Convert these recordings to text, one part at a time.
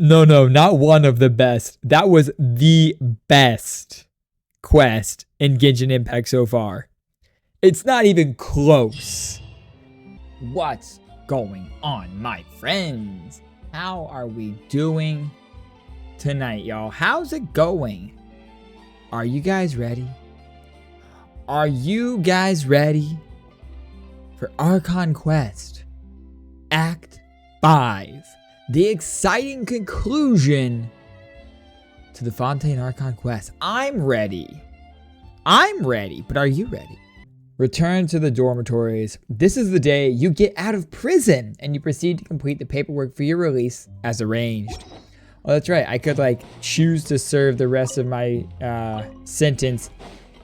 No, not one of the best. That was the best quest in Genshin Impact so far. It's not even close. What's going on, my friends? How are we doing tonight, y'all? How's it going? Are you guys ready? Are you guys ready for Archon Quest Act 5? The exciting conclusion to the Fontaine Archon Quest. I'm ready. But are you ready? Return to the dormitories. This is the day you get out of prison and you proceed to complete the paperwork for your release as arranged. Oh, that's right. I could choose to serve the rest of my sentence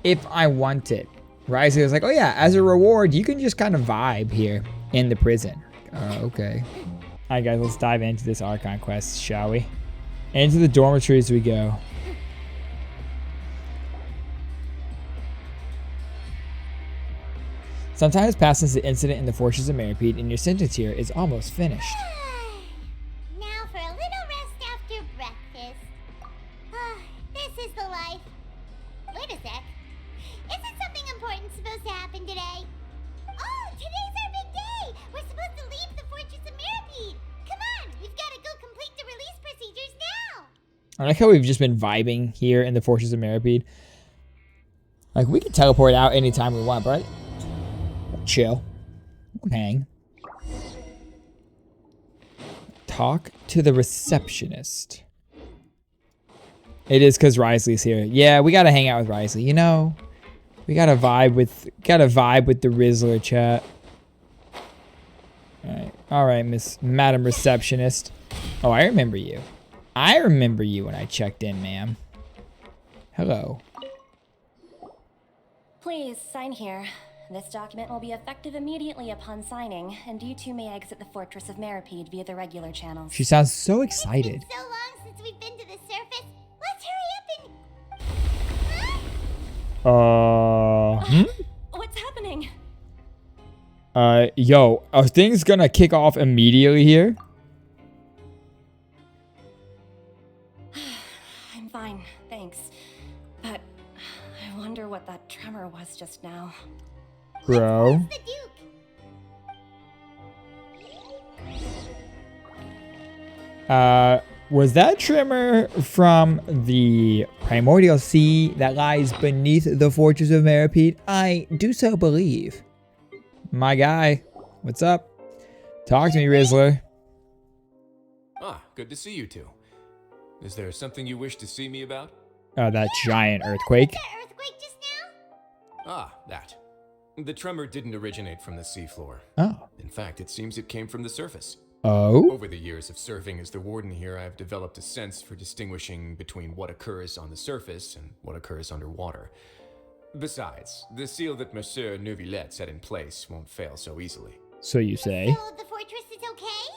if I wanted. Risley was like, oh yeah, as a reward, you can just kind of vibe here in the prison. Okay. All right, guys, let's dive into this Archon Quest, shall we? Into the dormitories we go. Some time has passed since the incident in the Fortress of Meripede, and your sentence here is almost finished. Now for a little rest after breakfast. This is the life. Wait a sec. Isn't something important supposed to happen today? Oh, today's our big day! We're supposed to leave the Fortress of Meripede! Come on, we've got to go complete the release procedures now! I like how we've just been vibing here in the Fortress of Meripede. We can teleport out anytime we want, right? Chill. Hang. Talk to the receptionist. It is because Risley's here. Yeah, we gotta hang out with Risley. You know, we gotta vibe with the Rizzler chat. All right, Madam Receptionist. Oh, I remember you. I remember you when I checked in, ma'am. Hello. Please sign here. This document will be effective immediately upon signing, and you two may exit the Fortress of Meripede via the regular channels. She sounds so excited. It's been so long since we've been to the surface. Let's hurry up and... What's happening? Yo, are things gonna kick off immediately here? I'm fine, thanks. But I wonder what that tremor was just now. Bro. The Duke. Was that tremor from the primordial sea that lies beneath the Fortress of Meripede? I do so believe. My guy, what's up? Talk to me, Rizzler. Good to see you two. Is there something you wish to see me about? Oh, that giant earthquake. That earthquake just now? That. The tremor didn't originate from the seafloor. Oh. In fact, it seems it came from the surface. Oh? Over the years of serving as the warden here, I've developed a sense for distinguishing between what occurs on the surface and what occurs underwater. Besides, the seal that Monsieur Neuvillette set in place won't fail so easily. So you say? So the fortress is okay?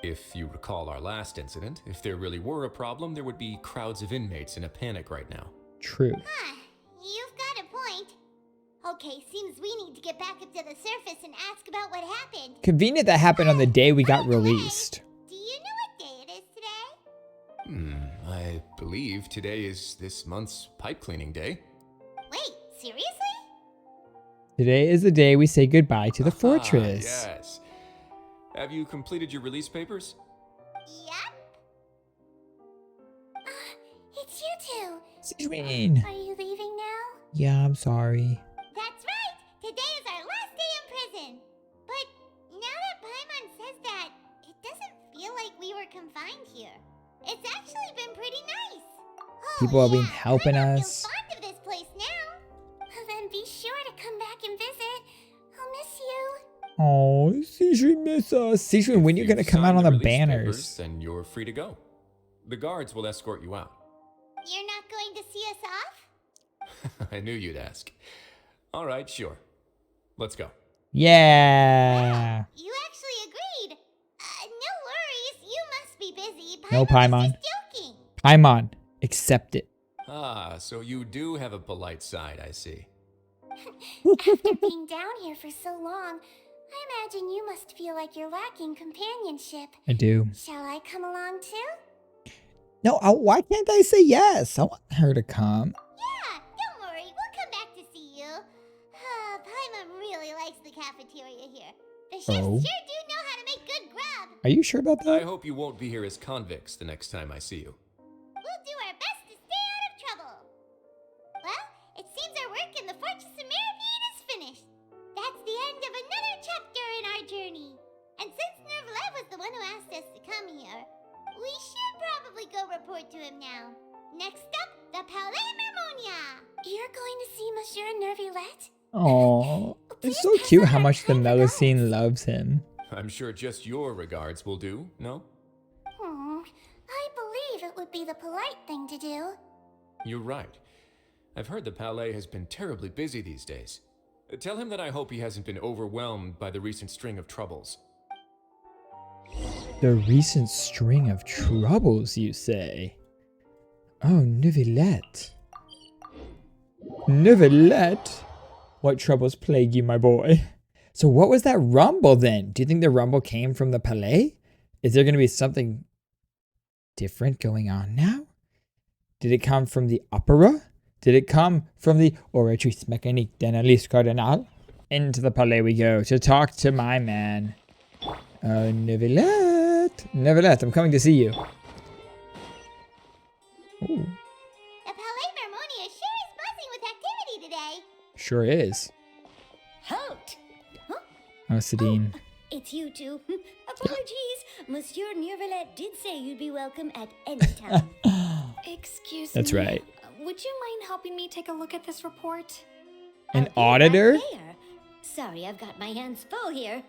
If you recall our last incident, if there really were a problem, there would be crowds of inmates in a panic right now. True. You've got a point. Okay, seems we need to get back up to the surface and ask about what happened. Convenient that happened on the day we got released. Do you know what day it is today? I believe today is this month's pipe cleaning day. Wait, seriously? Today is the day we say goodbye to the fortress. Yes. Have you completed your release papers? Yep. It's you two. Sidwin. Are you leaving now? Yeah, I'm sorry. That's right. Today is our last day in prison. But now that Paimon says that, it doesn't feel like we were confined here. It's actually been pretty nice. Oh, People have been yeah, helping Paimon us. feels fond of this place now. Then be sure to come back and visit. I'll miss you. Oh, Sidwin miss us. Sidwin, when are you If gonna you've come out on signed the release papers, banners? then you're free to go. The guards will escort you out. You're not going to see us off? I knew you'd ask. All right, sure. Let's go. Yeah. You actually agreed. No worries. You must be busy. No, was Paimon. just joking. Paimon, accept it. So you do have a polite side, I see. After being down here for so long, I imagine you must feel like you're lacking companionship. I do. Shall I come along too? No, why can't I say yes? I want her to come. Yeah, don't worry. We'll come back to see you. Paimon really likes the cafeteria here. The chefs Oh. sure do know how to make good grub. Are you sure about I that? hope you won't be here as convicts the next time I see you. We'll do our best to stay out of trouble. Well, it seems our work in the Fortress of Meripede is finished. That's the end of another chapter in our journey. And since Neuvillette was the one who asked us to come here, we should probably go report to him now. Next up, the Palais Mermonia. You're going to see Monsieur Neuvillette? Oh, it's so cute how much the Melusine loves him. I'm sure just your regards will do, no? I believe it would be the polite thing to do. You're right. I've heard the Palais has been terribly busy these days. Tell him that I hope he hasn't been overwhelmed by the recent string of troubles. The recent string of troubles, you say? Oh, Neuvillette. Neuvillette? What troubles plague you, my boy? So what was that rumble then? Do you think the rumble came from the Palais? Is there going to be something different going on now? Did it come from the opera? Did it come from the oratrice mécanique d'analyse cardinal? Into the Palais we go to talk to my man. Oh, Neuvillette. Neuvillette, I'm coming to see you. Ooh, The Palais Mermonia sure is buzzing with activity today. sure is. Halt! Oh, Sadine. It's you two. Apologies. Monsieur Neuvillette did say you'd be welcome at any time. Excuse That's me. right. Would you mind helping me take a look at this report? An I'll be right auditor? there. Sorry, I've got my hands full here.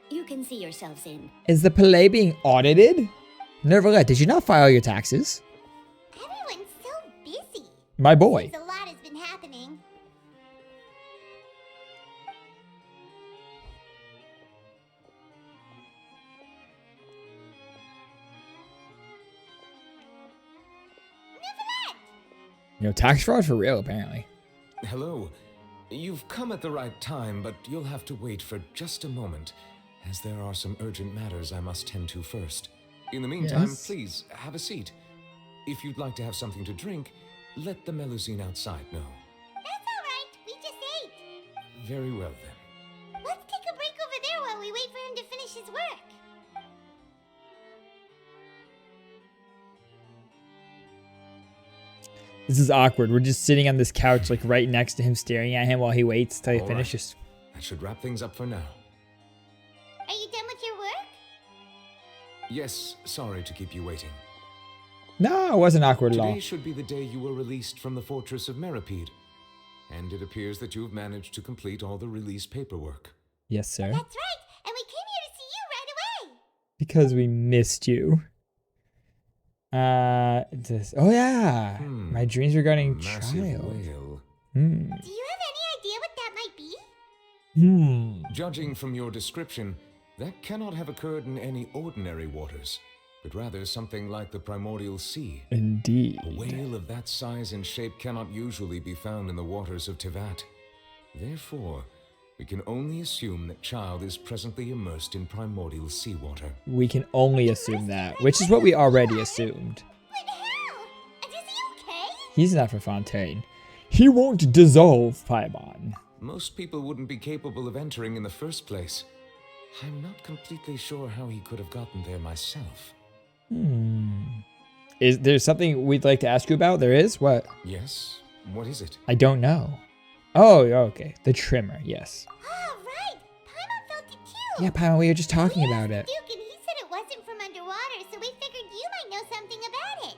You can see yourselves in. Is the Palais being audited? Neuvillette, did you not file your taxes? Everyone's so busy. My boy. Since a lot has been happening. Tax fraud for real, apparently. Hello. You've come at the right time, but you'll have to wait for just a moment, as there are some urgent matters I must tend to first. In the meantime, Yes. please, have a seat. If you'd like to have something to drink, let the Melusine outside know. That's all right. We just ate. Very well, then. Let's take a break over there while we wait for him to finish his work. This is awkward. We're just sitting on this couch, like right next to him, staring at him while he waits till he All right. finishes. That should wrap things up for now. Are you done with your work? Yes, sorry to keep you waiting. No, it wasn't awkward at all. Today should be the day you were released from the Fortress of Meripede, and it appears that you have managed to complete all the release paperwork. Yes, sir. That's right. And we came here to see you right away. Because we missed you. Oh yeah. My dreams regarding Massive child. whale. Do you have any idea what that might be? Judging from your description, that cannot have occurred in any ordinary waters, but rather something like the primordial sea. Indeed. A whale of that size and shape cannot usually be found in the waters of Teyvat. Therefore, we can only assume that child is presently immersed in primordial seawater. We can only assume that, which is what we already assumed. But how? And is he okay? He's not for Fontaine. He won't dissolve, Paimon. Most people wouldn't be capable of entering in the first place. I'm not completely sure how he could have gotten there myself. Is there something we'd like to ask you about? There is? What? Yes? What is it? I don't know. Oh, okay. The tremor, yes. Oh, right. Paimon felt it too. Yeah, Paimon, we were just talking We about asked it. Duke and he said it wasn't from underwater, so we figured you might know something about it.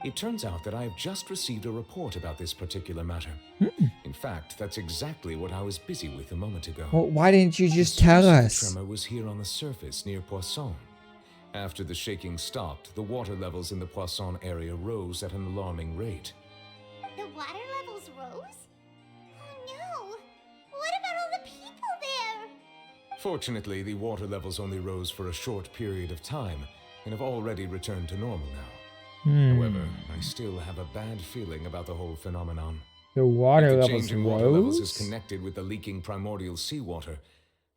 It turns out that I have just received a report about this particular matter. In fact, that's exactly what I was busy with a moment ago. Well, why didn't you just The tell source of the us? tremor was here on the surface near Poisson. After the shaking stopped, the water levels in the Poisson area rose at an alarming rate. The water levels rose? Oh no. What about all the people there? Fortunately, the water levels only rose for a short period of time and have already returned to normal now. However, I still have a bad feeling about the whole phenomenon. The water If the levels change in water levels is rose? connected with the leaking primordial seawater,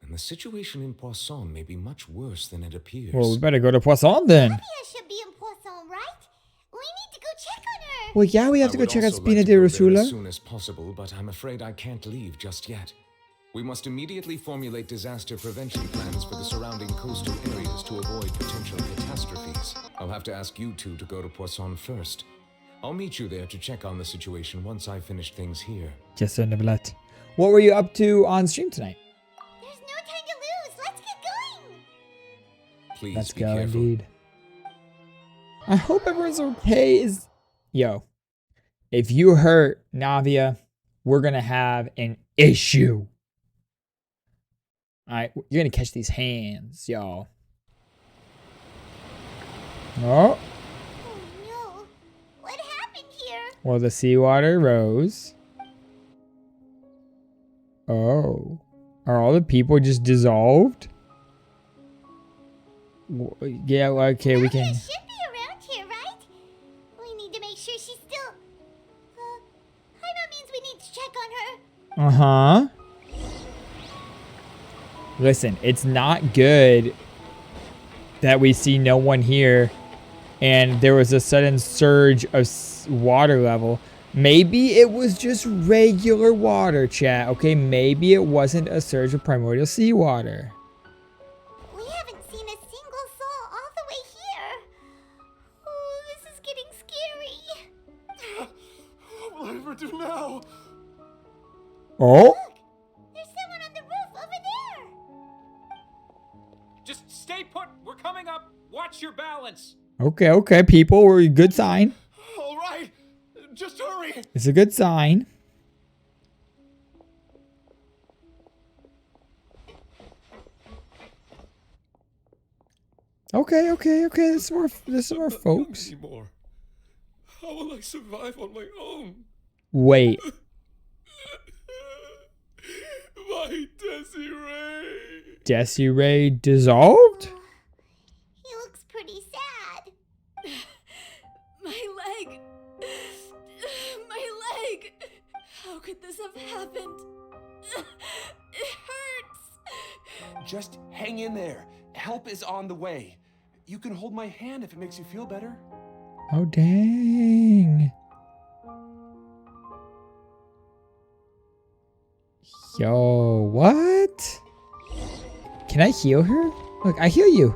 then the situation in Poisson may be much worse than it appears. Well, we better go to Poisson then. Navia should be in Poisson, right? We need to go check on her. Well, yeah, we have I to go would check out also like Spina to de go there Rosula. as soon as possible, but I'm afraid I can't leave just yet. We must immediately formulate disaster prevention plans for the surrounding coastal areas to avoid potential catastrophes. I'll have to ask you two to go to Poisson first. I'll meet you there to check on the situation once I finish things here. Yes, sir, Neuvillette. What were you up to on stream tonight? There's no time to lose. Let's get going. Please Let's be go, careful. indeed. I hope everyone's okay. Yo, if you hurt Navia, we're gonna have an issue. All right, you're gonna catch these hands, y'all. Oh, Oh no. What happened here? well, the seawater rose. Oh, are all the people just dissolved? Yeah, well, okay, we can. Navia should be around here, right? We need to make sure she's still... that means we need to check on her. Uh-huh. Listen, it's not good that we see no one here and there was a sudden surge of water level. Maybe it was just regular water, chat. Okay, maybe it wasn't a surge of primordial seawater. We haven't seen a single soul all the way here. Oh, this is getting scary. What will I ever do now? Oh? There's someone on the roof over there. Just stay put. We're coming up. Watch your balance. Okay, people. We're a good sign. All right, just hurry. It's a good sign. Okay. There's more folks. Anymore. How will I survive on my own? Wait. My Desiree. Desiree dissolved? He looks pretty sad. My leg! My leg! How could this have happened? It hurts! Just hang in there. Help is on the way. You can hold my hand if it makes you feel better. Oh, dang. Yo, what? Can I heal her? Look, I heal you.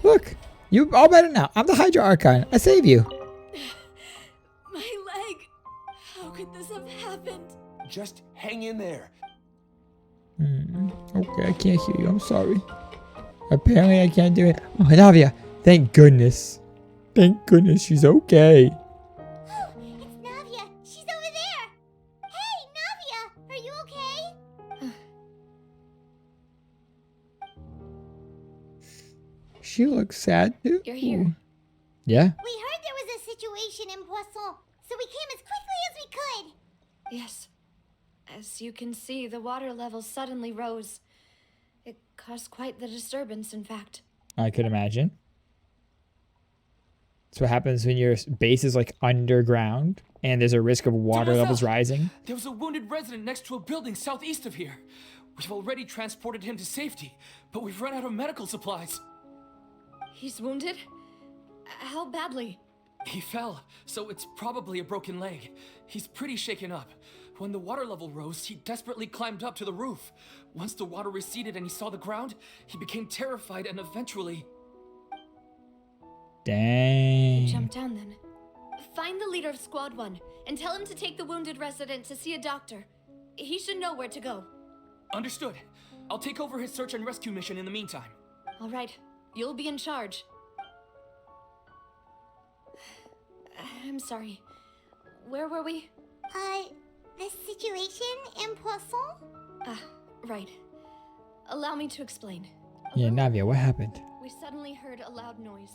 Look, you all better now. I'm the Hydra Archon. I save you. My leg! How could this have happened? Just hang in there. Okay, I can't heal you. I'm sorry. Apparently, I can't do it. Oh, Navia, thank goodness. Thank goodness she's okay. Oh, it's Navia. She's over there. Hey, Navia, are you okay? She looks sad too. You're here. Yeah. We heard there was a situation in Poisson, so we came as quickly as we could. Yes. As you can see, the water level suddenly rose. It caused quite the disturbance, in fact. I could imagine. That's what happens when your base is like underground and there's a risk of water levels rising. There was a wounded resident next to a building southeast of here. We've already transported him to safety, but we've run out of medical supplies. He's wounded? How badly? He fell, so it's probably a broken leg. He's pretty shaken up. When the water level rose, he desperately climbed up to the roof. Once the water receded and he saw the ground, he became terrified and eventually... Dang. Jump down then. Find the leader of Squad 1 and tell him to take the wounded resident to see a doctor. He should know where to go. Understood. I'll take over his search and rescue mission in the meantime. All right, you'll be in charge. I'm sorry. Where were we? The situation in Poisson? Right. Allow me to explain. Yeah, Navia, what happened? We suddenly heard a loud noise.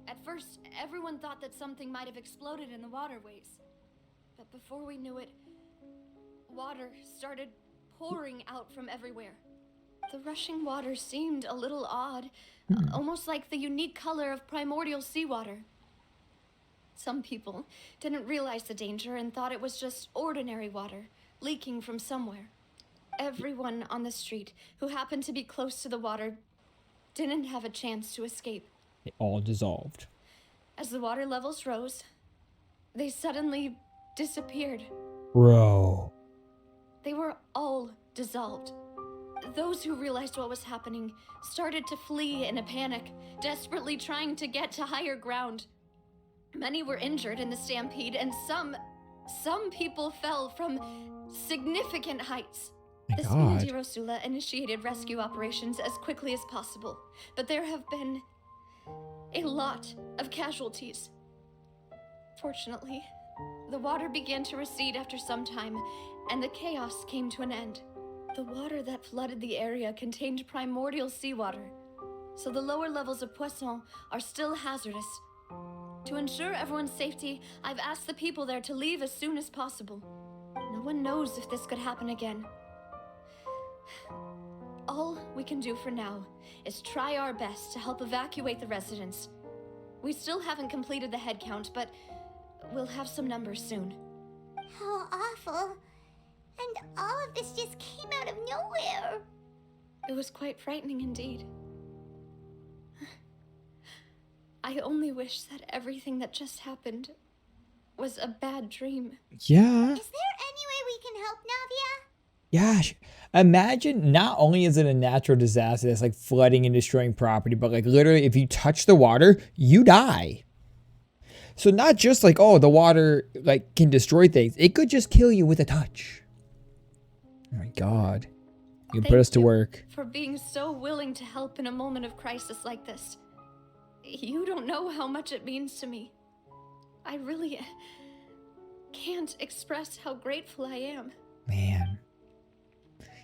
At first, everyone thought that something might have exploded in the waterways. But before we knew it, water started pouring out from everywhere. The rushing water seemed a little odd, almost like the unique color of primordial seawater. Some people didn't realize the danger and thought it was just ordinary water leaking from somewhere. Everyone on the street who happened to be close to the water didn't have a chance to escape. They all dissolved. As the water levels rose, they suddenly disappeared. Bro. They were all dissolved. Those who realized what was happening started to flee in a panic, desperately trying to get to higher ground. Many were injured in the stampede, and some people fell from significant heights. My The God. Spina Rosula initiated rescue operations as quickly as possible, but there have been a lot of casualties. Fortunately, the water began to recede after some time, and the chaos came to an end. The water that flooded the area contained primordial seawater, so the lower levels of Poisson are still hazardous. To ensure everyone's safety, I've asked the people there to leave as soon as possible. No one knows if this could happen again. All we can do for now is try our best to help evacuate the residents. We still haven't completed the head count, but we'll have some numbers soon. How awful. And all of this just came out of nowhere. It was quite frightening indeed. I only wish that everything that just happened was a bad dream. Yeah. Is there any way we can help, Navia? Yeah. Imagine not only is it a natural disaster that's like flooding and destroying property, but like literally if you touch the water, you die. So not just like, oh, the water like can destroy things. It could just kill you with a touch. Oh my God. You can put us to work. For being so willing to help in a moment of crisis like this. You don't know how much it means to me. I really can't express how grateful I am. Man.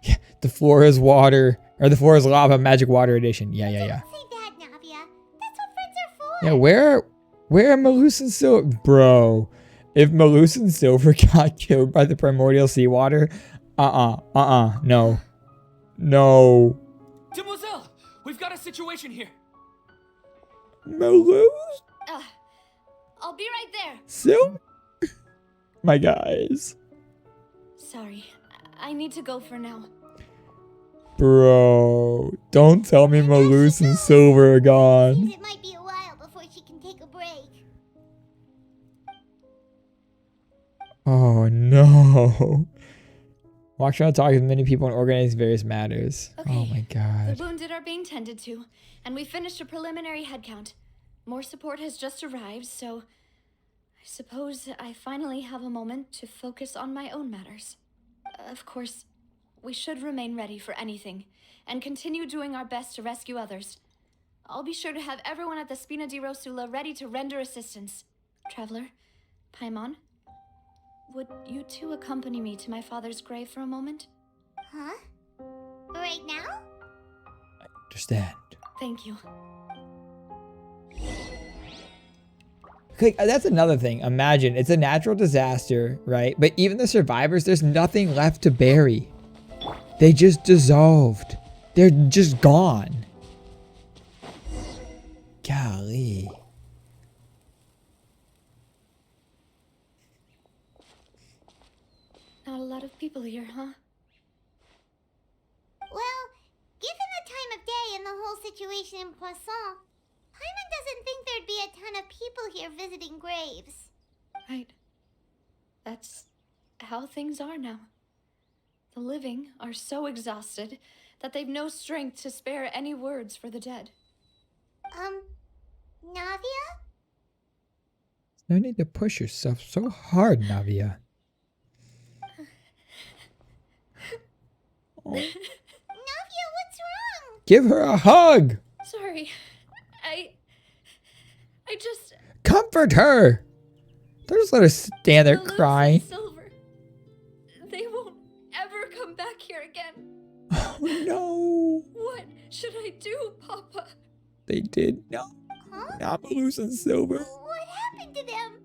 Yeah, the floor is water, or the floor is lava, magic water edition. Yeah. Don't say that, Navia. That's what friends are for. Yeah, where are Malnoxx and Silver? Bro, if Malnoxx and Silver got killed by the primordial seawater, no. Demoiselle, we've got a situation here. Malnoxx? I'll be right there. Silver? My guys. Sorry, I need to go for now. Bro, don't tell me Malnoxx and Silver are gone. Seems it might be a while before she can take a break. Oh no. Watch out, talk with many people and organize various matters. Okay, Oh my God. The wounded are being tended to, and we finished a preliminary head count. More support has just arrived, so I suppose I finally have a moment to focus on my own matters. Of course, we should remain ready for anything, and continue doing our best to rescue others. I'll be sure to have everyone at the Spina di Rosula ready to render assistance. Traveler, Paimon, would you two accompany me to my father's grave for a moment? Huh? Right now? Understand. Thank you. Okay, that's another thing. Imagine it's a natural disaster, right? But even the survivors, there's nothing left to bury. They just dissolved. They're just gone. Golly. Not a lot of people here, huh? Well, given the time of day and the whole situation in Poisson, Paimon doesn't think there'd be a ton of people here visiting graves. Right. That's how things are now. The living are so exhausted that they've no strength to spare any words for the dead. Navia? No need to push yourself so hard, Navia. Oh. Navia, what's wrong? Give her a hug. Sorry. I just... Comfort her. Don't just let her stand there Malnoxx and crying. Silver. They won't ever come back here again. Oh no. What should I do, Papa? They did no. Huh? Not Malnoxx and Silver. What happened to them?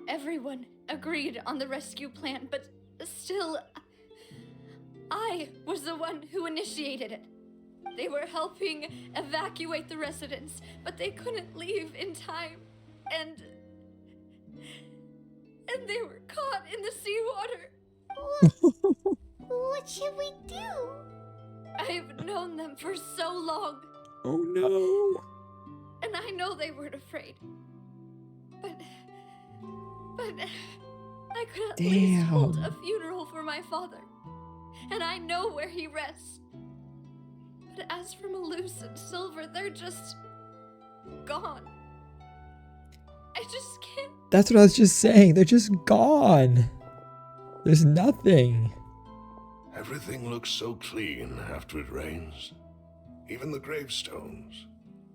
Everyone agreed on the rescue plan, but still, I was the one who initiated it. They were helping evacuate the residents, but they couldn't leave in time. And And they were caught in the seawater. What should we do? I've known them for so long, Oh no. and I know they weren't afraid. But I could at least hold a funeral for my father, and I know where he rests. But as for Malnoxx and Silver, they're just gone. I just can't. That's what I was just saying. They're just gone. There's nothing. Everything looks so clean after it rains. Even the gravestones.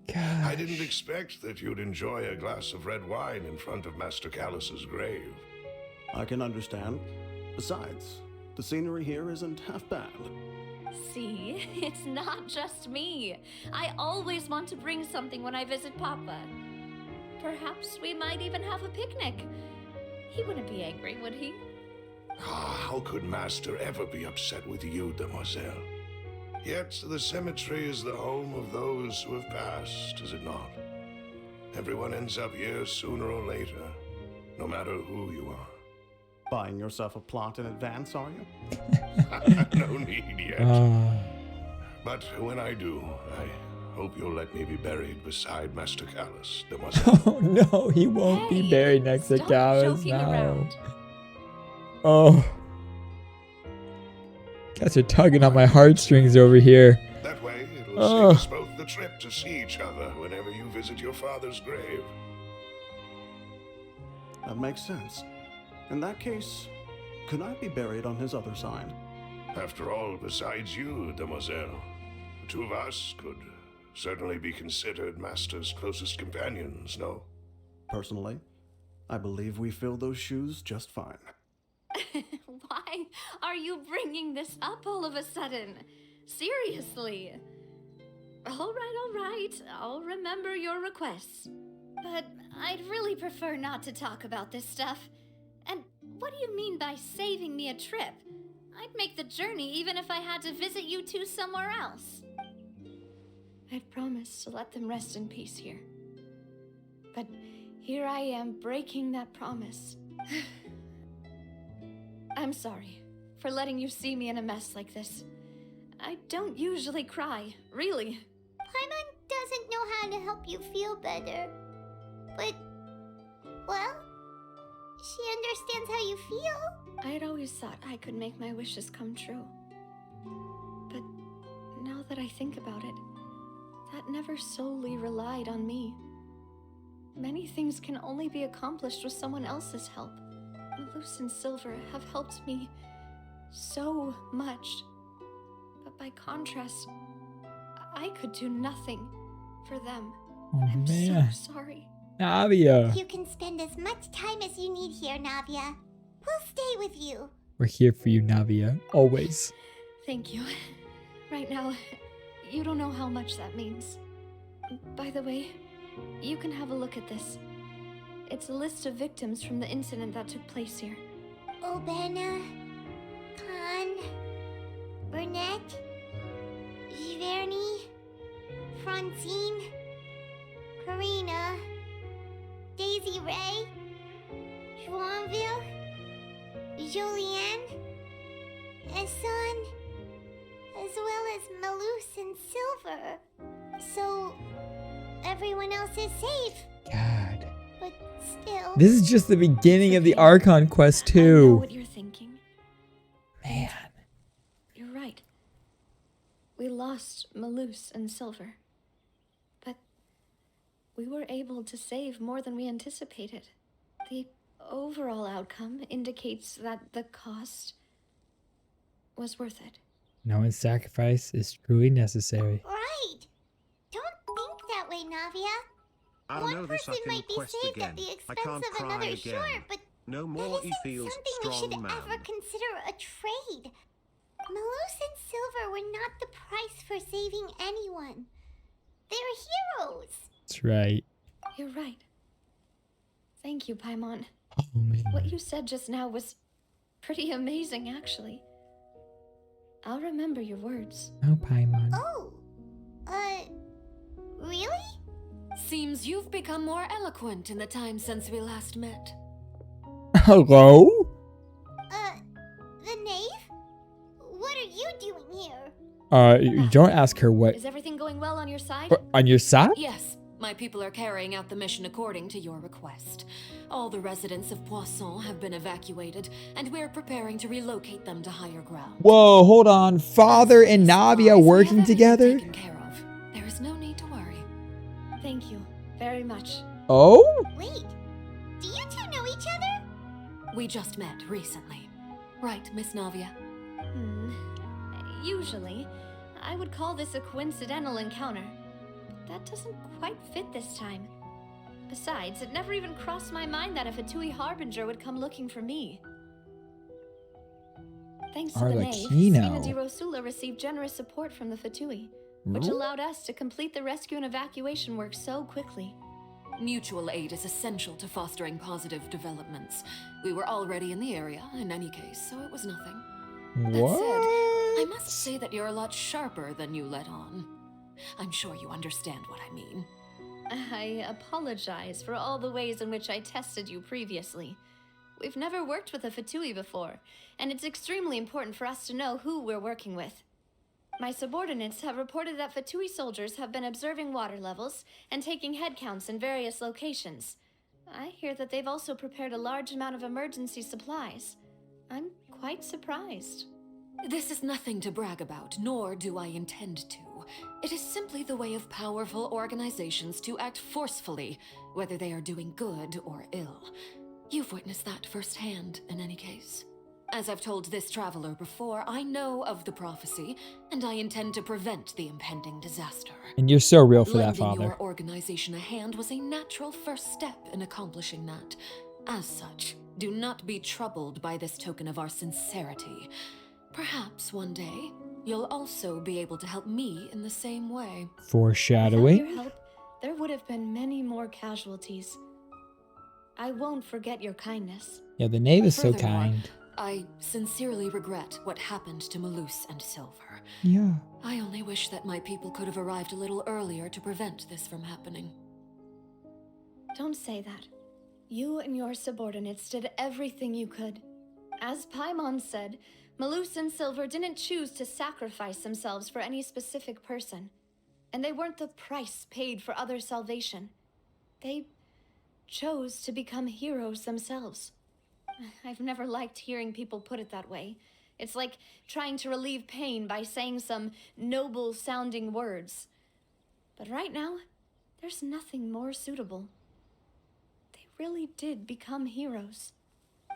God. I didn't expect that you'd enjoy a glass of red wine in front of Master Callus's grave. I can understand. Besides, the scenery here isn't half bad. See, it's not just me. I always want to bring something when I visit Papa. Perhaps we might even have a picnic. He wouldn't be angry, would he? How could Master ever be upset with you, demoiselle? Yet the cemetery is the home of those who have passed, is it not? Everyone ends up here sooner or later, no matter who you are. Buying yourself a plot in advance, are you? No need yet. But when I do, I hope you'll let me be buried beside Master Callus, demoiselle. Oh no, he won't be buried next to stop Callus joking now. around. Oh. Guys are tugging on my heartstrings over here. That way, it'll save us both the trip to see each other whenever you visit your father's grave. That makes sense. In that case, could I be buried on his other side? After all, besides you, demoiselle, the two of us could certainly be considered Master's closest companions, no? Personally, I believe we fill those shoes just fine. Why are you bringing this up all of a sudden? Seriously. All right. I'll remember your requests. But I'd really prefer not to talk about this stuff. And what do you mean by saving me a trip? I'd make the journey even if I had to visit you two somewhere else. I'd promised to let them rest in peace here. But here I am breaking that promise. I'm sorry for letting you see me in a mess like this. I don't usually cry, really. Paimon doesn't know how to help you feel better. But, well, she understands how you feel. I'd always thought I could make my wishes come true. But now that I think about it, that never solely relied on me. Many things can only be accomplished with someone else's help. Malnoxx and Silver have helped me so much. But by contrast, I could do nothing for them. Oh, I'm man. so sorry. Navia. You can spend as much time as you need here, Navia. We'll stay with you. We're here for you, Navia. Always. Thank you. Right now, you don't know how much that means. By the way, you can have a look at this. It's a list of victims from the incident that took place here. Obena, Khan, Burnett, Giverny, Francine, Karina, Daisy Ray, Joinville, Julianne, Esson, as well as Malnoxx and Silver. So, everyone else is safe. God. But still... This is just the beginning of the Okay. Archon Quest I know 2. what you're thinking. Man. You're right. We lost Malnoxx and Silver. But we were able to save more than we anticipated. The overall outcome indicates that the cost was worth it. No one's sacrifice is truly necessary. Right! Don't think that way, Navia. I'll One know this person fucking might be quest saved again. at the I expense can't of cry another again. shore, but No that more isn't feels something we should strong man. ever consider a trade. Malnoxx and Silver were not the price for saving anyone. They're heroes. That's right. You're right. Thank you, Paimon. Oh, man. What you said just now was pretty amazing, actually. I'll remember your words. Oh, Paimon. Oh, really? Seems you've become more eloquent in the time since we last met. Hello? The knave? What are you doing here? You don't ask her what. Is everything going well on your side? On your side? Yes, my people are carrying out the mission according to your request. All the residents of Poisson have been evacuated, and we're preparing to relocate them to higher ground. Whoa, hold on. Father and Navia working together? Taken care of. There is no need to worry. Thank you very much. Oh? Wait, do you two know each other? We just met recently. Right, Miss Navia? Usually, I would call this a coincidental encounter. But that doesn't quite fit this time. Besides, it never even crossed my mind that a Fatui Harbinger would come looking for me. Thanks to the knave, Furina di Rosula received generous support from the Fatui, which allowed us to complete the rescue and evacuation work so quickly. Mutual aid is essential to fostering positive developments. We were already in the area, in any case, so it was nothing. What? That said, I must say that you're a lot sharper than you let on. I'm sure you understand what I mean. I apologize for all the ways in which I tested you previously. We've never worked with a Fatui before, and it's extremely important for us to know who we're working with. My subordinates have reported that Fatui soldiers have been observing water levels and taking head counts in various locations. I hear that they've also prepared a large amount of emergency supplies. I'm quite surprised. This is nothing to brag about, nor do I intend to. It is simply the way of powerful organizations to act forcefully, whether they are doing good or ill. You've witnessed that firsthand, in any case. As I've told this traveler before, I know of the prophecy, and I intend to prevent the impending disaster. And you're so real for that, Lending Father. your organization a hand was a natural first step in accomplishing that. As such, do not be troubled by this token of our sincerity. Perhaps one day, you'll also be able to help me in the same way. Foreshadowing. Without your help, there would have been many more casualties. I won't forget your kindness. Yeah, the knave is so Furthermore, kind. I sincerely regret what happened to Malus and Silver. Yeah. I only wish that my people could have arrived a little earlier to prevent this from happening. Don't say that. You and your subordinates did everything you could. As Paimon said, Malus and Silver didn't choose to sacrifice themselves for any specific person. And they weren't the price paid for other salvation. They chose to become heroes themselves. I've never liked hearing people put it that way. It's like trying to relieve pain by saying some noble-sounding words. But right now, there's nothing more suitable. They really did become heroes.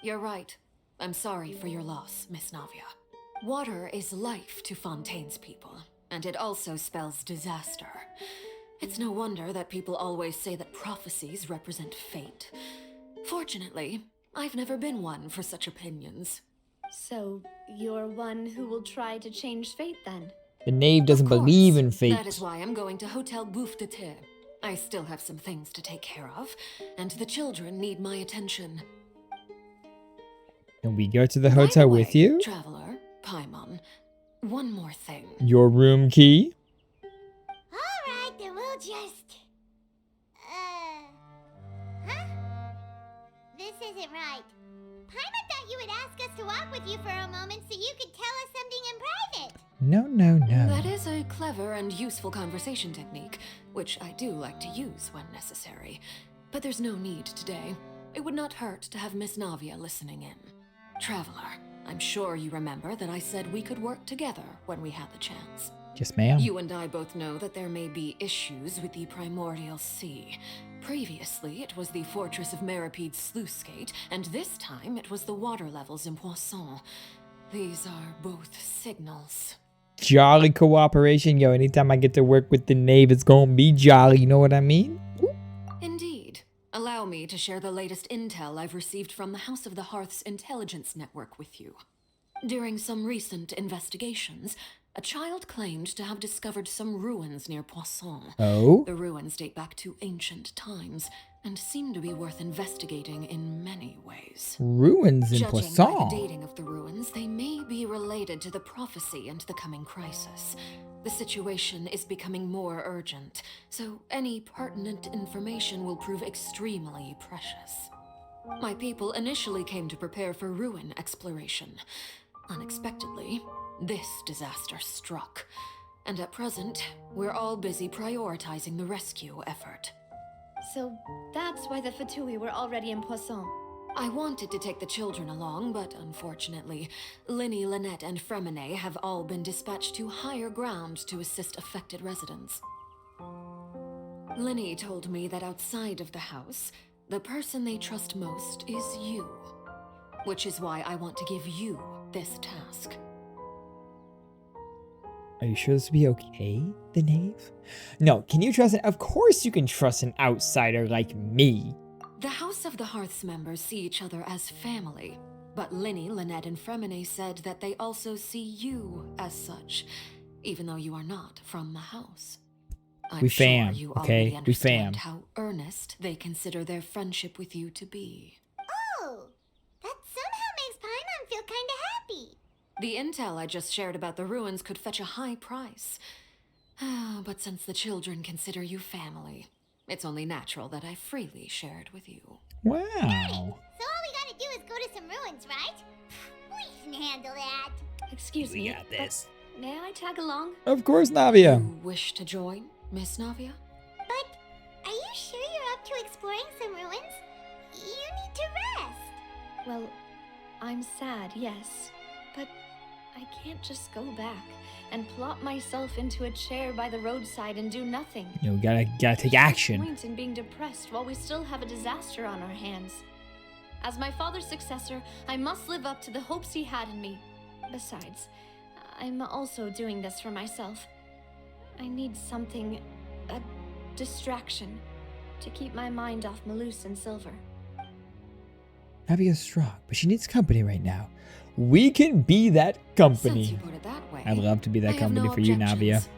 You're right. I'm sorry for your loss, Miss Navia. Water is life to Fontaine's people, and it also spells disaster. It's no wonder that people always say that prophecies represent fate. Fortunately, I've never been one for such opinions. So, you're one who will try to change fate then? The knave doesn't Of course. believe in fate. That is why I'm going to Hotel Bouffe de Thé. I still have some things to take care of, and the children need my attention. And we go to the By hotel the with way, you. Traveler, Paimon, one more thing. Your room key. Alright, then we'll just... Huh? This isn't right. Paimon thought you would ask us to walk with you for a moment so you could tell us something in private. No, no, no. That is a clever and useful conversation technique, which I do like to use when necessary. But there's no need today. It would not hurt to have Miss Navia listening in. Traveler, I'm sure you remember that I said we could work together when we had the chance. Yes, ma'am. You and I both know that there may be issues with the primordial sea. Previously, it was the fortress of Meripede's sluice gate, and this time it was the water levels in Poisson. These are both signals. Jolly cooperation. Yo, anytime I get to work with the knave, it's gonna be jolly. You know what I mean? Indeed. Allow me to share the latest intel I've received from the House of the Hearth's intelligence network with you. During some recent investigations, a child claimed to have discovered some ruins near Poisson. Oh? The ruins date back to ancient times and seem to be worth investigating in many ways. Ruins in Judging by Poisson. the dating of the ruins, they may be related to the prophecy and the coming crisis. The situation is becoming more urgent, so any pertinent information will prove extremely precious. My people initially came to prepare for ruin exploration. Unexpectedly, this disaster struck. And at present, we're all busy prioritizing the rescue effort. So that's why the Fatui were already in Poisson. I wanted to take the children along, but unfortunately, Linny, Lynette, and Fremine have all been dispatched to higher ground to assist affected residents. Linny told me that outside of the house, the person they trust most is you. Which is why I want to give you this task. Are you sure this will be okay, the knave? No, can you trust it? Of course you can trust an outsider like me. The House of the Hearth's members see each other as family, but Linny, Lynette, and Fremine said that they also see you as such, even though you are not from the house. I'm We sure fam, you okay? already We understand fam. how earnest they consider their friendship with you to be. Oh, that somehow makes Paimon feel kinda happy. The intel I just shared about the ruins could fetch a high price. But since the children consider you family, it's only natural that I freely share it with you. Wow. So all we gotta do is go to some ruins, right? We can handle that. Excuse me. got this. But may I tag along? Of course, Navia. You wish to join, Miss Navia? But are you sure you're up to exploring some ruins? You need to rest. Well, I'm sad, yes. But I can't just go back and plop myself into a chair by the roadside and do nothing. You know, gotta take There's no action. point in being depressed while we still have a disaster on our hands. As my father's successor, I must live up to the hopes he had in me. Besides, I'm also doing this for myself. I need something, a distraction, to keep my mind off Malus and Silver. Navia's strong, but she needs company right now. We can be that Since company. you put it that way, I'd love to be I that have company no for you, Navia. objections.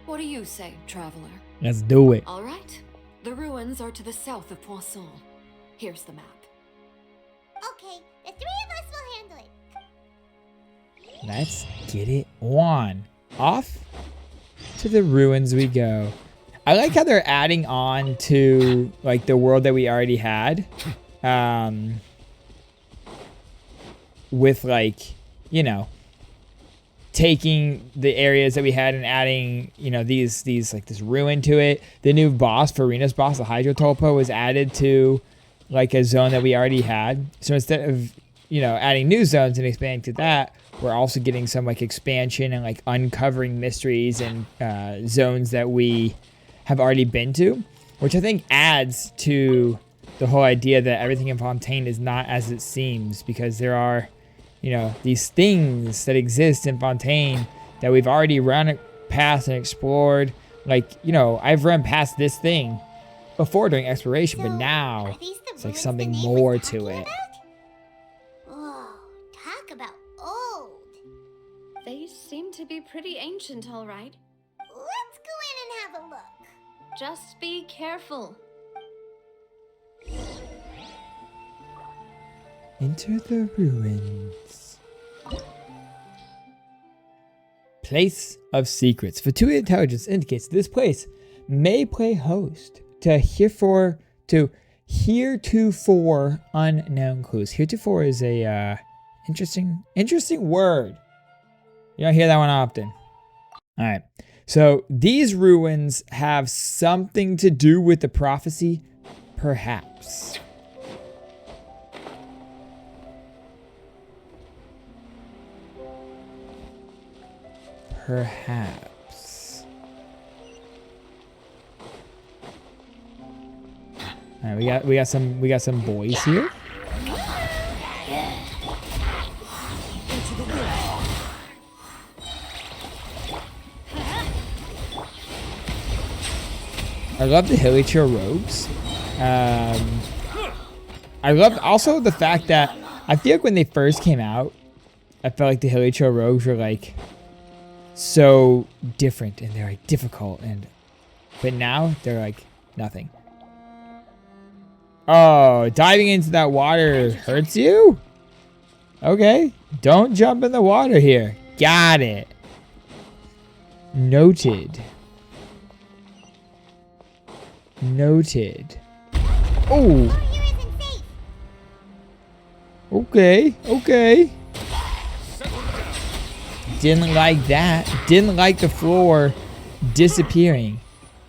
What do you say, traveler? Let's do it. All right. The ruins are to the south of Poisson. Here's the map. Okay, the three of us will handle it. Let's get it on. Off to the ruins we go. I like how they're adding on to like the world that we already had. With like, you know, taking the areas that we had and adding, you know, these like this ruin to it. The new boss, Furina's boss, the Hydrotulpa, was added to like a zone that we already had. So instead of, you know, adding new zones and expanding to that, we're also getting some like expansion and like uncovering mysteries and zones that we have already been to, which I think adds to the whole idea that everything in Fontaine is not as it seems, because there are, you know, these things that exist in Fontaine that we've already run past and explored. Like, you know, I've run past this thing before during exploration, but now Are these the it's like ruins something the name more was to talking it. about? Whoa, talk about old. They seem to be pretty ancient, all right. Let's go in and have a look. Just be careful. Enter the ruins. Place of Secrets. Fatui intelligence indicates this place may play host to heretofore unknown clues. Heretofore is a interesting word. You don't hear that one often. All right. So these ruins have something to do with the prophecy, perhaps. Perhaps. All right, we got some boys here. I love the Hilichurl rogues. I love also the fact that I feel like when they first came out, I felt like the Hilichurl rogues were like so different and they're like difficult, but now they're like nothing. Oh, diving into that water hurts you? Okay, don't jump in the water here. Got it. Noted. Oh. Okay, okay. Didn't like that. Didn't like the floor disappearing.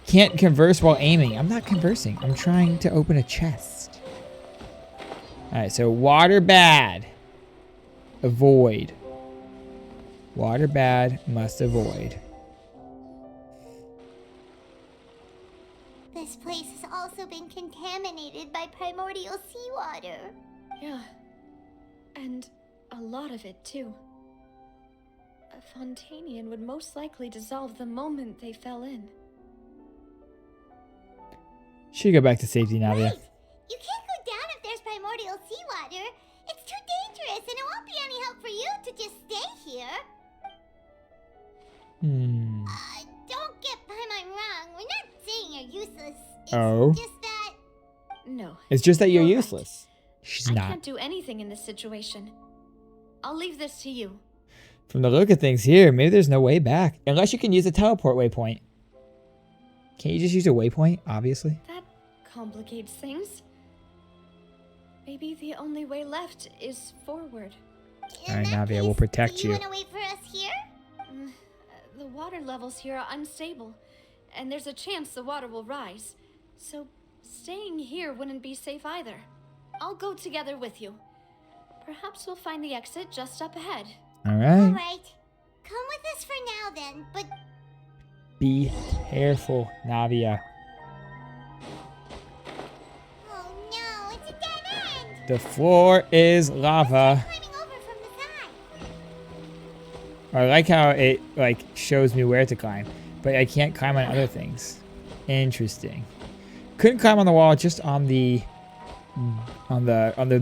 Can't converse while aiming. I'm not conversing. I'm trying to open a chest. Alright, so water bad. Avoid. Water bad, must avoid. This place has also been contaminated by primordial seawater. Yeah. And a lot of it, too. A Fontainian would most likely dissolve the moment they fell in. Should go back to safety, Navia. Right. You can't go down if there's primordial seawater. It's too dangerous, and it won't be any help for you to just stay here. Don't get my mind wrong. We're not saying you're useless. It's just that... No. It's just that you're right. useless. She's I not. can't do anything in this situation. I'll leave this to you. From the look of things here, maybe there's no way back. Unless you can use a teleport waypoint. Can't you just use a waypoint, obviously? That complicates things. Maybe the only way left is forward. Alright, Navia, we'll protect Do you you. want to wait for us here? The water levels here are unstable, and there's a chance the water will rise. So staying here wouldn't be safe either. I'll go together with you. Perhaps we'll find the exit just up ahead. Alright. Alright. Come with us for now then, but... Be careful, Navia. Oh no, it's a dead end! The floor is lava. Climbing over from the side. I like how it shows me where to climb, but I can't climb on other things. Interesting. Couldn't climb on the wall, just on the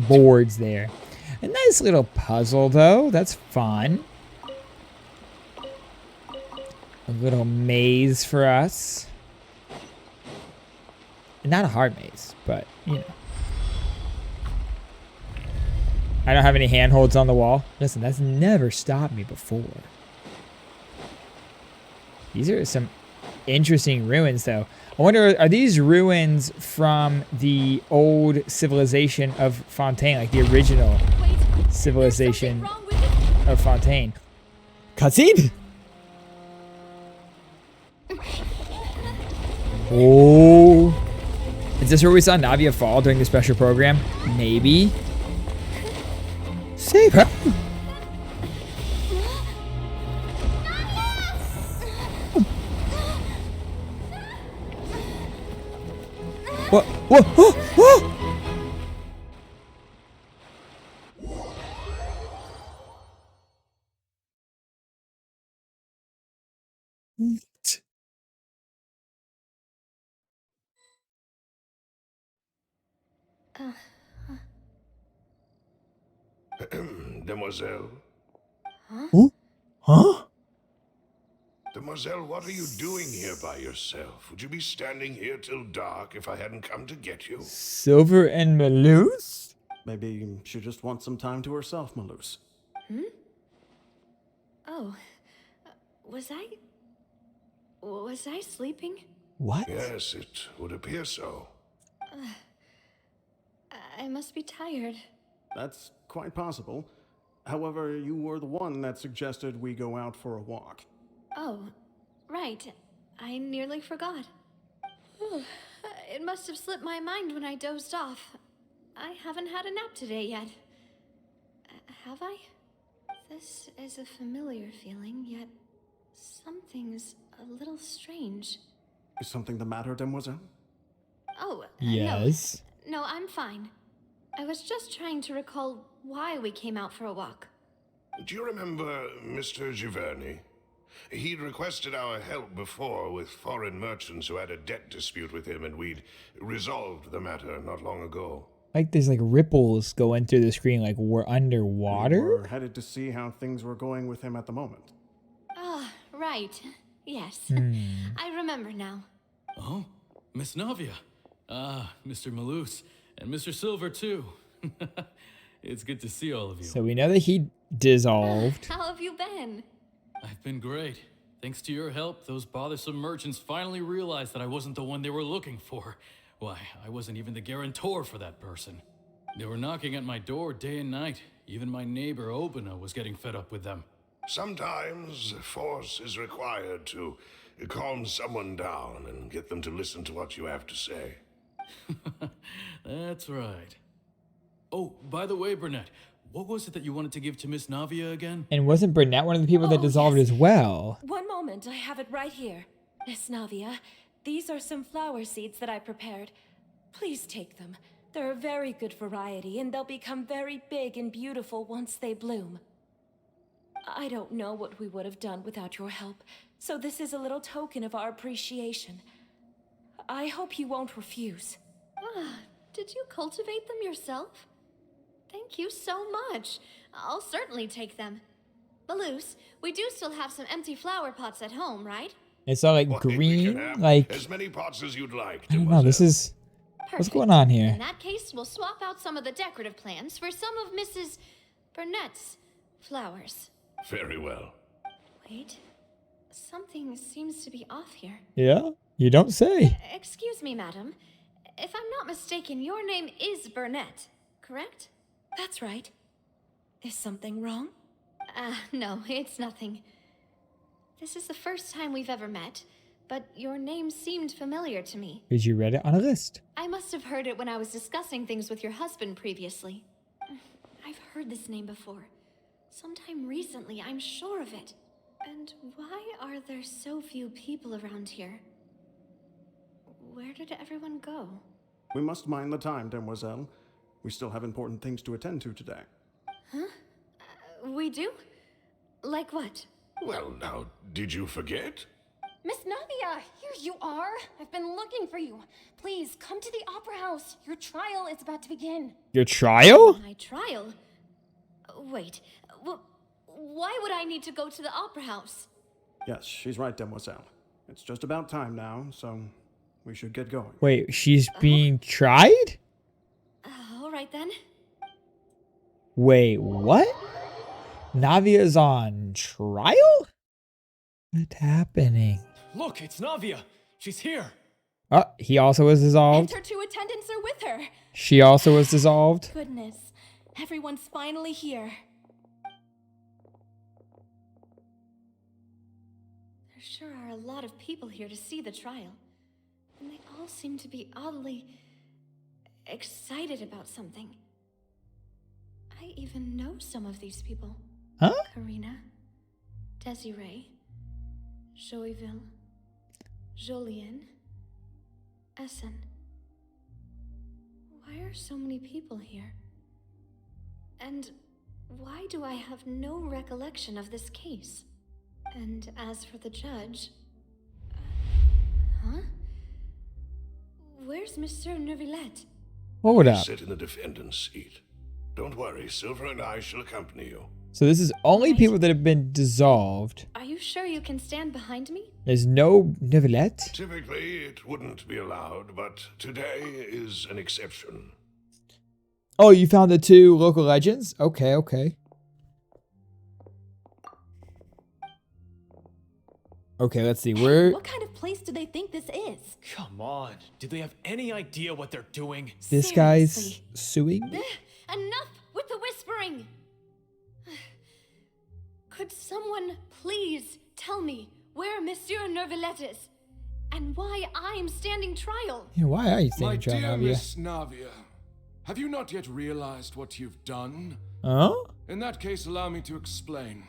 boards there. A nice little puzzle though. That's fun. A little maze for us. Not a hard maze, but you know. I don't have any handholds on the wall. Listen, that's never stopped me before. These are some interesting ruins, though. I wonder, are these ruins from the old civilization of Fontaine, like the original civilization of Fontaine? Cutscene? Oh. Is this where we saw Navia fall during the special program? Maybe. Save her! What? What? Oh, oh! Demoiselle? Huh? Huh? Demoiselle, what are you doing here by yourself? Would you be standing here till dark if I hadn't come to get you? Silver and Malus? Maybe she just wants some time to herself, Malus. Oh. Was I sleeping? What? Yes, it would appear so. I must be tired. That's quite possible. However, you were the one that suggested we go out for a walk. Oh, right. I nearly forgot. It must have slipped my mind when I dozed off. I haven't had a nap today yet. Have I? This is a familiar feeling, yet something's a little strange. Is something the matter, Demoiselle? Oh, Yes. No, I'm fine. I was just trying to recall why we came out for a walk. Do you remember Mr. Giverny? He'd requested our help before with foreign merchants who had a debt dispute with him, and we'd resolved the matter not long ago. Like there's like ripples going through the screen like we're underwater? We were headed to see how things were going with him at the moment. Ah, right. Yes. I remember now. Oh, Miss Navia. Ah, Mr. Malus. And Mr. Silver, too. It's good to see all of you. So we know that he dissolved. How have you been? I've been great. Thanks to your help, those bothersome merchants finally realized that I wasn't the one they were looking for. Why, I wasn't even the guarantor for that person. They were knocking at my door day and night. Even my neighbor Obina was getting fed up with them. Sometimes force is required to calm someone down and get them to listen to what you have to say. That's right. Oh, by the way, Burnett, what was it that you wanted to give to Miss Navia again? And wasn't Burnett one of the people that dissolved yes. as well? One moment, I have it right here. Miss Navia, these are some flower seeds that I prepared. Please take them. They're a very good variety, and they'll become very big and beautiful once they bloom. I don't know what we would have done without your help, so this is a little token of our appreciation. I hope you won't refuse. Did you cultivate them yourself? Thank you so much. I'll certainly take them. Balloose, we do still have some empty flower pots at home, right? It's all like Well, we can green, have like as many pots as you'd like. I don't know. This is what's going on here. In that case, we'll swap out some of the decorative plants for some of Mrs. Burnett's flowers. Very well. Wait, something seems to be off here. Yeah, you don't say. Excuse me, madam. If I'm not mistaken, your name is Burnett, correct? That's right. Is something wrong? No, it's nothing. This is the first time we've ever met, but your name seemed familiar to me. Because you read it on a list. I must have heard it when I was discussing things with your husband previously. I've heard this name before. Sometime recently, I'm sure of it. And why are there so few people around here? Where did everyone go? We must mind the time, demoiselle. We still have important things to attend to today. Huh? We do? Like what? Well, now, did you forget? Miss Navia, here you are. I've been looking for you. Please, come to the Opera House. Your trial is about to begin. Your trial? My trial? Wait, why would I need to go to the Opera House? Yes, she's right, demoiselle. It's just about time now, so we should get going. Wait, she's being tried? All right then. Wait, what? Navia's on trial? What's happening? Look, it's Navia. She's here. Oh, he also was dissolved. And her two attendants are with her. She also was dissolved. Goodness, everyone's finally here. There sure are a lot of people here to see the trial. And they all seem to be oddly excited about something. I even know some of these people. Huh? Karina, Desiree, Joyville, Jolien, Essen. Why are so many people here? And why do I have no recollection of this case? And as for the judge... huh? Where's Monsieur Neuvillette? Hold up. Sit in the defendant's seat. Don't worry, Silver and I shall accompany you. So this is only people that have been dissolved. Are you sure you can stand behind me? There's no Neuvillette? Typically, it wouldn't be allowed, but today is an exception. Oh, you found the two local legends? Okay, okay. Okay, let's see. What kind of place do they think this is? Come on. Do they have any idea what they're doing? This guy's suing me? Enough with the whispering! Could someone please tell me where Monsieur Neuvillette is? And why I'm standing trial? Yeah, why are you My standing trial, dear Navia? Miss Navia, have you not yet realized what you've done? Huh? In that case, allow me to explain.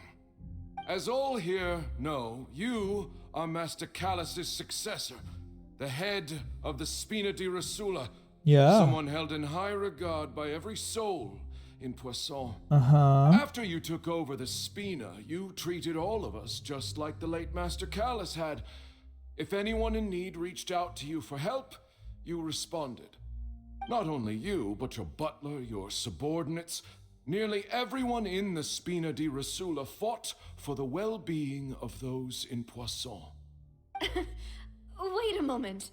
As all here know, you are Master Callus's successor, the head of the Spina di Rasula. Yeah. Someone held in high regard by every soul in Poisson. Uh-huh. After you took over the Spina, you treated all of us just like the late Master Callus had. If anyone in need reached out to you for help, you responded. Not only you, but your butler, your subordinates, nearly everyone in the Spina di Rasula fought for the well-being of those in Poisson. Wait a moment.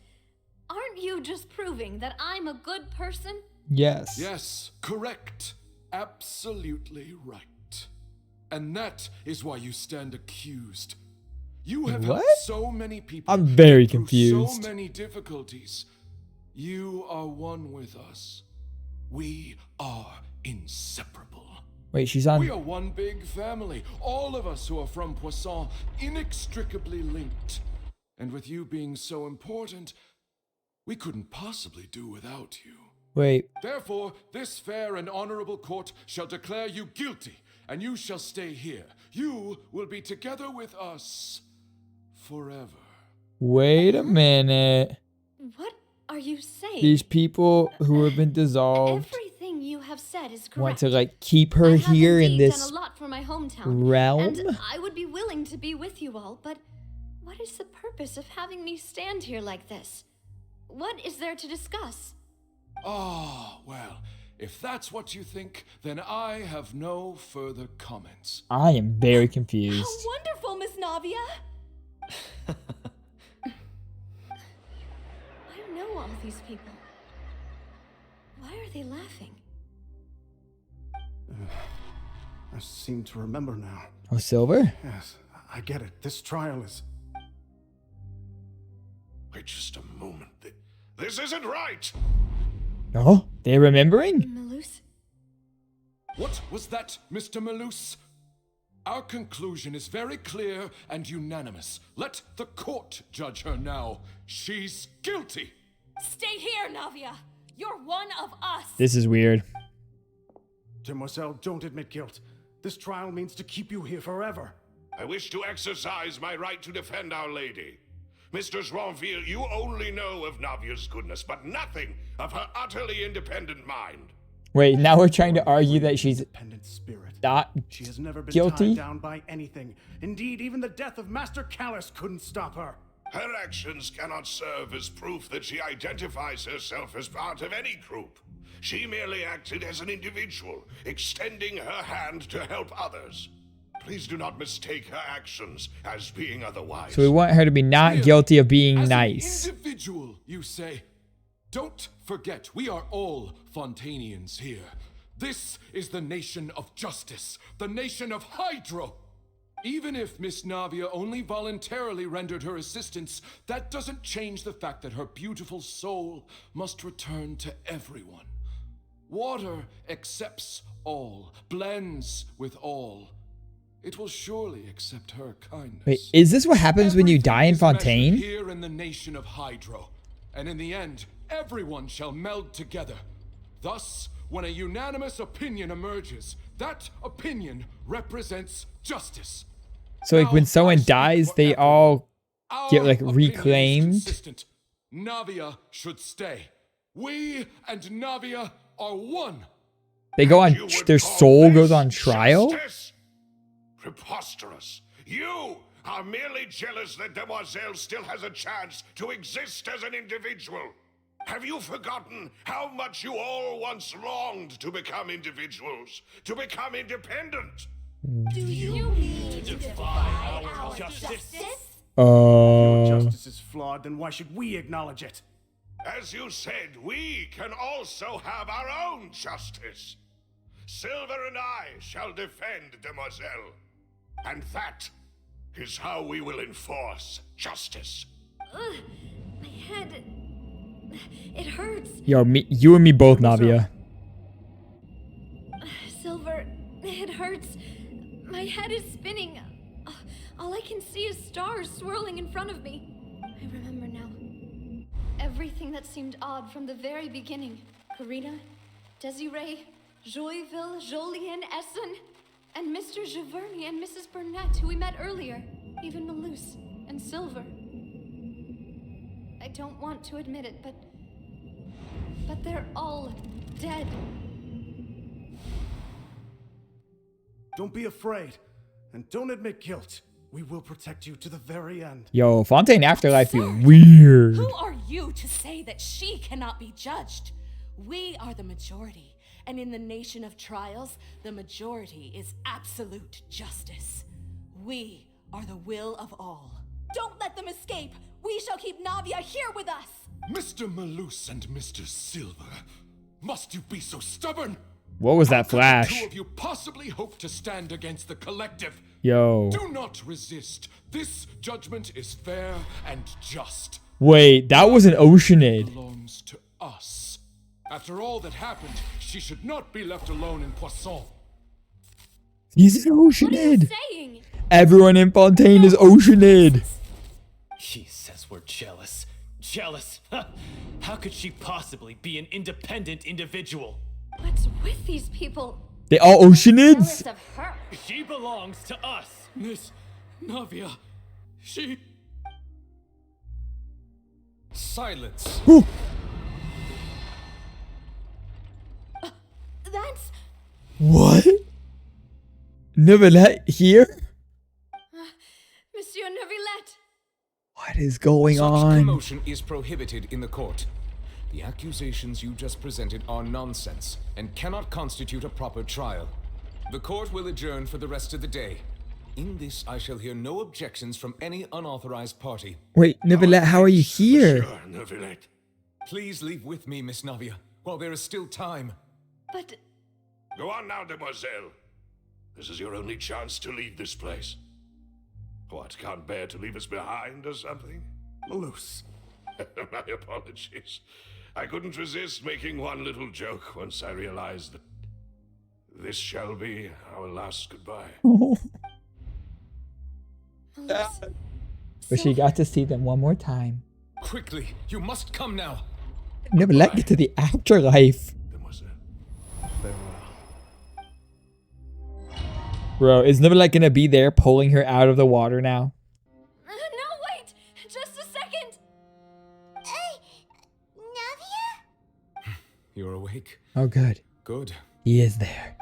Aren't you just proving that I'm a good person? Yes. Yes, correct. Absolutely right. And that is why you stand accused. You have helped What? so many people. I'm very through confused. So many difficulties. You are one with us. We are inseparable. Wait, she's on. We are one big family. All of us who are from Poisson, inextricably linked. And with you being so important, we couldn't possibly do without you. Wait. Therefore, this fair and honorable court shall declare you guilty, and you shall stay here. You will be together with us forever. Wait a minute. What are you saying? These people who have been dissolved Everything you have said is correct. want to like keep her I have here in indeed this done a lot for my hometown, realm. and I would be willing to be with you all, but what is the purpose of having me stand here like this? What is there to discuss? Ah, well, if that's what you think, then I have no further comments. I am very confused. How wonderful, Miss Navia! I know all these people. Why are they laughing? I seem to remember now. Oh, Silver? Yes, I get it. This trial is... Wait just a moment. This isn't right! Oh, they're remembering? Malus? What was that, Mr. Malus? Our conclusion is very clear and unanimous. Let the court judge her now. She's guilty! Stay here, Navia! You're one of us! This is weird. Demoiselle, don't admit guilt. This trial means to keep you here forever. I wish to exercise my right to defend Our Lady. Mr. Joinville, you only know of Navia's goodness, but nothing of her utterly independent mind. Wait, now we're trying to argue that she's Independent spirit. not She has never been guilty? tied down by anything. Indeed, even the death of Master Callus couldn't stop her. Her actions cannot serve as proof that she identifies herself as part of any group. She merely acted as an individual, extending her hand to help others. Please do not mistake her actions as being otherwise. So we want her to be not guilty of being As nice. an individual, you say? Don't forget, we are all Fontainians here. This is the nation of justice, the nation of Hydro. Even if Miss Navia only voluntarily rendered her assistance, that doesn't change the fact that her beautiful soul must return to everyone. Water accepts all, blends with all. It will surely accept her kindness. Wait, is this what happens when you die in Everything is measured Fontaine? Here in the nation of Hydro, and in the end, everyone shall meld together. Thus, when a unanimous opinion emerges, that opinion represents justice. So like when someone dies, they all get like Our opinion is reclaimed? consistent. Navia should stay. We and Navia are one. They go on, You would their call soul this goes on trial? justice? Preposterous. You are merely jealous that Demoiselle still has a chance to exist as an individual. Have you forgotten how much you all once longed to become individuals, to become independent? Do you mean to defy our justice? If your justice is flawed, then why should we acknowledge it? As you said, we can also have our own justice. Silver and I shall defend Demoiselle. And that is how we will enforce justice. My head... It hurts. Yo, you and me both, Navia. Silver, it hurts. My head is spinning. All I can see is stars swirling in front of me. I remember now. Everything that seemed odd from the very beginning. Karina, Desiree, Joyville, Jolien, Essen, and Mr. Giverny and Mrs. Burnett, who we met earlier. Even Malus and Silver. I don't want to admit it, but they're all dead. Don't be afraid, and don't admit guilt. We will protect you to the very end. Yo, Fontaine Afterlife feel weird. Who are you to say that she cannot be judged? We are the majority, and in the nation of trials, the majority is absolute justice. We are the will of all. Don't let them escape! We shall keep Navia here with us! Mr. Malus and Mr. Silver, must you be so stubborn? What was that How flash? could the two of you possibly hope to stand against the collective? Yo. Do not resist. This judgment is fair and just. Wait, that was an Oceanid. Belongs to us. After all that happened, she should not be left alone in Poisson. He's an Oceanid. Saying? Everyone in Fontaine is Oceanid. She says we're jealous. Jealous? How could she possibly be an independent individual? What's with these people? They all Oceanids? Jealous of her. She belongs to us. Miss Navia, she... Silence. That's... What? Neuvillette here? Monsieur Neuvillette. What is going Such on? commotion is prohibited in the court. The accusations you just presented are nonsense and cannot constitute a proper trial. The court will adjourn for the rest of the day. In this, I shall hear no objections from any unauthorized party. Wait, Neuvillette, how are you here? Sure, Neuvillette. Please leave with me, Miss Navia, while there is still time. But... Go on now, demoiselle. This is your only chance to leave this place. What, can't bear to leave us behind or something? Loose. My apologies. I couldn't resist making one little joke once I realized that this shall be our last goodbye. But she got to see them one more time. Quickly, you must come now. Neuvillette get to the afterlife. Bro, is Neuvillette gonna be there pulling her out of the water now? No, wait! Just a second! Navia? You're awake? Oh, good. Good. He is there.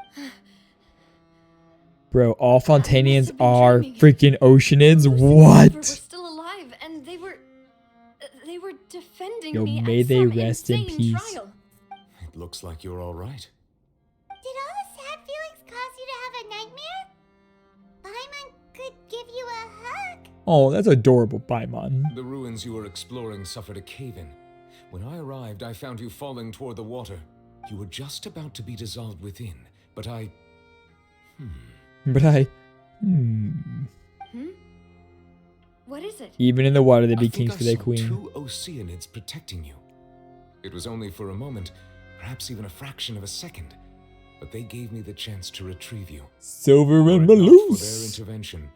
Bro, all Fontainians are freaking Oceanids? What? We're still alive, and they were defending Yo, me may at they some rest in insane peace. trial. It looks like you're all right. Did all the sad feelings cause you to have a nightmare? Paimon could give you a hug. Oh, that's adorable, Paimon. The ruins you were exploring suffered a cave-in. When I arrived, I found you falling toward the water. You were just about to be dissolved within, but I... What is it? Even in the water, they I be think kings I for their saw queen. 2 Oceanids protecting you. It was only for a moment, perhaps even a fraction of a second, but they gave me the chance to retrieve you. Silver and Were it not for their Malnoxx. intervention,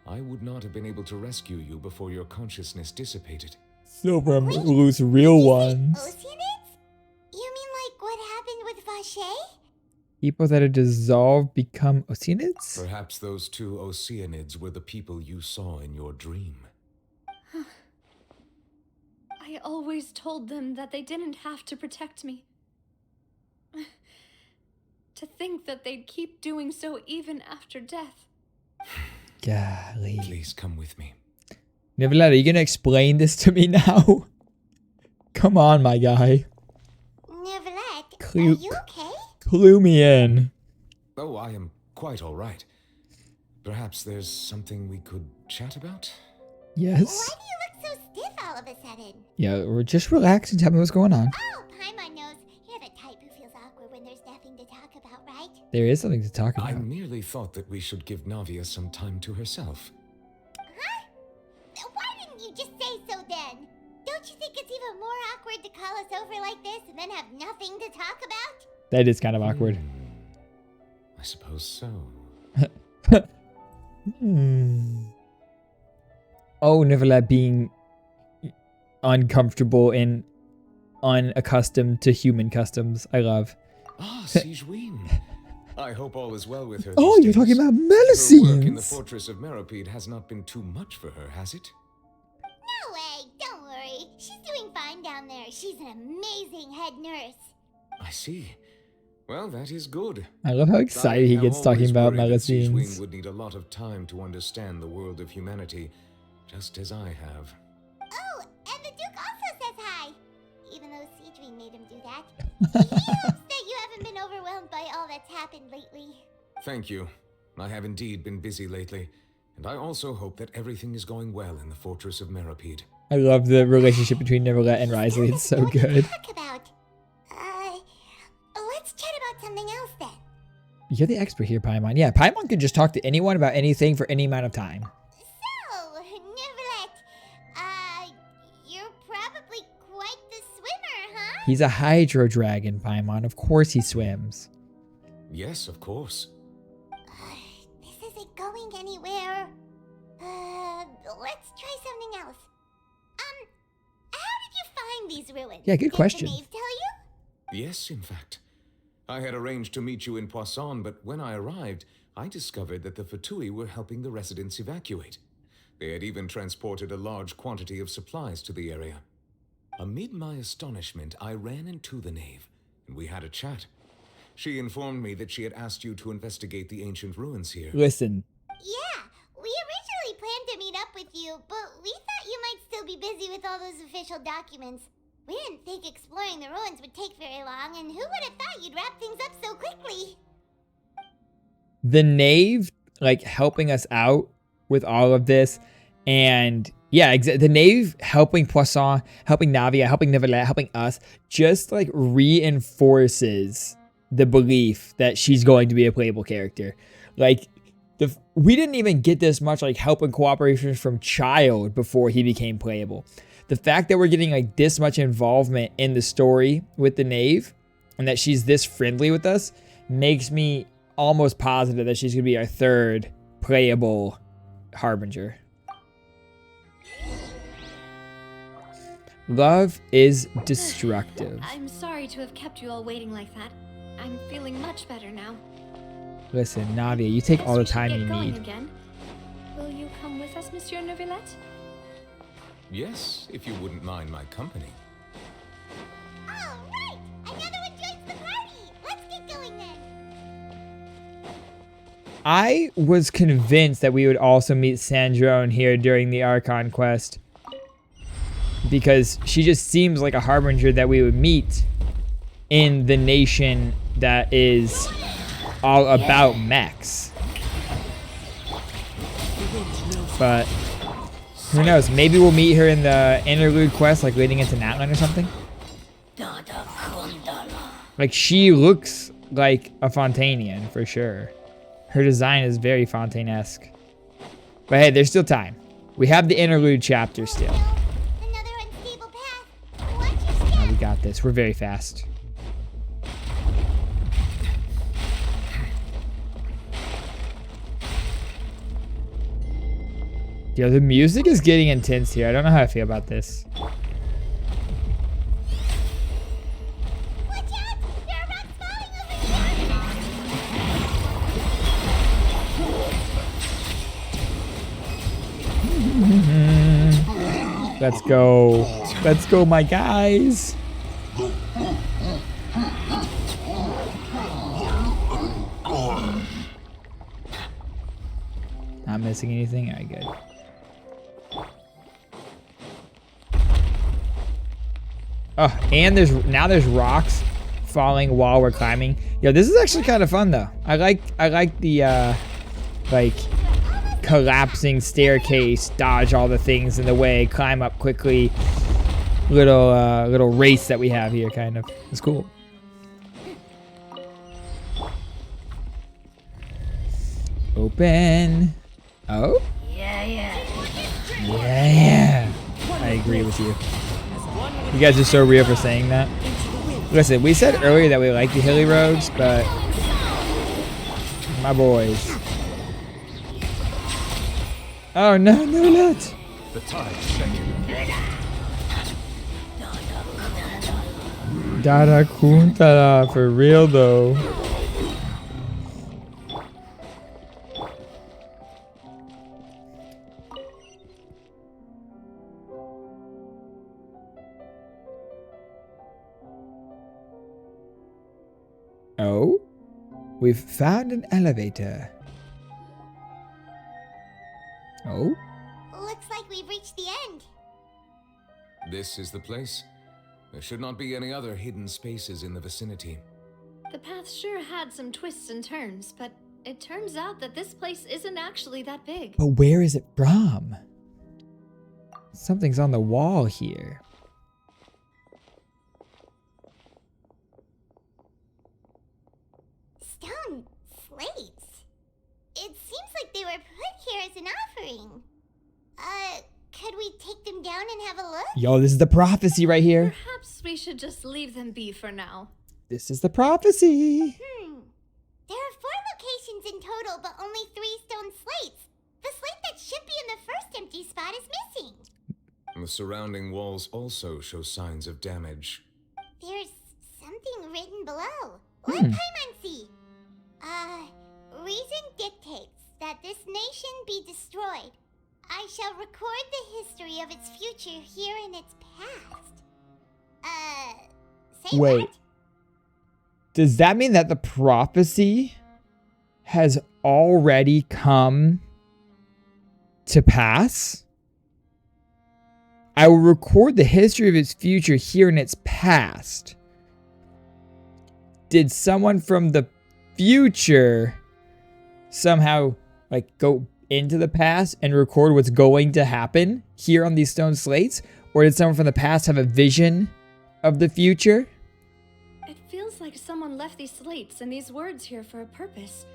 I would not have been able to rescue you before your consciousness dissipated. Silver and Malnoxx, real ones. Oceanids? You mean like what happened with Vache? People that are dissolved become Oceanids? Perhaps those 2 Oceanids were the people you saw in your dream. I always told them that they didn't have to protect me. To think that they'd keep doing so even after death. Golly. Please come with me. Neuvillette, are you gonna explain this to me now? Come on, my guy. Neuvillette, are you okay? Clue me in. Oh, I am quite all right. Perhaps there's something we could chat about? Yes. Why do you look so stiff all of a sudden? Yeah, we're just relax and tell me what's going on. Oh, Paimon knows. You're the type who feels awkward when there's nothing to talk about, right? There is something to talk I about. merely thought that we should give Navia some time to herself. Huh? Why didn't you just say so then? Don't you think it's even more awkward to call us over like this and then have nothing to talk about? That is kind of awkward. I suppose so. Oh, Neuvillette being uncomfortable and unaccustomed to human customs. I love. Ah, Sigewin. I hope all is well with her. Oh, these you're talking days. about Her work in the Melusines. fortress of Meropide has not been too much for her, has it? No way, don't worry. She's doing fine down there. She's an amazing head nurse. I see. Well, that is good. I love how excited he gets talking about Sigewin Melusines. would need a lot of time to understand the world of humanity, just as I have. Oh, and the Duke also says hi. Even though Sigewin made him do that. He hopes that you haven't been overwhelmed by all that's happened lately. Thank you. I have indeed been busy lately, and I also hope that everything is going well in the fortress of Meropide. I love the relationship between Neuvillette and Risley. It's so good. Talk about. Let's chat about something else then. You're the expert here, Paimon. Yeah, Paimon can just talk to anyone about anything for any amount of time. So, Neuvillette, you're probably quite the swimmer, huh? He's a hydro dragon, Paimon. Of course he swims. Yes, of course. This isn't going anywhere. Let's try something else. How did you find these ruins? Yeah, good question. Did the knave tell you? Yes, in fact. I had arranged to meet you in Poisson, but when I arrived, I discovered that the Fatui were helping the residents evacuate. They had even transported a large quantity of supplies to the area. Amid my astonishment, I ran into the knave, and we had a chat. She informed me that she had asked you to investigate the ancient ruins here. Listen. Yeah, we originally planned to meet up with you, but we thought you might still be busy with all those official documents. We didn't think exploring the ruins would take very long, and who would have thought you'd wrap things up so quickly? The knave, like, helping us out with all of this, and yeah, the knave helping Poisson, helping Navia, helping Neuvillette, helping us, just like reinforces the belief that she's going to be a playable character. Like, we didn't even get this much like help and cooperation from Child before he became playable. The fact that we're getting like this much involvement in the story with the knave, and that she's this friendly with us, makes me almost positive that she's gonna be our third playable harbinger. Love is destructive. I'm sorry to have kept you all waiting like that. I'm feeling much better now. Listen, Navia, you take all the time you Going need. again. Will you come with us, Monsieur Neuvillette? Yes, if you wouldn't mind my company. All right! Another one joins the party! Let's get going then! I was convinced that we would also meet Sandrone here during the Archon quest, because she just seems like a harbinger that we would meet in the nation that is all about mechs. But who knows? Maybe we'll meet her in the interlude quest, like leading into Natlan or something. Like, she looks like a Fontainian for sure. Her design is very Fontaine-esque. But hey, there's still time. We have the interlude chapter still. Oh, we got this. We're very fast. Yo, the music is getting intense here. I don't know how I feel about this. Let's go. Let's go, my guys. Not missing anything? All right, good. Oh, and there's rocks falling while we're climbing. Yo, this is actually kind of fun though. I like the like collapsing staircase, dodge all the things in the way, climb up quickly. Little race that we have here, kind of. It's cool. Open. Oh? Yeah. I agree with you. You guys are so real for saying that. Listen, we said earlier that we like the hilly roads, but my boys. Oh no, no, not. The tide checking. Dada Kuntara, for real though. Oh, we've found an elevator. Oh? Looks like we've reached the end. This is the place. There should not be any other hidden spaces in the vicinity. The path sure had some twists and turns, but it turns out that this place isn't actually that big. But where is it from? Something's on the wall here. Stone slates. It seems like they were put here as an offering. Could we take them down and have a look? Yo, this is the prophecy right here. Perhaps we should just leave them be for now. This is the prophecy. There are 4 locations in total, but only 3 stone slates. The slate that should be in the first empty spot is missing. The surrounding walls also show signs of damage. There's something written below. Let Paimon see. Reason dictates that this nation be destroyed. I shall record the history of its future here in its past. Say Wait. what? Does that mean that the prophecy has already come to pass? I will record the history of its future here in its past. Did someone from the future somehow like go into the past and record what's going to happen here on these stone slates? Or did someone from the past have a vision of the future? It feels like someone left these slates and these words here for a purpose.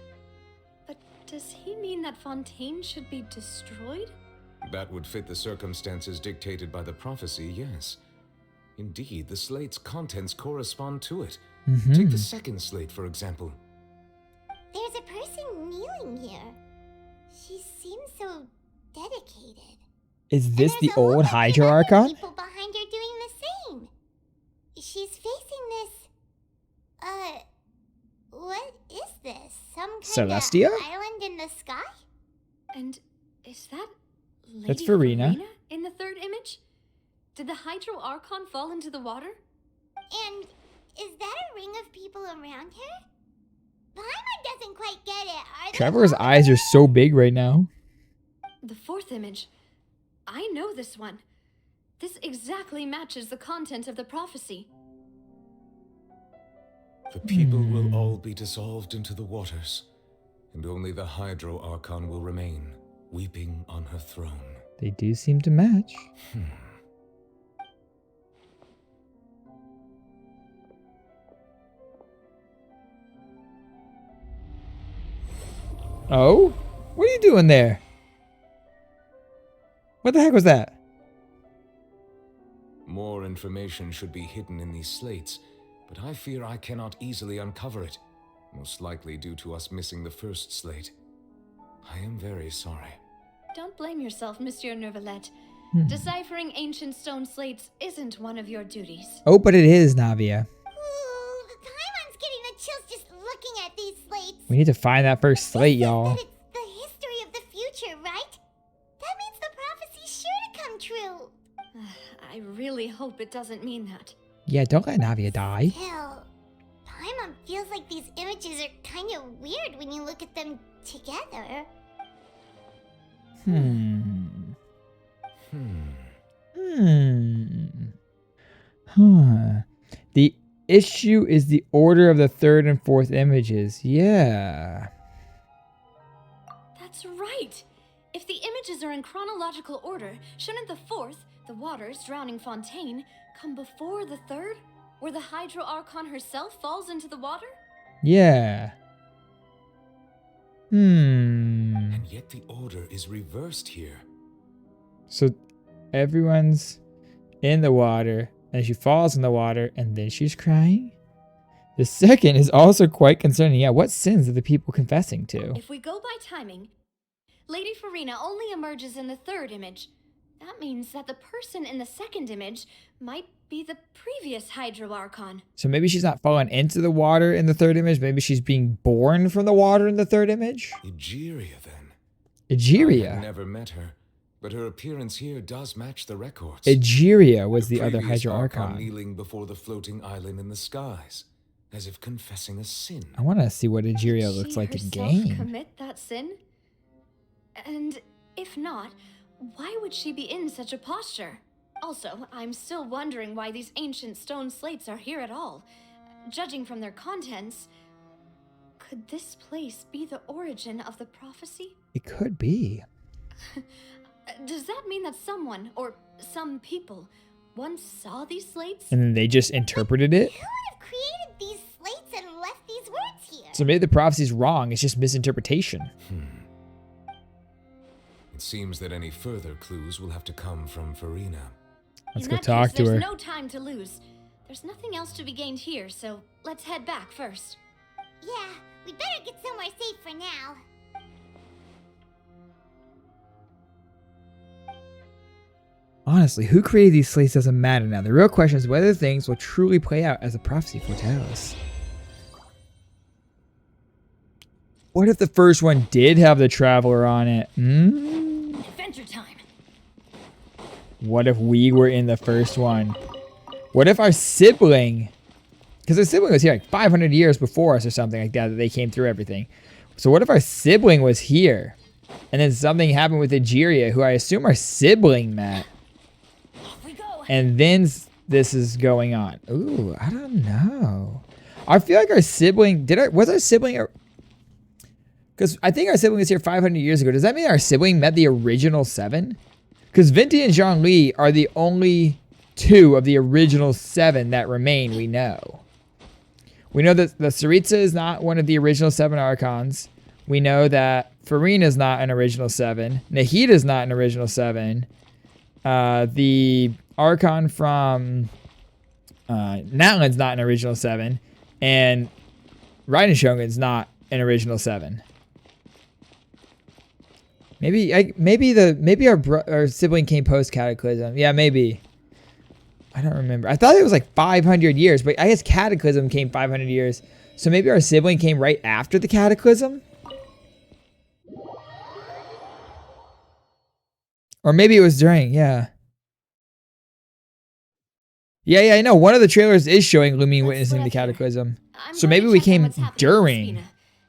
But does he mean that Fontaine should be destroyed? That would fit the circumstances dictated by the prophecy, yes. Indeed, the slate's contents correspond to it. Take the second slate, for example. There's a person kneeling here. She seems so dedicated. Is this the old Hydro Archon? People behind her doing the same. She's facing this. What is this? Some kind Celestia? of island in the sky? And is that Lady That's Furina. in the third image? Did the Hydro Archon fall into the water? And is that a ring of people around her? Paimon doesn't quite get it. Are they Trevor's eyes are so big right now. The fourth image. I know this one. This exactly matches the content of the prophecy. The people will all be dissolved into the waters, and only the Hydro Archon will remain, weeping on her throne. They do seem to match. Oh? What are you doing there? What the heck was that? More information should be hidden in these slates, but I fear I cannot easily uncover it, most likely due to us missing the first slate. I am very sorry. Don't blame yourself, Monsieur Neuvillette. Deciphering ancient stone slates isn't one of your duties. Oh, but it is, Navia. Ooh, Paimon's getting the chills just looking at these slates. We need to find that first slate, y'all. It's the history of the future, right? That means the prophecy's sure to come true. I really hope it doesn't mean that. Yeah, don't let Navia die. Still, Paimon feels like these images are kind of weird when you look at them together. The issue is the order of the third and fourth images. Yeah. That's right. If the images are in chronological order, shouldn't the fourth, the waters drowning Fontaine, come before the third, where the Hydro Archon herself falls into the water? Yeah. And yet the order is reversed here. So everyone's in the water, and she falls in the water, and then she's crying? The second is also quite concerning. Yeah, what sins are the people confessing to? If we go by timing, Lady Furina only emerges in the third image. That means that the person in the second image might be the previous Hydro Archon. So maybe she's not falling into the water in the third image. Maybe she's being born from the water in the third image. Egeria, then. Egeria. I have never met her, but her appearance here does match the records. Egeria was the other previous Hydro Archon. kneeling before the floating island in the skies, as if confessing a sin. I want to see what Egeria looks like in She game. commit that sin? And if not, why would she be in such a posture? Also, I'm still wondering why these ancient stone slates are here at all. Judging from their contents, could this place be the origin of the prophecy? It could be. Does that mean that someone, or some people, once saw these slates? And then they just interpreted it? Who would have created these slates and left these words here? So maybe the prophecy's wrong. It's just misinterpretation. It seems that any further clues will have to come from Furina. Let's In go that talk case, to her. There's no time to lose. There's nothing else to be gained here, so let's head back first. Yeah, we better get somewhere safe for now. Honestly, who created these slates doesn't matter now. The real question is whether things will truly play out as the prophecy foretells. What if the first one did have the Traveler on it? Adventure time. What if we were in the first one? What if our sibling, because our sibling was here like 500 years before us or something like that they came through everything. So what if our sibling was here? And then something happened with Egeria, who I assume our sibling met. And then this is going on. Ooh, I don't know. I feel like our sibling, was our sibling, because I think our sibling was here 500 years ago. Does that mean our sibling met the original 7? Because Venti and Zhongli are the only 2 of the original 7 that remain, we know. We know that the Tsaritsa is not one of the original 7 Archons. We know that Furina is not an original 7. Nahida is not an original 7. The Archon from Natlan's not an original 7. And Raiden Shogun's not an original 7. Maybe our sibling came post Cataclysm. Yeah, maybe. I don't remember. I thought it was like 500 years, but I guess Cataclysm came 500 years. So maybe our sibling came right after the Cataclysm? Or maybe it was during, yeah. Yeah, I know. One of the trailers is showing Lumine witnessing the Cataclysm. So maybe we came during.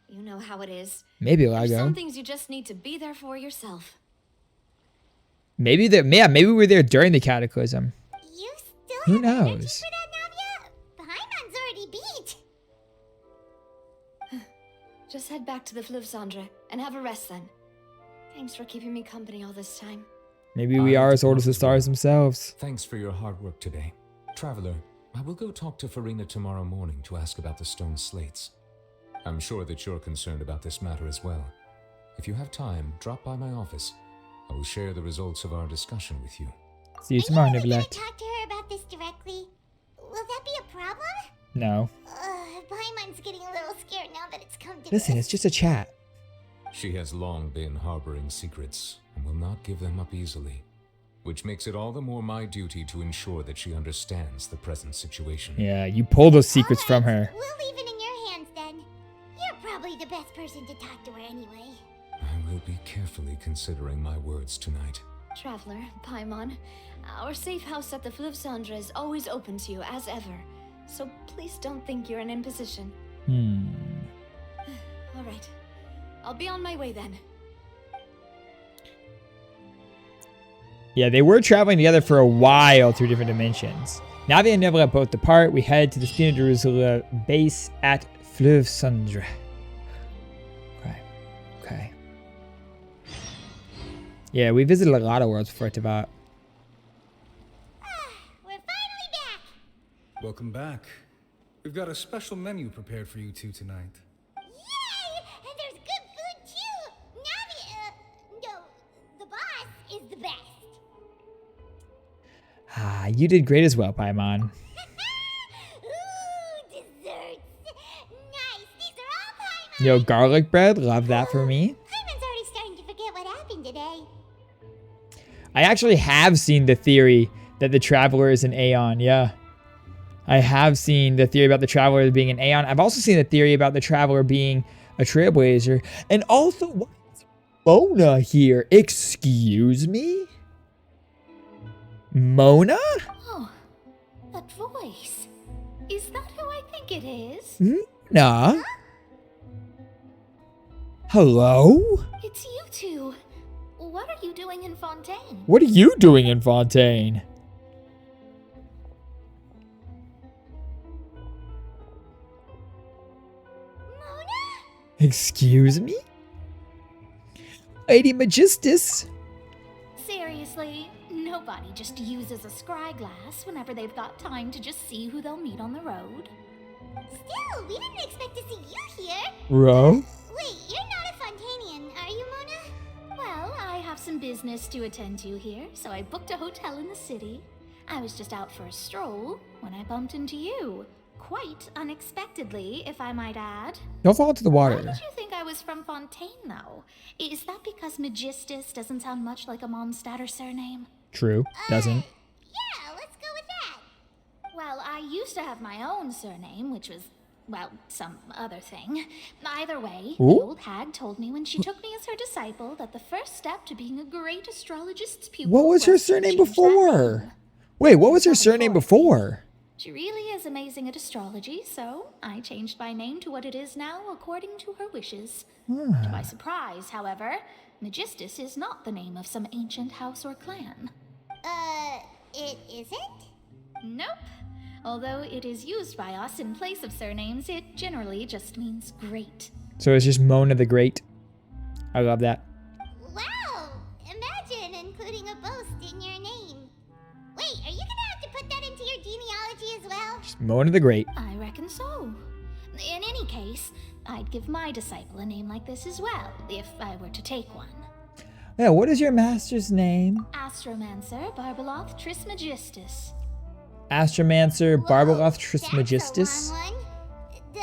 You know how it is. Maybe There's Lago. some things you just need to be there for yourself. Maybe we were there during the Cataclysm. You still Who have energy knows? for that, Navia? Paimon's already beat. Just head back to the Fleuve Cendre and have a rest then. Thanks for keeping me company all this time. Maybe we are as old as the stars themselves. Thanks for your hard work today. Traveler, I will go talk to Furina tomorrow morning to ask about the stone slates. I'm sure that you're concerned about this matter as well. If you have time, drop by my office. I will share the results of our discussion with you. See you tomorrow, Are you gonna Neuvillette. talk to her about this directly? Will that be a problem? No. Paimon's getting a little scared now that it's come to Listen, this. it's just a chat. She has long been harboring secrets and will not give them up easily, which makes it all the more my duty to ensure that she understands the present situation. Yeah, you pull those secrets from her. We'll leave it in your hands then. You're probably the best person to talk to her anyway. I will be carefully considering my words tonight. Traveler, Paimon, our safe house at the Fleuve Cendre is always open to you as ever. So please don't think you're an imposition. All right. I'll be on my way then. Yeah, they were traveling together for a while through different dimensions. Navia and Neuvillette both depart. We head to the Spina Jerusalem base at Fleuve Cendre. Okay. Yeah, we visited a lot of worlds before Teyvat. We're finally back. Welcome back. We've got a special menu prepared for you two tonight. Yay! And there's good food too. No, the boss is the best. Ah, you did great as well, Paimon. Ooh, desserts. Nice. These are all Paimon. Yo, garlic bread, love that for me. Paimon's already starting to forget what happened today. I actually have seen the theory that the Traveler is an Aeon, yeah. I have seen the theory about the Traveler being an Aeon. I've also seen the theory about the Traveler being a Trailblazer. And also, why is Mona here? Excuse me? Mona? Oh, that voice. Is that who I think it is? Mona? Hello? It's you two. What are you doing in Fontaine? What are you doing in Fontaine? Excuse me? Lady Magistus? Seriously, nobody just uses a scry glass whenever they've got time to just see who they'll meet on the road. Still, we didn't expect to see you here. Bro? Wait, you're not a Fontainian, are you, Mona? Well, I have have some business to attend to here, so I booked a hotel in the city. I was just out for a stroll when I bumped into you. Quite unexpectedly, if I might add. Don't fall into the water. Why did you think I was from Fontaine, though? Is that because Magistus doesn't sound much like a Mondstadter surname? True. Doesn't. Yeah, let's go with that. Well, I used to have my own surname, which was, well, some other thing. Either way, the old hag told me when she took me as her disciple that the first step to being a great astrologist's pupil What was her surname before? Wait, what was her surname before? She really is amazing at astrology, so I changed my name to what it is now according to her wishes. To my surprise, however, Magistus is not the name of some ancient house or clan. It isn't? Nope. Although it is used by us in place of surnames, it generally just means great. So it's just Mona the Great. I love that. Wow! Imagine including a boast in your name. Wait, are you gonna have to put that into your genealogy as well? Just Mona the Great. I reckon so. In any case, I'd give my disciple a name like this as well, if I were to take one. Yeah, what is your master's name? Astromancer Barbeloth Trismegistus. Astromancer Barbeloth Trismegistus.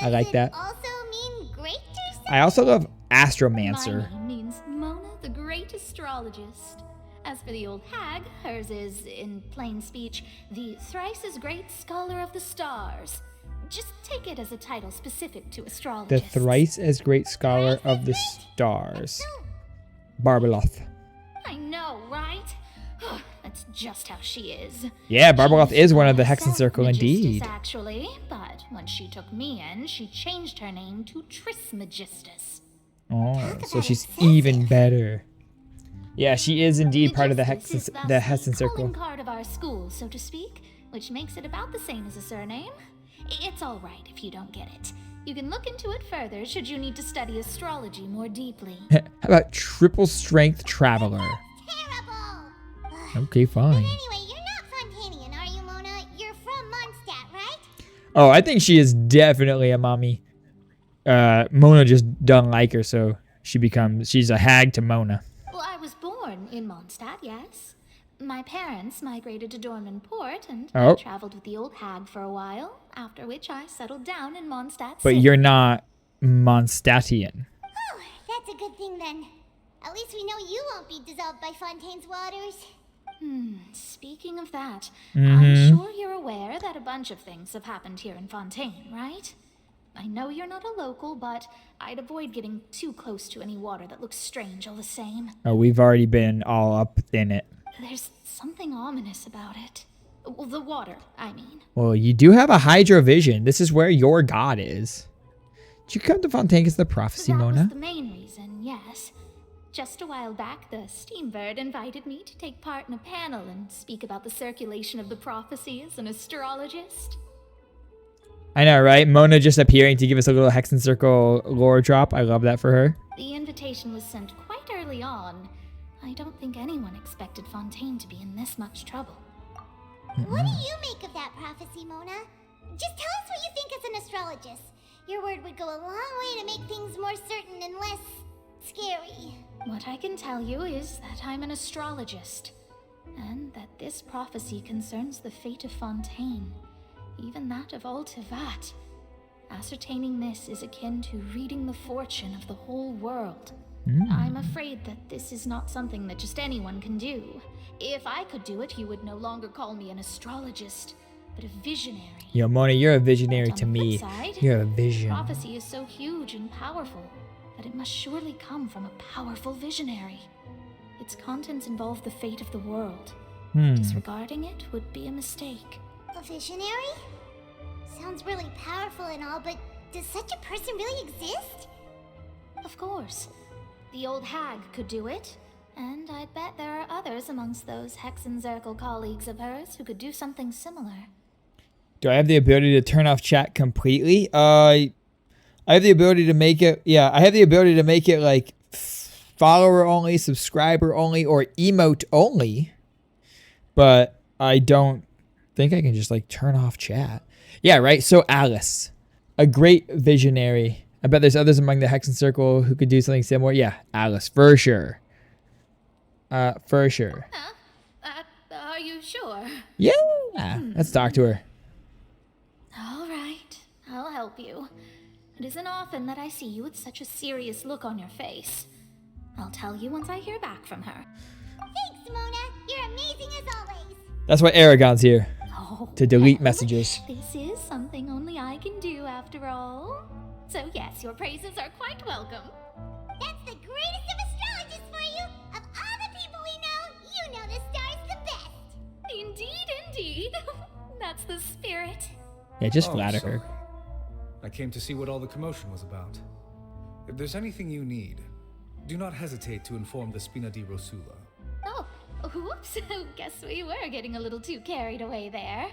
I like that. Also mean great or something? I also love Astromancer. My name means Mona the Great Astrologist. As for the old hag, hers is, in plain speech, the thrice as great scholar of the stars. Just take it as a title specific to The astrologists. thrice as great scholar of the stars. Barbeloth. I know, right? That's just how she is. Yeah, Barbeloth is one of the Hexen Circle indeed. Actually, but when she took me in, she changed her name to Trismegistus. Oh, so she's even better. Yeah, she is indeed part of the Hexen Circle. Card of our school, so to speak, which makes it about the same as a surname. It's all right if you don't get it. You can look into it further should you need to study astrology more deeply. How about Triple Strength Traveler? Terrible! Okay, fine. But anyway, you're not Fontanian, are you, Mona? You're from Mondstadt, right? Oh, I think she is definitely a mommy. Mona just doesn't like her, so she's a hag to Mona. Well, I was born in Mondstadt, yes. My parents migrated to Dorman Port, and I traveled with the old hag for a while, after which I settled down in Mondstadt. But you're not Mondstadtian. Oh, that's a good thing then. At least we know you won't be dissolved by Fontaine's waters. Speaking of that, I'm sure you're aware that a bunch of things have happened here in Fontaine, right? I know you're not a local, but I'd avoid getting too close to any water that looks strange all the same. Oh, we've already been all up in it. There's something ominous about it. Well, the water, I mean. Well, you do have a hydrovision. This is where your god is. Did you come to Fontaine because of the prophecy, Mona? That was the main reason, yes. Just a while back, the Steambird invited me to take part in a panel and speak about the circulation of the prophecy as an astrologist. I know, right? Mona just appearing to give us a little Hexen Circle lore drop. I love that for her. The invitation was sent quite early on. I don't think anyone expected Fontaine to be in this much trouble. What do you make of that prophecy, Mona? Just tell us what you think as an astrologist. Your word would go a long way to make things more certain and less scary. What I can tell you is that I'm an astrologist, and that this prophecy concerns the fate of Fontaine, even that of all teyvat. Ascertaining this is akin to reading the fortune of the whole world. I'm afraid that this is not something that just anyone can do. If I could do it, you would no longer call me an astrologist, but a visionary. Yo, Mona, you're a visionary to me. You're a vision. Prophecy is so huge and powerful that it must surely come from a powerful visionary. Its contents involve the fate of the world. Disregarding it would be a mistake. A visionary? Sounds really powerful and all, but does such a person really exist? Of course. The old hag could do it, and I'd bet there are others amongst those Hexen Circle colleagues of hers who could do something similar. Do I have the ability to turn off chat completely? I have the ability to make it, I have the ability to make it like follower only, subscriber only, or emote only. But I don't think I can just like turn off chat. Yeah, right? So Alice, a great visionary. I bet there's others among the Hexen Circle who could do something similar. Yeah, Alice, for sure. For sure. Are you sure? Yeah. Let's talk to her. All right, I'll help you. It isn't often that I see you with such a serious look on your face. I'll tell you once I hear back from her. Thanks, Mona. You're amazing as always. That's why Aragon's here. Oh, To delete messages. This is something only I can do after all. So yes, your praises are quite welcome. That's the greatest of astrologists for you. Of all the people we know, you know the star's the best. Indeed, indeed. That's the spirit. Yeah, just flatter sorry. her. I came to see what all the commotion was about. If there's anything you need, do not hesitate to inform the Spina di Rosula. Oh, oops. Guess we were getting a little too carried away there.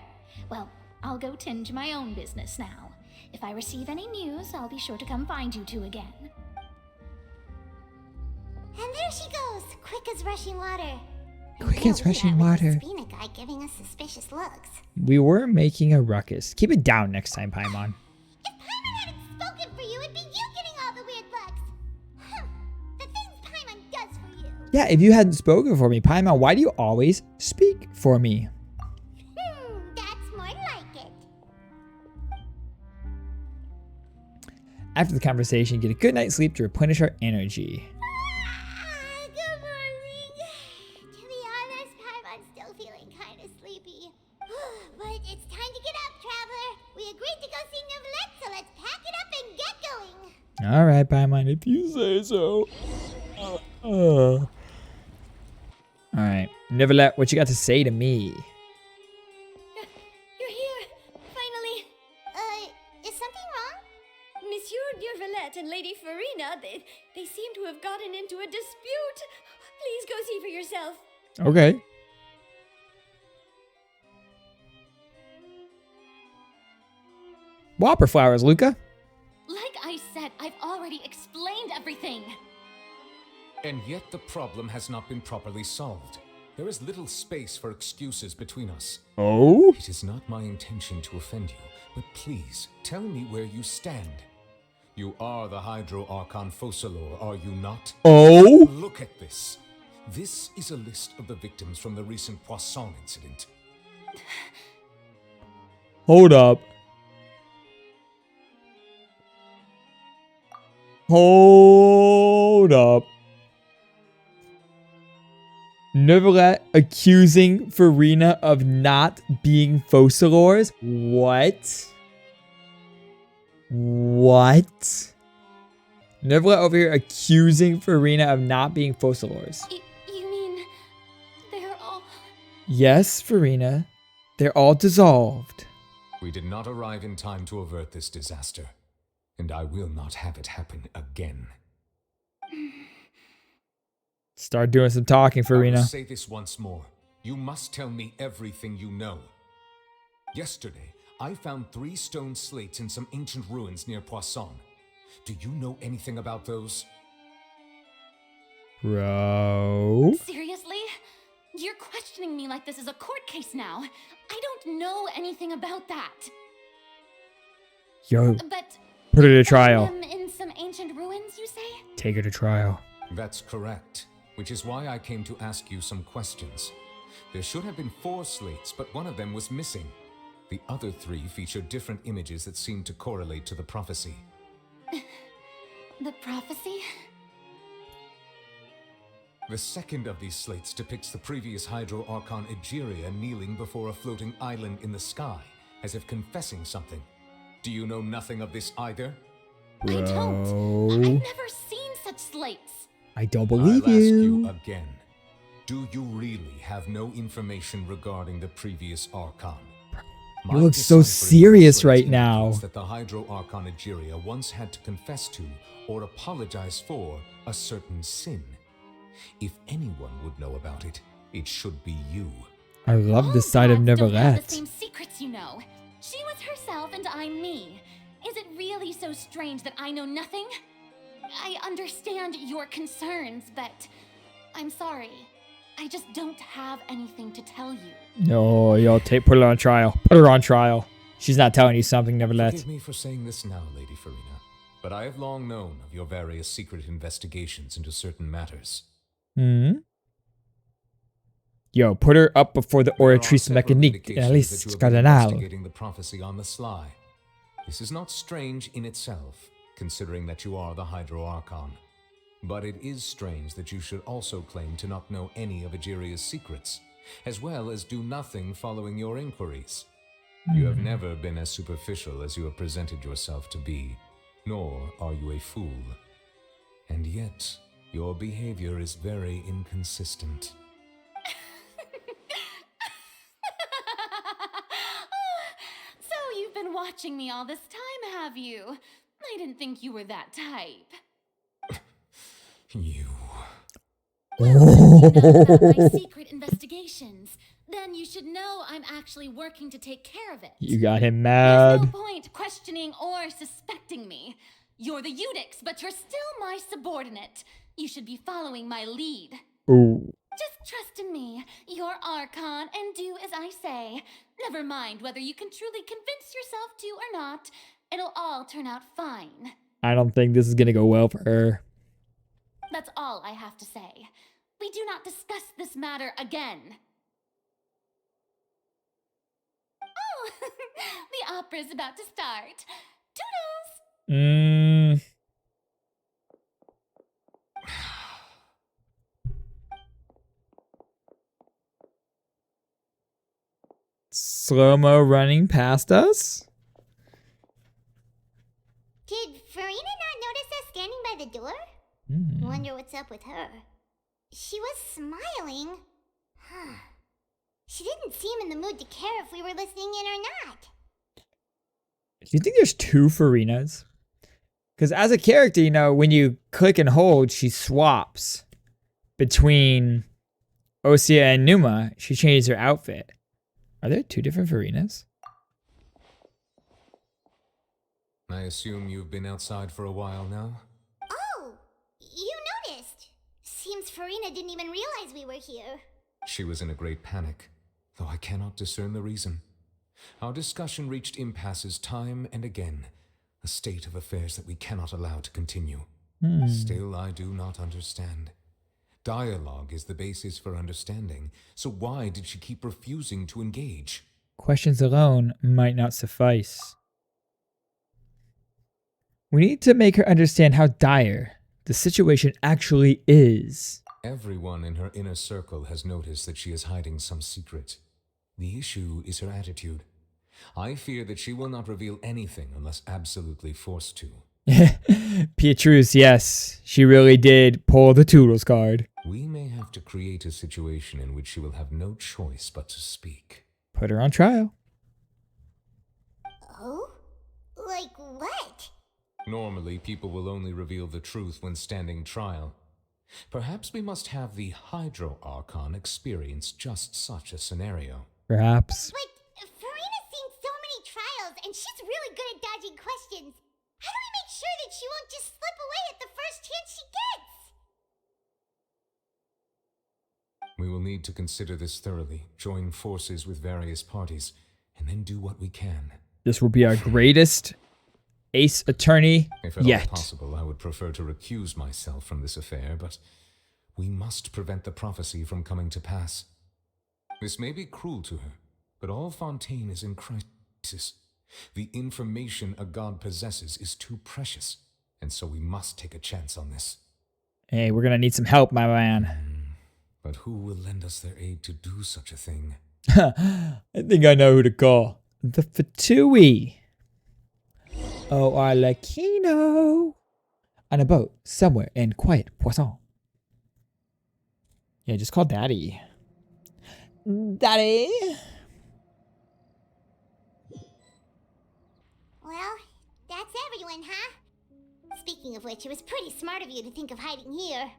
Well, I'll go tend to my own business now. If I receive any news, I'll be sure to come find you two again. And there she goes, quick as rushing water. Quick as rushing water. Spina guy giving us suspicious looks. We were making a ruckus. Keep it down next time, Paimon. If Paimon hadn't spoken for you, it'd be you getting all the weird looks. The things Paimon does for you. Yeah, if you hadn't spoken for me, Paimon, why do you always speak for me? That's more like it. After the conversation, get a good night's sleep to replenish our energy. Good morning. To be honest, Paimon's still feeling kind of sleepy. But it's time to get up, traveler. We agreed to go see Neuvillette, so let's pack it up and get going. All right, Paimon, if you say so. All right, Neuvillette, what you got to say to me? You're here, finally. Is something wrong? Monsieur Neuvillette and Lady Furina, they seem to have gotten into a dispute. Please go see for yourself. Okay. Whopper flowers, Luca. Like I said, I've already explained everything. And yet the problem has not been properly solved. There is little space for excuses between us. Oh? It is not my intention to offend you, but please, tell me where you stand. You are the Hydro Archon Focalor, are you not? Oh? Look at this. This is a list of the victims from the recent Poisson incident. Hold up. Hold up. Neuvillette accusing Furina of not being Focalors? What? What? Neuvillette over here accusing Furina of not being Focalors. You mean they're all... Yes, Furina. They're all dissolved. We did not arrive in time to avert this disaster, and I will not have it happen again. Start doing some talking, I will Furina. say this once more. You must tell me everything you know. Yesterday, I found 3 stone slates in some ancient ruins near Poisson. Do you know anything about those? Bro. Seriously? You're questioning me like this is a court case now. I don't know anything about that. Yo, But put her to trial. them in some ancient ruins, you say? Take her to trial. That's correct, which is why I came to ask you some questions. There should have been 4 slates, but one of them was missing. The other 3 featured different images that seemed to correlate to the prophecy. The prophecy? The second of these slates depicts the previous Hydro Archon Egeria kneeling before a floating island in the sky, as if confessing something. Do you know nothing of this either? Bro. I've never seen such slates. I don't believe I'll ask you. you again. Do you really have no information regarding the previous Archon? You look so serious right now. That the Hydro Archon Egeria once had to confess to or apologize for a certain sin. If anyone would know about it, it should be you. I love the side of Don't have the Neuvillette. same secrets, you know. She was herself and I'm me. Is it really so strange that I know nothing? I understand your concerns, but I'm sorry. I just don't have anything to tell you. No, yo, put her on trial. Put her on trial. She's not telling you something, Neuvillette. Forgive me for saying this now, Lady Furina, but I have long known of your various secret investigations into certain matters. Hmm? Yo, put her up before the There are oratrice several mécanique, indications Alice that you have been Cardinal. investigating the prophecy on the sly. This is not strange in itself, considering that you are the Hydro Archon. But it is strange that you should also claim to not know any of Egeria's secrets, as well as do nothing following your inquiries. You have never been as superficial as you have presented yourself to be, nor are you a fool. And yet, your behavior is very inconsistent. So you've been watching me all this time, have you? I didn't think you were that type. You. About my secret investigations. Then you should know I'm actually working to take care of it. You got him There's no mad. point questioning or suspecting me. You're the Unix, but you're still my subordinate. You should be following my lead. Ooh. Just trust in me, your Archon, and do as I say. Never mind whether you can truly convince yourself to or not. It'll all turn out fine. I don't think this is gonna go well for her. That's all I have to say. We do not discuss this matter again. Oh, the opera's about to start. Toodles! Slow-mo running past us? Did Furina not notice us standing by the door? Wonder what's up with her. She was smiling. Huh. She didn't seem in the mood to care if we were listening in or not. Do you think there's two Furinas? Because as a character, you know, when you click and hold, she swaps between Osea and Numa. She changes her outfit. Are there two different Furinas? I assume you've been outside for a while now? Oh, you noticed. Seems Furina didn't even realize we were here. She was in a great panic, though I cannot discern the reason. Our discussion reached impasses time and again, a state of affairs that we cannot allow to continue. Still, I do not understand. Dialogue is the basis for understanding, so why did she keep refusing to engage? Questions alone might not suffice. We need to make her understand how dire the situation actually is. Everyone in her inner circle has noticed that she is hiding some secret. The issue is her attitude. I fear that she will not reveal anything unless absolutely forced to. Pietrus, yes, she really did pull the Toodles card. We may have to create a situation in which she will have no choice but to speak. Put her on trial. Oh? Like what? Normally, people will only reveal the truth when standing trial. Perhaps we must have the Hydro Archon experience just such a scenario. Perhaps. But Furina's seen so many trials, and she's really good at dodging questions. How do we make sure that she won't just slip away at the first chance she gets? We will need to consider this thoroughly, join forces with various parties, and then do what we can. This will be our greatest ace attorney If at yet. all possible, I would prefer to recuse myself from this affair, but we must prevent the prophecy from coming to pass. This may be cruel to her, but all Fontaine is in crisis. The information a god possesses is too precious, and so we must take a chance on this. Hey, we're gonna need some help, my man. But who will lend us their aid to do such a thing? I think I know who to call. The Fatui. Oh, Arlecchino. On a boat somewhere in quiet Poisson. Yeah, just call Daddy. Daddy. Well, that's everyone, huh? Speaking of which, it was pretty smart of you to think of hiding here.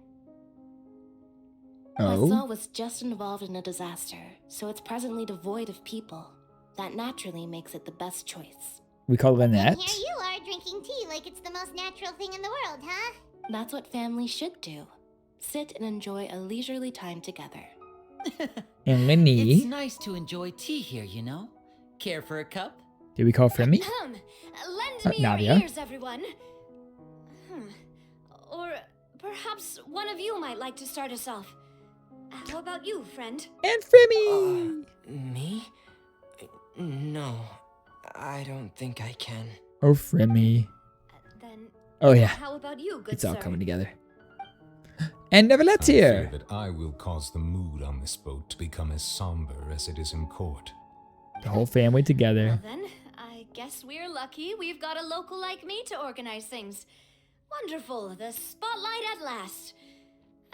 Poisson was just involved in a disaster, so it's presently devoid of people. That naturally makes it the best choice. We call Lynette. And here you are drinking tea like it's the most natural thing in the world, huh? That's what families should do. Sit and enjoy a leisurely time together. And Linny. It's nice to enjoy tea here, you know? Care for a cup? Did we call Fremy? Lend me Nadia. your ears, everyone. Or perhaps one of you might like to start us off. How about you, friend? And Frimmy! Me? No, I don't think I can. Oh, Frimmy. Then. Oh, yeah. How about you, good It's all sir? coming together. And Neuvillette's I here. fear that I will cause the mood on this boat to become as somber as it is in court. The whole family together. Well then, I guess we're lucky we've got a local like me to organize things. Wonderful, the spotlight at last.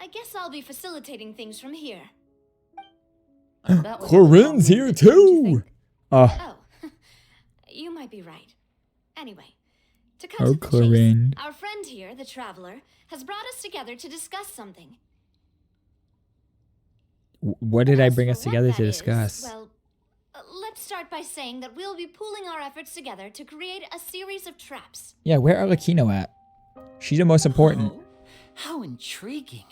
I guess I'll be facilitating things from here. Corinne's here too. Oh, you might be right. Anyway, to cut to the Corinne. chase, our friend here, the traveler, has brought us together to discuss something. What did I bring us together to discuss? Well, let's start by saying that we'll be pooling our efforts together to create a series of traps. Yeah, where are Lakino at? She's the most important. How intriguing.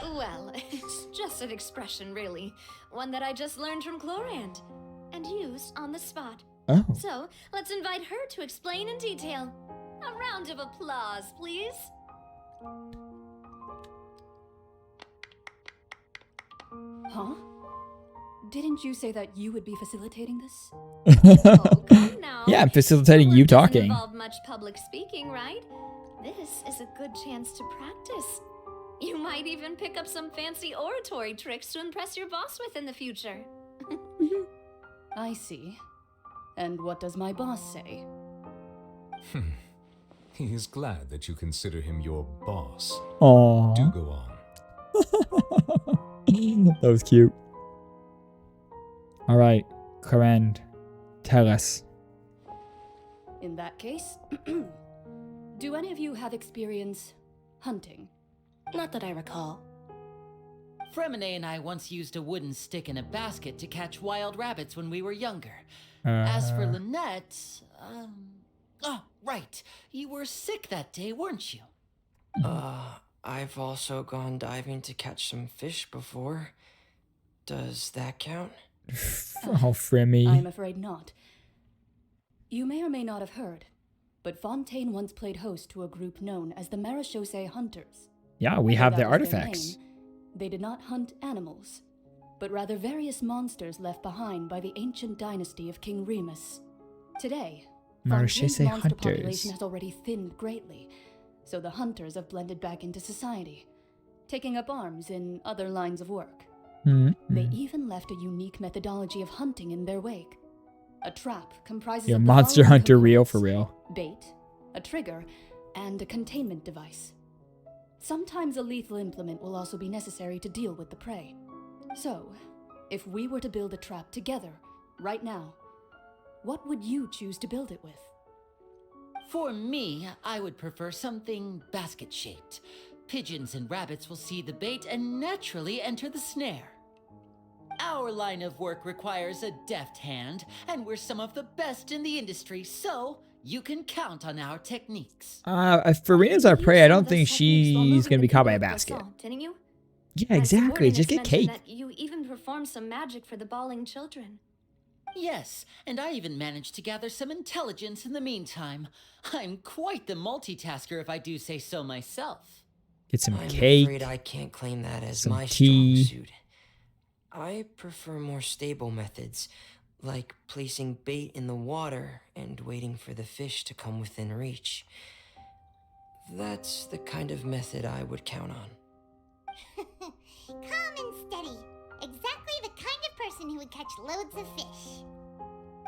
Well, it's just an expression, really. One that I just learned from Chlorand and used on the spot. Oh. So, let's invite her to explain in detail. A round of applause, please. Huh? Didn't you say that you would be facilitating this? Come now. Yeah, I'm facilitating you Doesn't talking. involve much public speaking, right? This is a good chance to practice. You might even pick up some fancy oratory tricks to impress your boss with in the future. I see. And what does my boss say? He is glad that you consider him your boss. Aww. Do go on. That was cute. All right, Corinne, tell us. In that case, do any of you have experience hunting? Not that I recall. Fremine and I once used a wooden stick in a basket to catch wild rabbits when we were younger. As for Lynette, oh, right. You were sick that day, weren't you? I've also gone diving to catch some fish before. Does that count? Oh, Frimmy. I'm afraid not. You may or may not have heard, but Fontaine once played host to a group known as the Marechaussee Hunters. Yeah, we Though have that their was artifacts. name, they did not hunt animals, but rather various monsters left behind by the ancient dynasty of King Remus. Today, Fontaine's Marechaussee monster Hunters. population has already thinned greatly, so the hunters have blended back into society, taking up arms in other lines of work. They even left a unique methodology of hunting in their wake. A trap comprises Your of the Monster following Hunter real for components: real. bait, a trigger, and a containment device. Sometimes a lethal implement will also be necessary to deal with the prey. So, if we were to build a trap together, right now, what would you choose to build it with? For me, I would prefer something basket-shaped. Pigeons and rabbits will see the bait and naturally enter the snare. Our line of work requires a deft hand, and we're some of the best in the industry, so you can count on our techniques. If Furina's our prey, I don't think she's gonna be caught by a basket. Poisson, didn't you? Yeah, My exactly. Just get subordinates mentioned cake. That you even performed some magic for the bawling children. Yes, and I even managed to gather some intelligence in the meantime. I'm quite the multitasker if I do say so myself. Get some I'm cake. afraid I can't claim that as some my tea. strong suit. I prefer more stable methods, like placing bait in the water and waiting for the fish to come within reach. That's the kind of method I would count on. Calm and steady. Exactly the kind of person who would catch loads of fish.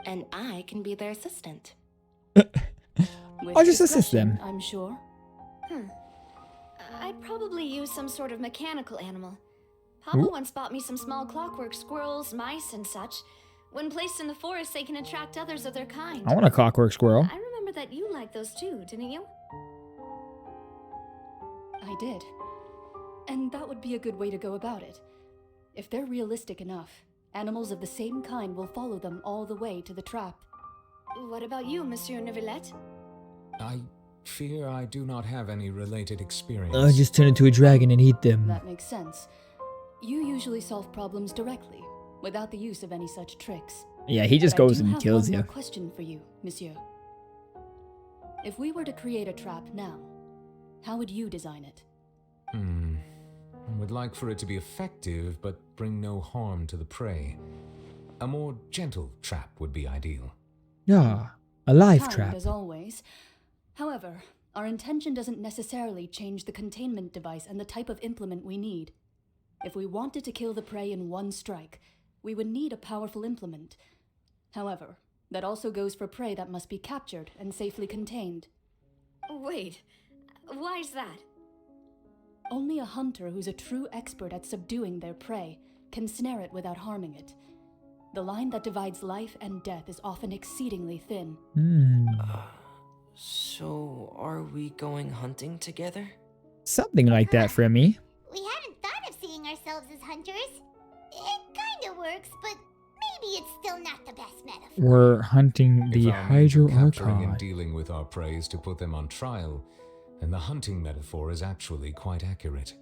And I can be their assistant. I'll just assist them. I'm sure. I'd probably use some sort of mechanical animal. Papa once bought me some small clockwork squirrels, mice, and such. When placed in the forest, they can attract others of their kind. I want a clockwork squirrel. I remember that you liked those too, didn't you? I did. And that would be a good way to go about it. If they're realistic enough, animals of the same kind will follow them all the way to the trap. What about you, Monsieur Neuvillette? I fear I do not have any related experience. I'll just turn into a dragon and eat them. That makes sense. You usually solve problems directly, without the use of any such tricks. Yeah, he just But I goes do and have kills one you. more question for you, Monsieur. If we were to create a trap now, how would you design it? would like for it to be effective, but bring no harm to the prey. A more gentle trap would be ideal. Yeah, a live Kind, trap. as always. However, our intention doesn't necessarily change the containment device and the type of implement we need. If we wanted to kill the prey in one strike, we would need a powerful implement. However, that also goes for prey that must be captured and safely contained. Wait, why's that? Only a hunter who's a true expert at subduing their prey can snare it without harming it. The line that divides life and death is often exceedingly thin. So are we going hunting together? Something like that for me. We hadn't thought of seeing ourselves as hunters. It kinda works, but maybe it's still not the best metaphor. We're hunting the If our means of Hydro capturing Archon. and dealing with our prey is to put them on trial, then the hunting metaphor is actually quite accurate.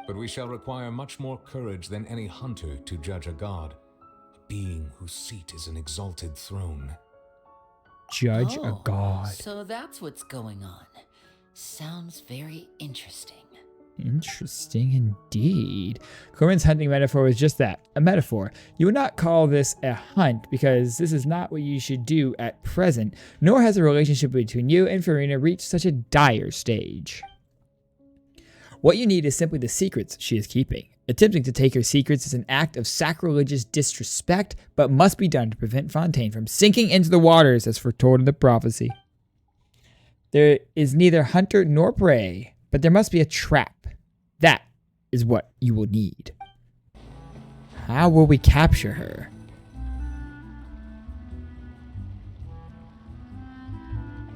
But we shall require much more courage than any hunter to judge a god, a being whose seat is an exalted throne. Judge a god. So that's what's going on. Sounds very interesting. Interesting indeed. Corin's hunting metaphor was just that, a metaphor. You would not call this a hunt because this is not what you should do at present, nor has the relationship between you and Furina reached such a dire stage. What you need is simply the secrets she is keeping. Attempting to take her secrets is an act of sacrilegious disrespect, but must be done to prevent Fontaine from sinking into the waters as foretold in the prophecy. There is neither hunter nor prey, but there must be a trap. That is what you will need. How will we capture her?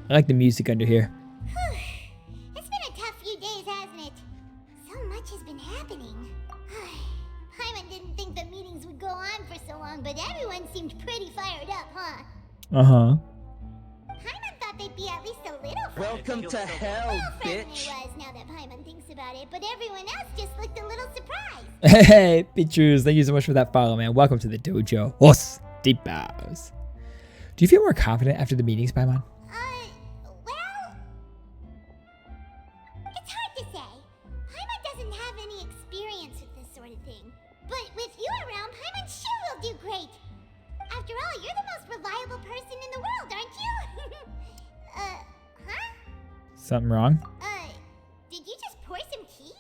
I like the music under here. It's been a tough few days, hasn't it? So much has been happening. Paimon didn't think the meetings would go on for so long, but everyone seemed pretty fired up, huh? Uh-huh. Paimon thought they'd be at least a little fired. Welcome to hell, Well, bitch. was now that Paimon thinks about it, but everyone else just looked a little surprised. Hey, Pichus, thank you so much for that follow, man. Welcome to the dojo. Os, deep bows. Do you feel more confident after the meetings, Paimon? Well, it's hard to say. Paimon doesn't have any experience with this sort of thing. But with you around, Paimon sure will do great. After all, you're the most reliable person in the world, aren't you? Huh? Something wrong? Did you just pour some tea?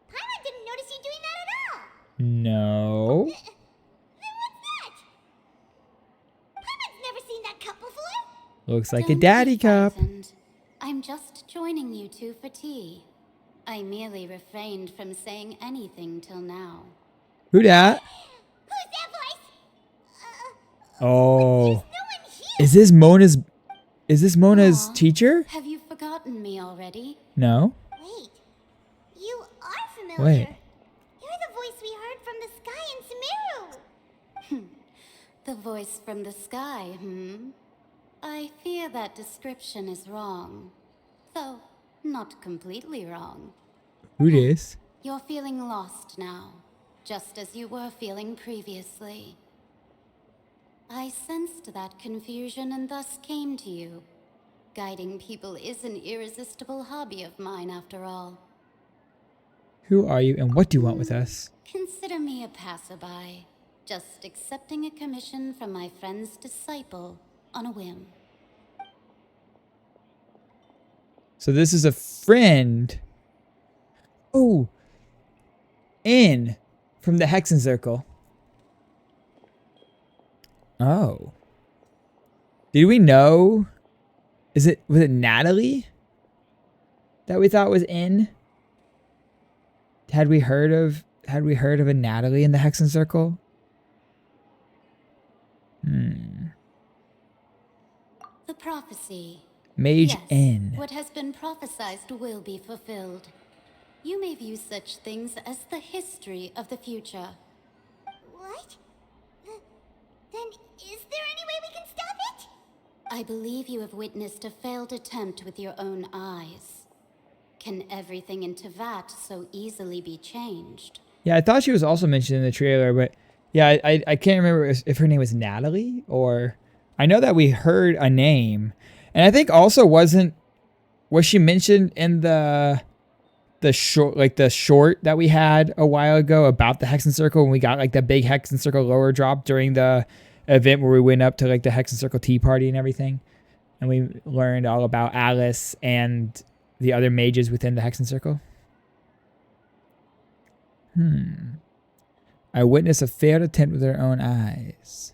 Paimon didn't notice you doing that at all. No. Then what's that? Paimon's never seen that cup before. Looks like a daddy cup. I'm just joining you two for tea. I merely refrained from saying anything till now. Who dat? Who's that voice? Oh. Is this Mona's teacher? Have you forgotten me already? No. Wait. You are familiar. Wait. You're the voice we heard from the sky in Sumeru. The voice from the sky, I fear that description is wrong. Though, not completely wrong. Who this? You're feeling lost now, just as you were feeling previously. I sensed that confusion and thus came to you. Guiding people is an irresistible hobby of mine, after all. Who are you and what do you want with us? Consider me a passerby, just accepting a commission from my friend's disciple on a whim. So this is a friend. Oh. In from the Hexen Circle. Oh. Did we know? Was it Natalie that we thought was in? Had we heard of a Natalie in the Hexen Circle? The prophecy. Mage Yes, N. what has been prophesized will be fulfilled. You may view such things as the history of the future. What? Then is there any way we can stop it? I believe you have witnessed a failed attempt with your own eyes. Can everything in Teyvat so easily be changed? Yeah, I thought she was also mentioned in the trailer, but yeah, I can't remember if her name was Natalie or... I know that we heard a name. And I think also was she mentioned in the the short that we had a while ago about the Hexen Circle when we got like the big Hexen Circle lower drop during the event where we went up to like the Hexen Circle tea party and everything. And we learned all about Alice and the other mages within the Hexen Circle. I witnessed a failed attempt with her own eyes.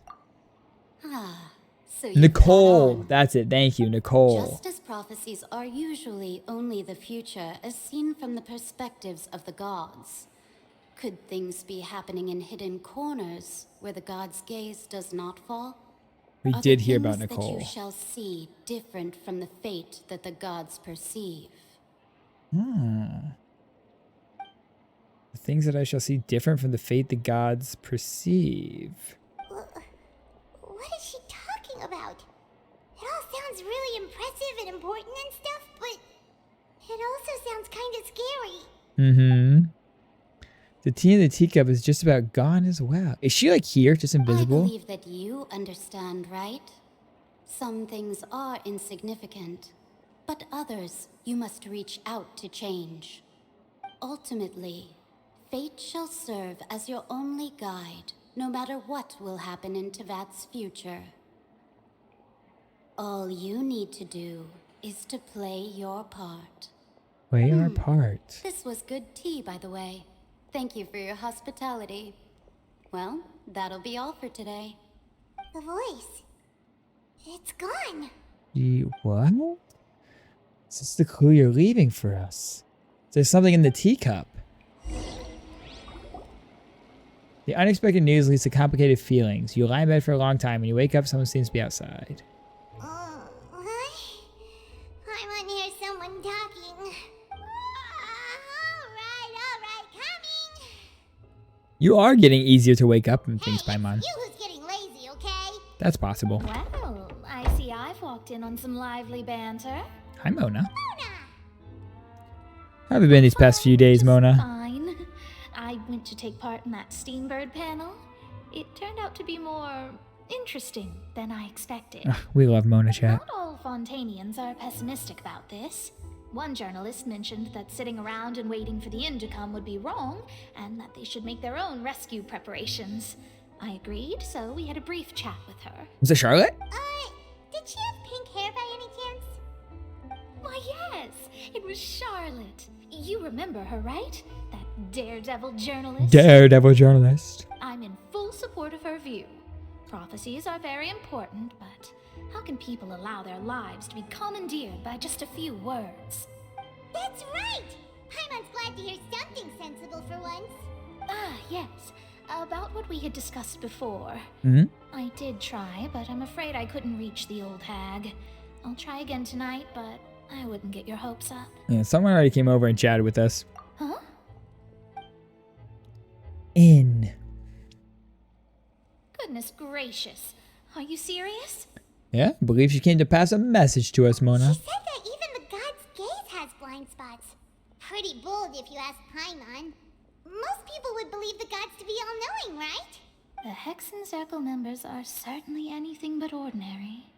So you Nicole, that's it. Thank you, Nicole. Justice prophecies are usually only the future as seen from the perspectives of the gods. Could things be happening in hidden corners where the gods' gaze does not fall? We Are did the hear about things Nicole. that you shall see different from the fate that the gods perceive? The things that I shall see different from the fate the gods perceive. What is she talking about? It all sounds really impressive and important and stuff, but it also sounds kind of scary. The tea in the teacup is just about gone as well. Is she like here, just invisible? I believe that you understand, right? Some things are insignificant, but others you must reach out to change. Ultimately, fate shall serve as your only guide, no matter what will happen in Teyvat's future. All you need to do is to play your part. Play our part. This was good tea, by the way. Thank you for your hospitality. Well, that'll be all for today. The voice. It's gone. What? Is this the clue you're leaving for us? There's something in the teacup. The unexpected news leads to complicated feelings. You lie in bed for a long time and you wake up, someone seems to be outside. What? I want to hear someone talking. Alright, coming. You are getting easier to wake up and things, Paimon. You who's getting lazy, okay? That's possible. Well, I see I've walked in on some lively banter. Hi, Mona. How have you been these past few days, Mona? Fine. I went to take part in that Steambird panel. It turned out to be more interesting than I expected. We love Mona chat. Not all Fontainians are pessimistic about this. One journalist mentioned that sitting around and waiting for the end to come would be wrong, and that they should make their own rescue preparations. I agreed, so we had a brief chat with her. Was it Charlotte? Did she have pink hair by any chance? Why, yes, it was Charlotte. You remember her, right? That daredevil journalist? Daredevil journalist. I'm in full support of her view. Prophecies are very important, but how can people allow their lives to be commandeered by just a few words? That's right! Paimon's glad to hear something sensible for once. Yes. About what we had discussed before. I did try, but I'm afraid I couldn't reach the old hag. I'll try again tonight, but I wouldn't get your hopes up. Yeah, someone already came over and chatted with us. Huh? Goodness gracious. Are you serious? Yeah, I believe she came to pass a message to us, Mona. She said that even the god's gaze has blind spots. Pretty bold if you ask Paimon. Most people would believe the gods to be all-knowing, right? The Hexen Circle members are certainly anything but ordinary.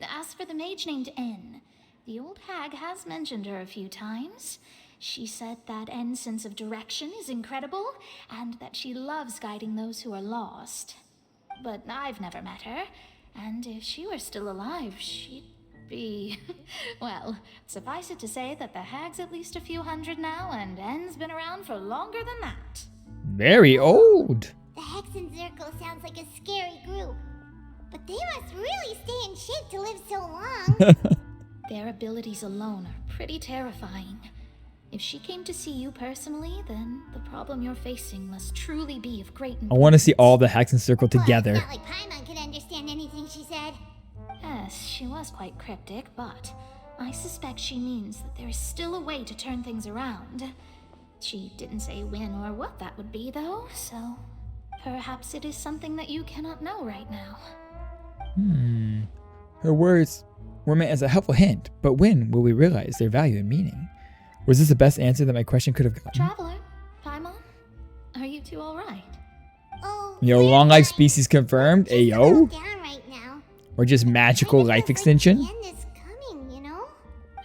As for the mage named N, the old hag has mentioned her a few times. She said that N's sense of direction is incredible, and that she loves guiding those who are lost. But I've never met her, and if she were still alive, she'd be... Well, suffice it to say that the hag's at least a few hundred now, and N's been around for longer than that. Very old. The Hexen Circle sounds like a scary group. But they must really stay in shape to live so long. Their abilities alone are pretty terrifying. If she came to see you personally, then the problem you're facing must truly be of great importance. I want to see all the Hexen Circle together. Well, it's not like Paimon could understand anything she said. Yes, she was quite cryptic, but I suspect she means that there is still a way to turn things around. She didn't say when or what that would be, though, so perhaps it is something that you cannot know right now. Her words were meant as a helpful hint, but when will we realize their value and meaning? Was this the best answer that my question could have gotten? Traveler, Paimon, are you two all right? Yo, long life species confirmed. Ayo. Down right now. Or just magical life extension. The end is coming, you know?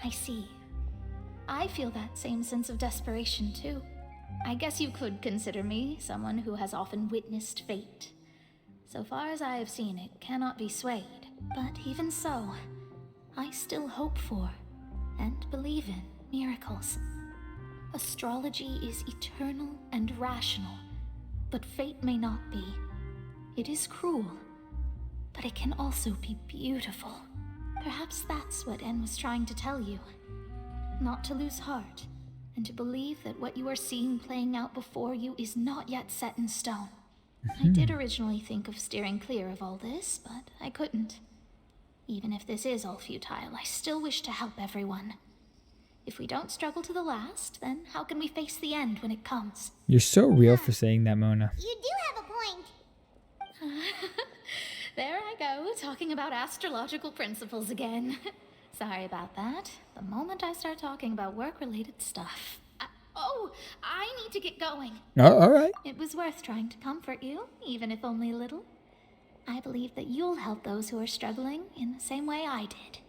I see. I feel that same sense of desperation too. I guess you could consider me someone who has often witnessed fate. So far as I have seen, it cannot be swayed. But even so, I still hope for and believe in miracles. Astrology is eternal and rational, but fate may not be. It is cruel, but it can also be beautiful. Perhaps that's what En was trying to tell you. Not to lose heart, and to believe that what you are seeing playing out before you is not yet set in stone. I did originally think of steering clear of all this, but I couldn't. Even if this is all futile, I still wish to help everyone. If we don't struggle to the last, then how can we face the end when it comes? You're so real for saying that, Mona. You do have a point. There I go, talking about astrological principles again. Sorry about that. The moment I start talking about work-related stuff. I need to get going. Oh, all right. It was worth trying to comfort you, even if only a little. I believe that you'll help those who are struggling in the same way I did.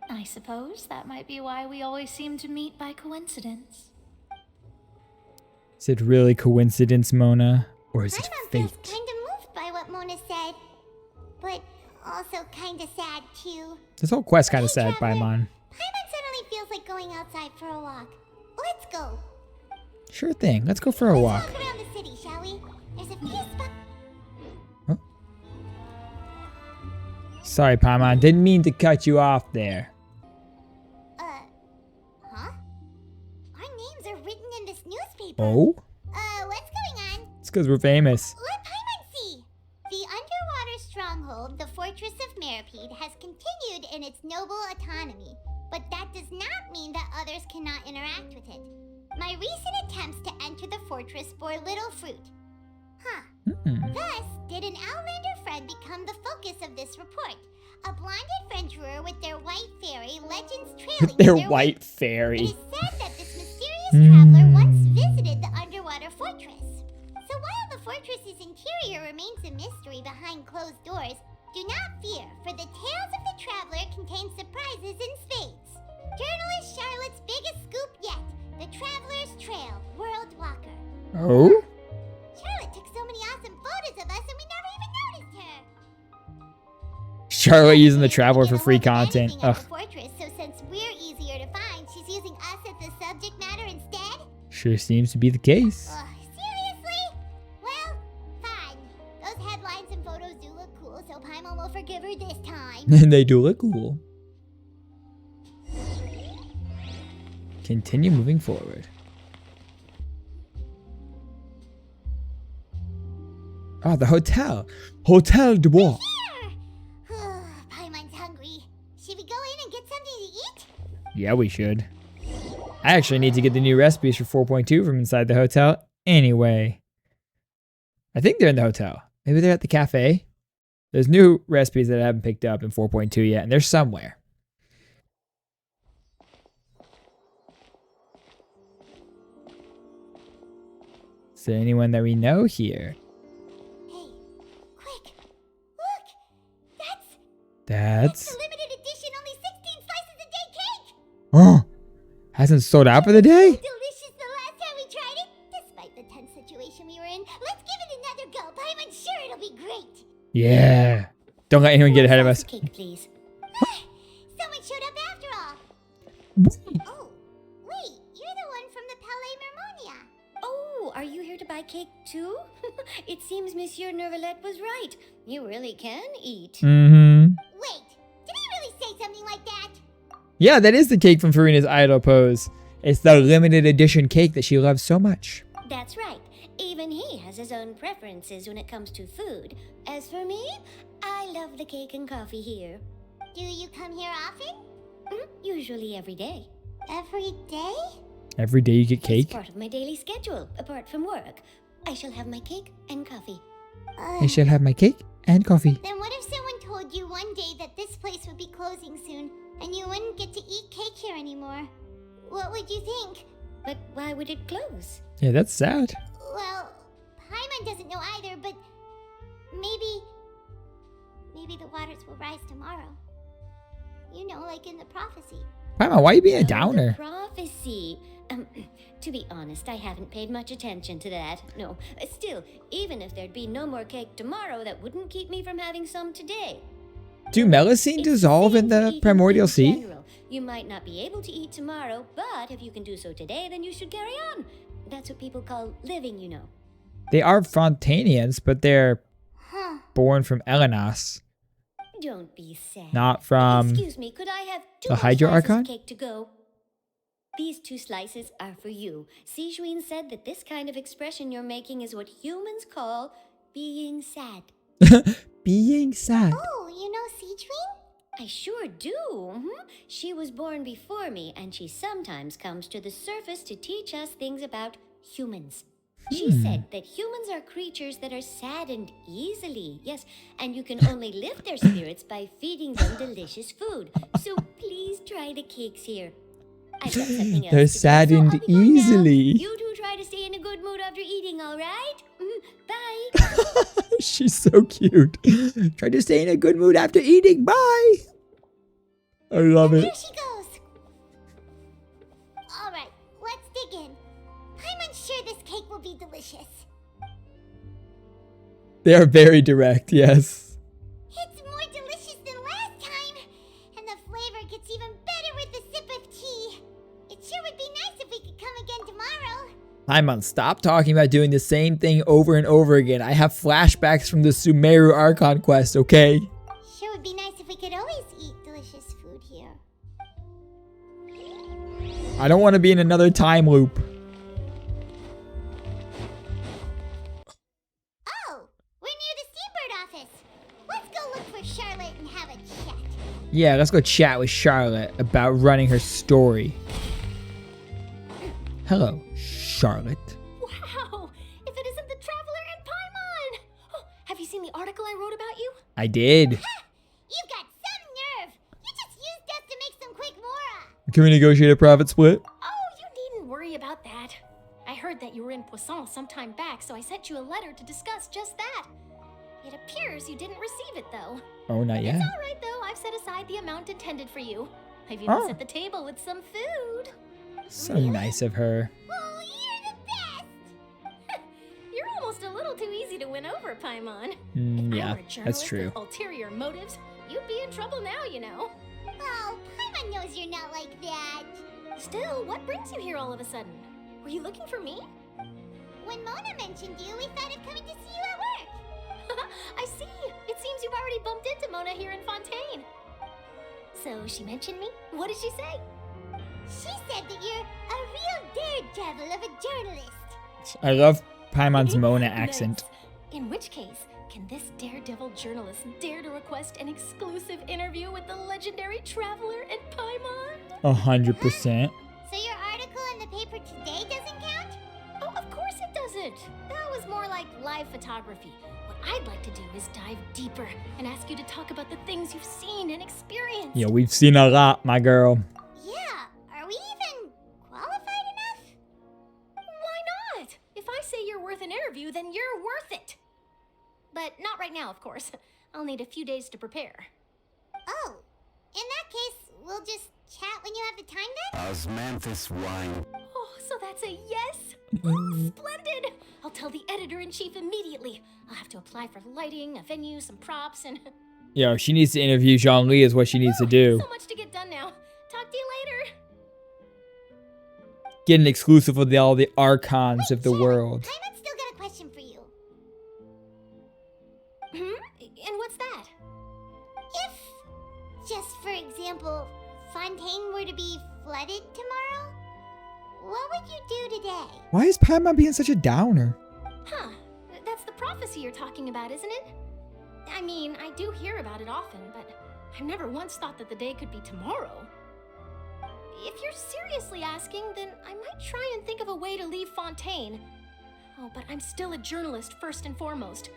I suppose that might be why we always seem to meet by coincidence. Is it really coincidence, Mona? Or is it feels fate? kind of moved by what Mona said, but also kind of sad too. This whole quest kind of sad, Paimon. Paimon suddenly feels like going outside for a walk. Let's go. Sure thing. Let's go for a walk. Let's walk around the city, shall we? There's a few spots. Oh. Sorry, Paimon. Didn't mean to cut you off there. Huh? Our names are written in this newspaper. Oh? What's going on? It's because we're famous. Let Paimon see. The underwater stronghold, the Fortress of Mmorpg, has continued in its noble autonomy, but that does not mean that others cannot interact with it. My recent attempts to enter the fortress bore little fruit. Thus, did an Outlander friend become the focus of this report? A blonde adventurer with their white fairy, legends trailing Their in white wake. fairy. It is said that this mysterious traveler once visited the underwater fortress. So while the fortress's interior remains a mystery behind closed doors, do not fear, for the tales of the traveler contain surprises in spades. Journalist Charlotte's biggest scoop yet, the Traveler's Trail, World Walker. Oh? Charlotte took so many awesome photos of us and we never even noticed her. Charlotte using the Traveler for free content. At the Ugh. fortress, so since we're easier to find, she's using us as the subject matter instead? Sure seems to be the case. Seriously? Well, fine. Those headlines and photos do look cool, so Paimon will forgive her this time. And they do look cool. Continue moving forward. Oh, the hotel. Hotel de Bois. Paimon's hungry. Should we go in and get something to eat? Yeah, we should. I actually need to get the new recipes for 4.2 from inside the hotel anyway. I think they're in the hotel. Maybe they're at the cafe. There's new recipes that I haven't picked up in 4.2 yet, and they're somewhere. Is there anyone that we know here? Hey, quick! Look! That's the limited edition, only 16 slices a day cake! Oh, hasn't sold out for the day? Delicious the last time we tried it! Despite the tense situation we were in, let's give it another go. Paimon's sure it'll be great! Yeah. Don't let anyone get ahead of us. Cake, please. Someone showed up after all! Oh, wait, you're the one from the Palais Mermonia. Oh, are you here to buy cake too? It seems Monsieur Neuvillette was right. You really can eat. Mm-hmm. Wait, did he really say something like that? Yeah, that is the cake from Furina's idol pose. It's the limited edition cake that she loves so much. That's right. Even he has his own preferences when it comes to food. As for me, I love the cake and coffee here. Do you come here often? Usually every day. Every day? Every day you get It's cake? part of my daily schedule, apart from work. I shall have my cake and coffee. I shall have my cake and coffee. Then what if someone told you one day that this place would be closing soon, and you wouldn't get to eat cake here anymore? What would you think? But why would it close? Yeah, that's sad. Well, Paimon doesn't know either, but maybe the waters will rise tomorrow. You know, like in the prophecy. Paimon, why are you being a downer? The prophecy. To be honest, I haven't paid much attention to that. No, still, even if there'd be no more cake tomorrow, that wouldn't keep me from having some today. Do melusine dissolve in the primordial sea? General, you might not be able to eat tomorrow, but if you can do so today, then you should carry on. That's what people call living, you know. They are Fontainians, but they're born from Elenos. Don't be sad. Not from Excuse me, could I have two the more Hydro slices Archon? of cake to go? These 2 slices are for you. Sijuin said that this kind of expression you're making is what humans call being sad. Being sad. Oh, you know Sijuin? I sure do. She was born before me, and she sometimes comes to the surface to teach us things about humans. She said that humans are creatures that are saddened easily. Yes, and you can only lift their spirits by feeding them delicious food. So please try the cakes here. I've got something else They're to do, saddened so I'll be going now. easily. You two try to stay in a good mood after eating, all right? Bye. She's so cute. Try to stay in a good mood after eating. Bye. I love it. There she goes. All right, let's dig in. I'm unsure this cake will be delicious. They are very direct, yes. It's more delicious than last time, and the flavor gets even better with a sip of tea. It sure would be nice if we could come again tomorrow. Paimon, stop talking about doing the same thing over and over again. I have flashbacks from the Sumeru Archon Quest, okay? Sure would be nice if we could always eat delicious food here. I don't want to be in another time loop. Oh, we're near the Seabird office. Let's go look for Charlotte and have a chat. Yeah, let's go chat with Charlotte about running her story. Hello, Charlotte. Wow! If it isn't the Traveler and Paimon! Oh, have you seen the article I wrote about you? I did. You've got some nerve. You just used us to make some quick mora. Can we negotiate a profit split? Oh, you needn't worry about that. I heard that you were in Poisson some time back, so I sent you a letter to discuss just that. It appears you didn't receive it, though. Oh, not yet. It's all right, though. I've set aside the amount intended for you. I've even set the table with some food. So nice of her. Oh, you're the best. You're almost a little too easy to win over, Paimon. If I Yeah, were a journalist that's true. with ulterior motives, you'd be in trouble now, you know. Oh, Paimon knows you're not like that. Still, what brings you here all of a sudden? Were you looking for me? When Mona mentioned you, we thought of coming to see you at work. I see. It seems you've already bumped into Mona here in Fontaine. So she mentioned me? What did she say? She said that you're a real daredevil of a journalist. I love Paimon's Mona accent. In which case, can this daredevil journalist dare to request an exclusive interview with the legendary Traveler and Paimon? 100%. So your article in the paper today doesn't count? Oh, of course it doesn't. That was more like live photography. What I'd like to do is dive deeper and ask you to talk about the things you've seen and experienced. Yeah, we've seen a lot, my girl. Yeah, are we even qualified enough? Why not? If I say you're worth an interview, then you're worth it. But not right now, of course. I'll need a few days to prepare. Oh, in that case, we'll just chat when you have the time then? Osmanthus wine. Oh, so that's a yes? Oh, splendid! I'll tell the editor-in-chief immediately. I'll have to apply for lighting, a venue, some props, and... Yo, she needs to interview Jean-Li is what she needs to do. So much to get done now. Talk to you later. Get an exclusive with all the archons of the world. Paimon's still got a question for you. And what's that? If, just for example, Fontaine were to be flooded tomorrow, what would you do today? Why is Paimon being such a downer? Huh. That's the prophecy you're talking about, isn't it? I mean, I do hear about it often, but I've never once thought that the day could be tomorrow. If you're seriously asking, then I might try and think of a way to leave Fontaine. Oh, but I'm still a journalist first and foremost.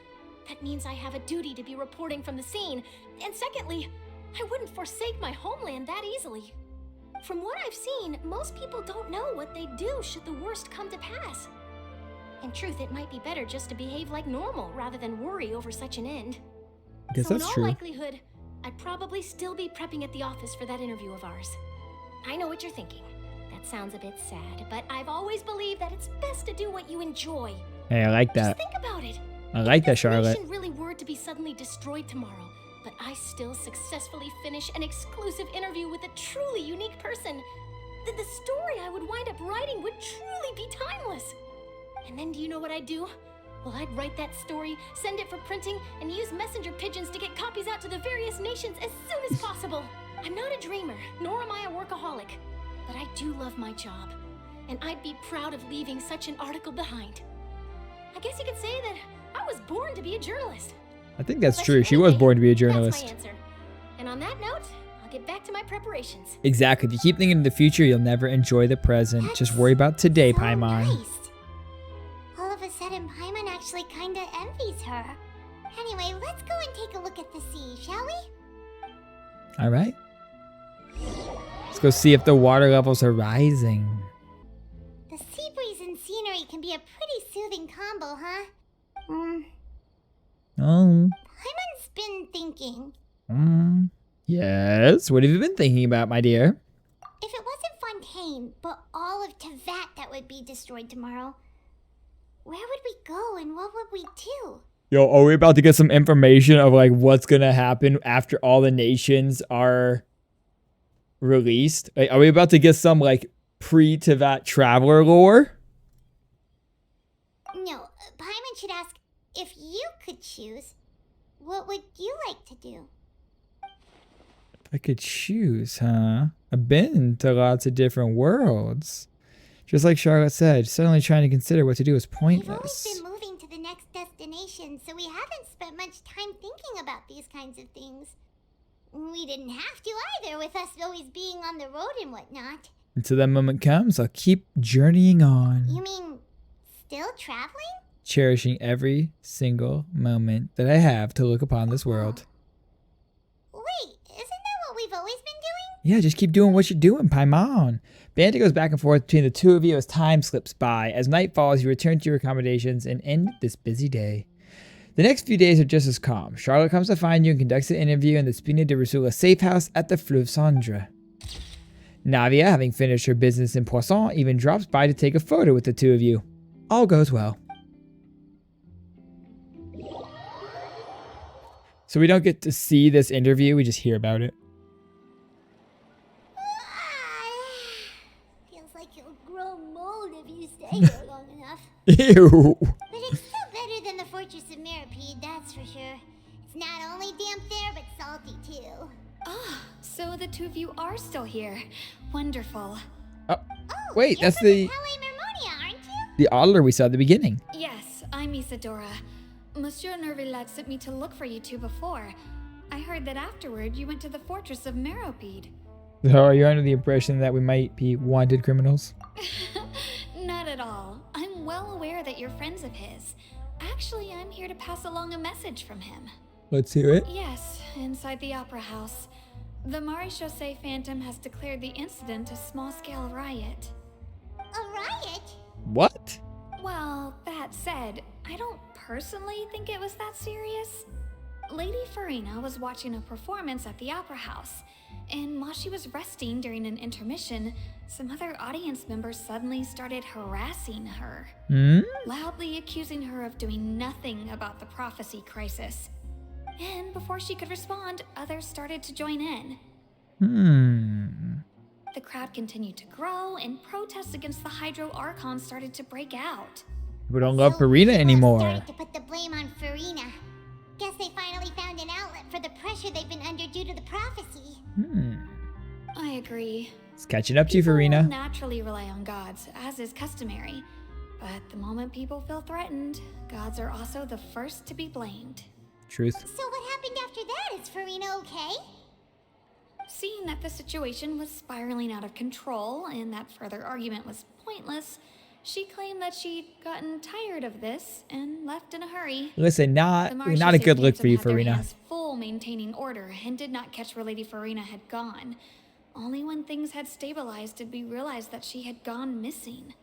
That means I have a duty to be reporting from the scene. And secondly, I wouldn't forsake my homeland that easily. From what I've seen, most people don't know what they'd do should the worst come to pass. In truth, it might be better just to behave like normal rather than worry over such an end. I guess So that's in all true. likelihood, I'd probably still be prepping at the office for that interview of ours. I know what you're thinking. That sounds a bit sad, but I've always believed that it's best to do what you enjoy. Hey, I like that. Just think about it. I like that, If Charlotte. this nation really were to be suddenly destroyed tomorrow, but I still successfully finish an exclusive interview with a truly unique person, the story I would wind up writing would truly be timeless. And then do you know what I'd do? Well, I'd write that story, send it for printing, and use messenger pigeons to get copies out to the various nations as soon as possible. I'm not a dreamer, nor am I a workaholic, but I do love my job, and I'd be proud of leaving such an article behind. I guess you could say that I was born to be a journalist. I think that's true. She was born to be a That's my journalist. answer. And on that note, I'll get back to my preparations. Exactly. If you keep thinking of the future, you'll never enjoy the present. Just worry about today, Paimon. All of a sudden, Paimon actually kinda envies her. Anyway, let's go and take a look at the sea, shall we? All right. Let's go see if the water levels are rising. The sea breeze and scenery can be a pretty soothing combo, huh? Oh. Paimon's been thinking. Yes. What have you been thinking about, my dear? If it wasn't Fontaine, but all of Teyvat that would be destroyed tomorrow, where would we go and what would we do? Yo, are we about to get some information of like what's gonna happen after all the nations are released? Like, are we about to get some like pre-Teyvat traveler lore? No, Paimon should ask, if you could choose, what would you like to do? If I could choose, huh? I've been to lots of different worlds. Just like Charlotte said, suddenly trying to consider what to do is We've pointless. always been moving to the next destination, so we haven't spent much time thinking about these kinds of things. We didn't have to either, with us always being on the road and whatnot. Until that moment comes, I'll keep journeying on, You mean, still traveling? cherishing every single moment that I have to look upon this world. Wait, isn't that what we've always been doing? Yeah, just keep doing what you're doing, Paimon. Banter goes back and forth between the two of you as time slips by. As night falls, you return to your accommodations and end this busy day. The next few days are just as calm. Charlotte comes to find you and conducts an interview in the Spina de Rusula safe house at the Fleuve Cendre. Navia, having finished her business in Poisson, even drops by to take a photo with the two of you. All goes well. So we don't get to see this interview, we just hear about it. Feels like you'll grow mold if you stay here long enough. Ew. But it's still better than the Fortress of mmorpg, that's for sure. It's not only damp there, but salty too. Ah, so the two of you are still here. Wonderful. Oh, wait, that's the aren't you? the auditor we saw at the beginning. Yes, I'm Isadora. Monsieur Neuvillette sent me to look for you two before. I heard that afterward you went to the Fortress of mmorpg. So are you under the impression that we might be wanted criminals? Not at all. I'm well aware that you're friends of his. Actually, I'm here to pass along a message from him. Let's hear it. Yes, inside the Opera House. The Maréchaussée Phantom has declared the incident a small-scale riot. A riot? What? Well, that said, I don't personally think it was that serious. Lady Furina was watching a performance at the Opera House, and while she was resting during an intermission, some other audience members suddenly started harassing her, loudly accusing her of doing nothing about the prophecy crisis. And before she could respond, others started to join in. The crowd continued to grow, and protests against the Hydro Archon started to break out. We don't love Furina anymore. Started to put the blame on Furina. Guess they finally found an outlet for the pressure they've been under due to the prophecy. I agree. It's catching up to you, People Furina. naturally rely on gods, as is customary. But the moment people feel threatened, gods are also the first to be blamed. Truth. So what happened after that? Is Furina okay? Seeing that the situation was spiraling out of control and that further argument was pointless, she claimed that she'd gotten tired of this and left in a hurry. Listen, not a good look for you, Furina. Full maintaining order and did not catch where Lady Furina had gone. Only when things had stabilized did we realize that she had gone missing.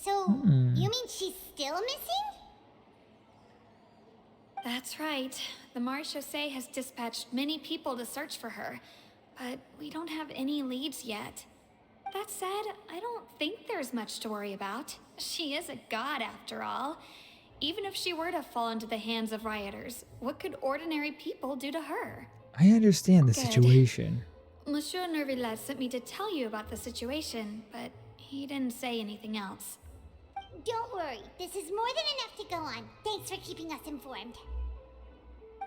So, you mean she's still missing? That's right. The Maréchaussée has dispatched many people to search for her. but we don't have any leads yet. That said, I don't think there's much to worry about. She is a god after all. Even if she were to fall into the hands of rioters, what could ordinary people do to her? I understand the Good. situation. Monsieur Neuvillette sent me to tell you about the situation, but he didn't say anything else. Don't worry, this is more than enough to go on. Thanks for keeping us informed.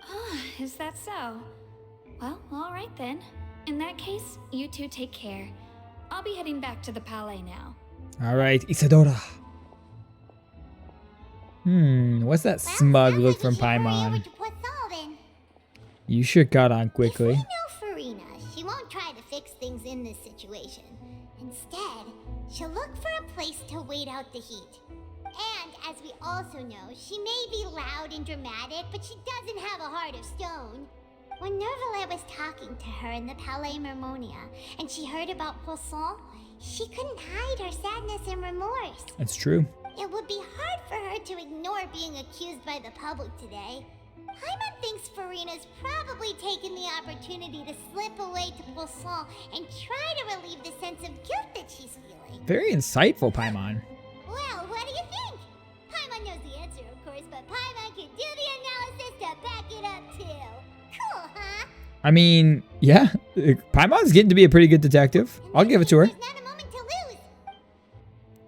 Ah, is that so? Well, alright then. In that case, you two take care. I'll be heading back to the palais now. Alright, Isadora. What's that smug look from Paimon? You sure got on quickly. If we know Furina, she won't try to fix things in this situation. Instead, she'll look for a place to wait out the heat. And as we also know, she may be loud and dramatic, but she doesn't have a heart of stone. When Neuvillette was talking to her in the Palais Mermonia, and she heard about Poisson, she couldn't hide her sadness and remorse. That's true. It would be hard for her to ignore being accused by the public today. Paimon thinks Furina's probably taken the opportunity to slip away to Poisson and try to relieve the sense of guilt that she's feeling. Very insightful, Paimon. Well, what do you think? Paimon knows the answer, of course, but Paimon can do the analysis to back it up, too. Cool, huh? I mean, yeah. Paimon's getting to be a pretty good detective. I'll give it to her. There's not a moment to lose.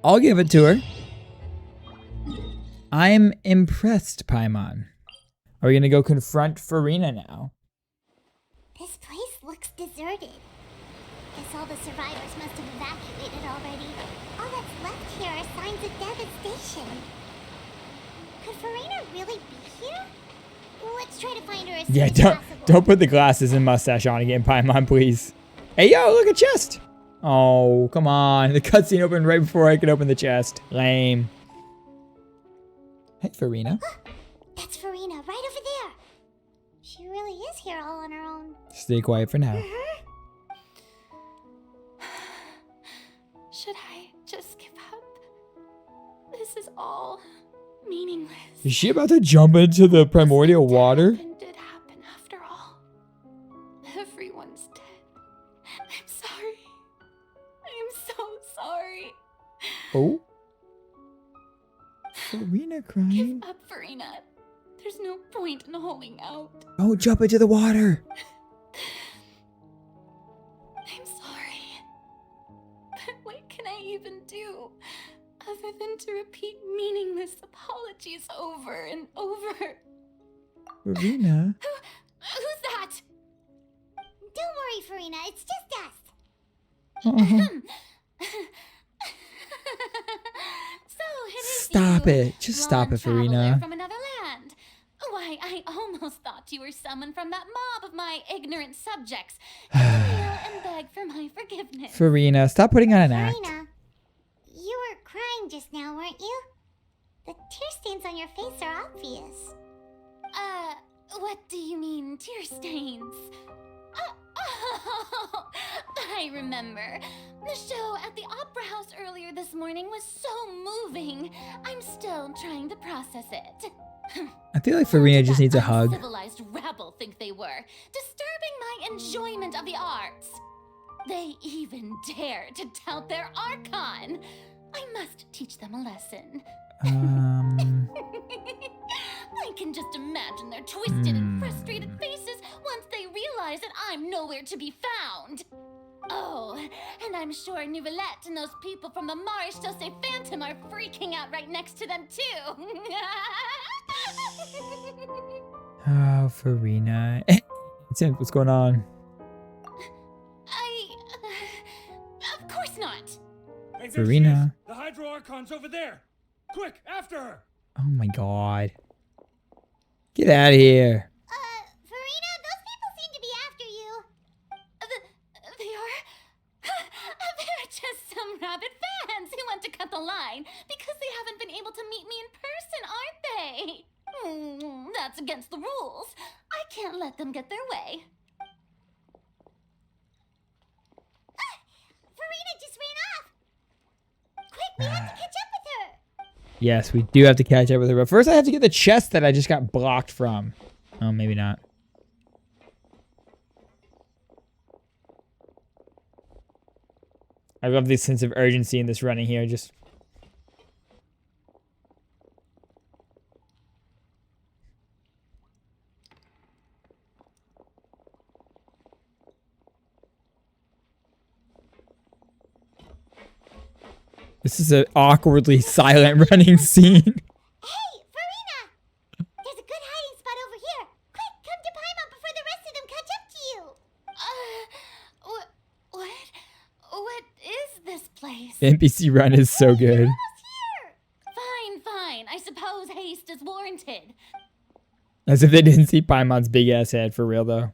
I'll give it to her. I'm impressed, Paimon. Are we going to go confront Furina now? This place looks deserted. Guess all the survivors must have evacuated already. All that's left here are signs of devastation. Could Furina really be here? Let's try to find her as soon Yeah, as possible. don't put the glasses and mustache on again, Paimon, please. Hey, yo, look, a chest. Oh, come on. The cutscene opened right before I could open the chest. Lame. Hey, Furina. That's Furina, right over there. She really is here all on her own. Stay quiet for now. Should I just give up? This is all meaningless. Is she about to jump into the primordial water? Did happen after all. Everyone's dead. I'm sorry. I'm so sorry. Oh? Furina crying. Give up, Furina. There's no point in holding out. Oh, jump into the water. I'm sorry. But what can I even do other than to repeat meaningless apologies over and over? Furina. Who's that? Don't worry, Furina. It's just us. Stop it. Just stop it, Furina. From another land. Why, I almost thought you were someone from that mob of my ignorant subjects. Kneel and beg for my forgiveness. Furina, stop putting on an act. Furina, you were crying just now, weren't you? The tear stains on your face are obvious. What do you mean, tear stains? Oh, I remember. The show at the Opera House earlier this morning was so moving. I'm still trying to process it. I feel like Furina just needs a hug. Civilized rabble think they were, disturbing my enjoyment of the arts. They even dare to tout their Archon. I must teach them a lesson. I can just imagine their twisted and frustrated faces once they realize that I'm nowhere to be found. Oh, and I'm sure Neuvillette and those people from the Maréchal de Phantom are freaking out right next to them too. Oh, Furina. What's going on? Of course not. Hey, there she Furina. is. The Hydro Archon's over there. Quick, after her. Oh my god. Get out of here. Furina, those people seem to be after you. They are? They're just some rabid fans who want to cut the line because they haven't been able to meet me in person, aren't they? That's against the rules. I can't let them get their way. Furina just ran off. Quick, we have to catch up with her. Yes, we do have to catch up with her. But first I have to get the chest that I just got blocked from. Oh, maybe not. I love this sense of urgency in this running here. Just this is an awkwardly silent running scene. Hey, Furina! There's a good hiding spot over here. Quick, come to Paimon before the rest of them catch up to you. What is this place? The NPC run is so good. Fine. I suppose haste is warranted. As if they didn't see Paimon's big ass head for real though.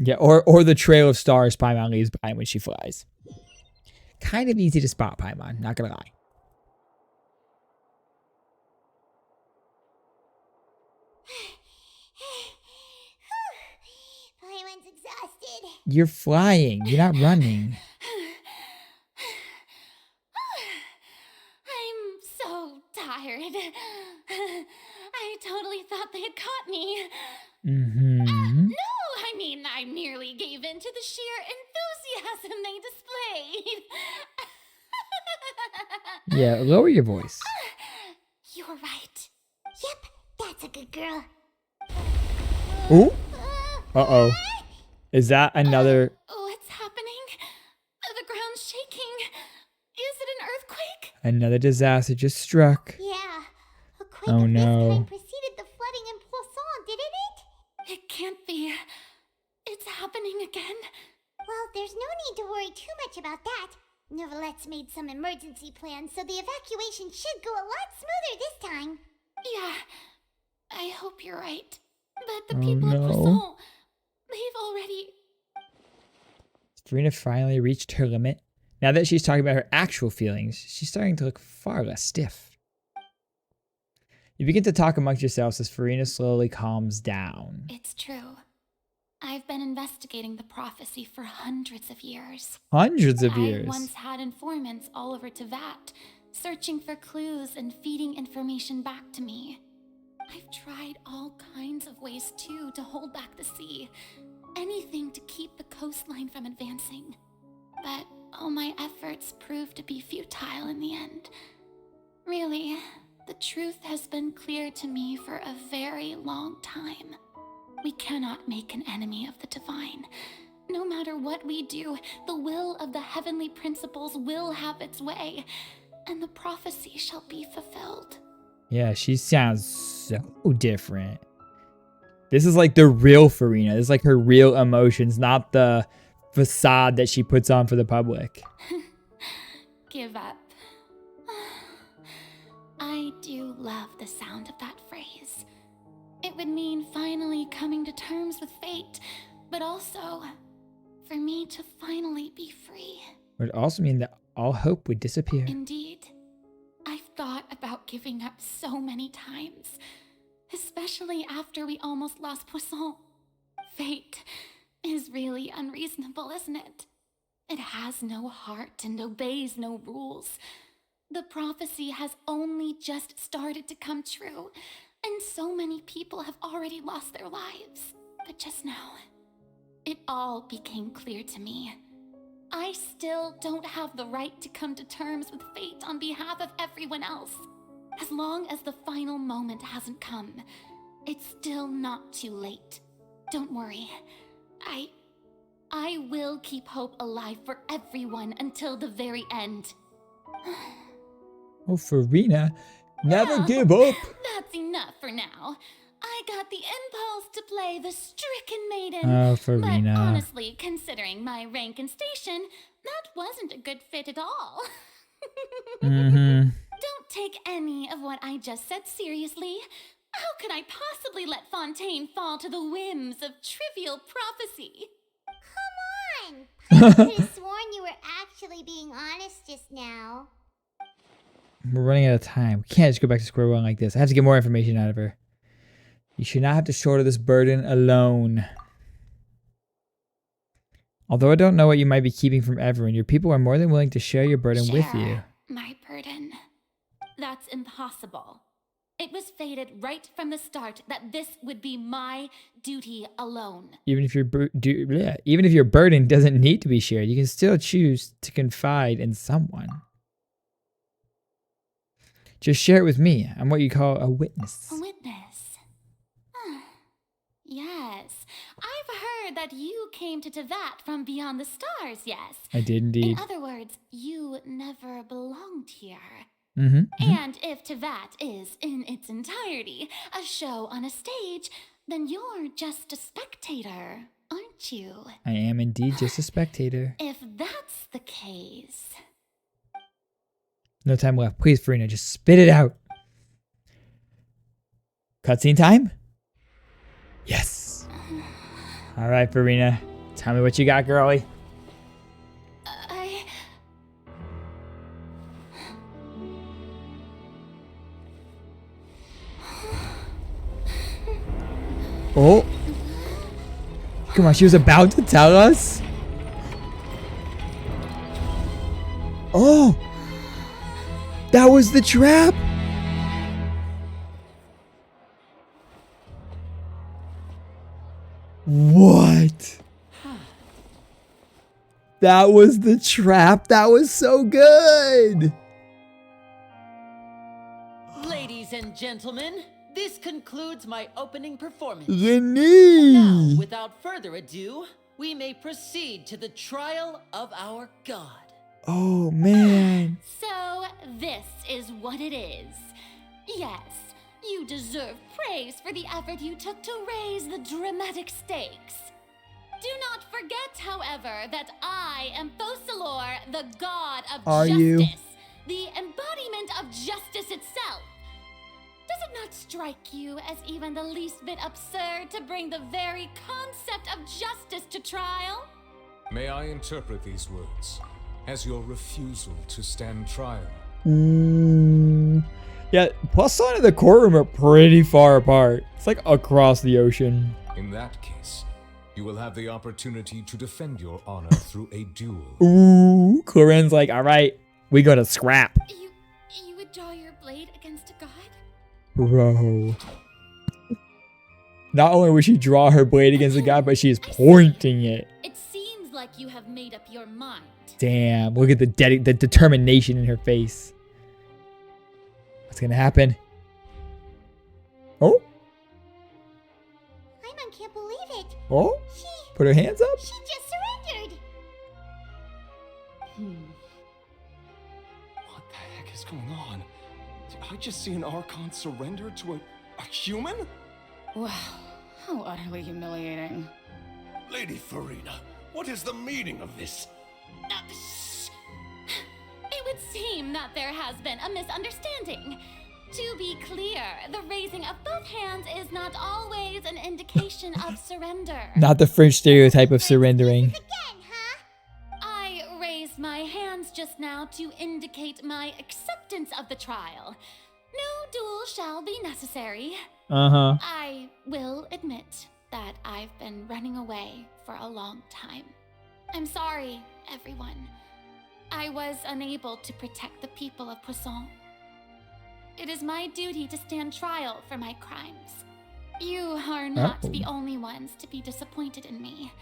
Yeah, or the trail of stars Paimon leaves behind when she flies. Kind of easy to spot Paimon, not gonna lie. Paimon's exhausted. You're flying, you're not running. I'm so tired. I totally thought they had caught me. Mm-hmm. No, I merely gave in to the sheer enthusiasm they displayed. Yeah, lower your voice. You were right. Yep, that's a good girl. Ooh. Uh-oh. Is that another... What's happening? The ground's shaking. Is it an earthquake? Another disaster just struck. Yeah. A quake Oh of this no. kind preceded the flooding in Poisson, didn't it? It can't be. It's happening again. Well, there's no need to worry too much about that. Neuvillette's made some emergency plans, so the evacuation should go a lot smoother this time. Yeah, I hope you're right. But the people of Poisson, they've already... Furina finally reached her limit. Now that she's talking about her actual feelings, she's starting to look far less stiff. You begin to talk amongst yourselves as Furina slowly calms down. It's true. I've been investigating the prophecy for hundreds of years. Hundreds of years? I once had informants all over Teyvat, searching for clues and feeding information back to me. I've tried all kinds of ways, too, to hold back the sea. Anything to keep the coastline from advancing. But all my efforts proved to be futile in the end. Really, the truth has been clear to me for a very long time. We cannot make an enemy of the divine. No matter what we do, the will of the heavenly principles will have its way, and the prophecy shall be fulfilled. Yeah, she sounds so different. This is like the real Furina. This is like her real emotions, not the facade that she puts on for the public. Give up. I do love the sound of that phrase. It would mean finally coming to terms with fate, but also for me to finally be free. It would also mean that all hope would disappear. Indeed. I've thought about giving up so many times, especially after we almost lost Poisson. Fate is really unreasonable, isn't it? It has no heart and obeys no rules. The prophecy has only just started to come true, and so many people have already lost their lives. But just now, it all became clear to me. I still don't have the right to come to terms with fate on behalf of everyone else. As long as the final moment hasn't come, it's still not too late. Don't worry. I will keep hope alive for everyone until the very end. Oh, Furina, never give up. That's enough for now. I got the impulse to play the stricken maiden. Oh, Furina. But honestly, considering my rank and station, that wasn't a good fit at all. Don't take any of what I just said seriously. How could I possibly let Fontaine fall to the whims of trivial prophecy? Come on! I could have sworn you were actually being honest just now. We're running out of time. We can't just go back to square one like this. I have to get more information out of her. You should not have to shoulder this burden alone. Although I don't know what you might be keeping from everyone, your people are more than willing to share your burden with you. My burden. That's impossible. It was fated right from the start that this would be my duty alone. Even if your burden doesn't need to be shared, you can still choose to confide in someone. Just share it with me. I'm what you call a witness. A witness? Yes. I've heard that you came to Teyvat from beyond the stars, yes. I did indeed. In other words, you never belonged here. Mm-hmm. And if Teyvat is, in its entirety, a show on a stage, then you're just a spectator, aren't you? I am indeed just a spectator. If that's the case... No time left. Please, Furina, just spit it out. Cutscene time? Yes. All right, Furina. Tell me what you got, girlie. Oh. Come on, she was about to tell us? Oh. That was the trap? What? That was the trap. That was so good. Ladies and gentlemen, this concludes my opening performance. Renee! Now, without further ado, we may proceed to the trial of our god. Oh, man. So, this is what it is. Yes, you deserve praise for the effort you took to raise the dramatic stakes. Do not forget, however, that I am Focalor, the god of justice. The embodiment of justice itself. Does it not strike you as even the least bit absurd to bring the very concept of justice to trial? May I interpret these words as your refusal to stand trial? Yeah, Poisson and the courtroom are pretty far apart. It's like across the ocean. In that case, you will have the opportunity to defend your honor through a duel. Ooh, Claren's like, all right, we got to scrap. You would draw your blade against a god? Bro. Not only would she draw her blade against the god, but she is pointing it. It seems like you have made up your mind. Damn, look at the determination in her face. What's gonna happen? Oh? Paimon can't believe it. Oh? Put her hands up? She just surrendered. What the heck is going on? Did I just see an Archon surrender to a human? Wow, how utterly humiliating. Lady Furina, what is the meaning of this? It would seem that there has been a misunderstanding. To be clear, the raising of both hands is not always an indication of surrender. Not the French stereotype of surrendering. I raised my hands just now to indicate my acceptance of the trial. No duel shall be necessary. Uh-huh. I will admit that I've been running away for a long time. I'm sorry, everyone. I was unable to protect the people of Poisson. It is my duty to stand trial for my crimes. You are not the only ones to be disappointed in me.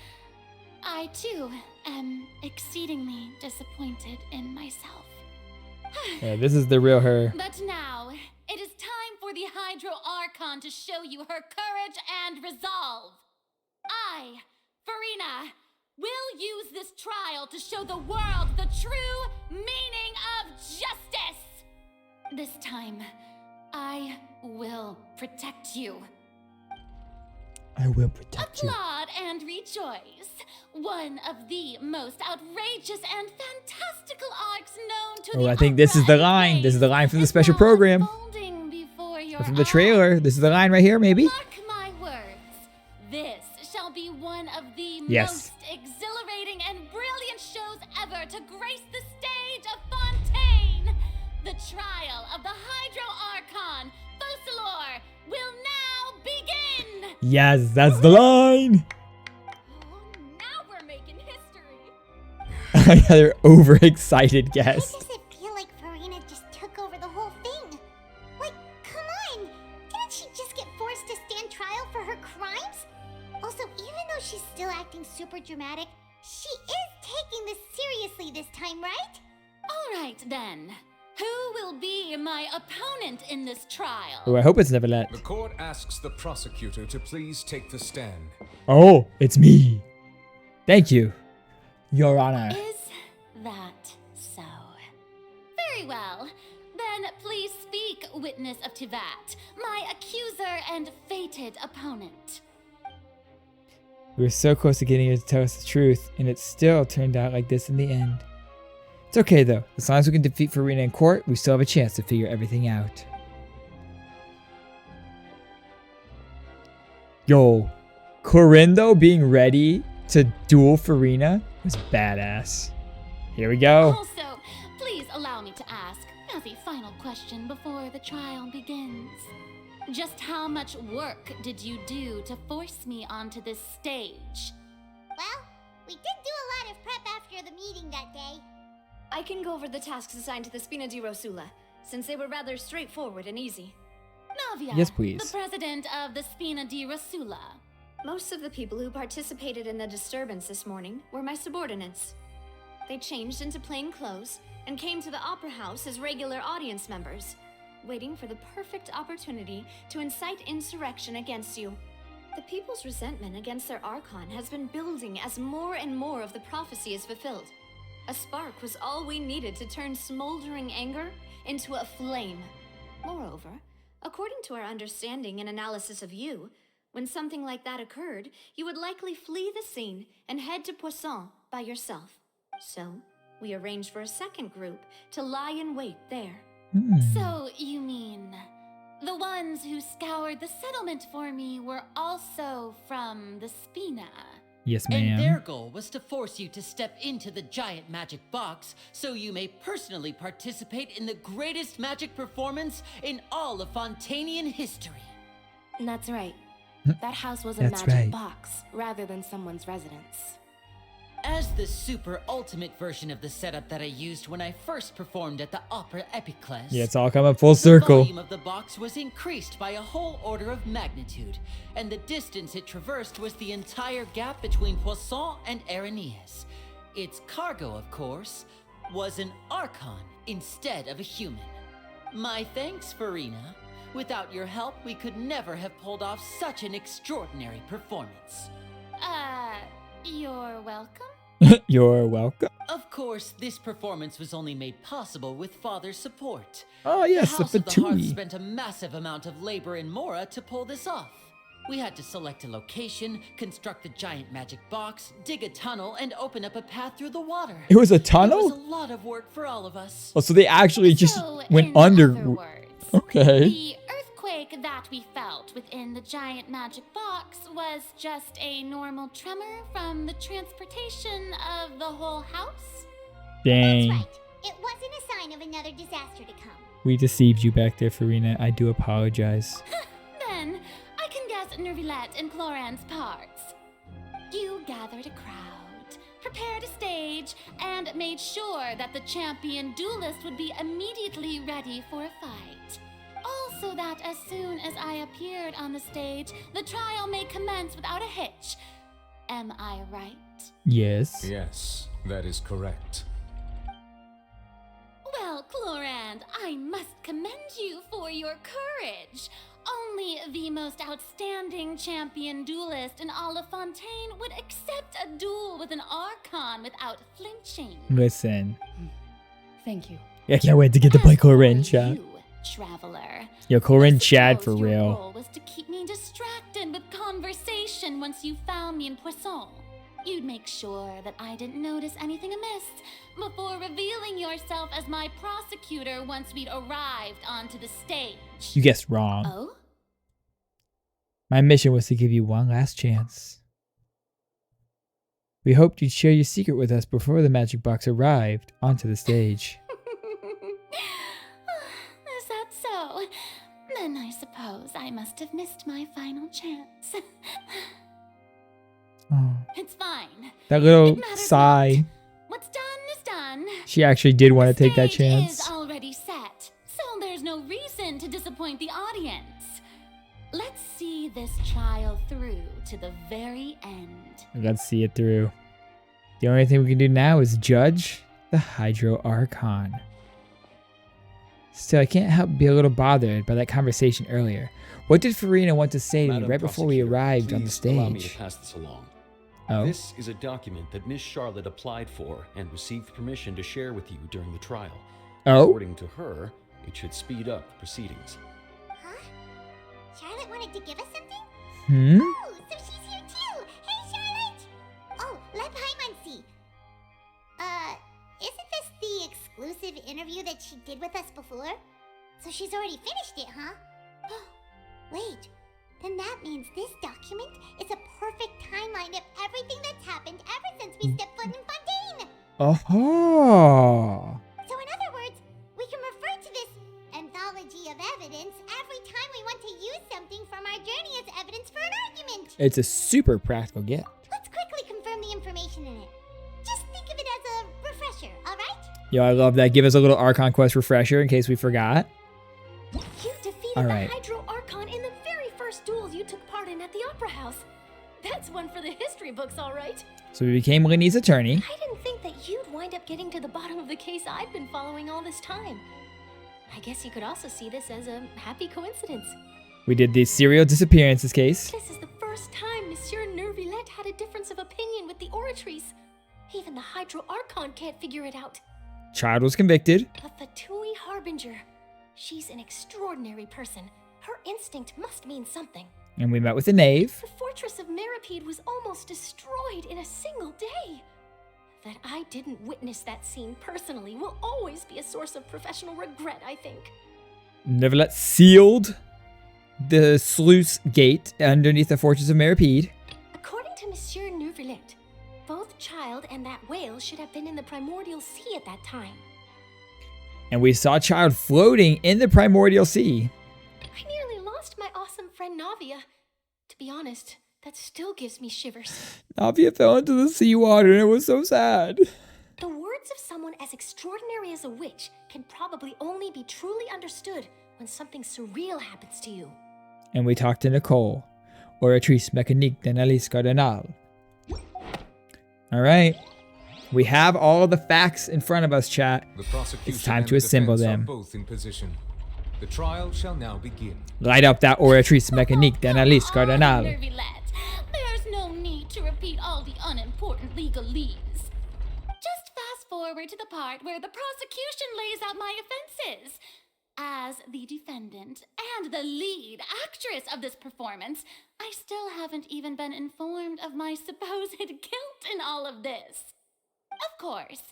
I, too, am exceedingly disappointed in myself. Yeah, this is the real her. But now, it is time for the Hydro Archon to show you her courage and resolve. I, Furina, will use this trial to show the world the true meaning of justice. This time, I will protect you. I will protect you. Applaud and rejoice. One of the most outrageous and fantastical arcs known to the I think this is the line. This is the line from the special program. Or from the trailer. This is the line right here, maybe? Mark my words. This shall be one of the most exhilarating and brilliant shows ever to grace the stage of Fontaine. The trial of the Hydro Archon, Focalor, will now begin! Yes, that's the line! Now we're making history! Another overexcited guest. Why does it feel like Furina just took over the whole thing? Like, come on! acting super dramatic, she is taking this seriously this time, right? All right, then. Who will be my opponent in this trial? Oh, I hope it's Neuvillette. The court asks the prosecutor to please take the stand. Oh, it's me. Thank you, Your Honor. Is that so? Very well. Then please speak, witness of teyvat, my accuser and fated opponent. We were so close to getting her to tell us the truth, and it still turned out like this in the end. It's okay though. As long as we can defeat Furina in court, we still have a chance to figure everything out. Yo, Corindo being ready to duel Furina was badass. Here we go. Also, please allow me to ask, as a final question before the trial begins. Just how much work did you do to force me onto this stage? Well, we did do a lot of prep after the meeting that day. I can go over the tasks assigned to the Spina di Rosula, since they were rather straightforward and easy. Navia, yes, please. The president of the Spina di Rosula. Most of the people who participated in the disturbance this morning were my subordinates. They changed into plain clothes and came to the Opera House as regular audience members, waiting for the perfect opportunity to incite insurrection against you. The people's resentment against their Archon has been building as more and more of the prophecy is fulfilled. A spark was all we needed to turn smoldering anger into a flame. Moreover, according to our understanding and analysis of you, when something like that occurred, you would likely flee the scene and head to Poisson by yourself. So, we arranged for a second group to lie in wait there. So, you mean, the ones who scoured the settlement for me were also from the Spina? Yes, And ma'am. their goal was to force you to step into the giant magic box so you may personally participate in the greatest magic performance in all of Fontainian history. That's right. That house was a That's magic right. box rather than someone's residence. As the super ultimate version of the setup that I used when I first performed at the Opera Epiclese, Yeah, it's all coming full the circle. volume of the box was increased by a whole order of magnitude, and the distance it traversed was the entire gap between Poisson and Arenias. Its cargo, of course, was an Archon instead of a human. My thanks, Furina. Without your help, we could never have pulled off such an extraordinary performance. You're welcome? You're welcome. Of course, this performance was only made possible with Father's support. Oh, yes, the House of the Hearth Fatui. spent a massive amount of labor in Mora to pull this off. We had to select a location, construct the giant magic box, dig a tunnel, and open up a path through the water. It was a It tunnel? was a lot of work for all of us. Oh, so they actually just So, went in under. other words, Okay. the earthquake that we felt within the giant magic box was just a normal tremor from the transportation of the whole house? Dang. Right. It wasn't a sign of another disaster to come. We deceived you back there, Furina. I do apologize. Then, I can guess Neuvillette and Cloran's parts. You gathered a crowd, prepared a stage, and made sure that the champion duelist would be immediately ready for a fight. Also that as soon as I appeared on the stage, the trial may commence without a hitch. Am I right? Yes. Yes, that is correct. Well, Clorand, I must commend you for your courage. Only the most outstanding champion duelist in all of Fontaine would accept a duel with an Archon without flinching. Listen. Thank you. I can't wait to get to play Corinne, chat. You, traveler. Yo, Corinne Chad for Your real. goal was to keep me distracted with conversation once you found me in Poisson. You'd make sure that I didn't notice anything amiss before revealing yourself as my prosecutor once we'd arrived onto the stage. You guessed wrong. Oh? My mission was to give you one last chance. We hoped you'd share your secret with us before the magic box arrived onto the stage. Is that so? Then I suppose I must have missed my final chance. Oh. It's fine. That little It matters sigh. not. What's done is done. She actually did want to take that Stage chance. is already set, so there's no reason to disappoint the audience. Let's see see this trial through to the very end. Let's see it through. The only thing we can do now is judge the Hydro Archon. Still, I can't help be a little bothered by that conversation earlier. What did Furina want to say to me right before we arrived on the stage? Allow me to pass this along. Oh. This is a document that Miss Charlotte applied for and received permission to share with you during the trial. Oh? According to her, it should speed up the proceedings. Huh? Charlotte wanted to give us something? Hmm? Oh, so she's here too! Hey, Charlotte! Oh, let Paimon see. Isn't this the exclusive interview that she did with us before? So she's already finished it, huh? Wait, then that means this document is a perfect timeline of everything that's happened ever since we stepped foot in Fontaine! Oh. So in other words, we can refer to this anthology of evidence every time we want to use something from our journey as evidence for an argument! It's a super practical gift. Let's quickly confirm the information in it. Just think of it as a refresher, alright? Yo, I love that. Give us a little Archon Quest refresher in case we forgot. You defeated Alright. the Hydro Archon in the very first duel you took part in at the Opera House. That's one for the history books, alright? So we became Linny's attorney. I didn't think that you'd wind up getting to the bottom of the case I'd been following all this time. I guess you could also see this as a happy coincidence. We did the serial disappearances case. This is the first time Monsieur Neuvillette had a difference of opinion with the oratories. Even the Hydro Archon can't figure it out. Child was convicted. A Fatui Harbinger. She's an extraordinary person. Her instinct must mean something. And we met with the knave. The fortress of Mmorpg was almost destroyed in a single day. That I didn't witness that scene personally will always be a source of professional regret, I think. Neuvillette sealed the sluice gate underneath the fortress of Mmorpg. According to Monsieur Neuvillette, both Child and that whale should have been in the primordial sea at that time. And we saw Child floating in the primordial sea. I nearly lost my awesome friend Navia. To be honest, that still gives me shivers. Navia fell into the seawater and it was so sad. The words of someone as extraordinary as a witch can probably only be truly understood when something surreal happens to you. And we talked to Nicole, oratrice mécanique d'analyse cardinale. All right. We have all the facts in front of us, chat. The prosecution It's time and to the assemble defense them. are both in position. The trial shall now begin. Light up that oratrice mécanique d'analyse cardinale. Neuvillette, there's no need to repeat all the unimportant legalese. Just fast forward to the part where the prosecution lays out my offenses. As the defendant and the lead actress of this performance, I still haven't even been informed of my supposed guilt in all of this. Of course,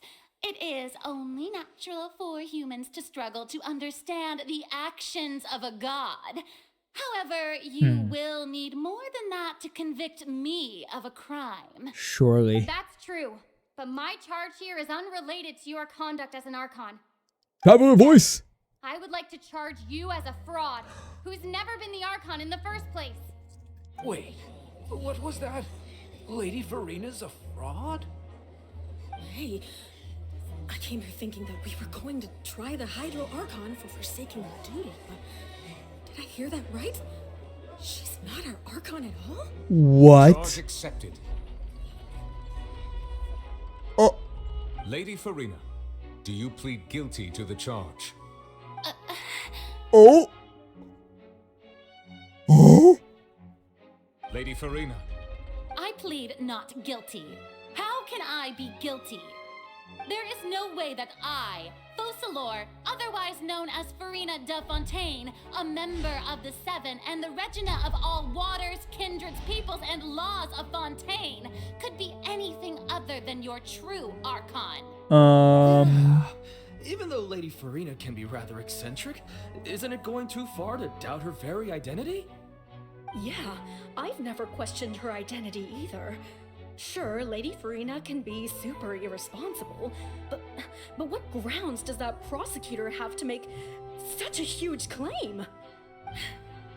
it is only natural for humans to struggle to understand the actions of a god. However, you will need more than that to convict me of a crime. Surely. That's true, but my charge here is unrelated to your conduct as an Archon. Have her voice. I would like to charge you as a fraud who's never been the Archon in the first place. Wait, what was that? Lady Furina's a fraud? Hey, I came here thinking that we were going to try the Hydro Archon for forsaking her duty, but did I hear that right? She's not our Archon at all? What? Charge accepted. Oh. Lady Furina, do you plead guilty to the charge? Oh. Oh. Lady Furina. I plead not guilty. How can I be guilty? There is no way that I, Focalor, otherwise known as Furina de Fontaine, a member of the Seven and the Regina of all waters, kindreds, peoples, and laws of Fontaine, could be anything other than your true Archon. Even though Lady Furina can be rather eccentric, isn't it going too far to doubt her very identity? Yeah, I've never questioned her identity either. Sure, Lady Furina can be super irresponsible, but what grounds does that prosecutor have to make such a huge claim?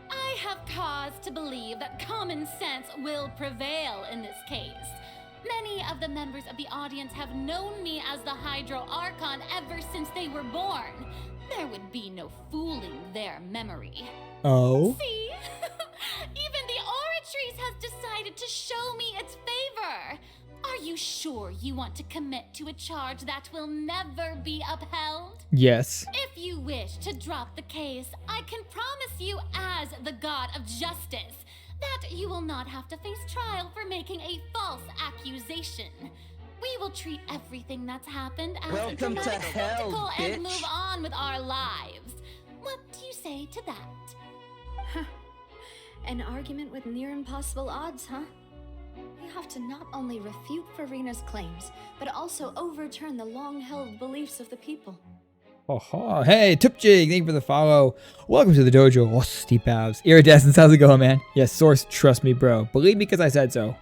I have cause to believe that common sense will prevail in this case. Many of the members of the audience have known me as the Hydro Archon ever since they were born. There would be no fooling their memory. Oh? See? Even the sure you want to commit to a charge that will never be upheld? Yes. If you wish to drop the case, I can promise you as the god of justice that you will not have to face trial for making a false accusation. We will treat everything that's happened as a dramatic spectacle and move on with our lives. What do you say to that? An argument with near impossible odds, huh? You have to not only refute Furina's claims, but also overturn the long-held beliefs of the people. Oh, hey, Tupjig, thank you for the follow. Welcome to the dojo. Oh, steep abs. Iridescence, how's it going, man? Yes, Source, trust me, bro. Believe me because I said so.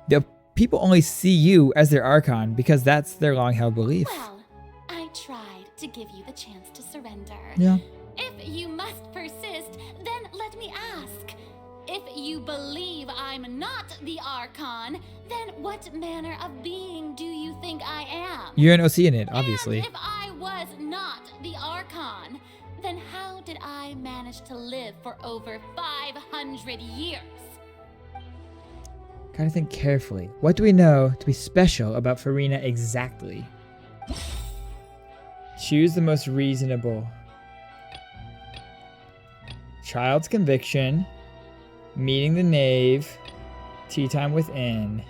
The people only see you as their Archon because that's their long-held belief. Well, I tried to give you the chance to surrender. Yeah. If you must persist, then let me ask. If you believe I'm not the Archon, then what manner of being do you think I am? You're an OC in it, obviously. And if I was not the Archon, then how did I manage to live for over 500 years? Gotta think carefully. What do we know to be special about Furina exactly? Choose the most reasonable. Child's conviction. Meeting the knave. Tea time within.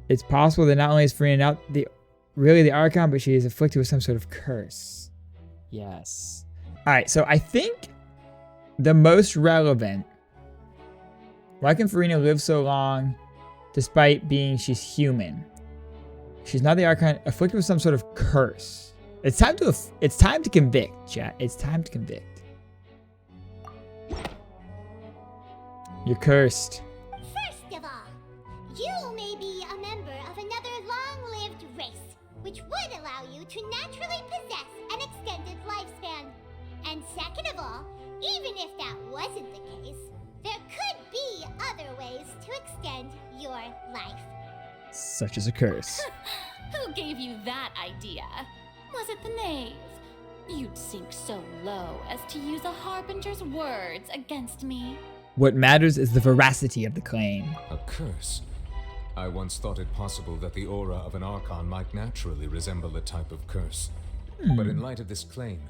It's possible that not only is Furina not really the Archon, but she is afflicted with some sort of curse. Yes. Alright, so I think the most relevant. Why can Furina live so long despite being she's human? She's not the Archon, afflicted with some sort of curse. It's time to convict, chat. It's time to convict. You're cursed. First of all, you may be a member of another long-lived race, which would allow you to naturally possess an extended lifespan. And second of all, even if that wasn't the case, there could be other ways to extend your life. Such as a curse. Who gave you that idea? Was it the knave? You'd sink so low as to use a harbinger's words against me. What matters is the veracity of the claim. A curse? I once thought it possible that the aura of an Archon might naturally resemble a type of curse. But in light of this claim,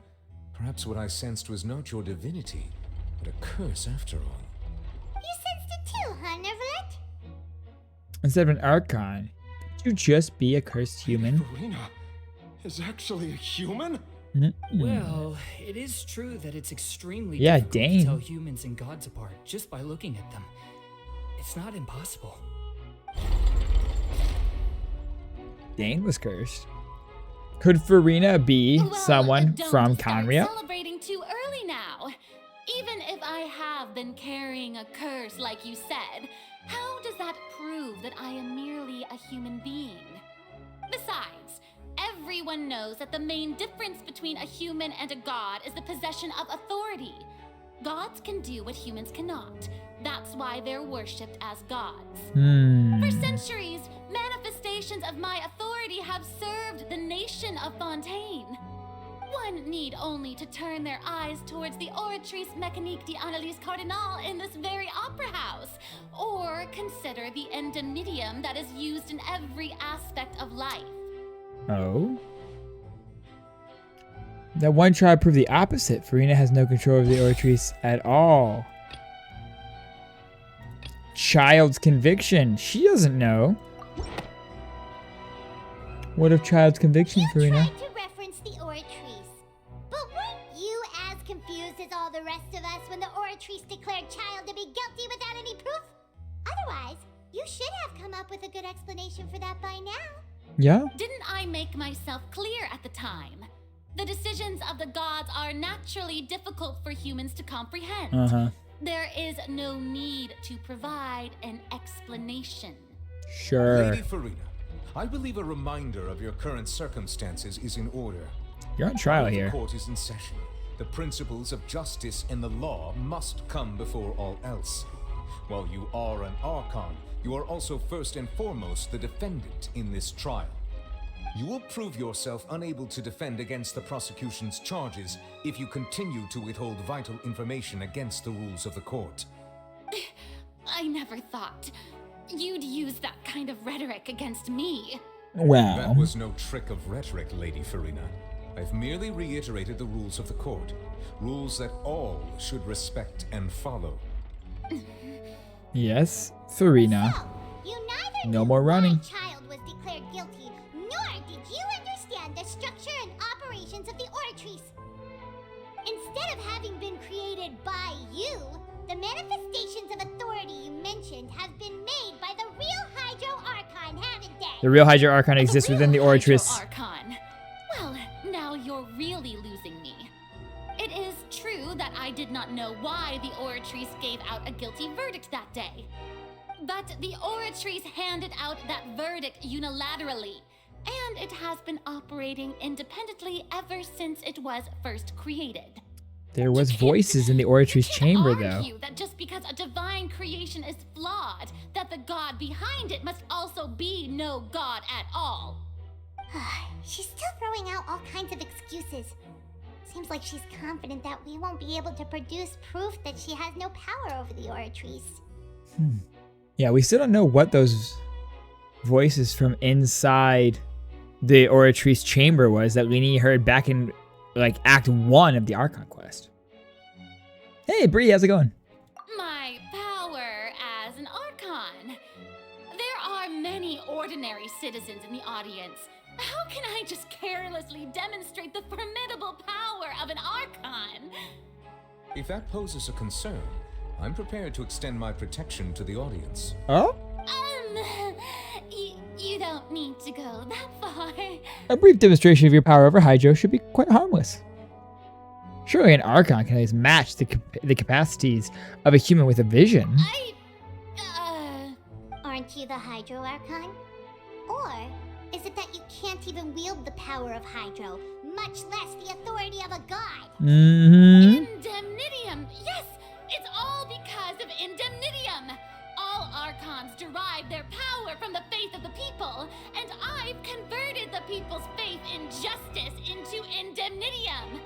perhaps what I sensed was not your divinity, but a curse after all. You sensed it too, huh, Neuvillette? Instead of an Archon, could you just be a cursed human? Furina is actually a human? Well, it is true that it's extremely difficult to tell humans and gods apart just by looking at them. It's not impossible. Dane was cursed. Could Furina be someone from Conria? Celebrating too early now. Even if I have been carrying a curse like you said, how does that prove that I am merely a human being? Besides, everyone knows that the main difference between a human and a god is the possession of authority. Gods can do what humans cannot. That's why they're worshipped as gods. For centuries, manifestations of my authority have served the nation of Fontaine. One need only to turn their eyes towards the Oratrice Mécanique d'Analyse Cardinal in this very opera house, or consider the endemidium that is used in every aspect of life. Oh? That one tribe proved the opposite. Furina has no control over the Oratrice at all. Child's conviction. She doesn't know. What of child's conviction, Furina? You tried to reference the Oratrice, but weren't you as confused as all the rest of us when the Oratrice declared child to be guilty without any proof? Otherwise, you should have come up with a good explanation for that by now. Yeah? Didn't I make myself clear at the time? The decisions of the gods are naturally difficult for humans to comprehend. There is no need to provide an explanation. Sure. Lady Furina, I believe a reminder of your current circumstances is in order. You're on trial While here. The court is in session. The principles of justice and the law must come before all else. While you are an Archon, you are also first and foremost the defendant in this trial. You will prove yourself unable to defend against the prosecution's charges if you continue to withhold vital information against the rules of the court. I never thought you'd use that kind of rhetoric against me. Wow. That was no trick of rhetoric, Lady Furina. I've merely reiterated the rules of the court. Rules that all should respect and follow. Yes, Furina. So, you neither No knew more running. why child was declared guilty, nor did you understand the structure and operations of the Oratrice. Instead of having been created by you, the manifestations of authority you mentioned have been made by the real Hydro Archon, haven't they? The real Hydro Archon exists within the Oratrice. Archon. Well, now you're really losing me. It is true that I did not know why the Oratrice gave out a guilty verdict that day. But the Oratrice handed out that verdict unilaterally, and it has been operating independently ever since it was first created. There was voices in the Oratrice chamber, though. Argue that just because a divine creation is flawed, that the god behind it must also be no god at all. She's still throwing out all kinds of excuses. Seems like she's confident that we won't be able to produce proof that she has no power over the Oratrice. Yeah, we still don't know what those voices from inside the Oratrice chamber was that Lini heard back in, like, Act 1 of the Archon Quest. Hey, Bree, how's it going? My power as an Archon. There are many ordinary citizens in the audience. How can I just carelessly demonstrate the formidable power of an Archon? If that poses a concern, I'm prepared to extend my protection to the audience. Oh? You don't need to go that far. A brief demonstration of your power over Hydro should be quite harmless. Surely an Archon can at least match the capacities of a human with a vision. Aren't you the Hydro Archon? Or is it that you can't even wield the power of Hydro, much less the authority of a god? Indemnitium! Yes! It's all because of Indemnitium! All Archons derive their power from the faith of the people, and I've converted the people's faith in justice into Indemnitium.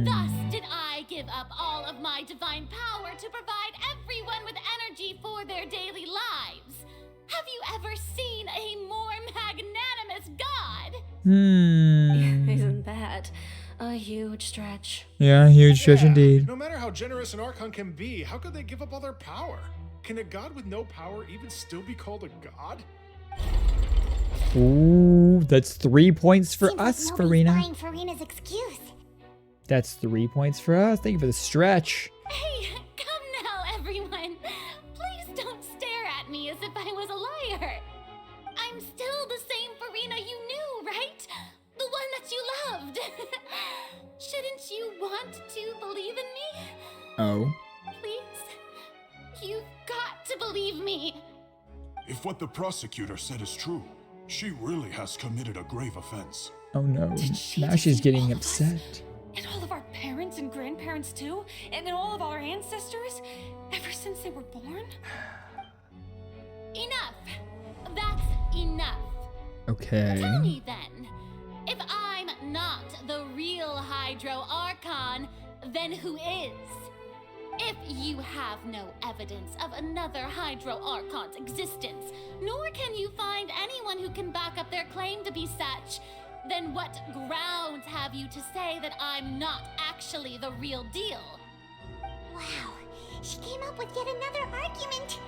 Thus did I give up all of my divine power to provide everyone with energy for their daily lives. Have you ever seen a more magnanimous god? Isn't that a huge stretch? Yeah, huge stretch indeed. No matter how generous an Archon can be, how could they give up all their power? Can a god with no power even still be called a god? Ooh, that's 3 points for Seems us, like nobody's Furina. buying Furina's excuse. That's 3 points for us. Thank you for the stretch. Hey, come now, everyone. Please don't stare at me as if I was a liar. I'm still the same Furina you knew, right? The one that you loved. Shouldn't you want to believe in me? Oh. Please? You've got to believe me. If what the prosecutor said is true, she really has committed a grave offense. Oh no. Now she's getting upset. And all of our parents and grandparents too? And all of our ancestors? Ever since they were born? Enough. That's enough. Okay. Tell me then, if I'm not the real Hydro Archon, then who is? If you have no evidence of another Hydro Archon's existence, nor can you find anyone who can back up their claim to be such, then what grounds have you to say that I'm not actually the real deal? Wow, she came up with yet another argument.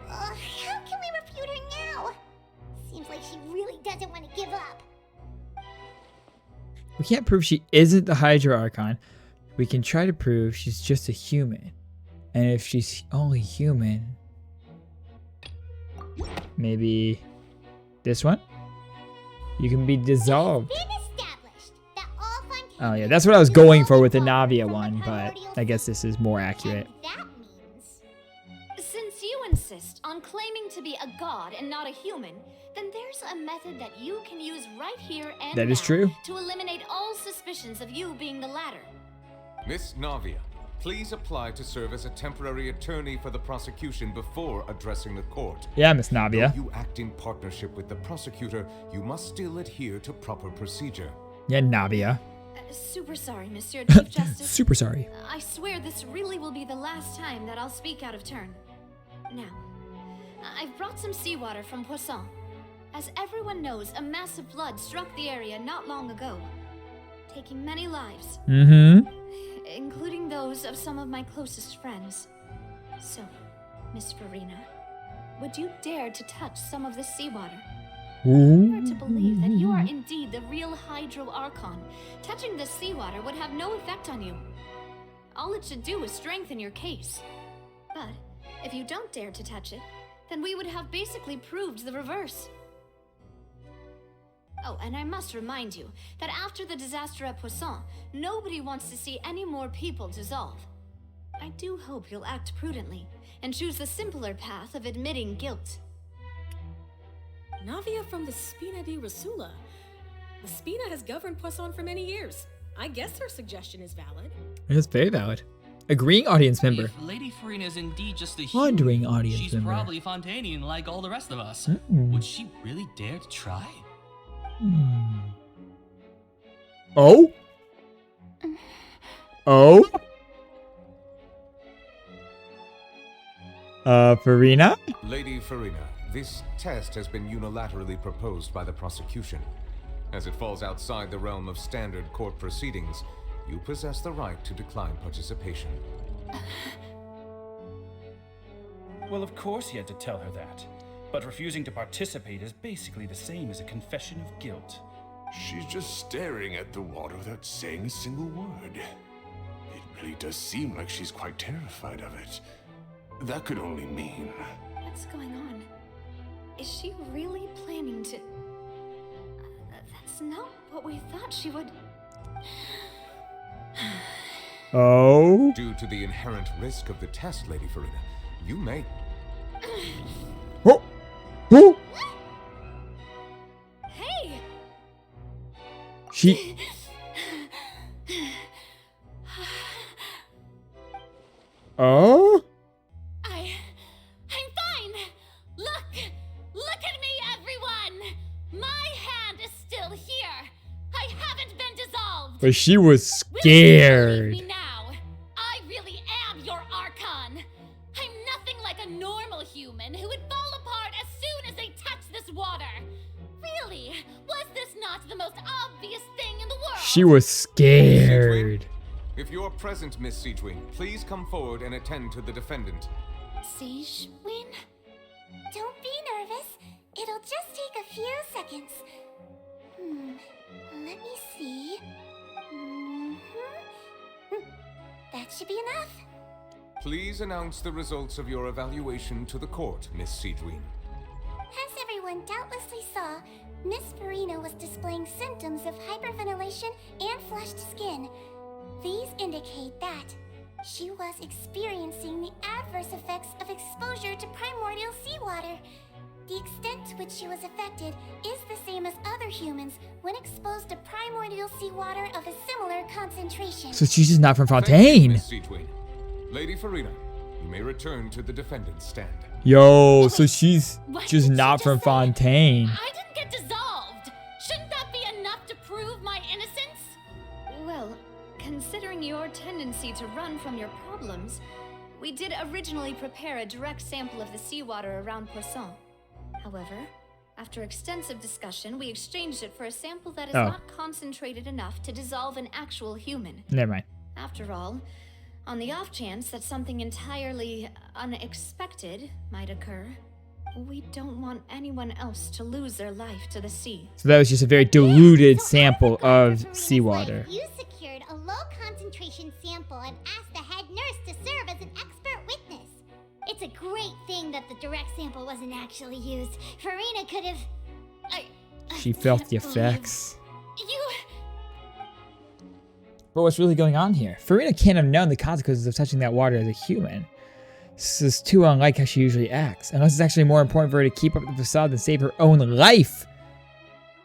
How can we refute her now? Seems like she really doesn't want to give up. We can't prove she isn't the Hydro Archon. We can try to prove she's just a human. And if she's only human, maybe this one? You can be dissolved. Oh yeah, that's what I was going for with the Navia one, but I guess this is more accurate. Since you insist on claiming to be a god and not a human, then there's a method that you can use right here and That is now true. to eliminate all suspicions of you being the latter. Miss Navia, Please apply to serve as a temporary attorney for the prosecution before addressing the court. Yeah, Miss Navia. Though you act in partnership with the prosecutor, you must still adhere to proper procedure. Yeah, Navia. Super sorry, Monsieur Chief Justice. Super sorry. I swear this really will be the last time that I'll speak out of turn. Now, I've brought some seawater from Poisson. As everyone knows, a massive flood struck the area not long ago, taking many lives. Mm-hmm. Including those of some of my closest friends. So, Miss Furina, would you dare to touch some of the seawater? We are to believe that you are indeed the real Hydro Archon. Touching the seawater would have no effect on you. All it should do is strengthen your case. But if you don't dare to touch it, then we would have basically proved the reverse. Oh, and I must remind you that after the disaster at Poisson, nobody wants to see any more people dissolve. I do hope you'll act prudently and choose the simpler path of admitting guilt. Navia from the Spina di Rasula. The Spina has governed Poisson for many years. I guess her suggestion is valid. It's very valid. Agreeing audience member. If Lady Furina is indeed just a Wandering human, audience she's member. probably Fontainian like all the rest of us. Would she really dare to try? Oh? Oh? Furina? Lady Furina, this test has been unilaterally proposed by the prosecution. As it falls outside the realm of standard court proceedings, you possess the right to decline participation. Well, of course he had to tell her that. But refusing to participate is basically the same as a confession of guilt. She's just staring at the water without saying a single word. It really does seem like she's quite terrified of it. That could only mean... What's going on? Is she really planning to... That's not what we thought she would... Oh? Due to the inherent risk of the test, Lady Furina, you may... Oh! Oh! Hey! She... Oh? I'm fine! Look at me, everyone! My hand is still here! I haven't been dissolved! But she was scared. Will you believe me now? I really am your Archon! I'm nothing like a normal human who would fall apart as soon as they touch this water! Really? Was this not the most obvious thing in the world? She was scared. If you're present, Miss Siegewin, please come forward and attend to the defendant. Siegewin? Don't be nervous. It'll just take a few seconds. Let me see. That should be enough. Please announce the results of your evaluation to the court, Miss Siegewin. As everyone doubtlessly saw, Miss Furina was displaying symptoms of hyperventilation and flushed skin. These indicate that she was experiencing the adverse effects of exposure to primordial seawater. The extent to which she was affected is the same as other humans when exposed to primordial seawater of a similar concentration. So she's just not from Thank you, Fontaine. Miss Siegewin. Lady Furina, you may return to the defendant's stand. Yo, so she's just not from Fontaine. I didn't get dissolved! Shouldn't that be enough to prove my innocence? Well, considering your tendency to run from your problems, we did originally prepare a direct sample of the seawater around Poisson. However, after extensive discussion, we exchanged it for a sample that is not concentrated enough to dissolve an actual human. Never mind. After all, on the off chance that something entirely unexpected might occur, we don't want anyone else to lose their life to the sea. So that was just a very diluted sample of seawater. You secured a low concentration sample and asked the head nurse to serve as an expert witness. It's a great thing that the direct sample wasn't actually used. Furina could have... She felt the effects. You... But what's really going on here? Furina can't have known the consequences of touching that water as a human. This is too unlike how she usually acts. Unless it's actually more important for her to keep up the facade than save her own life.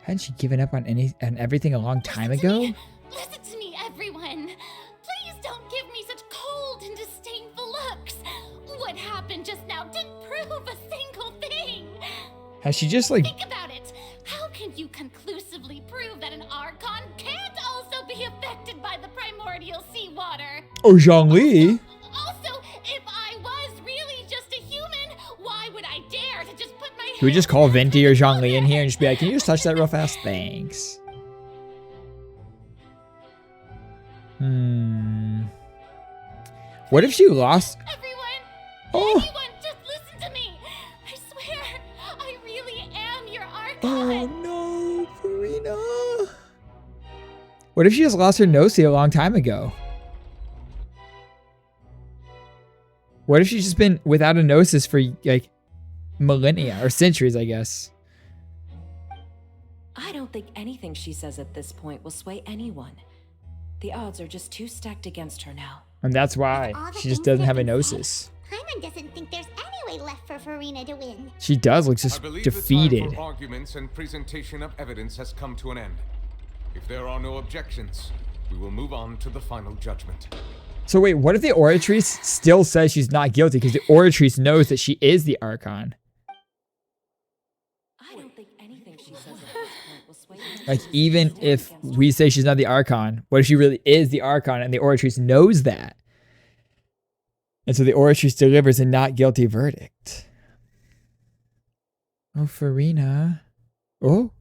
Hadn't she given up on everything a long time ago? Listen to me, everyone. Please don't give me such cold prove a single thing. Has she just like... Think about it. How can you conclusively prove that an Archon can't also be affected by the primordial seawater? Oh, Zhongli. Also, if I was really just a human, why would I dare to just put my Can we just call Venti or Zhongli in here and just be like, can you just touch that real fast? Thanks. What if she lost? Everyone, just listen to me. I swear, I really am your Archon. Oh no, Furina. What if she just lost her Nosy a long time ago? What if she's just been without a Gnosis for like millennia or centuries, I guess? I don't think anything she says at this point will sway anyone. The odds are just too stacked against her now. And that's why she just doesn't have a Gnosis. Paimon doesn't think there's any way left for Furina to win. She does, looks just I believe defeated. the time for arguments and presentation of evidence has come to an end. If there are no objections, we will move on to the final judgment. So wait, what if the Oratrice still says she's not guilty because the Oratrice knows that she is the Archon? I don't think anything she says at this point will sway anyone. Like, even if we say she's not the Archon, what if she really is the Archon and the Oratrice knows that? And so the Oratrice delivers a not guilty verdict. Oh, Furina. Oh.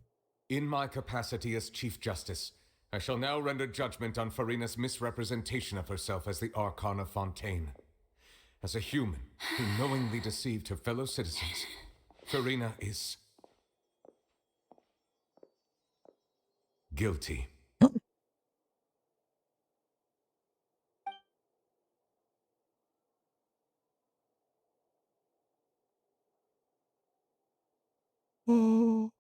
In my capacity as Chief Justice, I shall now render judgment on Furina's misrepresentation of herself as the Archon of Fontaine. As a human who knowingly deceived her fellow citizens, Furina is guilty. Oh.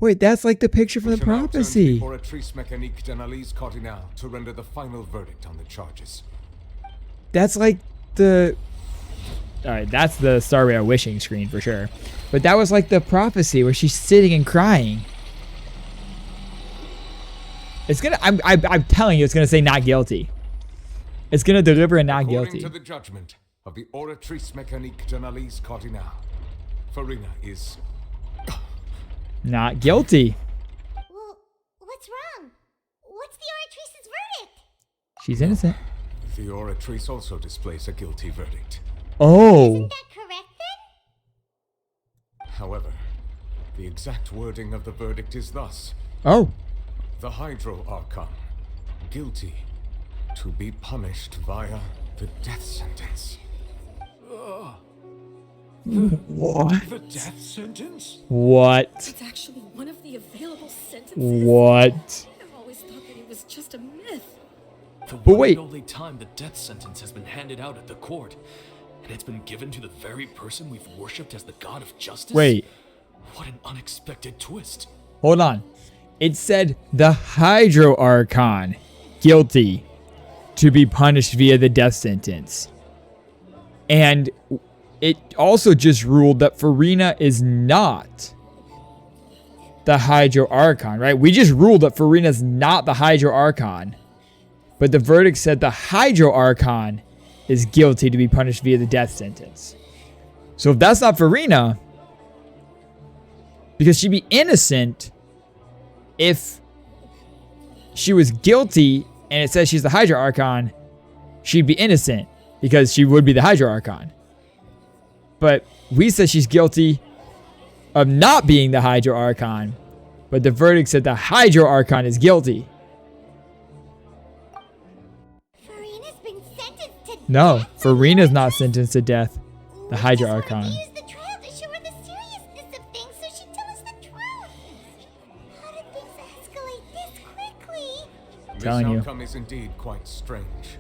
Wait, that's like the picture from the prophecy. Oratrice mécanique d'analyse cardinale to render the final verdict on the charges. That's like the... Alright, that's the Star Rail wishing screen for sure. But that was like the prophecy where she's sitting and crying. It's gonna... I'm telling you, it's gonna say not guilty. It's gonna deliver a not guilty. According to the judgment of the Oratrice mécanique d'analyse cardinale, Furina is... not guilty. Well, what's wrong? What's the Oratrice's verdict? She's innocent. The Oratrice also displays a guilty verdict. Oh. Isn't that correct then? However, the exact wording of the verdict is thus. Oh. The Hydro Archon, guilty to be punished via the death sentence. What? The death sentence? What? It's actually one of the available sentences. What? I've always thought that it was just a myth. The But one wait. and only time the death sentence has been handed out at the court, and it's been given to the very person we've worshipped as the god of justice? Wait. What an unexpected twist. Hold on. It said the Hydro Archon, guilty to be punished via the death sentence. And it also just ruled that Furina is not the Hydro Archon, right? We just ruled that Furina's not the Hydro Archon. But the verdict said the Hydro Archon is guilty to be punished via the death sentence. So if that's not Furina, because she'd be innocent if she was guilty and it says she's the Hydro Archon, she'd be innocent because she would be the Hydro Archon. But we said she's guilty of not being the Hydro Archon, but the verdict said the Hydro Archon is guilty. Furina's been sentenced to No, death. Furina's not sentenced to death. The Hydro Archon. Use the trial to show her the seriousness of things so she'd tell us the truth. How did things escalate this quickly? This Telling you. outcome is indeed quite strange.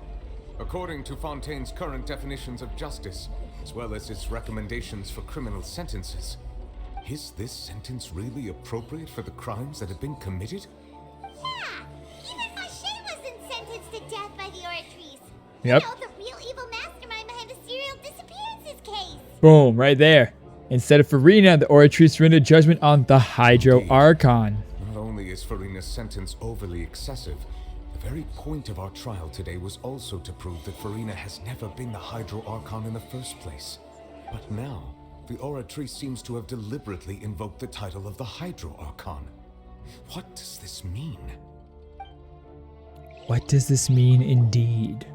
According to Fontaine's current definitions of justice, as well as its recommendations for criminal sentences, is this sentence really appropriate for the crimes that have been committed? Yeah, even Mache wasn't sentenced to death by the Oratrice. Yep. You know, the real evil mastermind behind the serial disappearances case. Boom, right there. Instead of Furina, the Oratrice rendered judgment on the Hydro Archon. Not only is Furina's sentence overly excessive, the very point of our trial today was also to prove that Furina has never been the Hydro Archon in the first place. But now, the Oratrice seems to have deliberately invoked the title of the Hydro Archon. What does this mean? What does this mean indeed?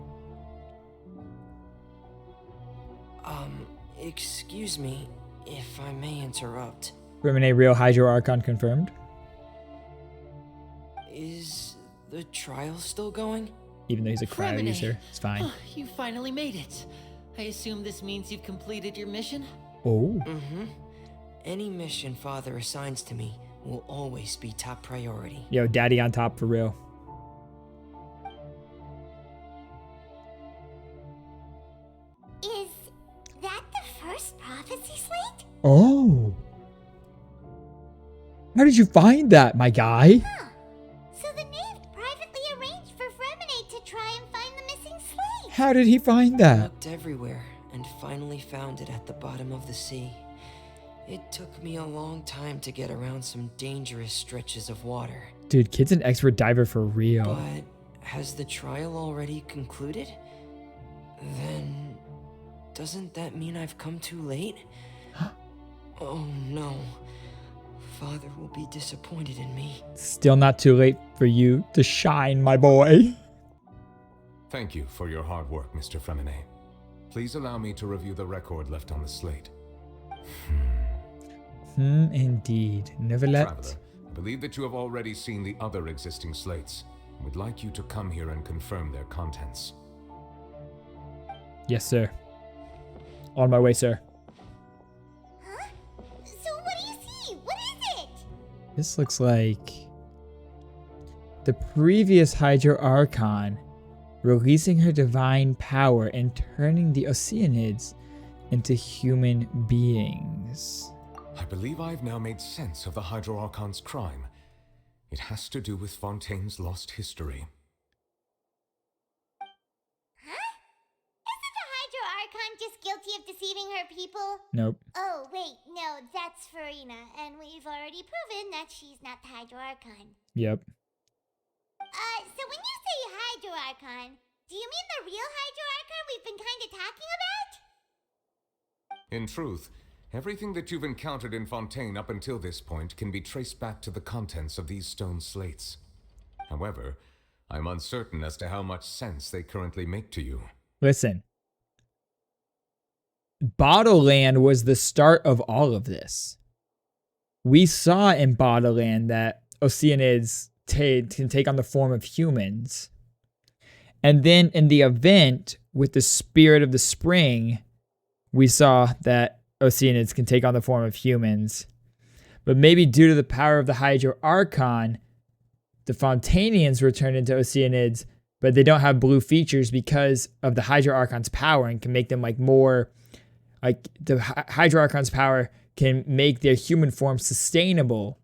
Excuse me, if I may interrupt. Remine real Hydro Archon confirmed. Is the trial still going? Even though he's a cryo Remine. user, it's fine. Oh, you finally made it. I assume this means you've completed your mission? Oh. Mm-hmm. Any mission Father assigns to me will always be top priority. Yo, daddy on top for real. Is that the first prophecy slate? Oh. How did you find that, my guy? Huh. So the knave privately arranged for Remine to try and find the missing slate. How did he find that? Looked everywhere and finally found it at the bottom of the sea. It took me a long time to get around some dangerous stretches of water. Dude, kid's an expert diver for real. But has the trial already concluded? Then doesn't that mean I've come too late? Oh no. Father will be disappointed in me. Still not too late for you to shine, my boy. Thank you for your hard work, Mr. Fremine. Please allow me to review the record left on the slate. Indeed. Neuvillette. Traveler, I believe that you have already seen the other existing slates. I would like you to come here and confirm their contents. Yes, sir. On my way, sir. Huh? So what do you see? What is it? This looks like the previous Hydro Archon releasing her divine power and turning the Oceanids into human beings. I believe I've now made sense of the Hydro Archon's crime. It has to do with Fontaine's lost history. Huh? Isn't the Hydro Archon just guilty of deceiving her people? Nope. Oh, wait, no, that's Furina, and we've already proven that she's not the Hydro Archon. Yep. So when you say Hydro Archon, do you mean the real Hydro Archon we've been kind of talking about? In truth, everything that you've encountered in Fontaine up until this point can be traced back to the contents of these stone slates. However, I'm uncertain as to how much sense they currently make to you. Listen. Bottleland was the start of all of this. We saw in Bottleland that Oceanids can take on the form of humans. And then in the event with the Spirit of the Spring, we saw that Oceanids can take on the form of humans. But maybe due to the power of the Hydro Archon, the Fontainians were turned into Oceanids, but they don't have blue features because of the Hydro Archon's power and can make them like more... Like the Hydro Archon's power can make their human form sustainable.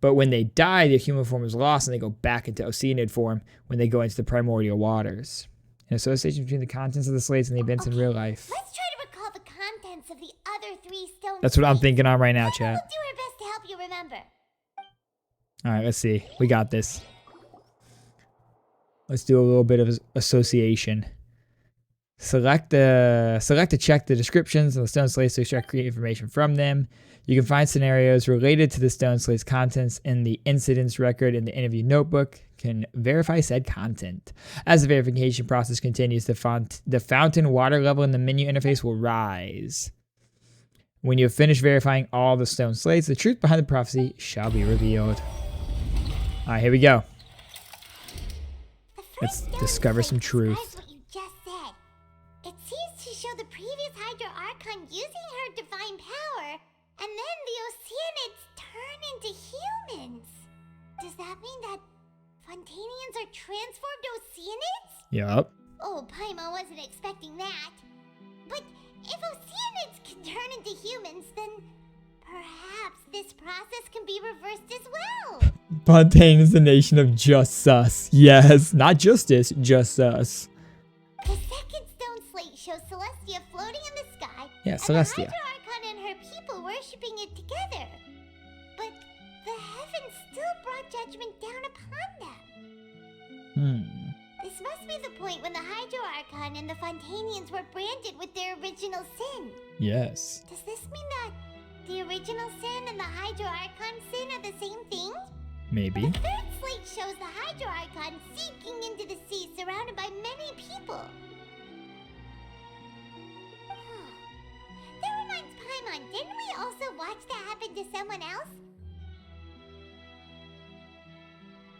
But when they die, their human form is lost and they go back into Oceanid form when they go into the primordial waters. An association between the contents of the slates and the events in real life. Let's try to recall the contents of the other 3 stone That's what I'm slates. thinking on right now, We'll chat. do our best to help you remember. All right, let's see. We got this. Let's do a little bit of association. Select to check the descriptions of the stone slates to extract key information from them. You can find scenarios related to the stone slate's contents in the incidents record in the interview notebook. Can verify said content. As the verification process continues, the fountain water level in the menu interface will rise. When you have finished verifying all the stone slates, the truth behind the prophecy shall be revealed. All right, here we go. Let's discover some truth. What you just said. It seems to show the previous Hydro Archon using her divine power, and then the Oceanids turn into humans. Does that mean that Fontainians are transformed Oceanids? Yup. Oh, Paimon wasn't expecting that. But if Oceanids can turn into humans, then perhaps this process can be reversed as well. Fontaine is the nation of just us. Yes, not justice, just us. The second stone slate shows Celestia floating in the sky. Yeah, and Celestia. the Hydro Archon and her people worshipping it together. But the heavens still brought judgment down upon them. This must must be the point when the Hydro Archon and the Fontainians were branded with their original sin. Yes. Does this mean that the original sin and the Hydro Archon sin are the same thing? Maybe. The third slate shows the Hydro Archon sinking into the sea surrounded by many people. That reminds Paimon, didn't we also watch that happen to someone else?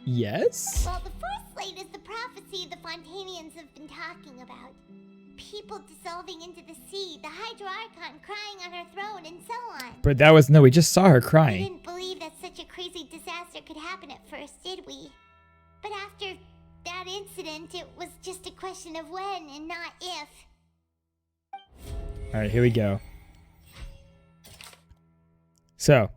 Yes? Well, the fourth slate is the prophecy the Fontainians have been talking about. People dissolving into the sea, the Hydro Archon crying on her throne, and so on. But that was, no, we just saw her We crying. didn't believe that such a crazy disaster could happen at first, did we? But after that incident, it was just a question of when and not if. Alright, here we go. So,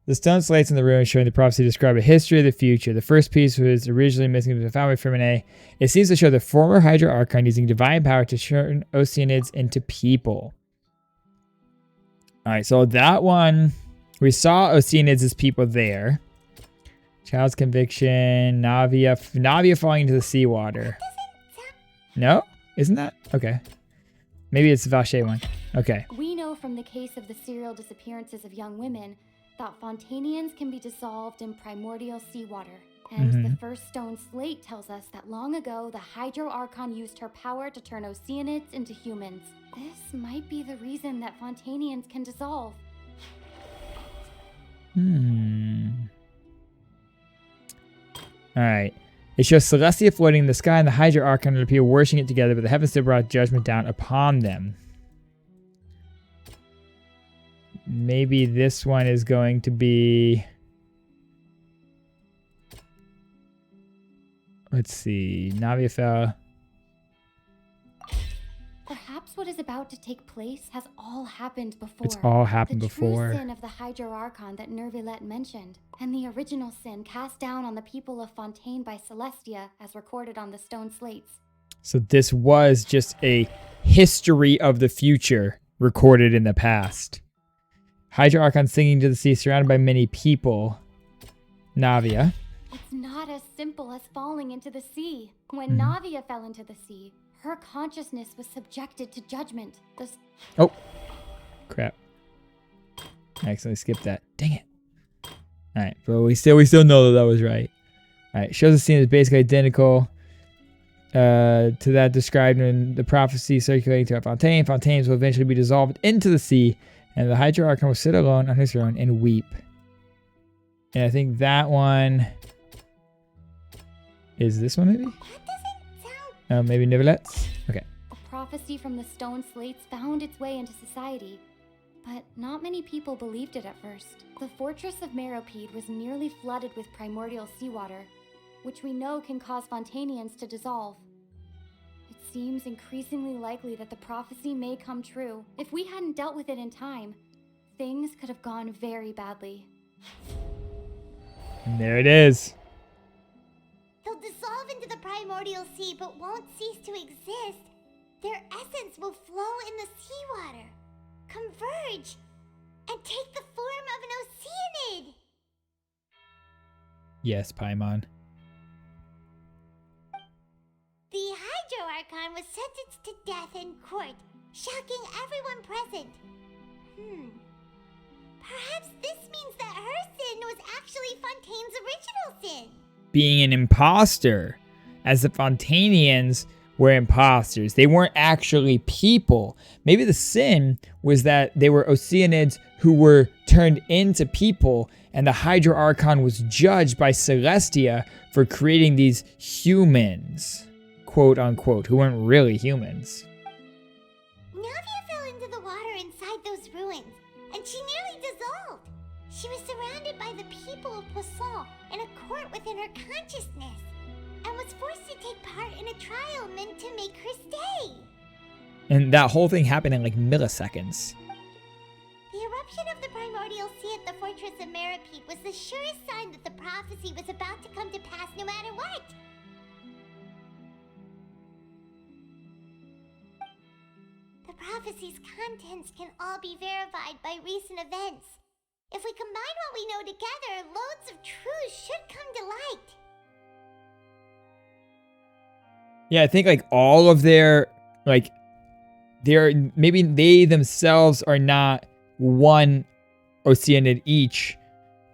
the stone slates in the ruins showing the prophecy describe a history of the future. The first piece was originally missing but found by Furina. It seems to show the former Hydro Archon using divine power to turn Oceanids into people. Alright, so that one, we saw Oceanids as people there. Child's conviction, Navia falling into the seawater. No? Isn't that? Okay. Maybe it's the Vache one. Okay. We know from the case of the serial disappearances of young women that Fontainians can be dissolved in primordial seawater. And the first stone slate tells us that long ago, the Hydro Archon used her power to turn Oceanids into humans. This might be the reason that Fontainians can dissolve. Alright. It shows Celestia floating in the sky and the Hydro Archon would appear worshiping it together, but the heavens still brought judgment down upon them. Maybe this one is going to be... Let's see. Navia fell. Perhaps what is about to take place has all happened before. It's all happened before. The true sin of the Hydro Archon that Neuvillette mentioned, and the original sin cast down on the people of Fontaine by Celestia as recorded on the stone slates. So this was just a history of the future recorded in the past. Hydro Archon sinking to the sea surrounded by many people. Navia. It's not as simple as falling into the sea. When Navia fell into the sea, her consciousness was subjected to judgment. Oh, crap. I accidentally skipped that. Dang it. Alright, but we still know that was right. Alright, shows the scene is basically identical to that described in the prophecy circulating to Fontaine. Fontaines will eventually be dissolved into the sea, and the Hydro Archon will sit alone on his throne and weep. And I think that one is this one, maybe? Maybe Neuvillette's? Okay. A prophecy from the stone slates found its way into society, but not many people believed it at first. The fortress of Meropede was nearly flooded with primordial seawater, which we know can cause Fontainians to dissolve. It seems increasingly likely that the prophecy may come true. If we hadn't dealt with it in time, things could have gone very badly. And there it is. They'll dissolve into the primordial sea but won't cease to exist. Their essence will flow in the seawater, converge, and take the form of an Oceanid. Yes, Paimon. The Hydro Archon was sentenced to death in court, shocking everyone present. Perhaps this means that her sin was actually Fontaine's original sin. Being an imposter, as the Fontainians were imposters. They weren't actually people. Maybe the sin was that they were Oceanids who were turned into people, and the Hydro Archon was judged by Celestia for creating these humans, quote unquote, who weren't really humans. Navia fell into the water inside those ruins, and she nearly dissolved. She was surrounded by the people of Poisson in a court within her consciousness, and was forced to take part in a trial meant to make her stay. And that whole thing happened in like milliseconds. The eruption of the primordial sea at the fortress of Meropede was the surest sign that the prophecy was about to come to pass no matter what. The prophecy's contents can all be verified by recent events. If we combine what we know together, loads of truths should come to light. Yeah, I think like all of their like maybe they themselves are not one Oceanid each,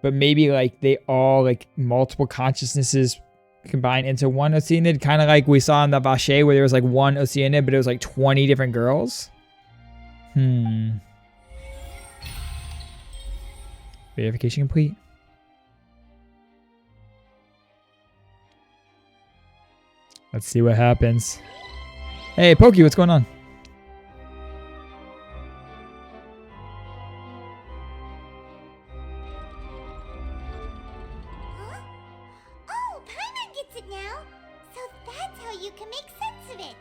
but maybe like they all like multiple consciousnesses combined into one Oceanid, kind of like we saw in the Vache where there was like one Oceanid, but it was like 20 different girls. Verification complete. Let's see what happens. Hey, Pokey, what's going on? Oh, Paimon gets it now. So that's how you can make sense of it.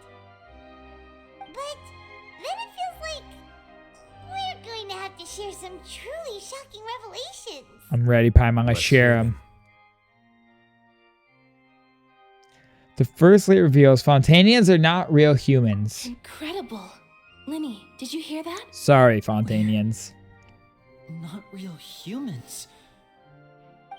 But then it feels like we're going to have to share some truly shocking revelations. I'm ready, Paimon. Let's share them. The first slate reveals Fontainians are not real humans. Incredible. Linny, did you hear that? Sorry, Fontainians. Not real humans.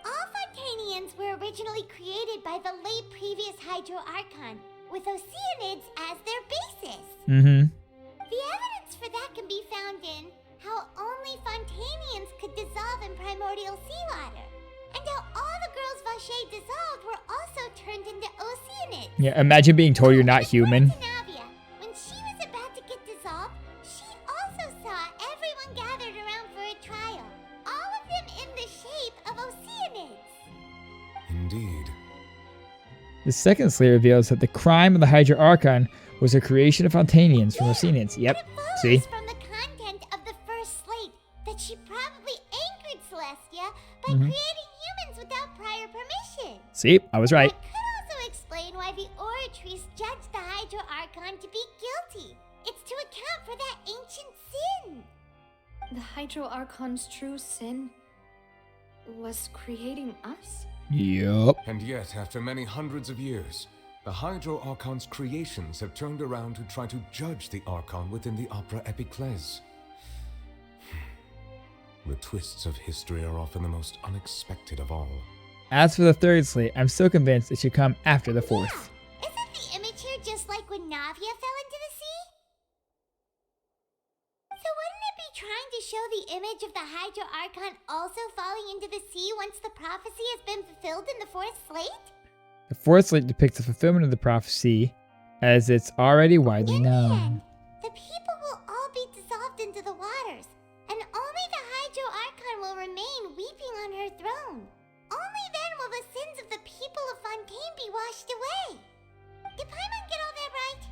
All Fontainians were originally created by the late previous Hydro Archon, with Oceanids as their basis. Mm-hmm. The evidence for that can be found in how only Fontainians could dissolve in primordial seawater, and how all the girls Vache dissolved were also turned into Oceanids. Yeah, imagine being told you're not human. Navia, when she was about to get dissolved, she also saw everyone gathered around for a trial, all of them in the shape of Oceanids. Indeed. The second slate reveals that the crime of the Hydro Archon was a creation of Fontainians from Oceanids. Yep. See? From the content of the first slate that she probably anchored Celestia by Mhm. creating humans without prior permission. See? I was right. That could also explain why the Oratrice judged the Hydro Archon to be guilty. It's to account for that ancient sin. The Hydro Archon's true sin was creating us? Yup. And yet, after many hundreds of years, the Hydro Archon's creations have turned around to try to judge the Archon within the Opera Epiclese. The twists of history are often the most unexpected of all. As for the third slate, I'm still convinced it should come after the fourth. Isn't the image here just like when Navia fell into the sea? So wouldn't it be trying to show the image of the Hydro Archon also falling into the sea once the prophecy has been fulfilled in the fourth slate? The fourth slate depicts the fulfillment of the prophecy as it's already widely known. The people will all be dissolved into the waters, and only the Hydro Archon will remain weeping on her throne. Only then will the sins of the people of Fontaine be washed away. Did Paimon get all that right?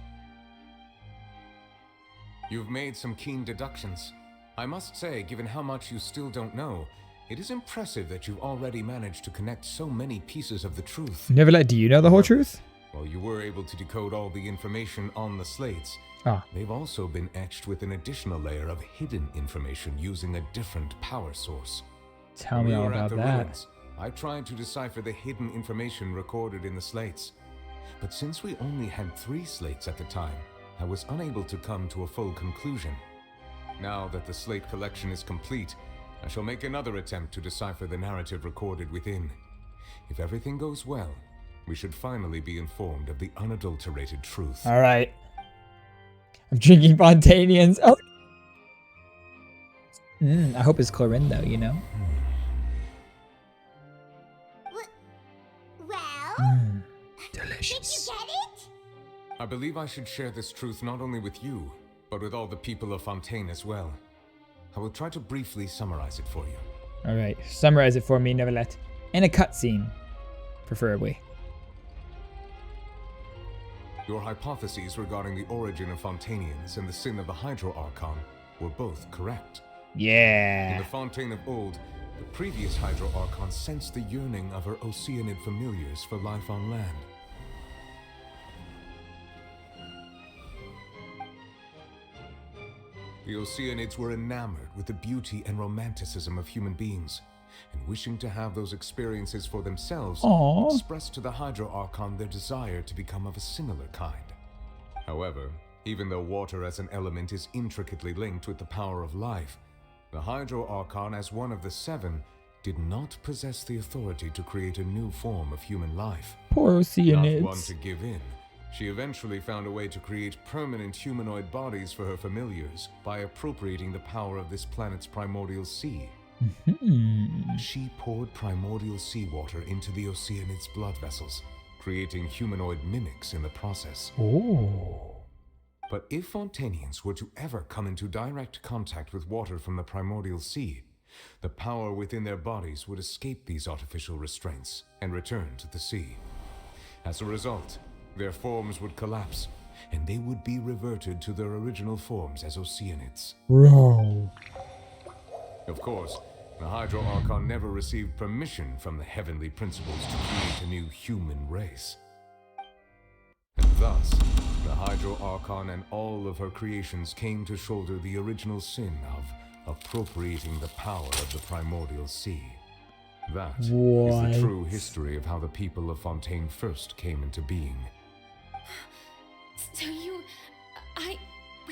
You've made some keen deductions. I must say, given how much you still don't know, it is impressive that you've already managed to connect so many pieces of the truth. Neuvillette, do you know the whole truth? While you were able to decode all the information on the slates, they've also been etched with an additional layer of hidden information using a different power source. Tell me all about that. Ruins, I tried to decipher the hidden information recorded in the slates. But since we only had 3 slates at the time, I was unable to come to a full conclusion. Now that the slate collection is complete, I shall make another attempt to decipher the narrative recorded within. If everything goes well, we should finally be informed of the unadulterated truth. All right. I'm drinking Fontainians. Oh. I hope it's Clorindo, you know? Well? Delicious. Did you get it? I believe I should share this truth not only with you, but with all the people of Fontaine as well. I will try to briefly summarize it for you. All right. Summarize it for me, Neuvillette. In a cutscene, preferably. Your hypotheses regarding the origin of Fontainians and the sin of the Hydro Archon were both correct. Yeah. In the Fontaine of old, the previous Hydro Archon sensed the yearning of her Oceanid familiars for life on land. The Oceanids were enamored with the beauty and romanticism of human beings, and wishing to have those experiences for themselves, expressed to the Hydro Archon their desire to become of a similar kind. However, even though water as an element is intricately linked with the power of life, the Hydro Archon, as one of the 7, did not possess the authority to create a new form of human life. Poor Oceanids. Not one to give in, She eventually found a way to create permanent humanoid bodies for her familiars by appropriating the power of this planet's primordial sea. She poured primordial seawater into the Oceanid's blood vessels, creating humanoid mimics in the process. But if Fontainians were to ever come into direct contact with water from the primordial sea, the power within their bodies would escape these artificial restraints and return to the sea. As a result, their forms would collapse, and they would be reverted to their original forms as Oceanids. Bro. Of course, the Hydro Archon never received permission from the heavenly principles to create a new human race. And thus, the Hydro Archon and all of her creations came to shoulder the original sin of appropriating the power of the primordial sea. That is the true history of how the people of Fontaine first came into being. So we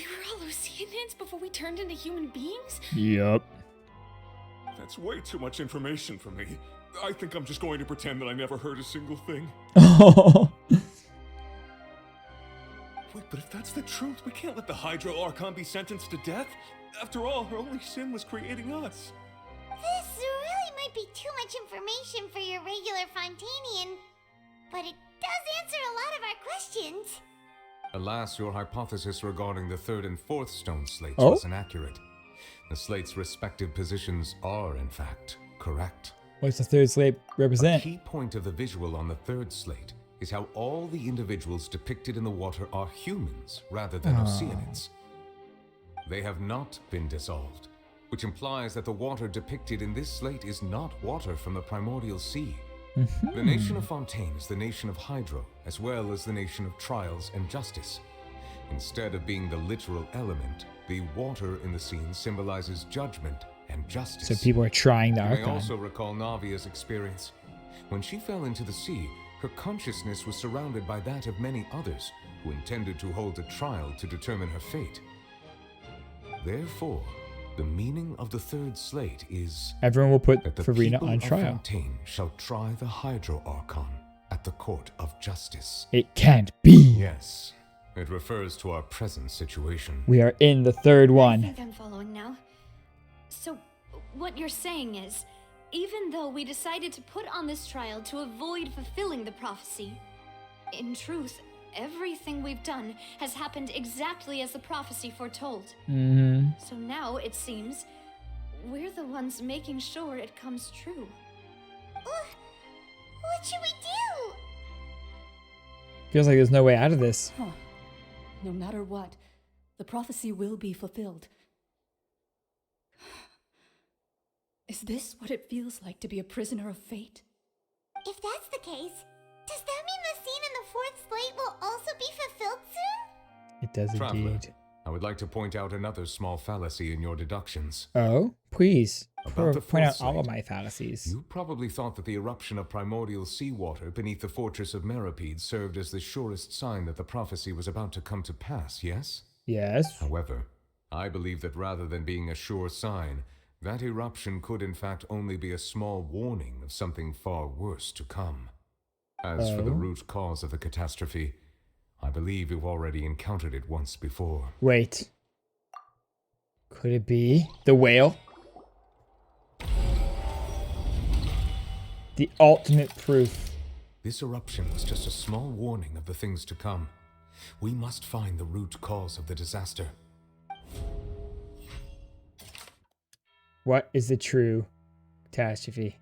were all Oceanids before we turned into human beings? Yep. That's way too much information for me. I think I'm just going to pretend that I never heard a single thing. Wait, but if that's the truth, we can't let the Hydro Archon be sentenced to death. After all, her only sin was creating us. This really might be too much information for your regular Fontainian, but it does answer a lot of our questions. Alas, your hypothesis regarding the third and fourth stone slates was inaccurate. The slates' respective positions are, in fact, correct. What's the third slate represent? A key point of the visual on the third slate is how all the individuals depicted in the water are humans rather than Oceanids. They have not been dissolved, which implies that the water depicted in this slate is not water from the primordial sea. The nation of Fontaine is the nation of Hydro, as well as the nation of trials and justice. Instead of being the literal element, the water in the scene symbolizes judgment and justice. So people are trying the Archon. You may also recall Navia's experience. When she fell into the sea, her consciousness was surrounded by that of many others who intended to hold a trial to determine her fate. Therefore, the meaning of the third slate is everyone will put that the Furina people on of trial. Fontaine shall try the Hydro Archon at the court of justice. It can't be. Yes, it refers to our present situation. We are in the third I one. think I'm following now. So, what you're saying is, even though we decided to put on this trial to avoid fulfilling the prophecy, in truth, everything we've done has happened exactly as the prophecy foretold. So now, it seems, we're the ones making sure it comes true. What should we do? Feels like there's no way out of this. No matter what, the prophecy will be fulfilled. Is this what it feels like to be a prisoner of fate? If that's the case, does that mean the scene in the fourth slate will also be fulfilled soon? It does Traveler, indeed. I would like to point out another small fallacy in your deductions. Oh, please. About the Point out fourth all of slate, my fallacies. You probably thought that the eruption of primordial seawater beneath the fortress of mmorpg served as the surest sign that the prophecy was about to come to pass, yes? Yes. However, I believe that rather than being a sure sign, that eruption could in fact only be a small warning of something far worse to come. As for the root cause of the catastrophe, I believe you've already encountered it once before. Wait. Could it be the whale? The ultimate proof. This eruption was just a small warning of the things to come. We must find the root cause of the disaster. What is the true catastrophe?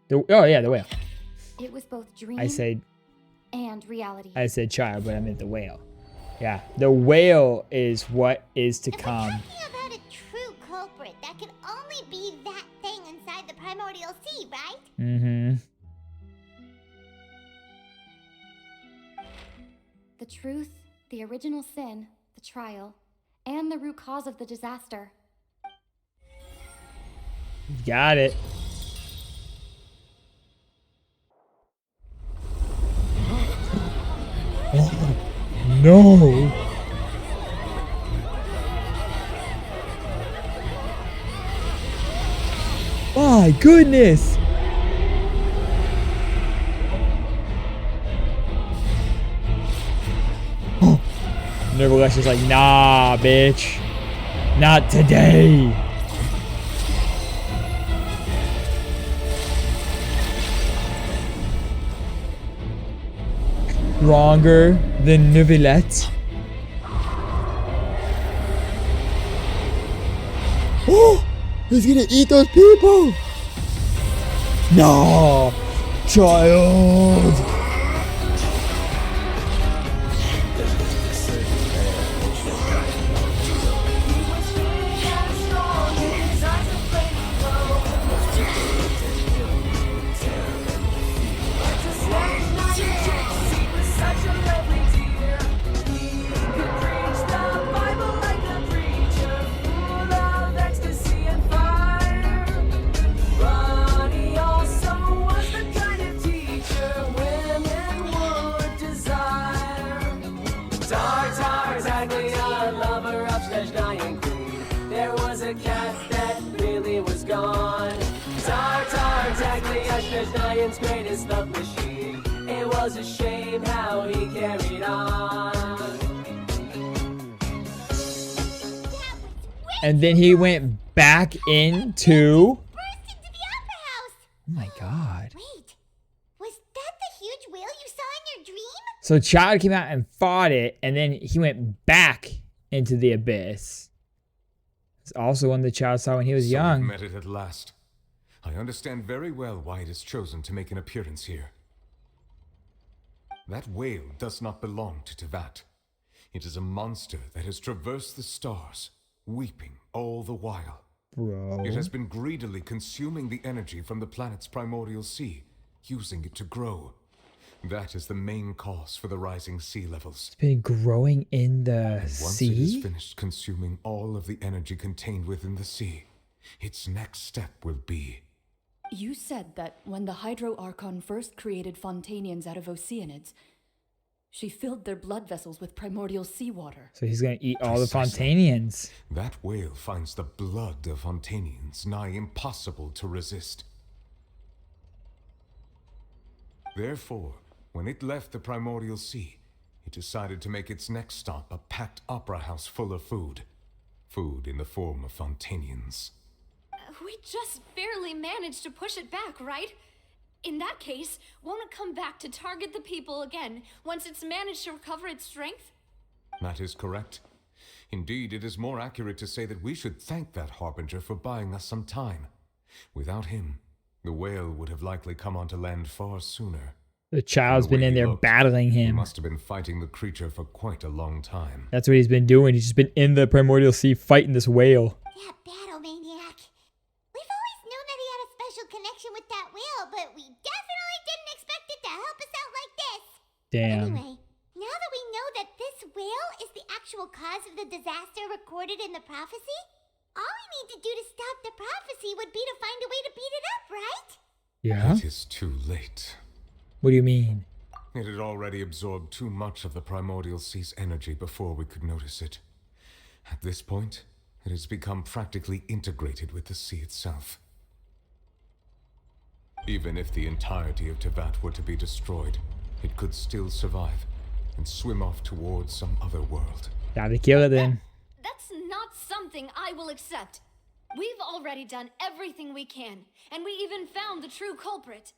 The whale. It was both dream I said and reality. I said child, but I meant the whale. Yeah, the whale is what is to come. Talking about a true culprit, that could only be that thing inside the primordial sea, right? The truth, the original sin, the trial, and the root cause of the disaster. Got it. No. My goodness. Neuvillette's just like, nah, bitch. Not today. Stronger than Neuvillette. Oh, he's gonna eat those people. No, child. Greatest love machine. It was a shame how he carried on. And then he went back into. Oh my god. Wait, was that the huge whale you saw in your dream? So Child came out and fought it, and then he went back into the abyss. It's also one the Child saw when he was young. Met it at last. I understand very well why it has chosen to make an appearance here. That whale does not belong to Teyvat. It is a monster that has traversed the stars, weeping all the while. Bro. It has been greedily consuming the energy from the planet's primordial sea, using it to grow. That is the main cause for the rising sea levels. It's been growing in the Once sea? it is finished consuming all of the energy contained within the sea, its next step will be... You said that when the Hydro Archon first created Fontainians out of Oceanids, she filled their blood vessels with primordial seawater. So he's gonna eat all the Fontainians. That whale finds the blood of Fontainians nigh impossible to resist. Therefore, when it left the primordial sea, it decided to make its next stop a packed opera house full of food. Food in the form of Fontainians. We just barely managed to push it back, right? In that case, won't it come back to target the people again once it's managed to recover its strength? That is correct. Indeed, it is more accurate to say that we should thank that Harbinger for buying us some time. Without him, the whale would have likely come onto land far sooner. The Child's been in there battling He him. must have been fighting the creature for quite a long time. That's what he's been doing. He's just been in the primordial sea fighting this whale. That battle maniac. We've always known that he had a special connection with that whale, but we definitely didn't expect it to help us out like this. Damn. Anyway, now that we know that this whale is the actual cause of the disaster recorded in the prophecy, all we need to do to stop the prophecy would be to find a way to beat it up, right? Yeah? It is too late. What do you mean? It had already absorbed too much of the primordial sea's energy before we could notice it. At this point, it has become practically integrated with the sea itself. Even if the entirety of Teyvat were to be destroyed, it could still survive and swim off towards some other world. Gotta kill it then. That's not something I will accept. We've already done everything we can, and we even found the true culprit.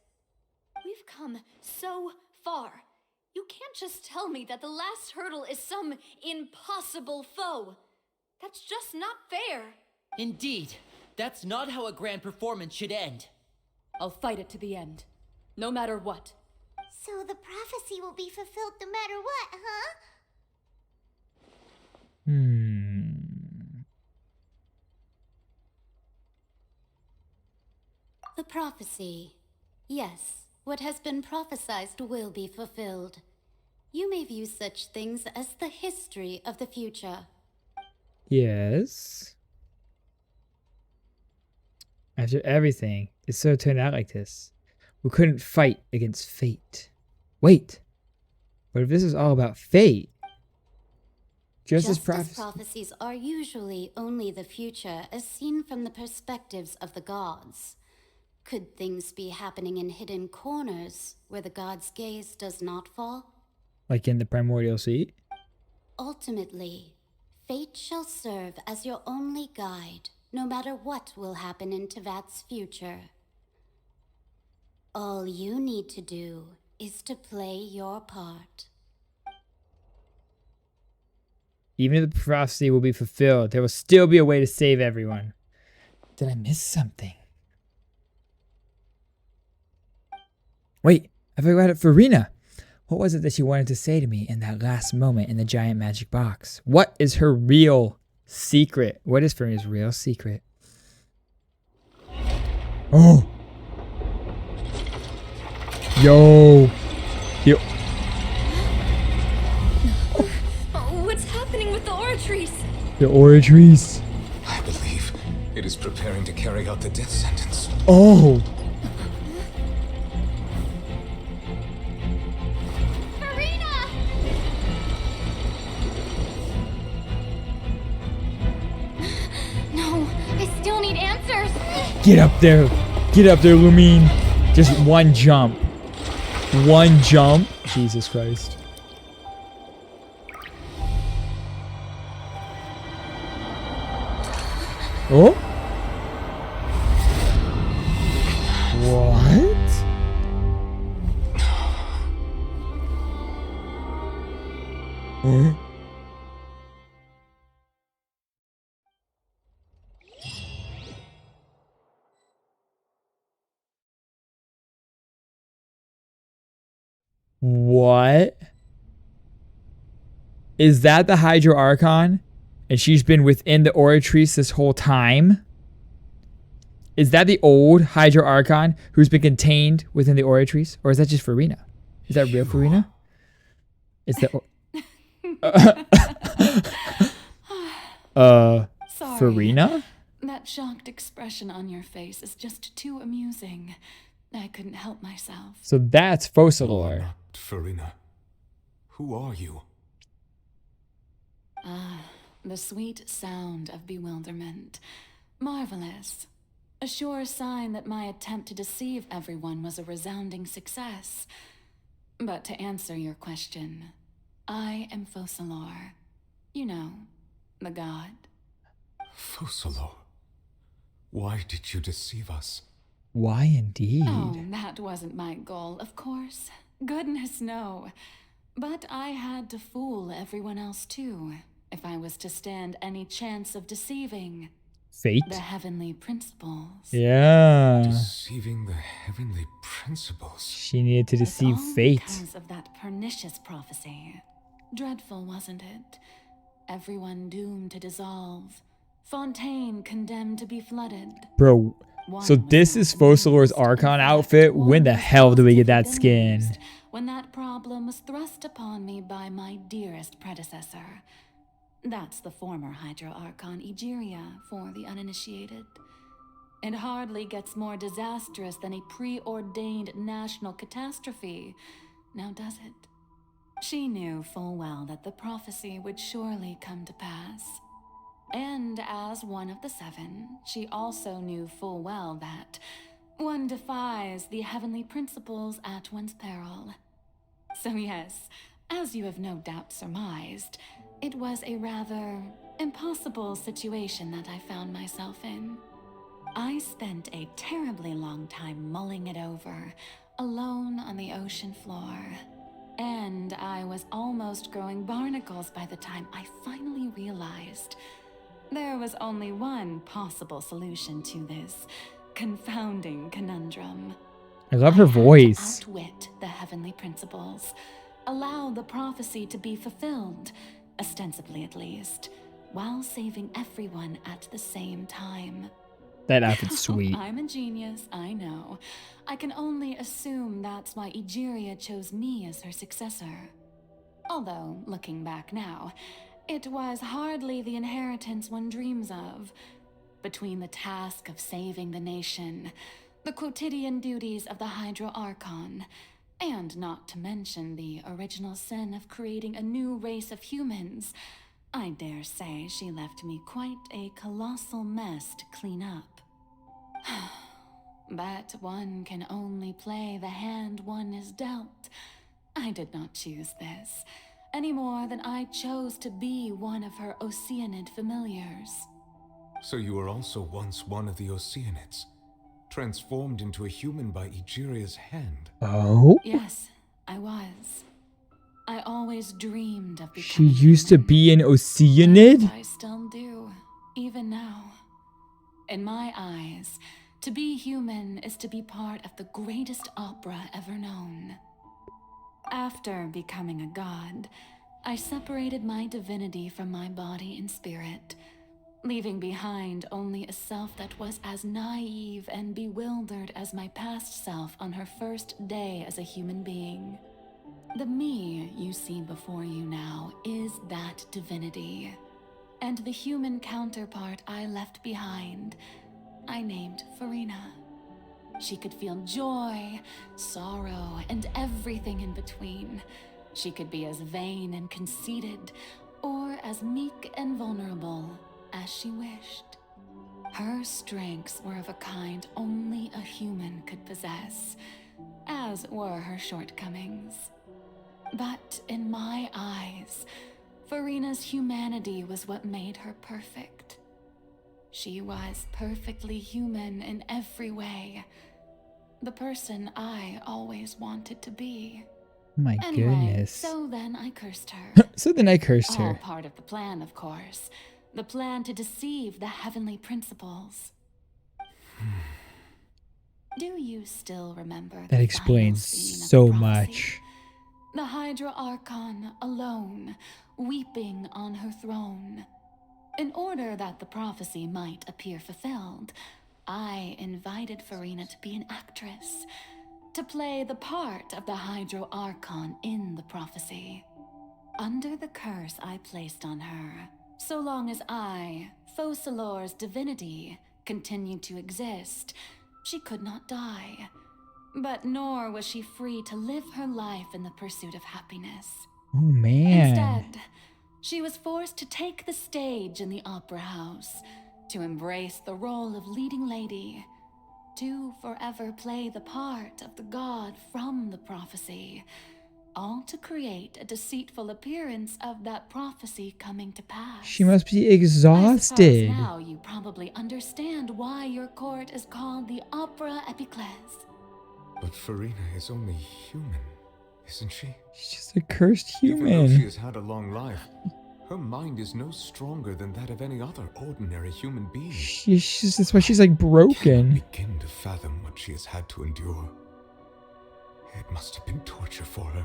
We've come so far. You can't just tell me that the last hurdle is some impossible foe. That's just not fair. Indeed, that's not how a grand performance should end. I'll fight it to the end, no matter what. So the prophecy will be fulfilled no matter what, huh? The prophecy. Yes, what has been prophesied will be fulfilled. You may view such things as the history of the future. Yes. After everything, it so turned out like this. We couldn't fight against fate. Wait. What if this is all about fate? Just as prophecies are usually only the future as seen from the perspectives of the gods. Could things be happening in hidden corners where the god's gaze does not fall? Like in the primordial sea? Ultimately, fate shall serve as your only guide, no matter what will happen in Teyvat's future. All you need to do is to play your part. Even if the prophecy will be fulfilled, there will still be a way to save everyone. Did I miss something? Wait, I forgot it, Furina. What was it that she wanted to say to me in that last moment in the giant magic box? What is her real secret? What is Furina's real secret? Oh. Yo. Yo. What's happening with the oratories? The oratories. I believe it is preparing to carry out the death sentence. Oh. Get up there. Get up there, Lumine. Just one jump. One jump. Jesus Christ. Oh? What? Huh? What? Is that the Hydro Archon? And she's been within the Oratrice this whole time? Is that the old Hydro Archon who's been contained within the Oratrice? Or is that just Furina? Is that real Furina? Is that... Sorry. Furina? That shocked expression on your face is just too amusing. I couldn't help myself. So that's Focalor. Furina, who are you? The sweet sound of bewilderment. Marvelous. A sure sign that my attempt to deceive everyone was a resounding success. But to answer your question, I am Focalor. You know, the god. Focalor, why did you deceive us? Why indeed? Oh, that wasn't my goal, of course. Goodness, no. But I had to fool everyone else too, if I was to stand any chance of deceiving Fate? the heavenly principles. Yeah. Deceiving the heavenly principles. She needed to deceive It's all fate. because of that pernicious prophecy. Dreadful, wasn't it? Everyone doomed to dissolve. Fontaine condemned to be flooded. Bro, so this is Focalor's Archon outfit? When the hell do we get that skin? When that problem was thrust upon me by my dearest predecessor. That's the former Hydro Archon Egeria for the uninitiated. It hardly gets more disastrous than a preordained national catastrophe, now does it? She knew full well that the prophecy would surely come to pass. And as one of the seven, she also knew full well that one defies the heavenly principles at one's peril. So yes, as you have no doubt surmised, it was a rather impossible situation that I found myself in. I spent a terribly long time mulling it over, alone on the ocean floor. And I was almost growing barnacles by the time I finally realized there was only one possible solution to this confounding conundrum. I love her voice. Outwit the heavenly principles, allow the prophecy to be fulfilled, ostensibly at least, while saving everyone at the same time. That outfit's sweet. I'm a genius, I know. I can only assume that's why Egeria chose me as her successor. Although, looking back now, it was hardly the inheritance one dreams of. Between the task of saving the nation, the quotidian duties of the Hydro Archon, and not to mention the original sin of creating a new race of humans, I dare say she left me quite a colossal mess to clean up. But one can only play the hand one is dealt. I did not choose this. any more than I chose to be one of her Oceanid familiars. So you were also once one of the Oceanids, transformed into a human by Egeria's hand. Oh? Yes, I was. I always dreamed of She becoming used to be an Oceanid? I still do, even now. In my eyes, to be human is to be part of the greatest opera ever known. After becoming a god, I separated my divinity from my body and spirit, leaving behind only a self that was as naive and bewildered as my past self on her first day as a human being. The me you see before you now is that divinity, and the human counterpart I left behind, I named Furina. She could feel joy, sorrow, and everything in between. She could be as vain and conceited, or as meek and vulnerable as she wished. Her strengths were of a kind only a human could possess, as were her shortcomings. But in my eyes, Furina's humanity was what made her perfect. She was perfectly human in every way. The person I always wanted to be. My goodness. So then I cursed her. So then I cursed All her. part of the plan, of course. The plan to deceive the heavenly principles. Do you still remember That the explains final scene of so the prophecy? much. The Hydra Archon alone, weeping on her throne. In order that the prophecy might appear fulfilled, I invited Furina to be an actress, to play the part of the Hydra Archon in the prophecy. Under the curse I placed on her, so long as I, Focalor's divinity, continued to exist, she could not die. But nor was she free to live her life in the pursuit of happiness. Oh, man. Instead, she was forced to take the stage in the opera house, to embrace the role of leading lady, to forever play the part of the god from the prophecy, all to create a deceitful appearance of that prophecy coming to pass. She must be I exhausted. suppose now you probably understand why your court is called the Opera Epiclese. But Furina is only human, isn't she? She's just a cursed Even though human. she has had a long life, her mind is no stronger than that of any other ordinary human being. That's why she's like broken. Begin to fathom what she has had to endure. It must have been torture for her.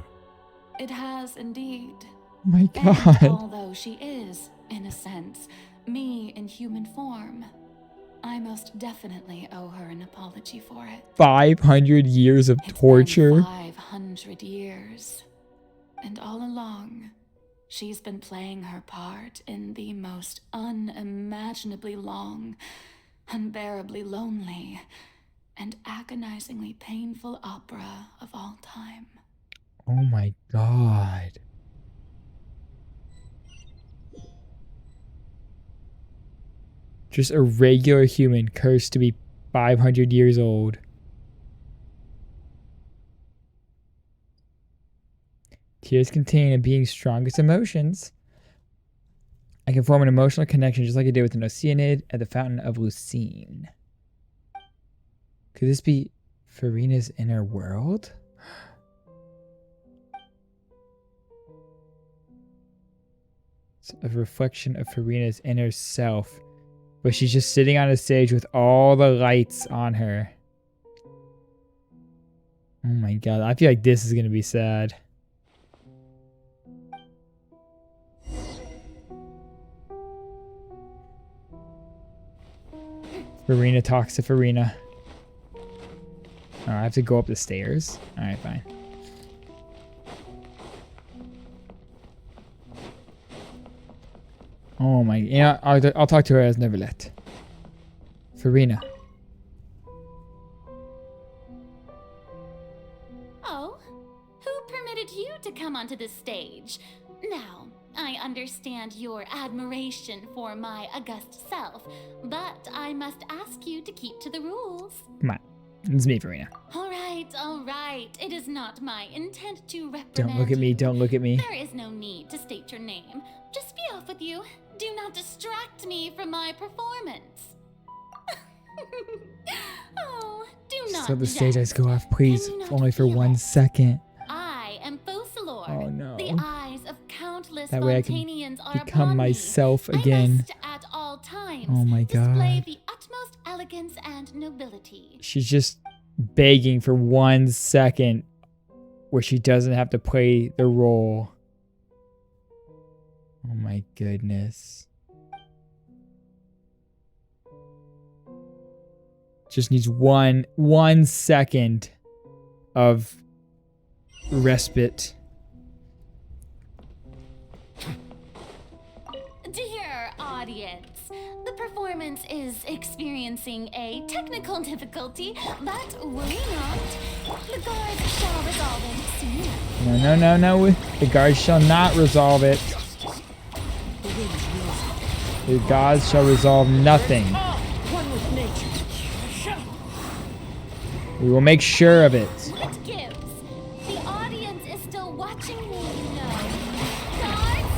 It has indeed. My And God. although she is, in a sense, me in human form, I most definitely owe her an apology for it. 500 years of torture. 500 years. And all along, she's been playing her part in the most unimaginably long, unbearably lonely, and agonizingly painful opera of all time. Oh my God. Just a regular human cursed to be 500 years old. Tears contain a being's strongest emotions. I can form an emotional connection just like I did with an Oceanid at the Fountain of Lucine. Could this be Furina's inner world? It's a reflection of Furina's inner self. But she's just sitting on a stage with all the lights on her. Oh my God, I feel like this is going to be sad. Furina talks to Furina. Oh, I have to go up the stairs? Alright, fine. Oh my, you know, I'll talk to her as Neuvillette. Furina. Oh, who permitted you to come onto the stage? Now, I understand your admiration for my august self, but I must ask you to keep to the rules. Come on. It's me, Furina. All right, all right. It is not my intent to reprimand Don't look at me, you. don't look at me. There is no need to state your name. Just be off with you. Do not distract me from my performance. Oh, do not. So the stage eyes jest. go off, please. Can you not Only for feel 1 it? second. I am Focalor. Oh no. The eyes of countless That way I can Fontanians are become upon myself me. again. I must at all times Oh my display god. the utmost elegance and nobility. She's just begging for 1 second where she doesn't have to play the role. Oh my goodness. Just needs one second of respite. Dear audience, the performance is experiencing a technical difficulty, but worry not. The guards shall resolve it soon. No. The guards shall not resolve it. The gods shall resolve nothing. One with nature. We will make sure of it. What gives? The audience is still watching me, you know. Guards!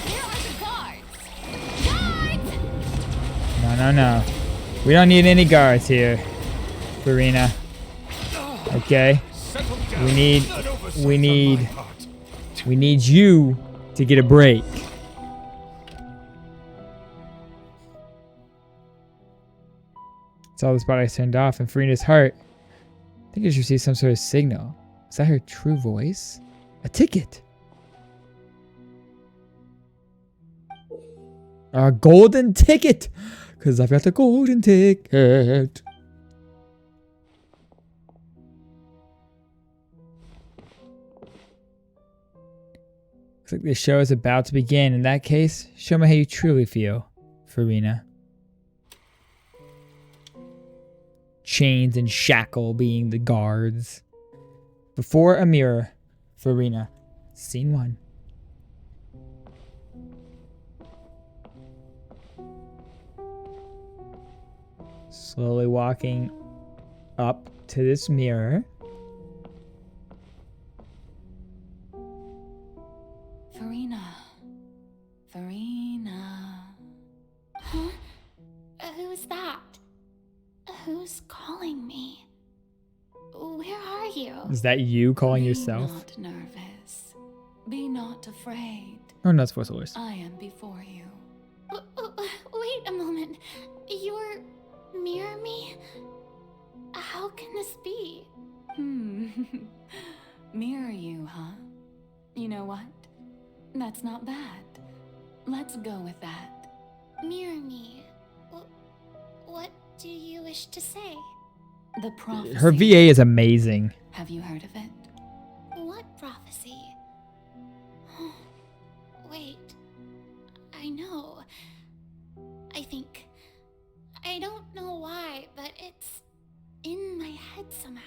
Where are the guards? Guards! No. We don't need any guards here, Furina. Okay? We need you to get a break. It's all the spotlights turned off, and Furina's heart. I think she received some sort of signal. Is that her true voice? A ticket. A golden ticket! Because I've got the golden ticket. Looks like the show is about to begin. In that case, show me how you truly feel, Furina. Chains and shackle being the guards. Before a mirror, Furina. Scene 1. Slowly walking up to this mirror. Furina. Huh? Who's that? Who's calling me? Where are you? Is that you calling yourself? Be not nervous. Be not afraid. Oh, no, it's Poisson. I am before you. Wait a moment. You're near me? How can this be? Mirror you, huh? You know what? That's not bad. Let's go with that. Mirror me. What do you wish to say? The prophecy. Her VA is amazing. Have you heard of it? What prophecy? Wait. I know. I think. I don't know why, but it's in my head somehow.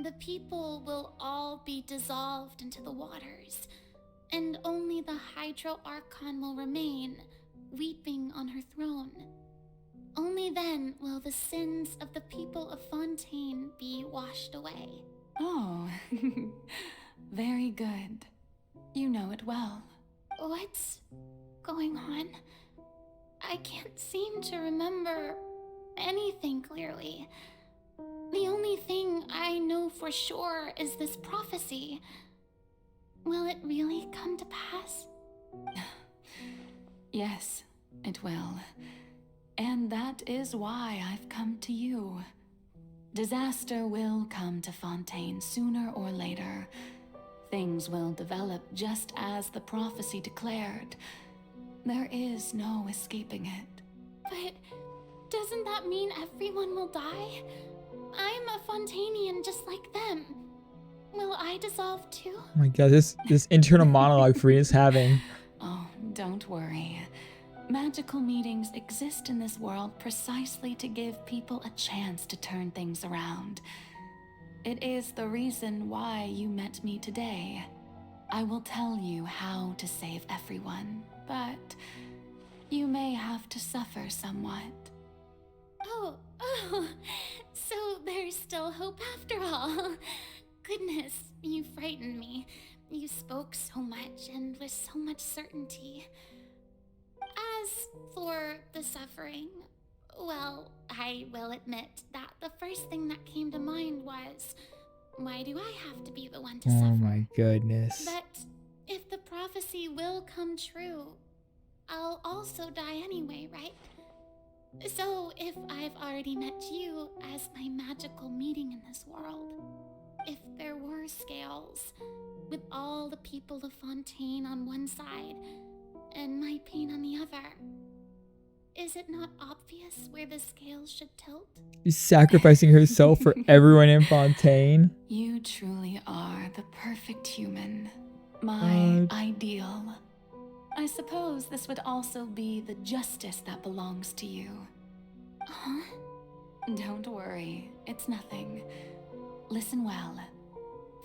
The people will all be dissolved into the waters, and only the Hydro Archon will remain, weeping on her throne. Only then will the sins of the people of Fontaine be washed away. Oh, very good. You know it well. What's going on? I can't seem to remember anything clearly. The only thing I know for sure is this prophecy. Will it really come to pass? Yes, it will. And that is why I've come to you. Disaster will come to Fontaine sooner or later. Things will develop just as the prophecy declared. There is no escaping it. But doesn't that mean everyone will die? I'm a Fontainian just like them. Will I dissolve too? Oh my god, this internal monologue Furina's having. Oh, don't worry. Magical meetings exist in this world precisely to give people a chance to turn things around. It is the reason why you met me today. I will tell you how to save everyone, but you may have to suffer somewhat. Oh, so there's still hope after all. Goodness, you frightened me. You spoke so much and with so much certainty. As for the suffering, well, I will admit that the first thing that came to mind was, why do I have to be the one to Oh suffer? my goodness. But if the prophecy will come true, I'll also die anyway, right? So if I've already met you as my magical meeting in this world, if there were scales, with all the people of Fontaine on one side and my pain on the other, is it not obvious where the scales should tilt? She's sacrificing herself for everyone in Fontaine. You truly are the perfect human. My ideal. I suppose this would also be the justice that belongs to you. Huh? Don't worry, it's nothing. Listen well.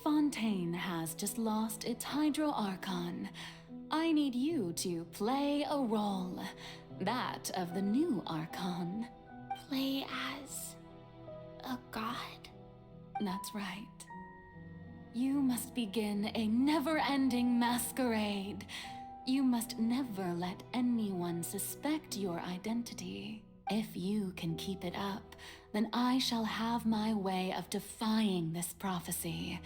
Fontaine has just lost its Hydro Archon. I need you to play a role. That of the new Archon. Play as a god? That's right. You must begin a never-ending masquerade. You must never let anyone suspect your identity. If you can keep it up, then I shall have my way of defying this prophecy.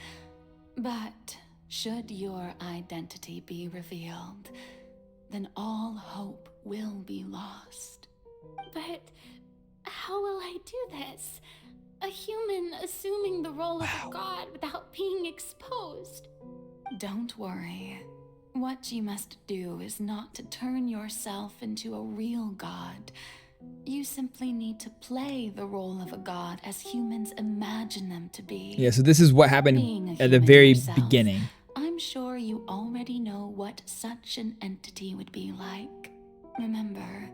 But should your identity be revealed, then all hope will be lost. But how will I do this? A human assuming the role of a god without being exposed. Don't worry. What you must do is not to turn yourself into a real god. You simply need to play the role of a god as humans imagine them to be. Yeah, so this is what happened at the very beginning. I'm sure you already know what such an entity would be like. Remember,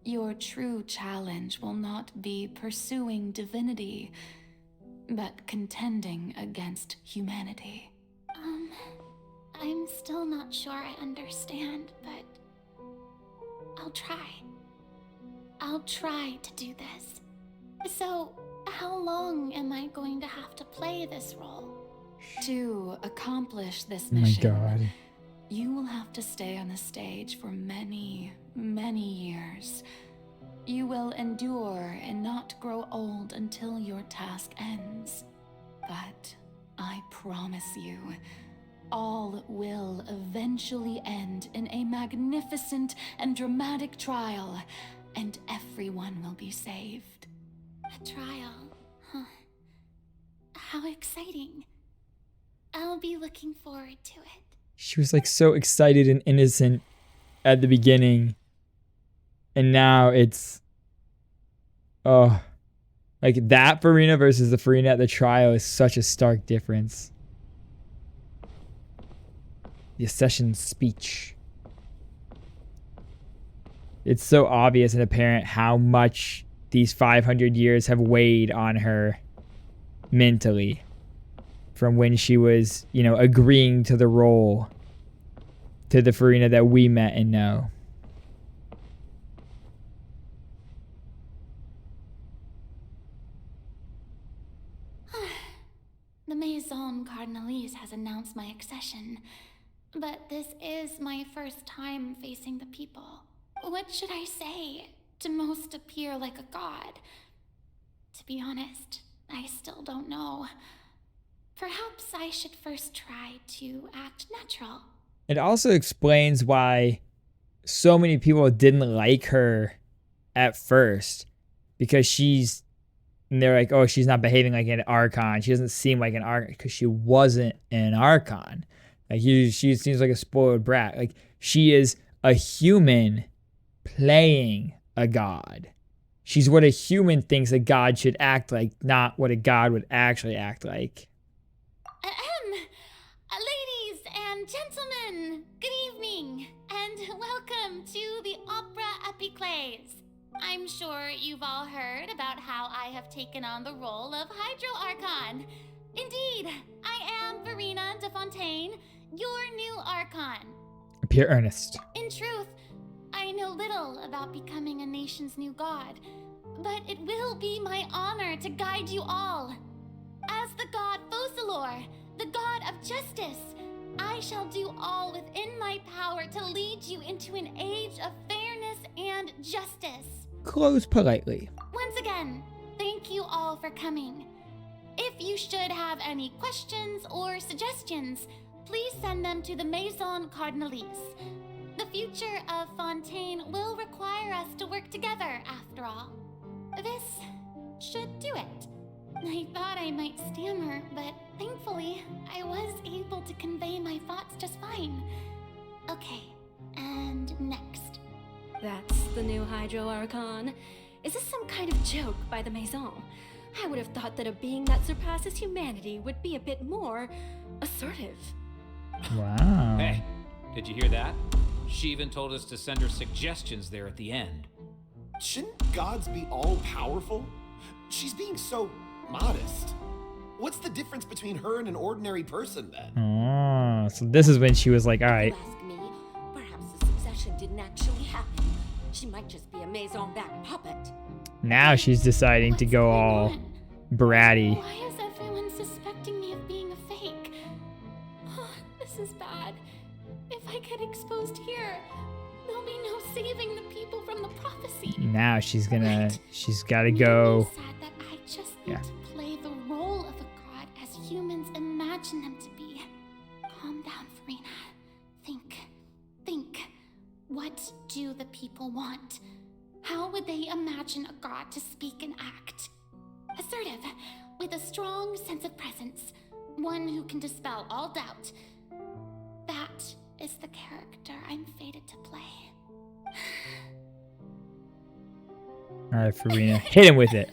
your true challenge will not be pursuing divinity, but contending against humanity. I'm still not sure I understand, but I'll try. I'll try to do this. So, how long am I going to have to play this role? To accomplish this Oh my mission, god. you will have to stay on the stage for many, many years. You will endure and not grow old until your task ends. But I promise you, all will eventually end in a magnificent and dramatic trial, and everyone will be saved. A trial, huh? How exciting. I'll be looking forward to it. She was like so excited and innocent at the beginning. And now it's, oh, like that Furina versus the Furina at the trial is such a stark difference. The accession speech. It's so obvious and apparent how much these 500 years have weighed on her mentally. From when she was, you know, agreeing to the role to the Furina that we met and know. The Maison Cardinalise has announced my accession, but this is my first time facing the people. What should I say to most appear like a god? To be honest, I still don't know. Perhaps I should first try to act natural. It also explains why so many people didn't like her at first, because they're like, oh, she's not behaving like an Archon. She doesn't seem like an Archon because she wasn't an Archon. Like she seems like a spoiled brat. Like she is a human playing a god. She's what a human thinks a god should act like, not what a god would actually act like. Ladies and gentlemen, good evening, and welcome to the Opera Epiclese. I'm sure you've all heard about how I have taken on the role of Hydro Archon. Indeed, I am Furina de Fontaine, your new Archon. Appear earnest. In truth, I know little about becoming a nation's new god, but it will be my honor to guide you all Focalor, the god of justice. I shall do all within my power to lead you into an age of fairness and justice. Close politely. Once again, thank you all for coming. If you should have any questions or suggestions, please send them to the Maison Cardinalise. The future of Fontaine will require us to work together, after all. This should do it. I thought I might stammer, but thankfully, I was able to convey my thoughts just fine. Okay, and next. That's the new Hydro Archon. Is this some kind of joke by the Maison? I would have thought that a being that surpasses humanity would be a bit more assertive. Wow. Hey, did you hear that? She even told us to send her suggestions there at the end. Shouldn't gods be all-powerful? She's being so modest. What's the difference between her and an ordinary person, then? Oh, so this is when she was like, all right. Ask me. Perhaps the succession didn't actually happen. She might just be a Maison-backed puppet. Now she's deciding to go all bratty. Why is everyone suspecting me of being a fake? Oh, this is bad. If I get exposed here, there'll be no saving the people from the prophecy. Now she's gotta go. Sad that I just need to play the role of a god as humans imagine them to be. Calm down, Furina. Think. What do the people want? How would they imagine a god to speak and act? Assertive, with a strong sense of presence. One who can dispel all doubt. That is the character I'm fated to play. All right, Furina, hit him with it.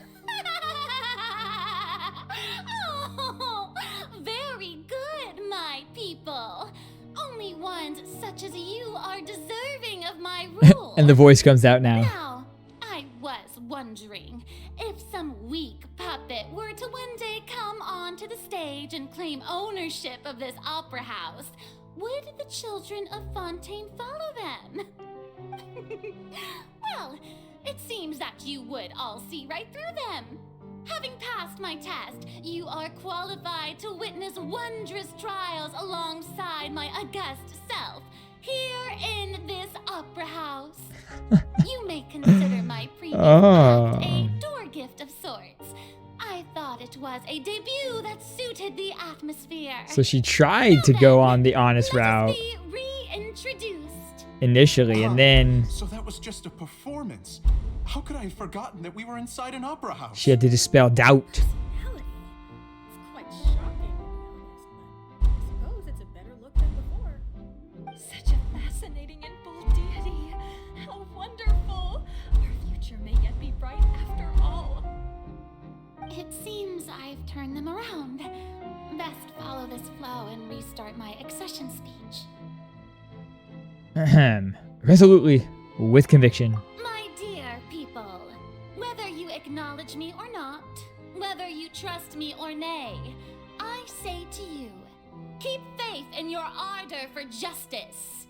Oh, very good, my people. Only ones such as you are deserving of my rule. And the voice comes out now. Now, I was wondering if some weak puppet were to one day come onto the stage and claim ownership of this opera house, would the children of Fontaine follow them? Well, it seems that you would all see right through them. Having passed my test, you are qualified to witness wondrous trials alongside my august self, here in this opera house. You may consider my previous act a door gift of sorts. I thought it was a debut that suited the atmosphere. So she tried to go on the honest route Be reintroduced. initially, and then So that was just a performance. How could I have forgotten that we were inside an opera house? she had to dispel doubt. It's quite shocking, to be honest, but I suppose it's a better look than before. Such a fascinating and bold deity. How wonderful. Our future may yet be bright after all. It seems I've turned them around. Best follow this flow and restart my accession speech. Ahem. Resolutely, with conviction. My dear people, whether you acknowledge me or not, whether you trust me or nay, I say to you, keep faith in your ardor for justice.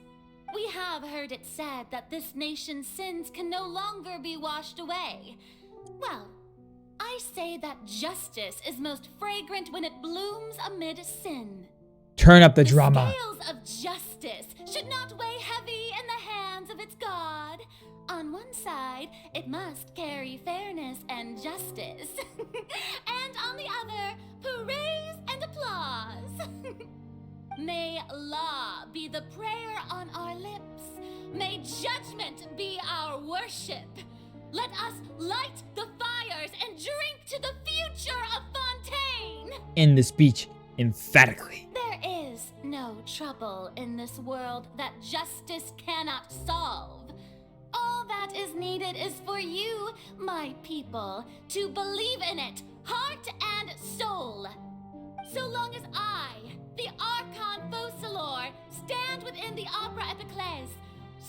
We have heard it said that this nation's sins can no longer be washed away. Well, I say that justice is most fragrant when it blooms amid sin. Turn up the drama. Scales of justice should not weigh heavy in the hands of its god. On one side, it must carry fairness and justice. And on the other, praise and applause. May law be the prayer on our lips. May judgment be our worship. Let us light the fires and drink to the future of Fontaine. In the speech, emphatically. There is no trouble in this world that justice cannot solve. All that is needed is for you, my people, to believe in it, heart and soul. So long as I, the Archon Focalor, stand within the Opera Epiclese,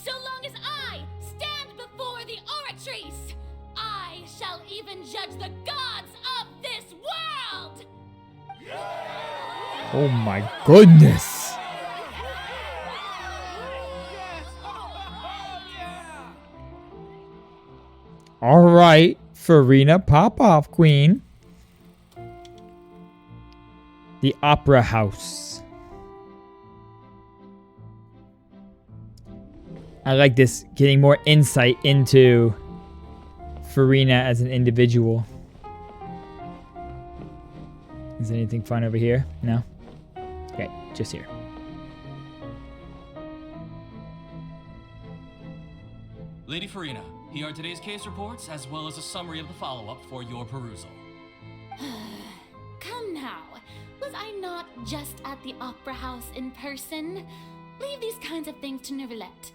so long as I stand before the oratrice, I shall even judge the gods of this world! Oh my goodness. All right, Furina, pop off, queen. The Opera House. I like this, getting more insight into Furina as an individual. Is there anything fun over here? No? Okay, just here. Lady Furina, here are today's case reports, as well as a summary of the follow-up for your perusal. Come now. Was I not just at the Opera House in person? Leave these kinds of things to Neuvillette.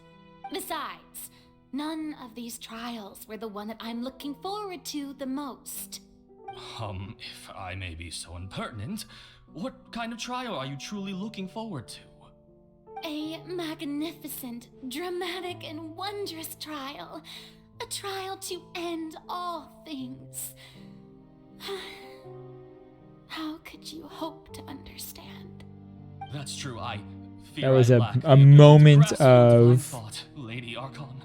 Besides, none of these trials were the one that I'm looking forward to the most. If I may be so impertinent, what kind of trial are you truly looking forward to? A magnificent, dramatic, and wondrous trial. A trial to end all things. How could you hope to understand? That's true, I That fear was I a lack the a ability to moment grasp your divine of thought, Lady Archon.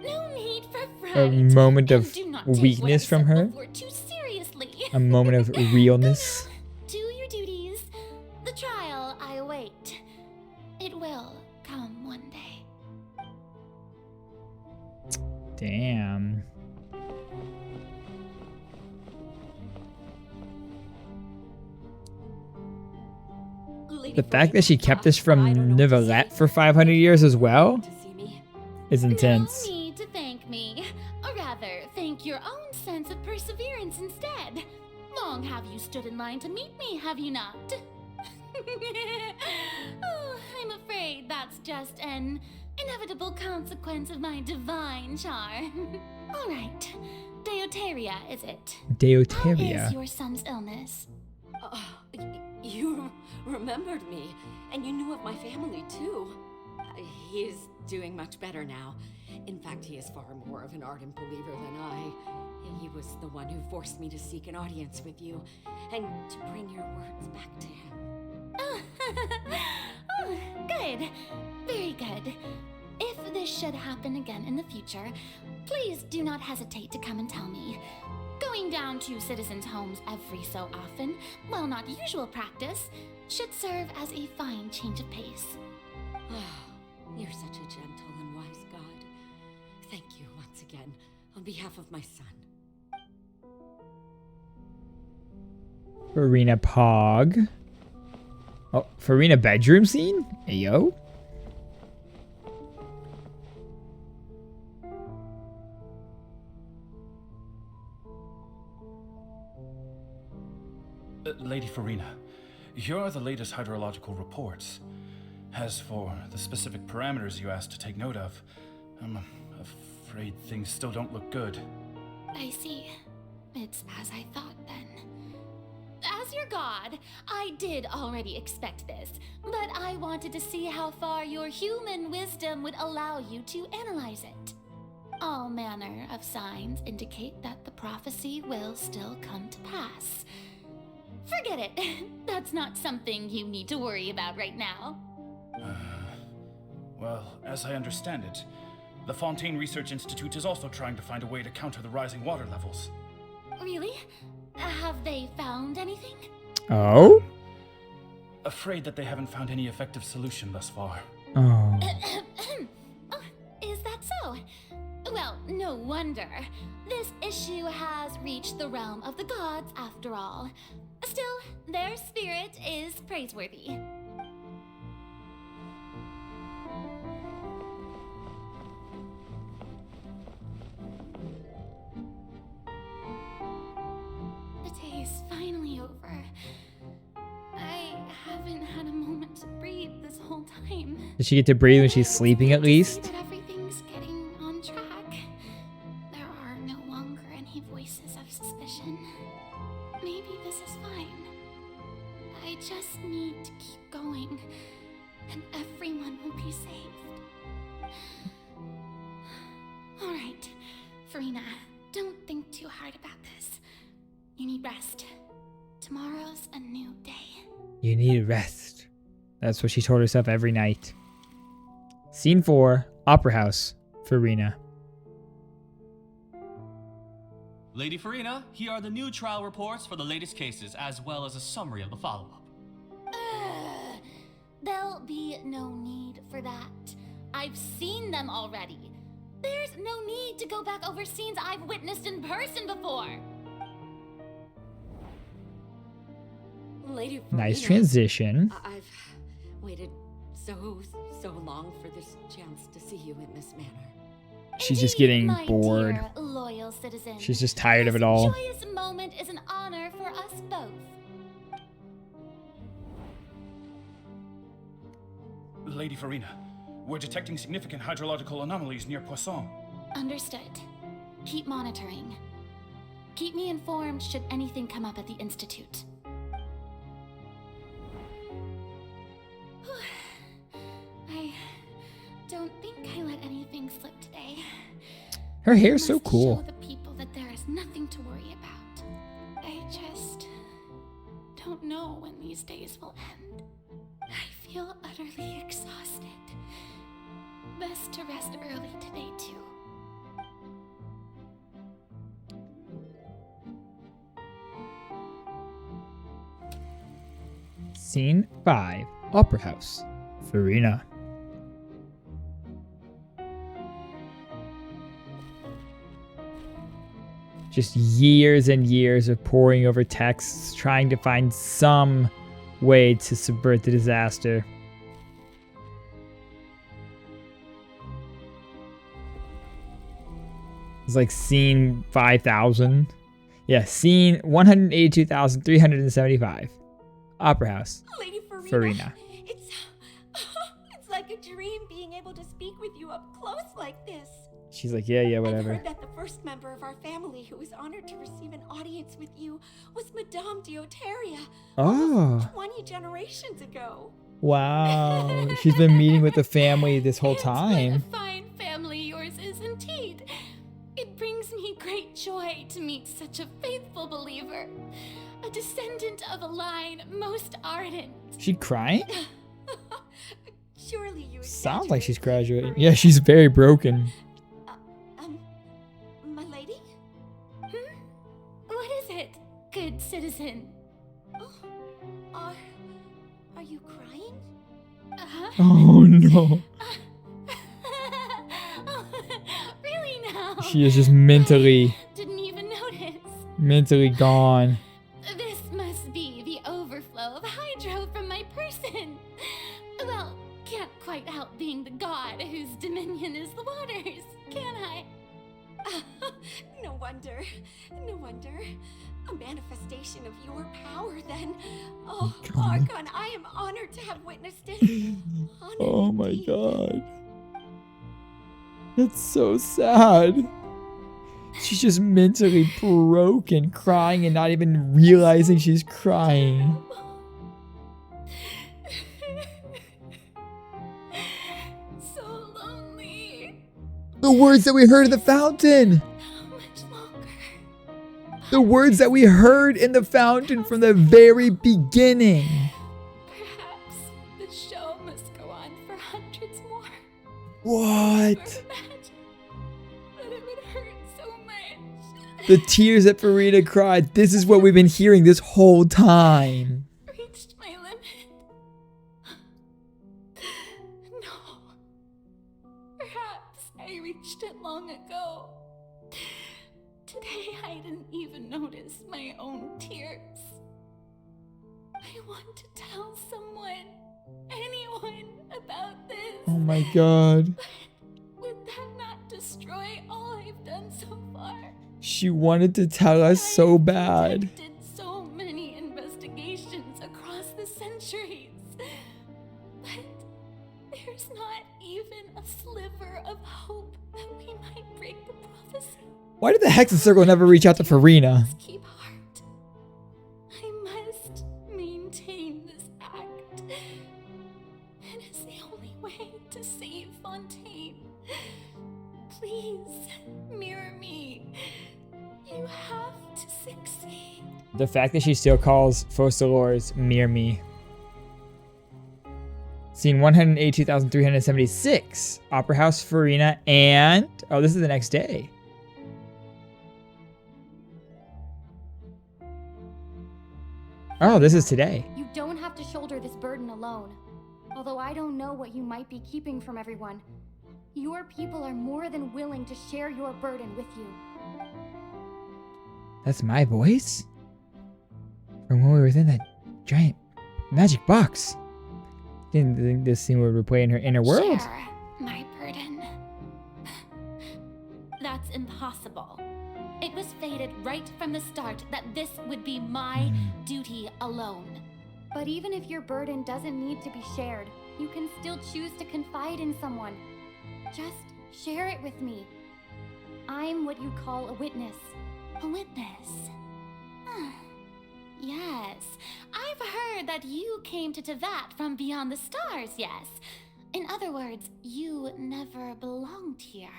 No need for a fright. moment of Do not take what I weakness from said her. before too seriously. A moment of realness. Do your duties. The trial I await. It will come one day. Damn. The fact that she kept this from Neuvillette for 500 years as well is intense. No need to thank me. Or rather, thank your own sense of perseverance instead. Long have you stood in line to meet me, have you not? Oh, I'm afraid that's just an inevitable consequence of my divine charm. All right. Deuteria, is it? Deuteria. How is your son's illness? You remembered me, and you knew of my family too. He is doing much better now. In fact, he is far more of an ardent believer than I. He was the one who forced me to seek an audience with you, and to bring your words back to him. Oh, good. Very good. If this should happen again in the future, please do not hesitate to come and tell me. Going down to citizens' homes every so often, while not usual practice, should serve as a fine change of pace. You're such a gentle and wise god. Thank you once again, on behalf of my son. Furina Pog. Oh, Furina bedroom scene? Ayo. Lady Furina, here are the latest hydrological reports. As for the specific parameters you asked to take note of, I'm afraid things still don't look good. I see. It's as I thought then. As your god, I did already expect this, but I wanted to see how far your human wisdom would allow you to analyze it. All manner of signs indicate that the prophecy will still come to pass. Forget it. That's not something you need to worry about right now. Well, as I understand it, the Fontaine Research Institute is also trying to find a way to counter the rising water levels. Really? Have they found anything? Oh? Afraid that they haven't found any effective solution thus far. Oh. Is that so? Well, no wonder. This issue has reached the realm of the gods after all. Still, their spirit is praiseworthy. The day is finally over. I haven't had a moment to breathe this whole time. Does she get to breathe when she's sleeping at least? That everything's getting on track. There are no longer any voices of suspicion. Maybe this is fine. I just need to keep going, and everyone will be saved. All right, Furina, don't think too hard about this. You need rest. Tomorrow's a new day. You need rest. That's what she told herself every night. Scene 4, Opera House, Furina. Lady Furina, here are the new trial reports for the latest cases, as well as a summary of the follow-up. There'll be no need for that. I've seen them already. There's no need to go back over scenes I've witnessed in person before. Lady Nice Furina, transition. I've waited so long for this chance to see you in this manner. She's just getting My bored. dear, loyal citizen. She's just tired of it This all. joyous moment is an honor for us both. Lady Furina, we're detecting significant hydrological anomalies near Poisson. Understood. Keep monitoring. Keep me informed should anything come up at the Institute. I don't think I let anything slip today. Her hair's so Must cool. Show the people that there is nothing to worry about. I just don't know when these days will end. I feel utterly exhausted. Best to rest early today, too. Scene 5. Opera House. Furina. Just years and years of poring over texts, trying to find some way to subvert the disaster. It's like scene 5,000. Yeah, scene 182,375. Opera House. Lady Furina. It's like a dream being able to speak with you up close like this. She's like, yeah, I've whatever. heard that the first member of our family who was honored to receive an audience with you was Madame Deoteria. Oh. 20 generations ago. Wow. She's been meeting with the family this whole time. Fine family yours is indeed. It brings me great joy to meet such a faithful believer. A descendant of a line most ardent. She crying? Surely you Sounds like she's graduating. Yeah, she's very broken. my lady? What is it, good citizen? Are you crying? Oh no. Really now? She is just mentally Didn't even mentally gone. This must be the overflow of hydro from my person. Well, can't quite help being the god whose dominion is the waters, can I? No wonder. No wonder. A manifestation of your power, then. Oh, Archon, I am honored to have witnessed it. Oh my god. That's so sad. She's just mentally broken, crying and not even realizing she's crying. So lonely. The words that we heard at the fountain. The words that we heard in the fountain from the very beginning. Perhaps the show must go on for hundreds more. What? But it would hurt so much. The tears that Furina cried. This is what we've been hearing this whole time. Reached my limit. No. Perhaps I reached it long ago. Today I didn't even notice my own tears. I want to tell someone, anyone, about this. Oh my god. Would that not destroy all I've done so far? She wanted to tell us so bad. Did so many investigations across the centuries. But there's not even a sliver of hope that we might break the prophecy. Why did the Hexen Circle never reach out to Furina? Keep heart. I must maintain this act. It is the only way to save Fontaine. Please, mirror me. You have to succeed. The fact that she still calls Fossilors Mir Me. Scene 182,376. Opera House, Furina, and... Oh, this is the next day. Oh, this is today. You don't have to shoulder this burden alone. Although I don't know what you might be keeping from everyone, your people are more than willing to share your burden with you. That's my voice? From when we were within that giant magic box. Didn't think this scene would replay in her inner world. Share my burden. That's impossible. It was fated right from the start that this would be my duty alone. But even if your burden doesn't need to be shared, you can still choose to confide in someone. Just share it with me. I'm what you call a witness. A witness? Yes, I've heard that you came to Teyvat from beyond the stars, yes. In other words, you never belonged here.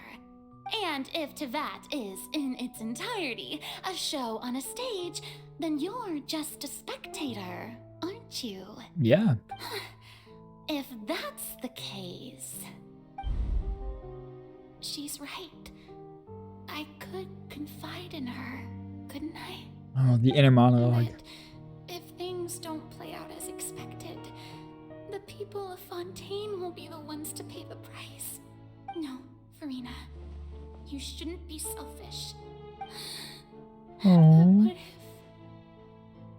And if Teyvat is, in its entirety, a show on a stage, then you're just a spectator, aren't you? Yeah. If that's the case... She's right. I could confide in her, couldn't I? Oh, the inner monologue. But if things don't play out as expected, the people of Fontaine will be the ones to pay the price. No, Furina, you shouldn't be selfish. Aww.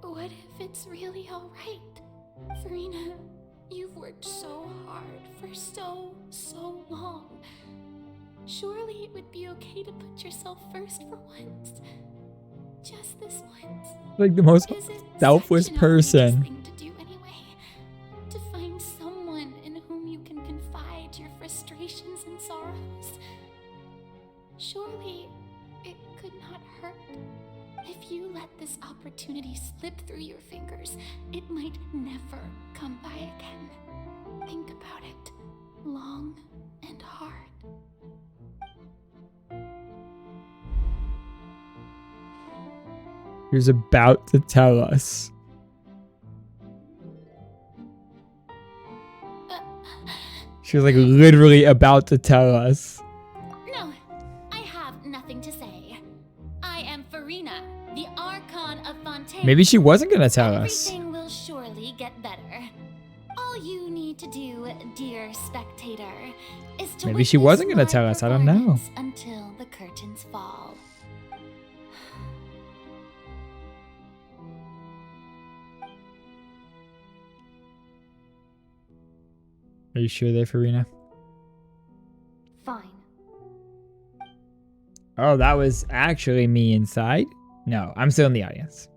What if it's really alright? Furina, you've worked so hard for so long. Surely it would be okay to put yourself first for once. Just this once. Like the most selfless person. Thing to do anyway. To find someone in whom you can confide your frustrations and sorrows. Surely it could not hurt. If you let this opportunity slip through your fingers, it might never come by again. Think about it long and hard. He was about to tell us. She was like literally about to tell us. No, I have nothing to say. I am Furina, the Archon of Fontaine. Maybe she wasn't gonna tell us. Everything will surely get better. All you need to do, dear spectator, is to Maybe she wasn't gonna tell us. I don't know. Until the curtains fall. Are you sure there, Furina? Fine. Oh, that was actually me inside? No, I'm still in the audience.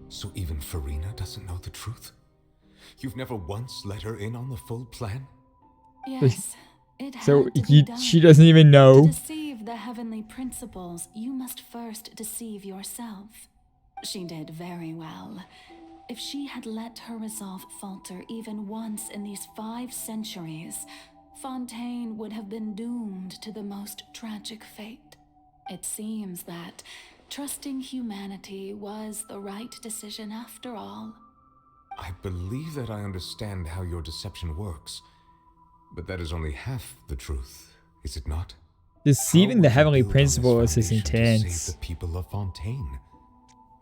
So even Furina doesn't know the truth? You've never once let her in on the full plan? Yes, it had So to be done. she doesn't even know. To deceive the heavenly principles, you must first deceive yourself. She did very well. If she had let her resolve falter even once in these 5 centuries, Fontaine would have been doomed to the most tragic fate. It seems that trusting humanity was the right decision after all. I believe that I understand how your deception works, but that is only half the truth, is it not? Deceiving the heavenly principles is To intense. save the people of Fontaine.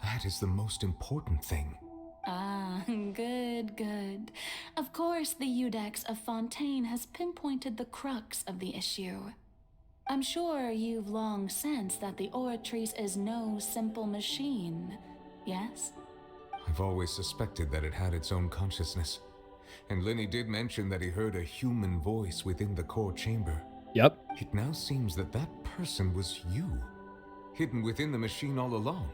That is the most important thing. Ah, good. Of course, the Iudex of Fontaine has pinpointed the crux of the issue. I'm sure you've long sensed that the Oratrice is no simple machine, yes? I've always suspected that it had its own consciousness. And Lenny did mention that he heard a human voice within the core chamber. Yep. It now seems that that person was you, hidden within the machine all along.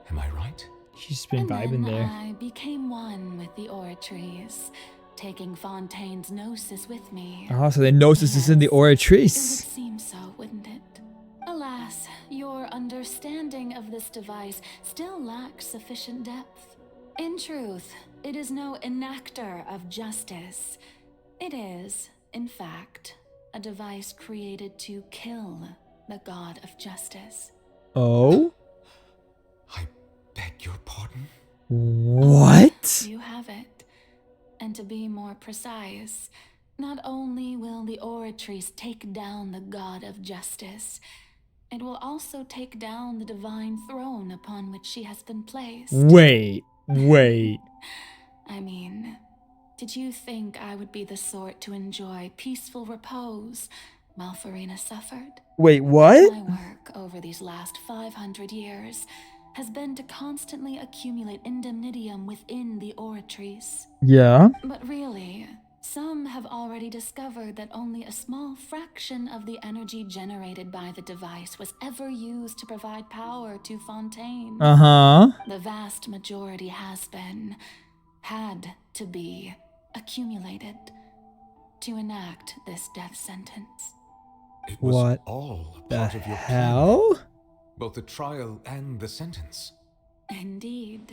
Am I right? She's been And vibing then there. I became one with the Oratrice, taking Fontaine's gnosis with me. Oh, so the gnosis is in the It would Oratrice. seem so, wouldn't it? Alas, your understanding of this device still lacks sufficient depth. In truth, it is no enactor of justice. It is, in fact, a device created to kill the god of justice. Oh? Beg your pardon? What? You have it. And to be more precise, not only will the Oratrice take down the god of justice, It will also take down the divine throne upon which she has been placed. Wait. I mean, did you think I would be the sort to enjoy peaceful repose while Furina suffered? Wait, what? My work over these last 500 years has been to constantly accumulate indemnitium within the oratories. Yeah. But really, some have already discovered that only a small fraction of the energy generated by the device was ever used to provide power to Fontaine. The vast majority had to be accumulated to enact this death sentence. It was What all the part of your hell? plan. Both the trial and the sentence. Indeed.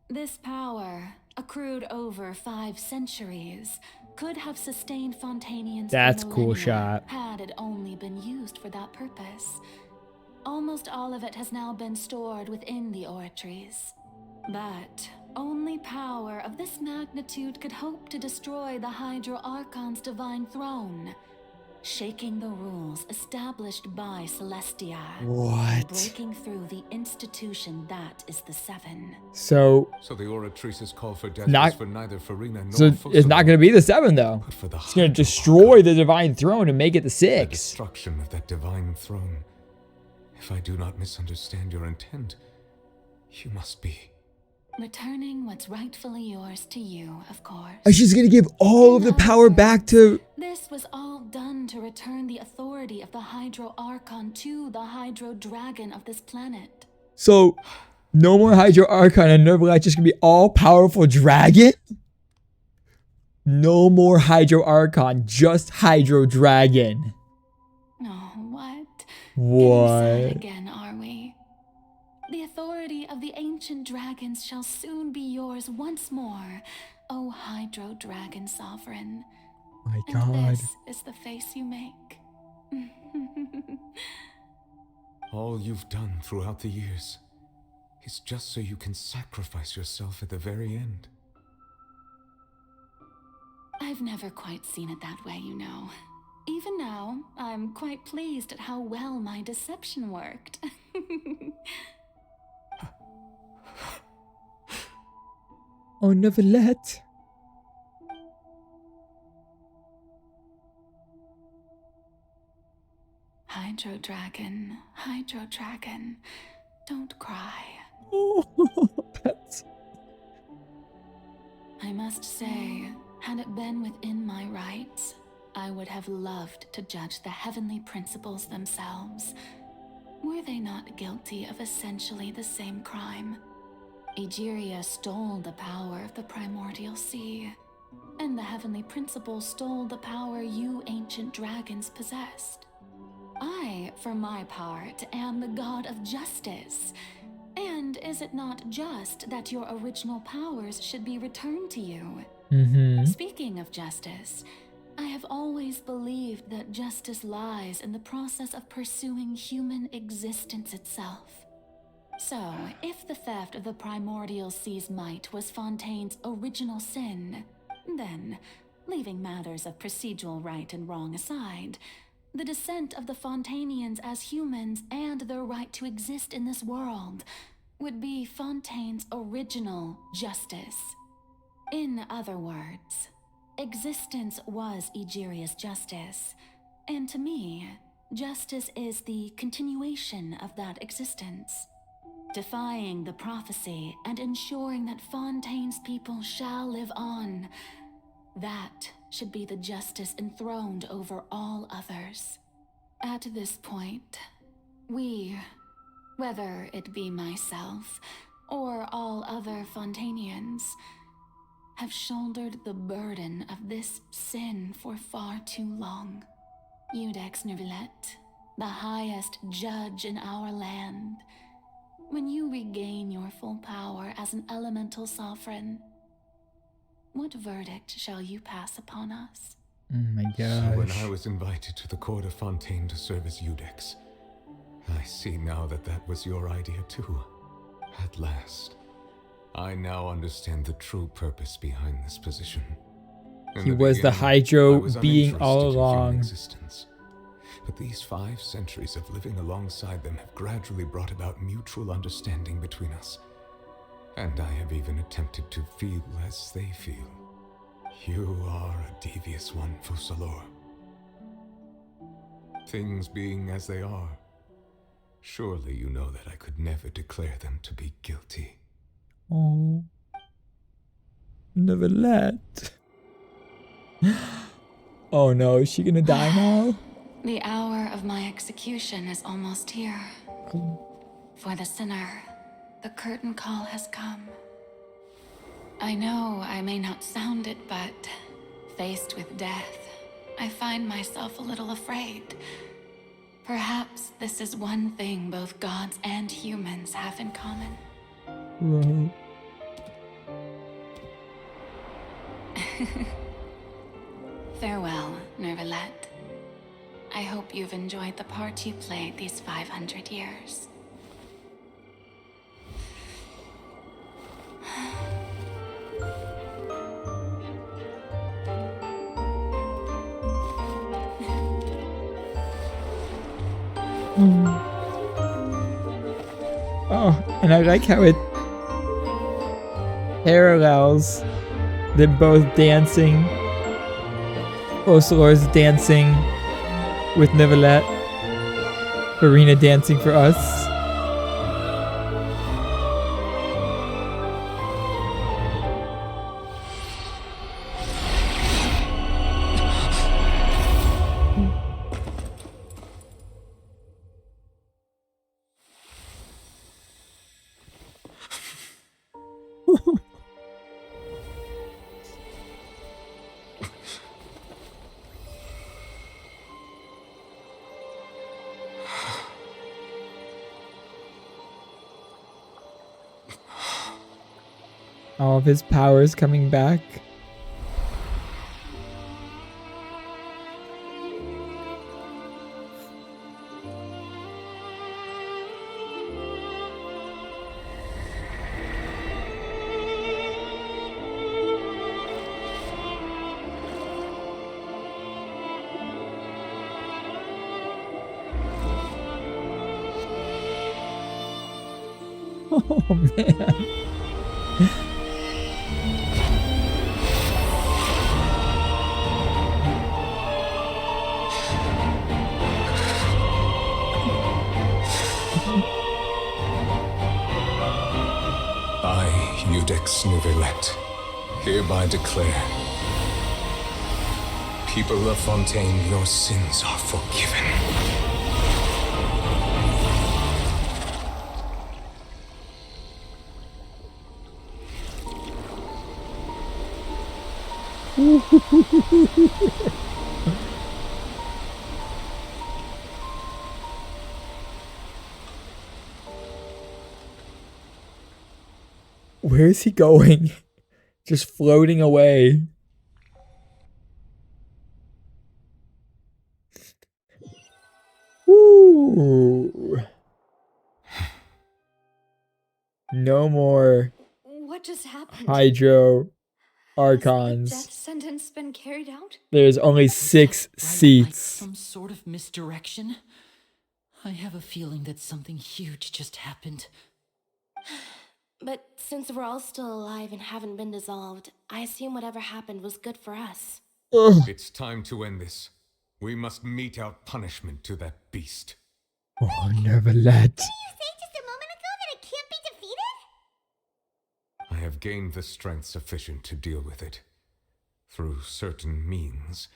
This power, accrued over 5 centuries, could have sustained Fontainians That's for cool millennia shot. had it only been used for that purpose. Almost all of it has now been stored within the oratories. But only power of this magnitude could hope to destroy the Hydro Archon's divine throne, shaking the rules established by Celestia. What? Breaking through the institution that is the Seven. So the Oratrice's call for death Not- was for neither Furina nor So it's not going to be the 7 though. but for the It's going to destroy the divine throne and make it the The 6. destruction of that divine throne. If I do not misunderstand your intent, you must be. Returning what's rightfully yours to you, of course. And she's going to give all of the power back to... This was all done to return the authority of the Hydro Archon to the Hydro Dragon of this planet. So no more Hydro Archon and Neuvillette, just going to be all-powerful dragon? No more Hydro Archon, just Hydro Dragon. Oh, what? What? Getting sad again, are we? The authority of the ancient dragons shall soon be yours once more, O Hydro Dragon Sovereign. My And God. this is the face you make. All you've done throughout the years is just so you can sacrifice yourself at the very end. I've never quite seen it that way, you know. Even now, I'm quite pleased at how well my deception worked. Oh, Neuvillette. Hydro Dragon, don't cry. Oh, that's... I must say, had it been within my rights, I would have loved to judge the heavenly principles themselves. Were they not guilty of essentially the same crime? Egeria stole the power of the primordial sea, and the heavenly principles stole the power you ancient dragons possessed. I, for my part, am the god of justice. And is it not just that your original powers should be returned to you? Speaking of justice, I have always believed that justice lies in the process of pursuing human existence itself. So, if the theft of the primordial sea's might was Fontaine's original sin, then, leaving matters of procedural right and wrong aside, the descent of the Fontainians as humans and their right to exist in this world would be Fontaine's original justice. In other words, existence was Egeria's justice, and to me, justice is the continuation of that existence. Defying the prophecy and ensuring that Fontaine's people shall live on. That should be the justice enthroned over all others. At this point, we, whether it be myself or all other Fontainians, have shouldered the burden of this sin for far too long. Iudex Neuvillette, the highest judge in our land, when you regain your full power as an elemental sovereign, what verdict shall you pass upon us? Oh my So gosh. when I was invited to the court of Fontaine to serve as Iudex, I see now that that was your idea too. At last, I now understand the true purpose behind this position. In He was the beginning, Hydro I was being all uninterested in human along. existence. But these 5 centuries of living alongside them have gradually brought about mutual understanding between us. And I have even attempted to feel as they feel. You are a devious one, Fussalor. Things being as they are, surely you know that I could never declare them to be guilty. Oh. Neuvillette. Oh no, is she gonna die now? The hour of my execution is almost here. For the sinner, the curtain call has come. I know I may not sound it, but faced with death, I find myself a little afraid. Perhaps this is one thing both gods and humans have in common. Right. Farewell, Neuvillette. I hope you've enjoyed the part you played these 500 years. Oh, and I like how it parallels them both dancing. Fussalor's dancing with Neuvillette. Furina dancing for us. All of his powers coming back. Oh man. Neuvillette, hereby declare, people of Fontaine, your sins are forgiven. Where is he going? Just floating away. Woo. No more What just happened? Hydro Has the Archons. death sentence been carried out? There's only 6 seats. Some sort of misdirection? I have a feeling that something huge just happened. But since we're all still alive and haven't been dissolved, I assume whatever happened was good for us. It's time to end this. We must mete out punishment to that beast. Oh, Neuvillette. Didn't you say just a moment ago that it can't be defeated? I have gained the strength sufficient to deal with it. Through certain means,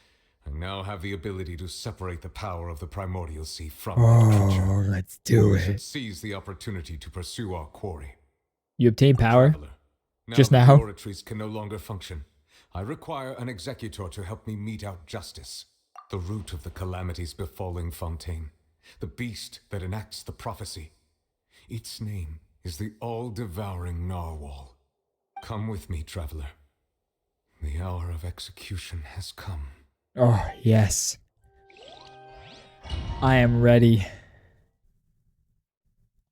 I now have the ability to separate the power of the primordial sea from that creature. Oh, let's do We should it. seize the opportunity to pursue our quarry. You obtain power? Just that now? the oratories can no longer function, I require an executor to help me mete out justice. The root of the calamities befalling Fontaine. The beast that enacts the prophecy. Its name is the all-devouring Narwhal. Come with me, traveler. The hour of execution has come. Oh, yes. I am ready.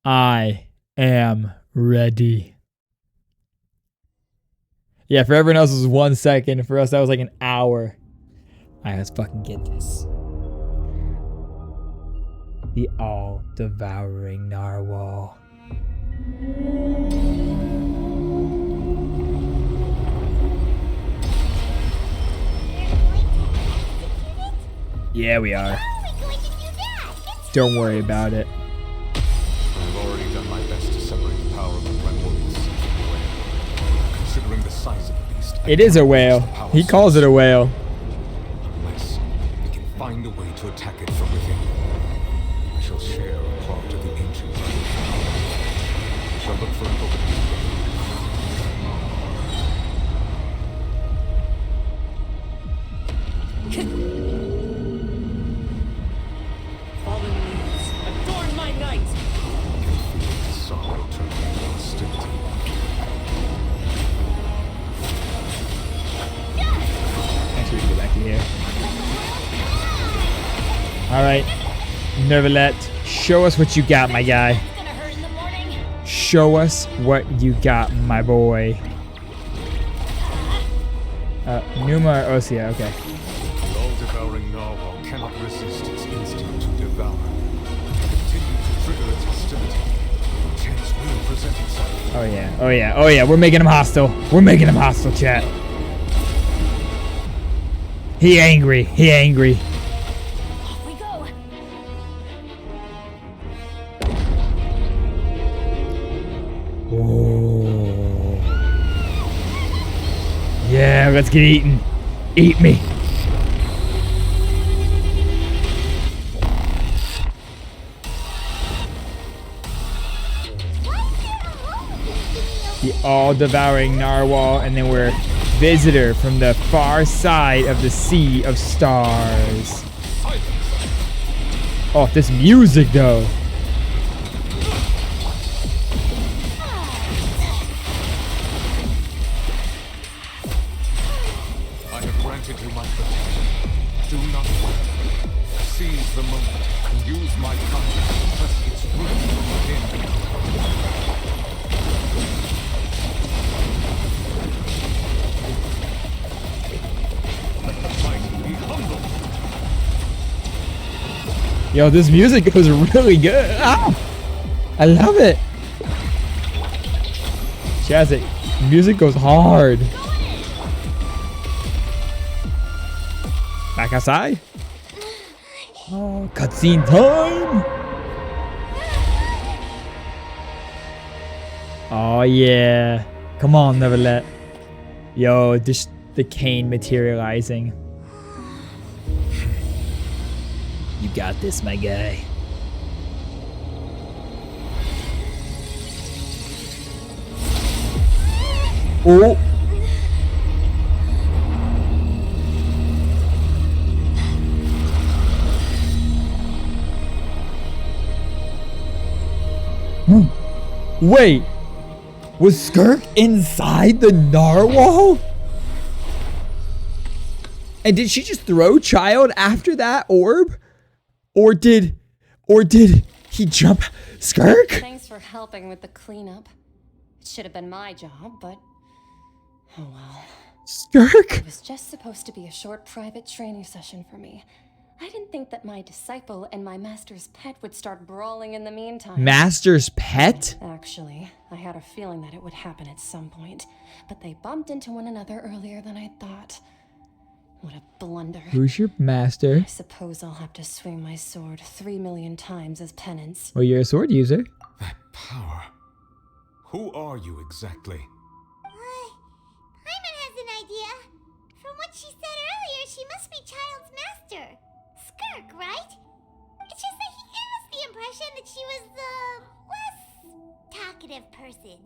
I am ready. Yeah, for everyone else it was 1 second. For us, that was like an hour. Alright, let's fucking get this. The all-devouring narwhal. Yeah, we are. Don't worry about it. I've already done my best to separate the power of the primordial sea from the whale. Considering the size of the beast, It is a whale. He calls it a whale. unless we can find a way to attack it from within. I shall share a part of the ancient tradition. I shall look for an opening. Fallen leaves, adorn my night! Sorrow turned into hostility. Actually, go back in here. Alright. Neuvillette, show us what you got, my guy. Show us what you got, my boy. Numa Osea, okay. The all-devouring narwhal cannot resist its instinct to devour. Continue to trigger its hostility. Chance will present itself. Oh yeah, oh yeah, oh yeah, we're making him hostile. We're making him hostile, chat. He angry, he angry. Off we go. Oh. Yeah, let's get eaten. Eat me. The all-devouring narwhal, and then we're visitor from the far side of the sea of stars. Oh, this music though. I have granted you my protection. Do not worry. Seize the moment and use my kindness to press its roots from within. Let the mighty be humbled. Yo, this music goes really good. Ah, I love it. Chazzy, music goes hard. Back outside. Oh, cutscene time. Oh yeah. Come on, Neuvillette. Yo, this the cane materializing. You got this, my guy. Oh. Wait. Was Skirk inside the narwhal? And did she just throw Child after that orb? Or did he jump Skirk? Thanks for helping with the cleanup. It should have been my job, but oh well. Skirk? It was just supposed to be a short private training session for me. I didn't think that my disciple and my master's pet would start brawling in the meantime. Master's pet? Actually, I had a feeling that it would happen at some point, but they bumped into one another earlier than I thought. What a blunder. Who's your master? I suppose I'll have to swing my sword 3 million times as penance. Well, you're a sword user. That power. Who are you exactly? Paimon has an idea. From what she said earlier, she must be Child's master. Skirk, right? It's just that he gave us the impression that she was the less talkative person.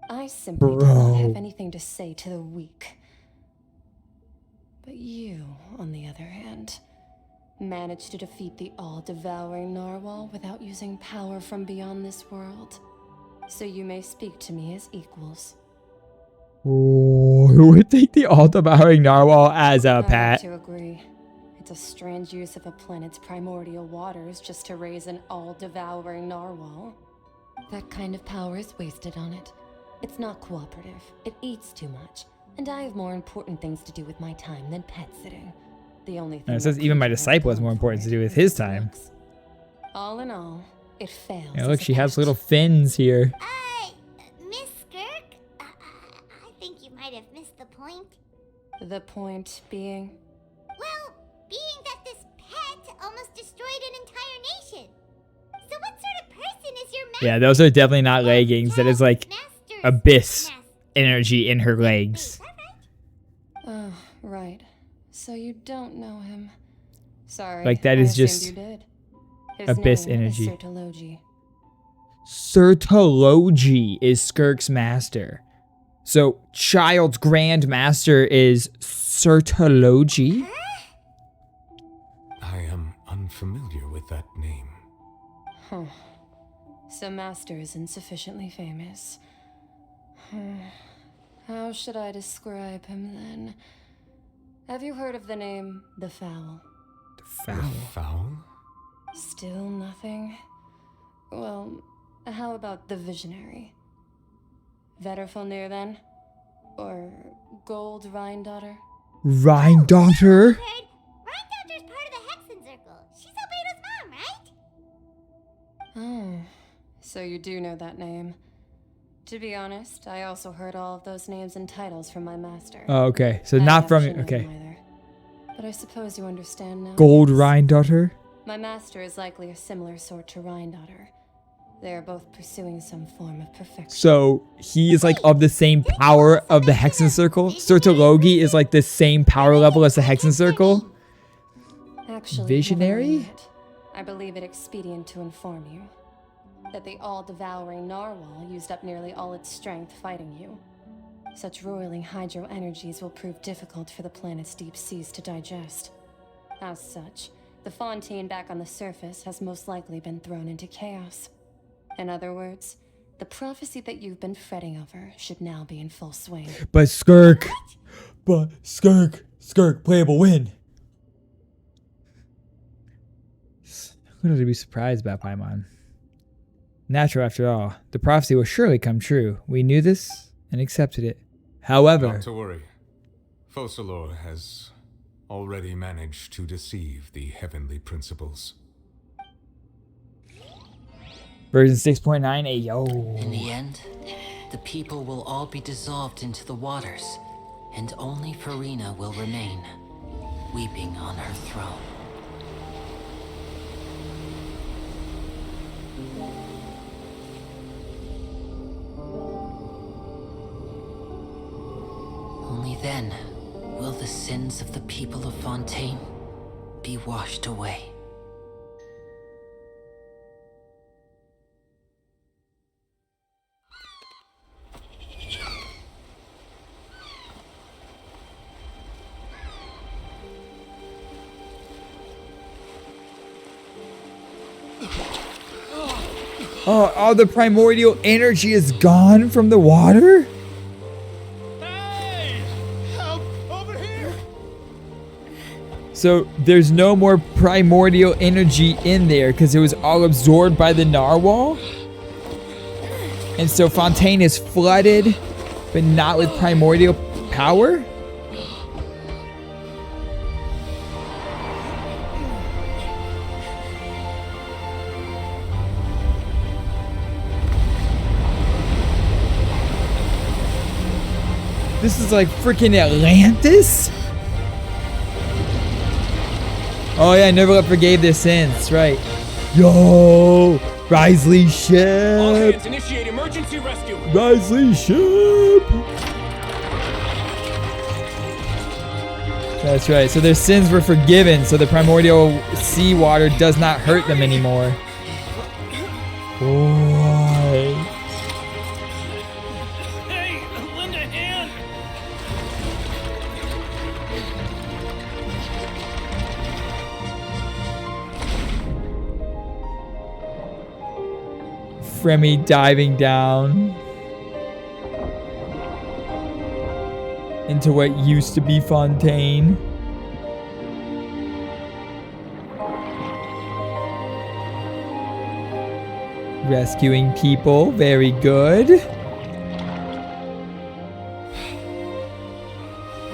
I simply do not have anything to say to the weak. But you, on the other hand, managed to defeat the all-devouring narwhal without using power from beyond this world. So you may speak to me as equals. Oh, who would take the all-devouring narwhal as a pet? I have to agree. It's a strange use of a planet's primordial waters just to raise an all-devouring narwhal. That kind of power is wasted on it. It's not cooperative. It eats too much. And I have more important things to do with my time than pet sitting. The only thing And it says even my disciple has more important to do with his time. All in all, it fails. Yeah, look, she has little fins here. Miss Skirk? I think you might have missed the point. The point being? Well, being that this pet almost destroyed an entire nation. So what sort of person is your master? Yeah, those are definitely not leggings. That is like abyss energy in her legs. Oh, right. So you don't know him. Sorry. Like that is just you did. His abyss name energy. Is Sertology. Sertology is Skirk's master. So Child's Grand Master is Sertology? I am unfamiliar with that name. Huh. So Master is insufficiently famous. How should I describe him then? Have you heard of the name The Fowl? The Fowl? The Fowl? Still nothing? Well, how about the Visionary? Vetterfulnir then? Or Gold Rhine-Daughter? Rhine-Daughter? Rhine-Daughter's part of the Hexen Circle. She's Albedo's mom, right? Oh, so you do know that name. To be honest, I also heard all of those names and titles from my master. Oh, okay. So I not from actually know okay. them either. But I suppose you understand now. Gold Rhine-Daughter? My master is likely a similar sort to Rhine-Daughter. They are both pursuing some form of perfection. So he is like of the same power of the Hexen Circle. Sertology is like the same power level as the Hexen Circle. Actually, Visionary? never mind. I believe it expedient to inform you that the all-devouring Narwhal used up nearly all its strength fighting you. Such roiling hydro energies will prove difficult for the planet's deep seas to digest. As such, the Fontaine back on the surface has most likely been thrown into chaos. In other words, the prophecy that you've been fretting over should now be in full swing. But Skirk, playable win. Who to be surprised about Paimon? Natural after all. The prophecy will surely come true. We knew this and accepted it. However, Not to worry. Focalor has already managed to deceive the heavenly principles. version 6.9, ayo. In the end, the people will all be dissolved into the waters, and only Furina will remain, weeping on her throne. Only then will the sins of the people of Fontaine be washed away. Oh, all the primordial energy is gone from the water? Help! Over here! So there's no more primordial energy in there because it was all absorbed by the Narwhal? And so Fontaine is flooded, but not with primordial power? This is like freaking Atlantis? Oh yeah, Neuvillette forgave their sins, right. Yo! Risley ship! All hands initiate emergency rescue! Risley ship! That's right, so their sins were forgiven, so the primordial seawater does not hurt them anymore. Why? Fremy diving down into what used to be Fontaine. Rescuing people, very good.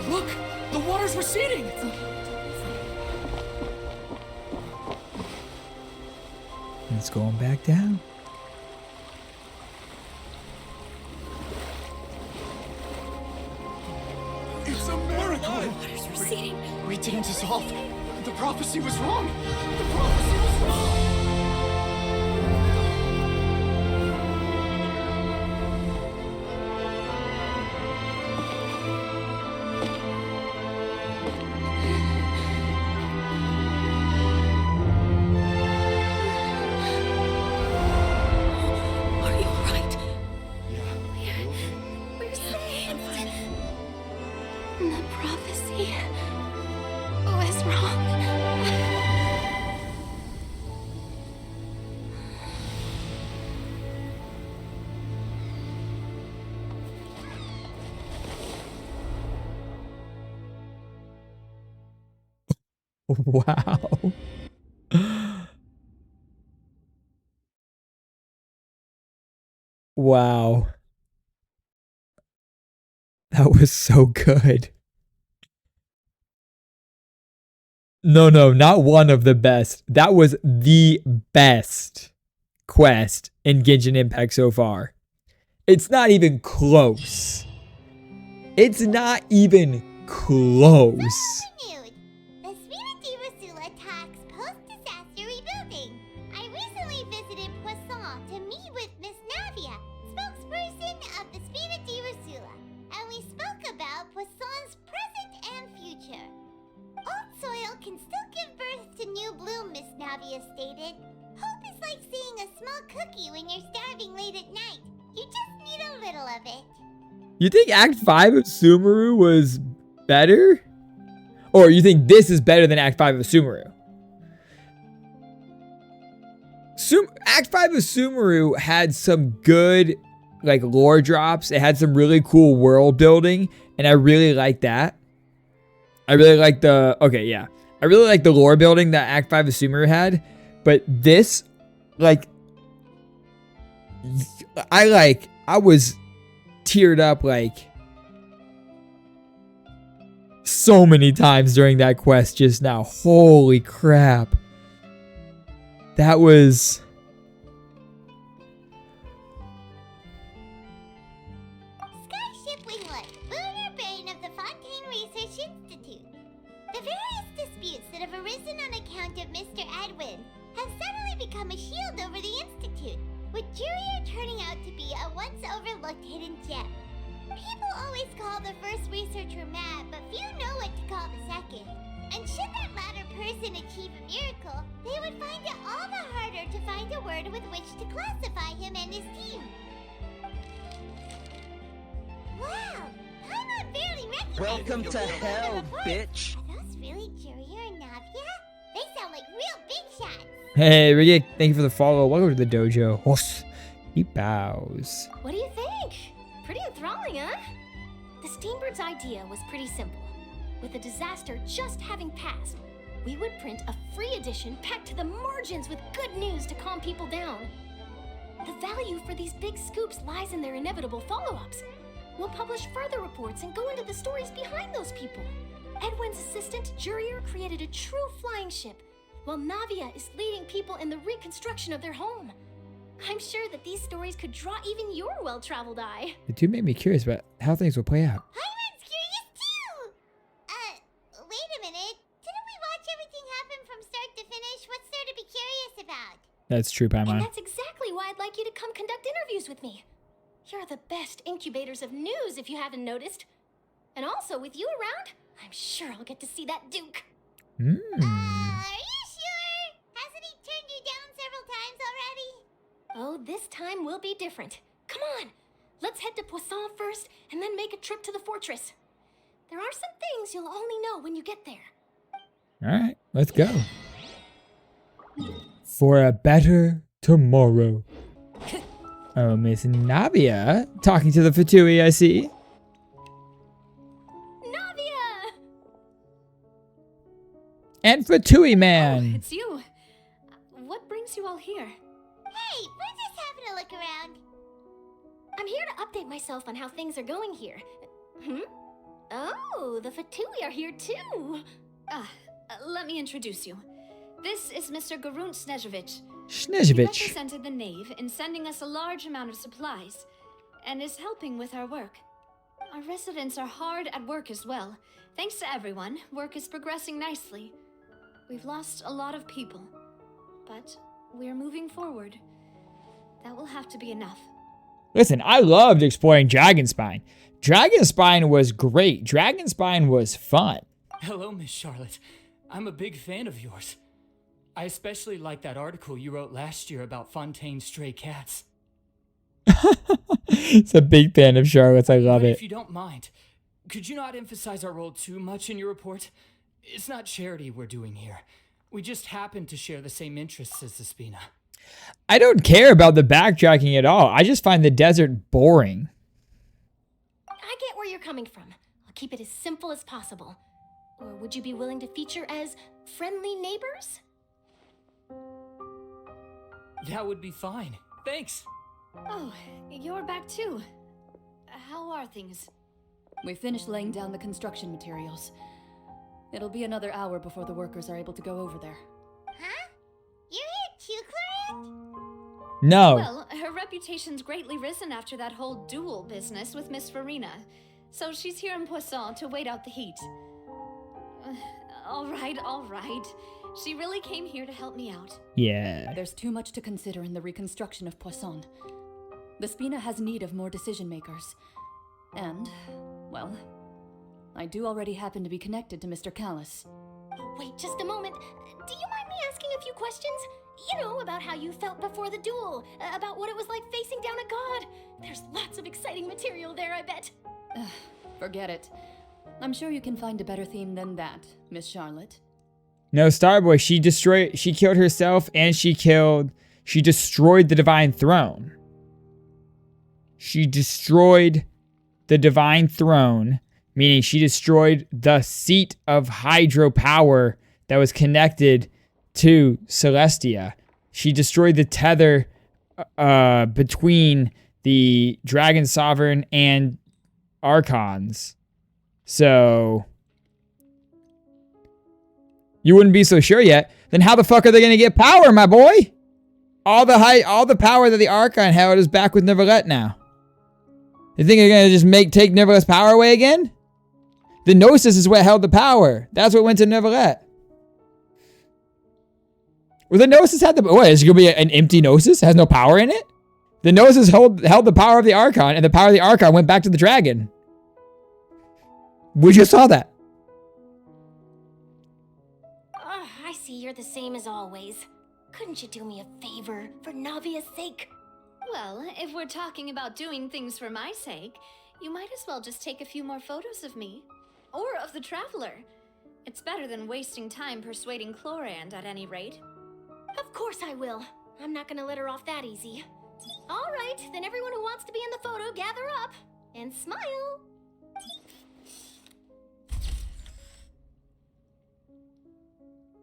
Look! The water's receding! It's going back down. It's a miracle! Water's receding. We didn't dissolve. The prophecy was wrong. The prophecy was wrong. Are you alright? Yeah. We're saved. The prophecy was wrong. Wow. Wow. That was so good. No, not one of the best. That was the best quest in Genshin Impact so far. It's not even close. It's not even close. Renewed. The Furina talks post-disaster rebuilding. I recently visited Poisson to meet with Miss Navia, spokesperson of the Furina, and we spoke about Poisson's present and future. Old soil can still give birth to new bloom, Miss Navia stated. Hope is like seeing a small cookie when you're starving late at night. You just need a little of it. You think Act 5 of Sumeru was better? Or you think this is better than Act 5 of Sumeru? Act 5 of Sumeru had some good like lore drops. It had some really cool world building, and I really like that. I really like the I really like the lore building that Act 5 of Sumeru had, but this I was teared up like so many times during that quest just now. Holy crap. That was Skyship Winglet, lunar brain of the Fontaine Research Institute. The various disputes that have arisen on account of Mr. Edwin have suddenly become a shield over the Institute, with Jurier turning out to be a once overlooked hidden gem. People always call the first researcher mad, but few know what to call the second. And should that latter person achieve a miracle, they would find it all the harder to find a word with which to classify him and his team. Wow! I'm barely recognizing Welcome the to people in the hell, report. bitch! Are those really Jurier and Navia? They sound like real big shots. Hey, Ricky, thank you for the follow. Welcome to the dojo. He bows. What do you think? Pretty enthralling, huh? The Steambird's idea was pretty simple. With the disaster just having passed, we would print a free edition packed to the margins with good news to calm people down. The value for these big scoops lies in their inevitable follow-ups. We'll publish further reports and go into the stories behind those people. Edwin's assistant, Jurier, created a true flying ship, while Navia is leading people in the reconstruction of their home. I'm sure that these stories could draw even your well-traveled eye. It do make me curious about how things will play out. Hyman's curious too! Wait a minute. Didn't we watch everything happen from start to finish? What's there to be curious about? That's true, And Paimon. that's exactly why I'd like you to come conduct interviews with me. You're the best incubators of news, if you haven't noticed. And also, with you around, I'm sure I'll get to see that Duke. Are you sure? Hasn't he turned you down several times already? Oh, this time will be different. Come on, let's head to Poisson first, and then make a trip to the fortress. There are some things you'll only know when you get there. All right, let's go. For a better tomorrow. Oh, Miss Navia talking to the Fatui, I see. Navia! And Fatui Man. It's you. What brings you all here? Hey, we're just having a look around. I'm here to update myself on how things are going here. Oh, the Fatui are here too. Let me introduce you. This is Mr. Garun Snezhevich. He Snezhevich. represented the Knave in sending us a large amount of supplies, and is helping with our work. Our residents are hard at work as well. Thanks to everyone, work is progressing nicely. We've lost a lot of people, but we're moving forward. That will have to be enough. Listen, I loved exploring Dragonspine. Dragonspine was great. Dragonspine was fun. Hello, Miss Charlotte. I'm a big fan of yours. I especially like that article you wrote last year about Fontaine's stray cats. It's a big fan of Charlotte's. I love But it. if you don't mind, could you not emphasize our role too much in your report? It's not charity we're doing here. We just happen to share the same interests as the Spina. I don't care about the backtracking at all. I just find the desert boring. I get where you're coming from. I'll keep it as simple as possible. Or would you be willing to feature as friendly neighbors? That would be fine. Thanks. Oh, you're back too. How are things? We finished laying down the construction materials. It'll be another hour before the workers are able to go over there. Huh? You're here too, Clarence? No. Well, her reputation's greatly risen after that whole duel business with Miss Furina, so she's here in Poisson to wait out the heat. All right. She really came here to help me out. Yeah. There's too much to consider in the reconstruction of Poisson. The Spina has need of more decision makers. And, well, I do already happen to be connected to Mr. Callis. Oh, wait just a moment. Do you mind me asking a few questions? You know, about how you felt before the duel, about what it was like facing down a god. There's lots of exciting material there, I bet. Forget it. I'm sure you can find a better theme than that, Miss Charlotte. No, Starboy, she killed herself and she destroyed the Divine Throne. She destroyed the Divine Throne, meaning she destroyed the seat of hydropower that was connected to Celestia. She destroyed the tether between the Dragon Sovereign and Archons. So you wouldn't be so sure yet. Then how the fuck are they going to get power, my boy? All the power that the Archon held is back with Neuvillette now. You think they're going to just take Neuvillette's power away again? The Gnosis is what held the power. That's what went to Neuvillette. Well, the Gnosis had the... What, is it going to be an empty Gnosis? Has no power in it? The Gnosis held the power of the Archon, and the power of the Archon went back to the dragon. We just saw that. I see you're the same as always. Couldn't you do me a favor for Navia's sake? Well, if we're talking about doing things for my sake, you might as well just take a few more photos of me. Or of the Traveler. It's better than wasting time persuading Chlorand at any rate. Of course I will. I'm not gonna let her off that easy. All right, then everyone who wants to be in the photo, gather up and smile.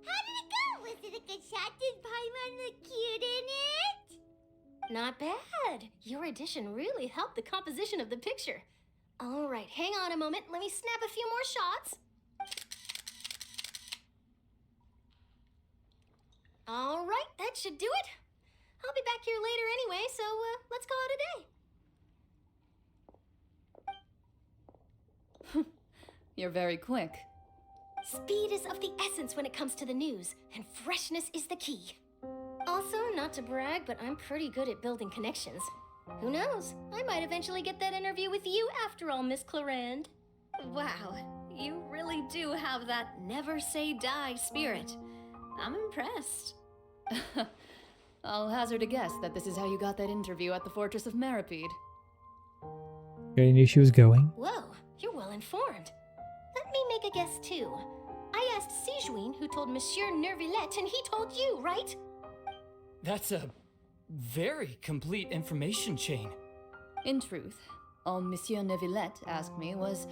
How did it go? Was it a good shot? Did Paimon look cute in it? Not bad. Your addition really helped the composition of the picture. All right, hang on a moment. Let me snap a few more shots. All right, that should do it. I'll be back here later anyway, so let's call it a day. You're very quick. Speed is of the essence when it comes to the news, and freshness is the key. Also, not to brag, but I'm pretty good at building connections. Who knows? I might eventually get that interview with you after all, Miss Chlorand. Wow, you really do have that never say die spirit. I'm impressed. I'll hazard a guess that this is how you got that interview at the Fortress of Meripede. I knew she was going. Whoa, you're well informed. Let me make a guess too. I asked Sijuin who told Monsieur Neuvillette, and he told you, right? That's a very complete information chain. In truth, all Monsieur Neuvillette asked me was,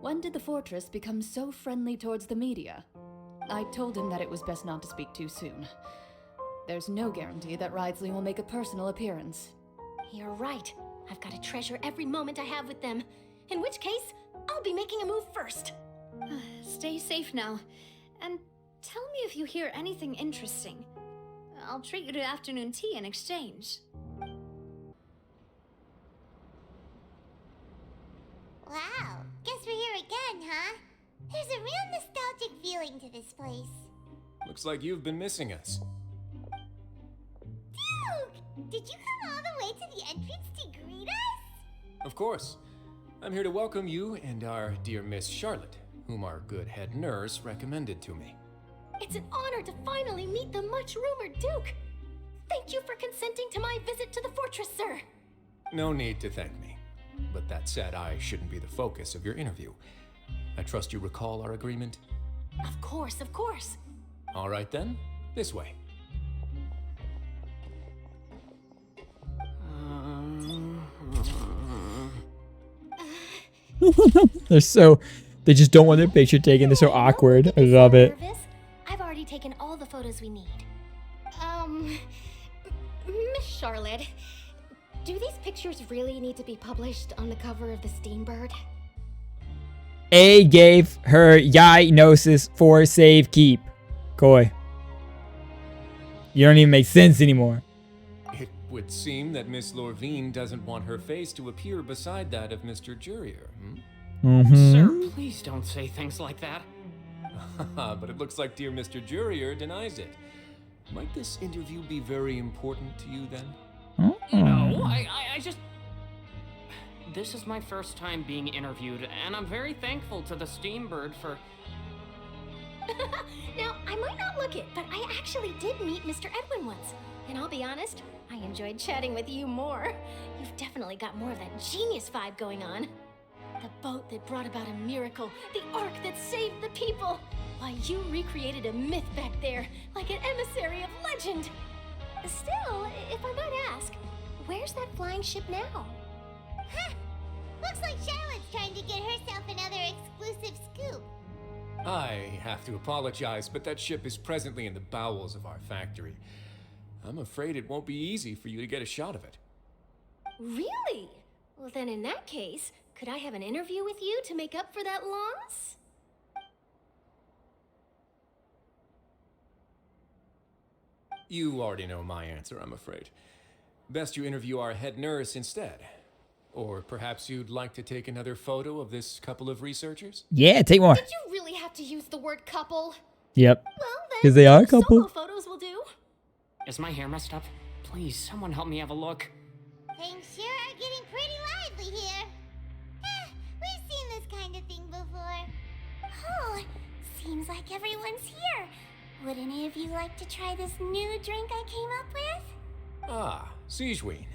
when did the fortress become so friendly towards the media? I told him that it was best not to speak too soon. There's no guarantee that Ridesley will make a personal appearance. You're right. I've got to treasure every moment I have with them. In which case, I'll be making a move first. Stay safe now. And Tell me if you hear anything interesting. I'll treat you to afternoon tea in exchange. Wow, guess we're here again, huh? There's a real nostalgic feeling to this place. Looks like you've been missing us. Duke, did you come all the way to the entrance to greet us? Of course. I'm here to welcome you and our dear Miss Charlotte, whom our good head nurse recommended to me. It's an honor to finally meet the much-rumored Duke. Thank you for consenting to my visit to the fortress, sir. No need to thank me. But that said, I shouldn't be the focus of your interview. I trust you recall our agreement? Of course, of course. All right then, this way. They just don't want their picture taken. They're so awkward. I love it. I've already taken all the photos we need. Miss Charlotte, do these pictures really need to be published on the cover of the Steambird? A gave her diagnosis for safekeep. Koi. You don't even make sense anymore. It would seem that Miss Lorvine doesn't want her face to appear beside that of Mr. Jurier. Sir, please don't say things like that. But it looks like dear Mr. Jurier denies it. Might this interview be very important to you then? No, I just... This is my first time being interviewed, and I'm very thankful to the Steambird for... Now, I might not look it, but I actually did meet Mr. Edwin once. And I'll be honest, I enjoyed chatting with you more. You've definitely got more of that genius vibe going on. The boat that brought about a miracle, the ark that saved the people. Why, you recreated a myth back there, like an emissary of legend. Still, if I might ask, where's that flying ship now? Huh. Looks like Charlotte's trying to get herself another exclusive scoop. I have to apologize, but that ship is presently in the bowels of our factory. I'm afraid it won't be easy for you to get a shot of it. Really? Well, then in that case, could I have an interview with you to make up for that loss? You already know my answer, I'm afraid. Best you interview our head nurse instead. Or perhaps you'd like to take another photo of this couple of researchers? Yeah, take more. Did you really have to use the word couple? Yep. Well, then, because they are a couple. Solo photos will do. Is my hair messed up? Please, someone help me have a look. Things sure are getting pretty lively here. We've seen this kind of thing before. Oh, seems like everyone's here. Would any of you like to try this new drink I came up with? Ah, Siegeween.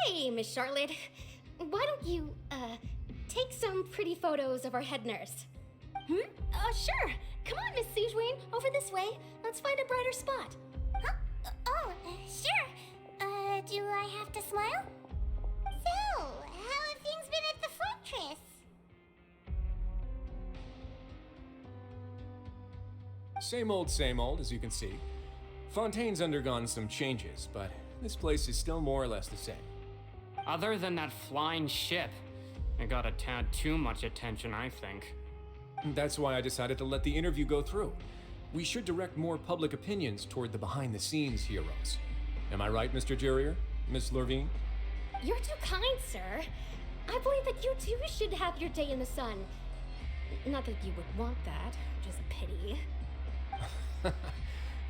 Hey, Miss Charlotte. Why don't you, take some pretty photos of our head nurse? Sure. Come on, Miss Siegeween, over this way. Let's find a brighter spot. Huh? Sure. Do I have to smile? So, how have things been at the fortress? Same old, as you can see. Fontaine's undergone some changes, but this place is still more or less the same. Other than that flying ship, it got a tad too much attention, I think. That's why I decided to let the interview go through. We should direct more public opinions toward the behind-the-scenes heroes. Am I right, Mr. Jurier? Miss Lorvine? You're too kind, sir. I believe that you too should have your day in the sun. Not that you would want that, which is a pity.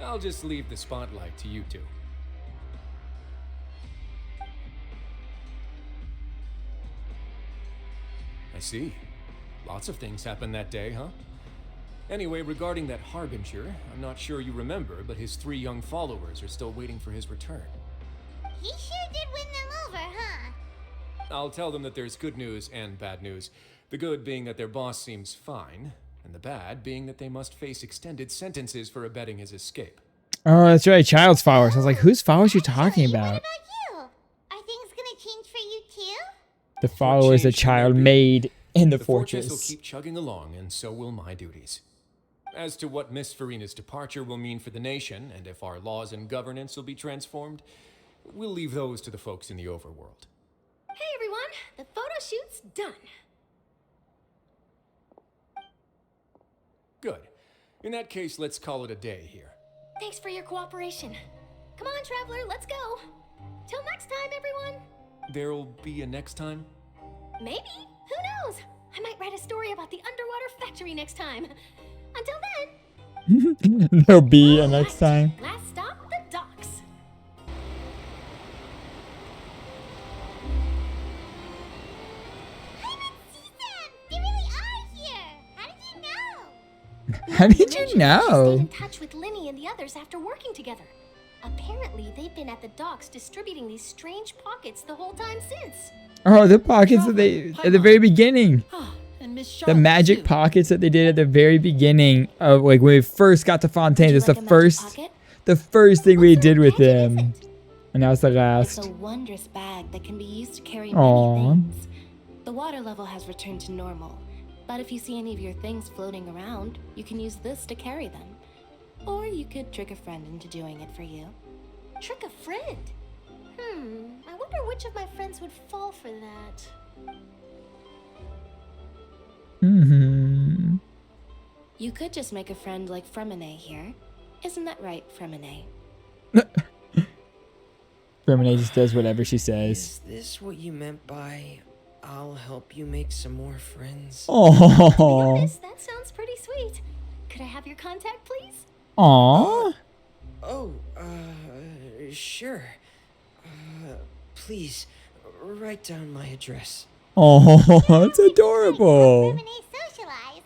I'll just leave the spotlight to you two. I see. Lots of things happened that day, huh? Anyway, regarding that Harbinger, I'm not sure you remember, but his 3 young followers are still waiting for his return. He sure did win them over, huh? I'll tell them that there's good news and bad news. The good being that their boss seems fine, and the bad being that they must face extended sentences for abetting his escape. Oh, that's right, Child's followers. I was like, whose followers are you talking about? What about you? Are things gonna change for you too? The followers the child made in the fortress. Will keep chugging along, and so will my duties. As to what Miss Furina's departure will mean for the nation, and if our laws and governance will be transformed, we'll leave those to the folks in the overworld. Hey everyone, the photo shoot's done. Good. In that case, let's call it a day here. Thanks for your cooperation. Come on, Traveler, let's go. Till next time, everyone. There'll be a next time? Maybe. Who knows? I might write a story about the underwater factory next time. Until then. There'll be a next time. Last stop, the docks. They really are here. How did you know? How did you Stayed know? in touch with Linny and the others after working together. Apparently, they've been at the docks distributing these strange pockets the whole time since. Oh, the pockets that they at the very beginning. And Miss The Charlotte, magic too. pockets that they did at the very beginning of like when we first got to Fontaine. It's the first thing we did with them. And now it's the It's last. a wondrous bag that can be used to carry Aw. many things. The water level has returned to normal, but if you see any of your things floating around, you can use this to carry them. Or you could trick a friend into doing it for you. Trick a friend? I wonder which of my friends would fall for that. You could just make a friend like Fremine here. Isn't that right, Fremine? Fremine just does whatever she says. Is this what you meant by I'll help you make some more friends? To be Oh. honest, that sounds pretty sweet. Could I have your contact, please? Aw. Sure. Please, write down my address. Oh, that's adorable. Socialize.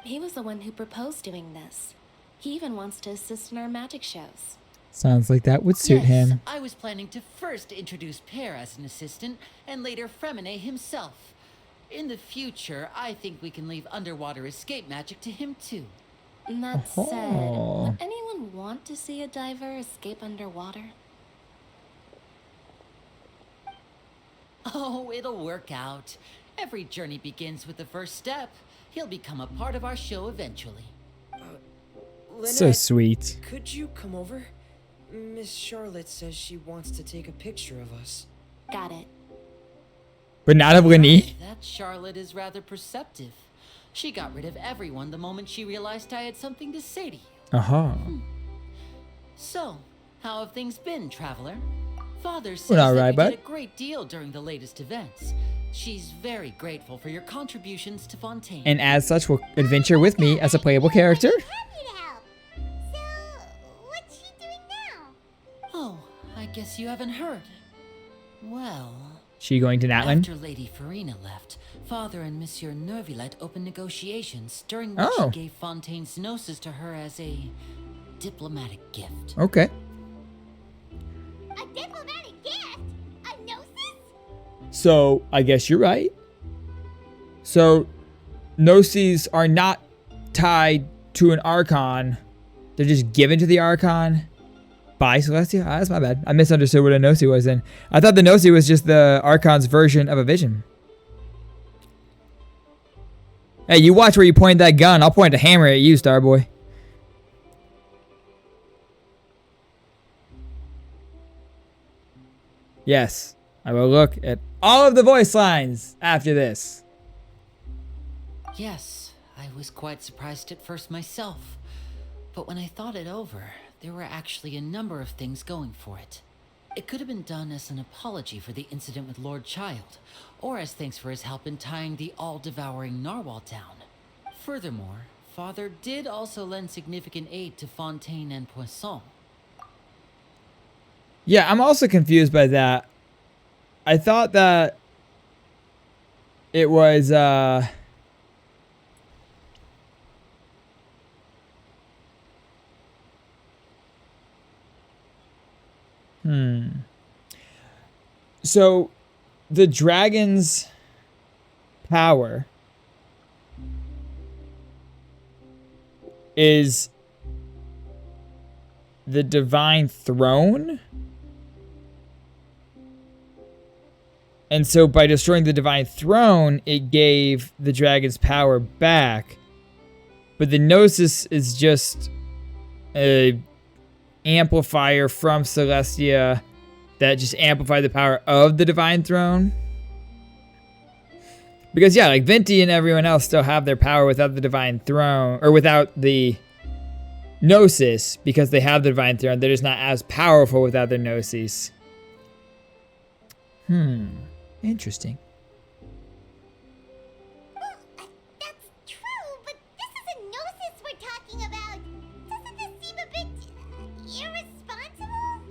He was the one who proposed doing this. He even wants to assist in our magic shows. Sounds like that would suit Yes, him. I was planning to first introduce Pear as an assistant, and later Fremine himself. In the future, I think we can leave underwater escape magic to him too. That said, Oh. would anyone want to see a diver escape underwater? Oh, it'll work out. Every journey begins with the first step. He'll become a part of our show eventually. So Lynette, sweet. Could you come over? Miss Charlotte says she wants to take a picture of us. Got it. But not of Winnie. That Charlotte is rather perceptive. She got rid of everyone the moment she realized I had something to say to you. Aha. So, how have things been, Traveler? Father says Well, all that right, you bud. did a great deal during the latest events. She's very grateful for your contributions to Fontaine. And as such, will adventure with me as a playable character. Happy to help. So, what's she doing now? Oh, I guess you haven't heard. Well, She going to Natlan? after Lady Furina left, Father and Monsieur Neuvillette opened negotiations, during which Oh. he gave Fontaine's gnosis to her as a diplomatic gift. Okay. A diplomatic gift? A gnosis? So I guess you're right. So Gnosis are not tied to an Archon. They're just given to the Archon by Celestia. Ah, that's my bad. I misunderstood what a Gnosis was then. I thought the Gnosis was just the Archon's version of a vision. Hey, you watch where you point that gun. I'll point a hammer at you, Starboy. Yes, I will look at all of the voice lines after this. Yes, I was quite surprised at first myself. But when I thought it over, there were actually a number of things going for it. It could have been done as an apology for the incident with Lord Child, or as thanks for his help in tying the all-devouring Narwhal down. Furthermore, Father did also lend significant aid to Fontaine and Poisson. Yeah, I'm also confused by that. I thought that it was So the dragon's power is the divine throne. And so by destroying the divine throne, it gave the dragon's power back. But the Gnosis is just a amplifier from Celestia that just amplified the power of the divine throne. Because yeah, like Venti and everyone else still have their power without the Divine Throne, or without the Gnosis, because they have the Divine Throne. They're just not as powerful without their Gnosis. Interesting. Well, that's true, but this is a gnosis we're talking about. Doesn't this seem a bit irresponsible?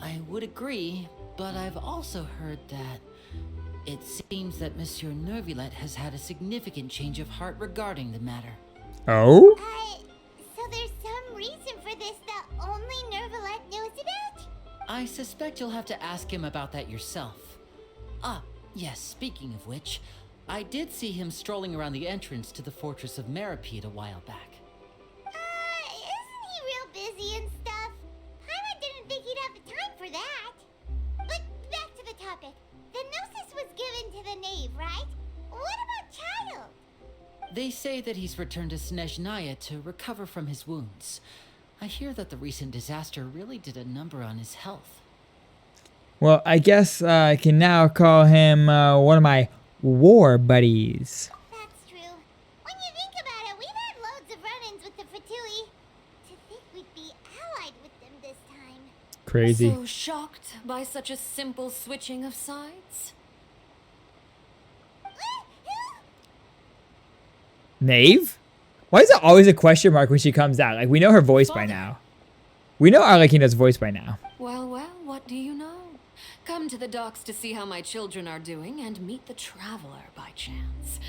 I would agree, but I've also heard that it seems that Monsieur Neuvillette has had a significant change of heart regarding the matter. Oh? So there's some reason for this that only Neuvillette knows about? I suspect you'll have to ask him about that yourself. Ah, yes, speaking of which, I did see him strolling around the entrance to the Fortress of mmorpg a while back. Isn't he real busy and stuff? Paimon didn't think he'd have the time for that. But back to the topic. The Gnosis was given to the knave, right? What about Child? They say that he's returned to Snezhnaya to recover from his wounds. I hear that the recent disaster really did a number on his health. Well, I guess I can now call him one of my war buddies. That's true. When you think about it, we've had loads of run-ins with the Fatui. To think we'd be allied with them this time. Crazy. So shocked by such a simple switching of sides? Knave? Why is it always a question mark when she comes out? Like, we know her voice by now. We know Arlecchino's voice by now. Well, well, what do you know? Come to the docks to see how my children are doing and meet the traveler by chance.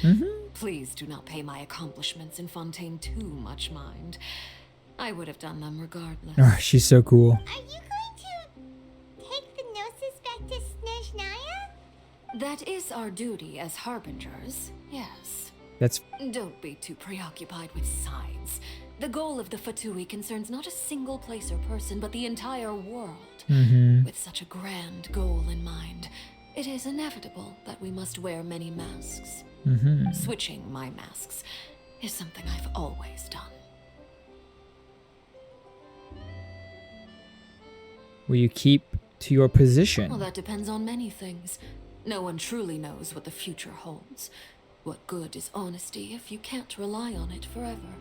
Please do not pay my accomplishments in Fontaine too much mind. I would have done them regardless. Oh, she's so cool. Are you going to take the Gnosis back to Snezhnaya? That is our duty as harbingers, yes. That's... Don't be too preoccupied with sides. The goal of the Fatui concerns not a single place or person, but the entire world. With such a grand goal in mind, it is inevitable that we must wear many masks. Switching my masks is something I've always done. Will you keep to your position? Well, that depends on many things. No one truly knows what the future holds. What good is honesty if you can't rely on it forever?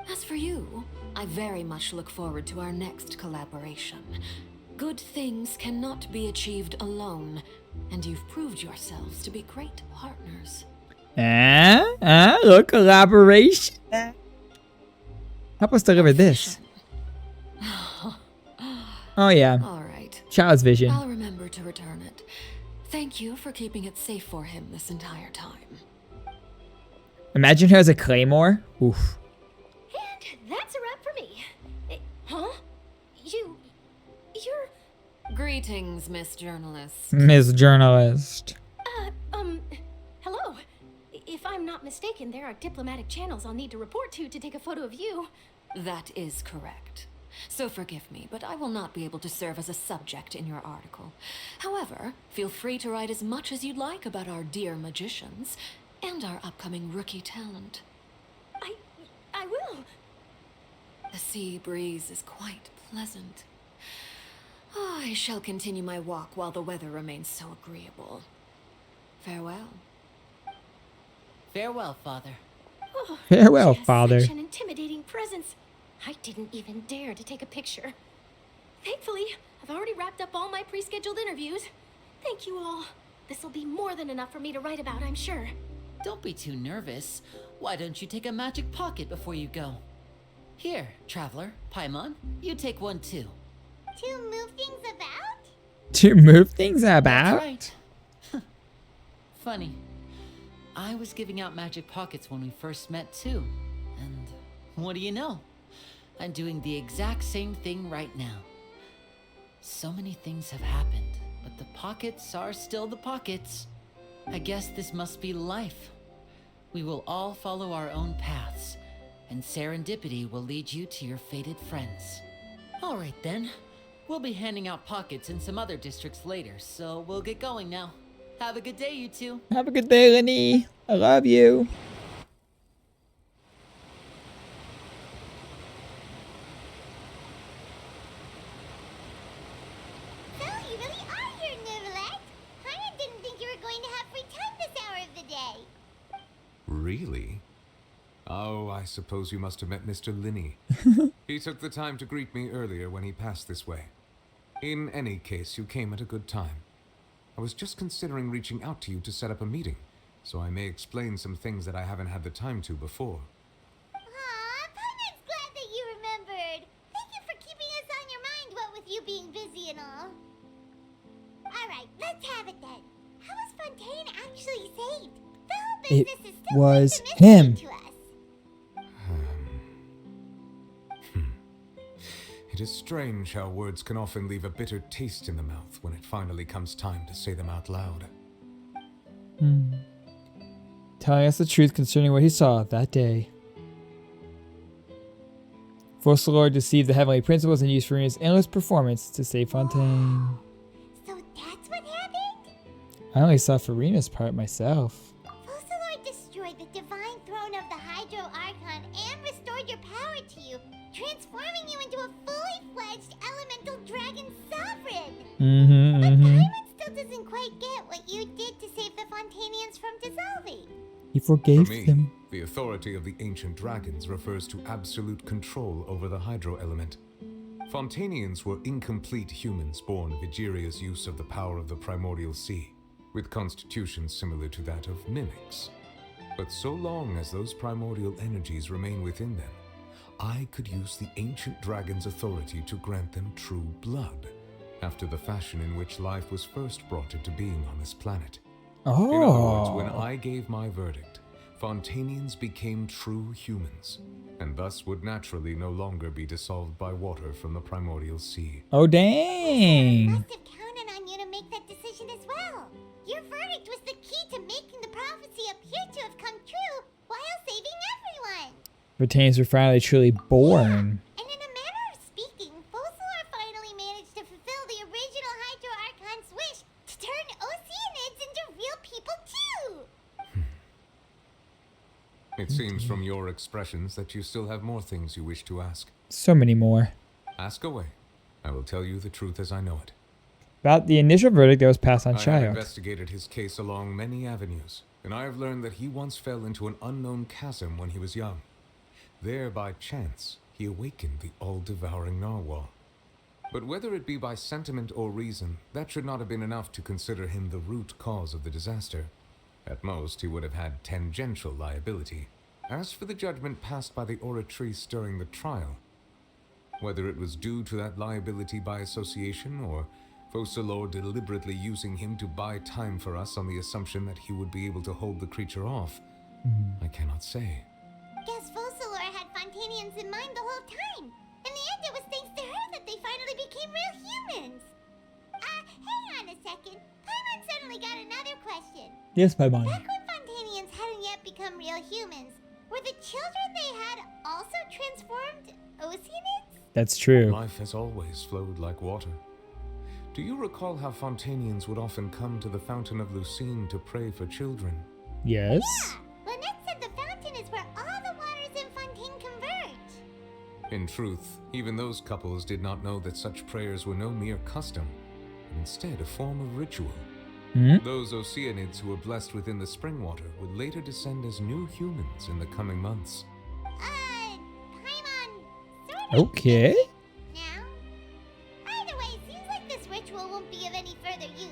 As for you, I very much look forward to our next collaboration. Good things cannot be achieved alone, and you've proved yourselves to be great partners. Look, collaboration. Help us deliver this. Oh yeah. All right. Child's vision. I'll remember to return it. Thank you for keeping it safe for him this entire time. Imagine her as a claymore. Oof. And that's a wrap for me. Huh? You're... Greetings, Miss Journalist. Miss Journalist. Hello. If I'm not mistaken, there are diplomatic channels I'll need to report to take a photo of you. That is correct. So forgive me, but I will not be able to serve as a subject in your article. However, feel free to write as much as you'd like about our dear magicians and our upcoming rookie talent. I will. The sea breeze is quite pleasant. I shall continue my walk while the weather remains so agreeable. Farewell. Farewell, Father. Oh, Farewell, she has Father. Such an intimidating presence. I didn't even dare to take a picture. Thankfully, I've already wrapped up all my pre-scheduled interviews. Thank you all. This'll be more than enough for me to write about, I'm sure. Don't be too nervous. Why don't you take a magic pocket before you go? Here, Traveler, Paimon, you take one too. To move things about? To move things about? That's right. Funny. I was giving out magic pockets when we first met too. And what do you know? I'm doing the exact same thing right now. So many things have happened, but the pockets are still the pockets. I guess this must be life. We will all follow our own paths, and serendipity will lead you to your fated friends. All right then. We'll be handing out pockets in some other districts later, so we'll get going now. Have a good day, you two. Have a good day, Lenny. I love you. So, you really are here, Neuvillette. Paimon didn't think you were going to have free time this Really? Oh, I suppose you must have met Mr. Linney. He took the time to greet me earlier when he passed this way. In any case, you came at a good time. I was just considering reaching out to you to set up a meeting, so I may explain some things that I haven't had the time to before. Aw, Paimon's glad that you remembered. Thank you for keeping us on your mind, what with you being busy and all. Alright, let's have it then. How was Fontaine actually saved? The whole business is still Was quite a mystery him. to us. It is strange how words can often leave a bitter taste in the mouth when it finally comes time to say them out loud. Telling us the truth concerning what he saw that day. Focalor deceived the heavenly principles and used Furina's endless performance to save Fontaine. So that's what happened? I only saw Furina's part myself. Focalor destroyed the divine throne of the Hydro Archon and restored your power to you, transforming you into a fully fledged elemental dragon sovereign. But Paimon still doesn't quite get what you did to save the Fontainians from dissolving. He forgave For me, them. the authority of the ancient dragons refers to absolute control over the hydro element. Fontainians were incomplete humans born of Egeria's use of the power of the primordial sea, with constitutions similar to that of mimics. But so long as those primordial energies remain within them, I could use the ancient dragon's authority to grant them true blood, after the fashion in which life was first brought into being on this planet. In other words, when I gave my verdict, Fontainians became true humans, and thus would naturally no longer be dissolved by water from the primordial sea. Oh, dang. Must have counted on you to make that decision as well. Your verdict was the key to making the prophecy appear to have come true while saving everyone. Fontaines were finally truly born. And in a manner of speaking, Focalor finally managed to fulfill the original Hydro Archon's wish to turn Oceanids into real people too! It seems from your expressions that you still have more things you wish to ask. So many more. Ask away. I will tell you the truth as I know it. About the initial verdict that was passed on I have Child. investigated his case along many avenues, and I have learned that he once fell into an unknown chasm when he was young. There, by chance, he awakened the all-devouring Narwhal. But whether it be by sentiment or reason, that should not have been enough to consider him the root cause of the disaster. At most, he would have had tangential liability. As for the judgment passed by the oratrice during the trial, whether it was due to that liability by association, or Focalor deliberately using him to buy time for us on the assumption that he would be able to hold the creature off, I cannot say. Guess Focalor had Fontainians in mind the whole time. In the end, it was thanks to her that they finally became real humans. Hang on a second. Paimon suddenly got another question. Yes, Paimon. Back when Fontainians hadn't yet become real humans, were the children they had also transformed Oceanids? That's true. Life has always flowed like water. Do you recall how Fontainians would often come to the Fountain of Lucine to pray for children? Yes. Yeah, Lynette said the fountain is where all the waters in Fontaine converge. In truth, even those couples did not know that such prayers were no mere custom, but instead a form of ritual. Those Oceanids who were blessed within the spring water would later descend as new humans in the coming months. Paimon, sort of. Okay. Now, either way, it seems like this ritual won't be of any further use,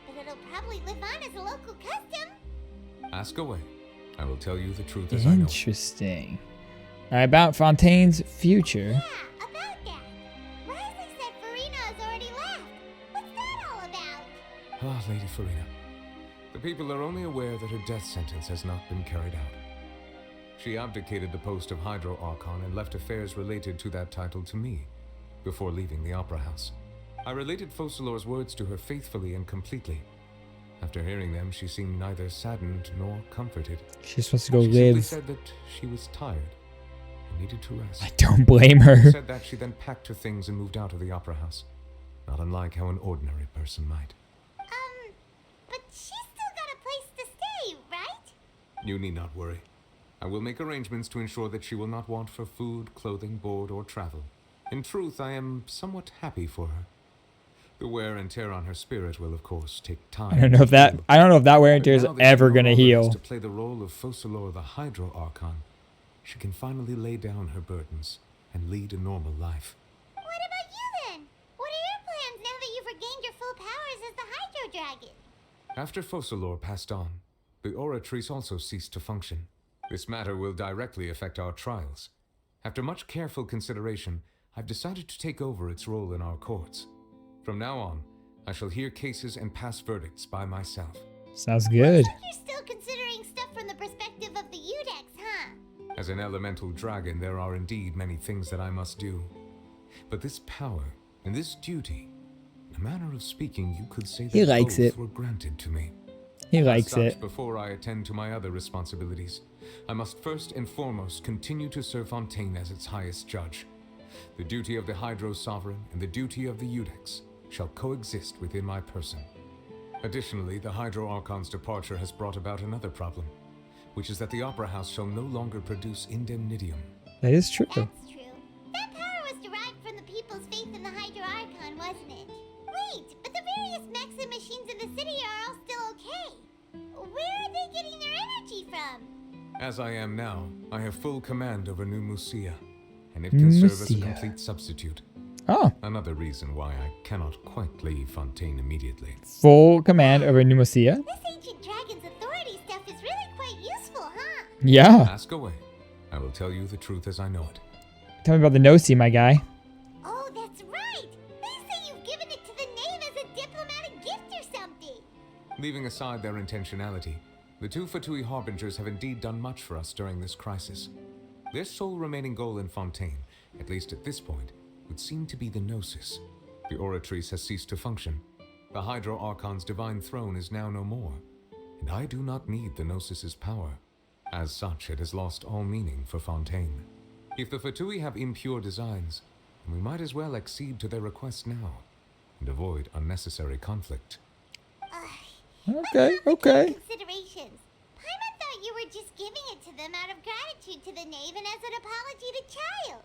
but it'll probably live on as a local custom. Ask away. I will tell you the truth as I know. Interesting. About Fontaine's future. Yeah, about that. Riley said Furina has already left. What's that all about? Ah, Lady Furina. The people are only aware that her death sentence has not been carried out. She abdicated the post of Hydro Archon and left affairs related to that title to me, before leaving the Opera House. I related Focalor's words to her faithfully and completely. After hearing them, she seemed neither saddened nor comforted. She's supposed to go She simply live. said that she was tired and needed to rest. I don't blame her. She said that she then packed her things and moved out of the Opera House, not unlike how an ordinary person might. But she's still got a place to stay, right? You need not worry. I will make arrangements to ensure that she will not want for food, clothing, board, or travel. In truth, I am somewhat happy for her. The wear and tear on her spirit will, of course, take time. I don't know if that wear and tear is ever gonna heal. To play the role of Focalor the Hydro Archon, she can finally lay down her burdens and lead a normal life. What about you then? What are your plans now that you've regained your full powers as the Hydro Dragon? After Focalor passed on, the Oratrice also ceased to function. This matter will directly affect our trials. After much careful consideration, I've decided to take over its role in our courts. From now on, I shall hear cases and pass verdicts by myself. Sounds good. You're still considering stuff from the perspective of the Udex, huh? As an elemental dragon, there are indeed many things that I must do. But this power and this duty, in a manner of speaking, you could say that He likes both it. were granted to me. He likes As such, it. Before I attend to my other responsibilities, I must first and foremost continue to serve Fontaine as its highest judge. The duty of the Hydro Sovereign and the duty of the Udex shall coexist within my person. Additionally, the Hydro Archon's departure has brought about another problem, which is that the Opera House shall no longer produce indemnitium. That is true. That's true. That power was derived from the people's faith in the Hydro Archon, wasn't it? Wait, but the various mechs and machines in the city are all still okay. Where are they getting their energy from? As I am now, I have full command over New Musia, and it can serve as a complete substitute. Oh. Another reason why I cannot quite leave Fontaine immediately. Full command over Pneumosia. This ancient dragon's authority stuff is really quite useful, huh? Yeah. Ask away. I will tell you the truth as I know it. Tell me about the Nosy, my guy. Oh, that's right. They say you've given it to the knave as a diplomatic gift or something. Leaving aside their intentionality, the two Fatui Harbingers have indeed done much for us during this crisis. Their sole remaining goal in Fontaine, at least at this point, would seem to be the Gnosis. The Oratrice has ceased to function. The Hydro Archon's divine throne is now no more, and I do not need the Gnosis's power. As such, it has lost all meaning for Fontaine. If the Fatui have impure designs, then we might as well accede to their request now, and avoid unnecessary conflict. Okay, okay. Considerations. Paimon thought you were just giving it to them out of gratitude to the knave and as an apology to Child.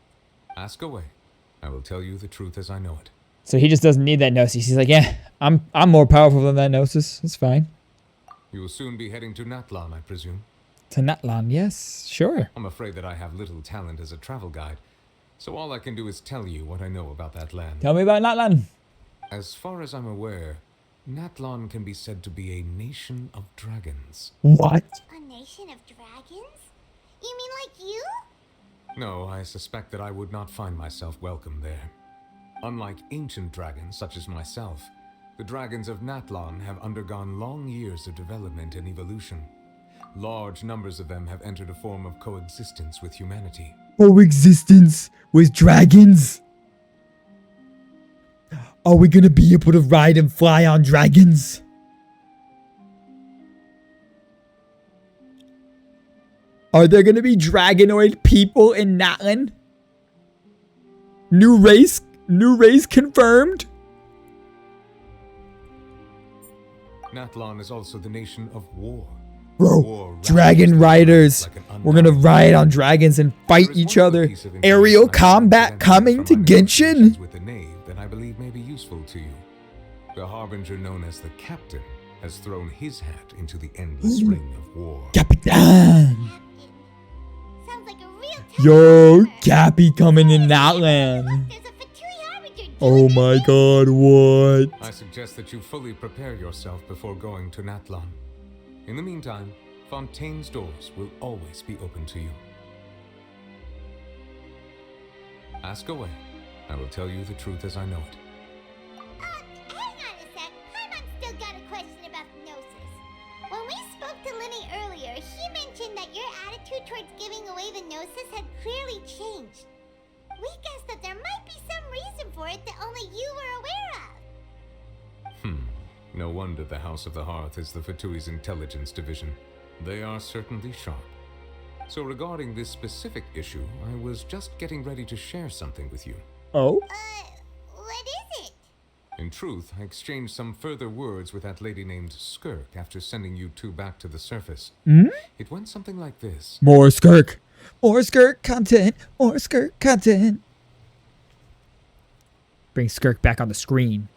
Ask away. I will tell you the truth as I know it. So he just doesn't need that Gnosis. He's like, yeah, I'm more powerful than that Gnosis. It's fine. You will soon be heading to Natlan, I presume. To Natlan, yes, sure. I'm afraid that I have little talent as a travel guide, so all I can do is tell you what I know about that land. Tell me about Natlan. As far as I'm aware, Natlan can be said to be a nation of dragons. What? A nation of dragons? You mean like you? No, I suspect that I would not find myself welcome there. Unlike ancient dragons such as myself, the dragons of Natlan have undergone long years of development and evolution. Large numbers of them have entered a form of coexistence with humanity. Coexistence with dragons? Are we gonna be able to ride and fly on dragons? Are there gonna be dragonoid people in Natlan? New race confirmed? Natlan is also the nation of war. Bro, dragon riders. We're gonna ride on dragons and fight each other. Aerial combat coming to Genshin? With the knave that I believe may be useful to you. The harbinger known as the Captain has thrown his hat into the endless ring of war. Capitan. Sounds like a real Yo, Cappy coming in Natlan. Oh my god, what? I suggest that you fully prepare yourself before going to Natlan. In the meantime, Fontaine's doors will always be open to you. Ask away. I will tell you the truth as I know it. Hang on a sec. Paimon's still got a question about the Gnosis. When we spoke to Linny earlier, he mentioned that your attitude towards giving away the Gnosis had clearly changed. We guessed that there might be some reason for it that only you were aware of. No wonder the House of the Hearth is the Fatui's intelligence division. They are certainly sharp. So regarding this specific issue, I was just getting ready to share something with you. Oh? What is it? In truth, I exchanged some further words with that lady named Skirk after sending you two back to the surface. It went something like this. More Skirk. More Skirk content. More Skirk content. Bring Skirk back on the screen.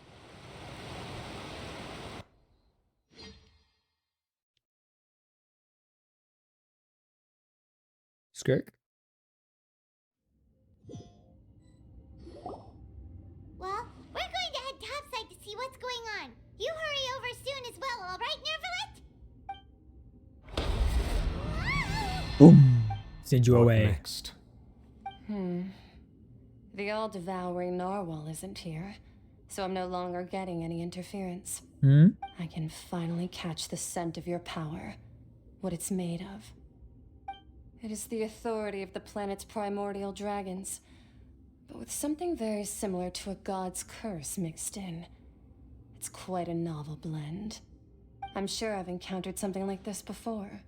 Skirk. Well, we're going to head topside to see what's going on. You hurry over soon as well, all right, Neuvillette? Boom. Send you away. Next. The all-devouring Narwhal isn't here, so I'm no longer getting any interference. I can finally catch the scent of your power, what it's made of. It is the authority of the planet's primordial dragons, but with something very similar to a god's curse mixed in. It's quite a novel blend. I'm sure I've encountered something like this before.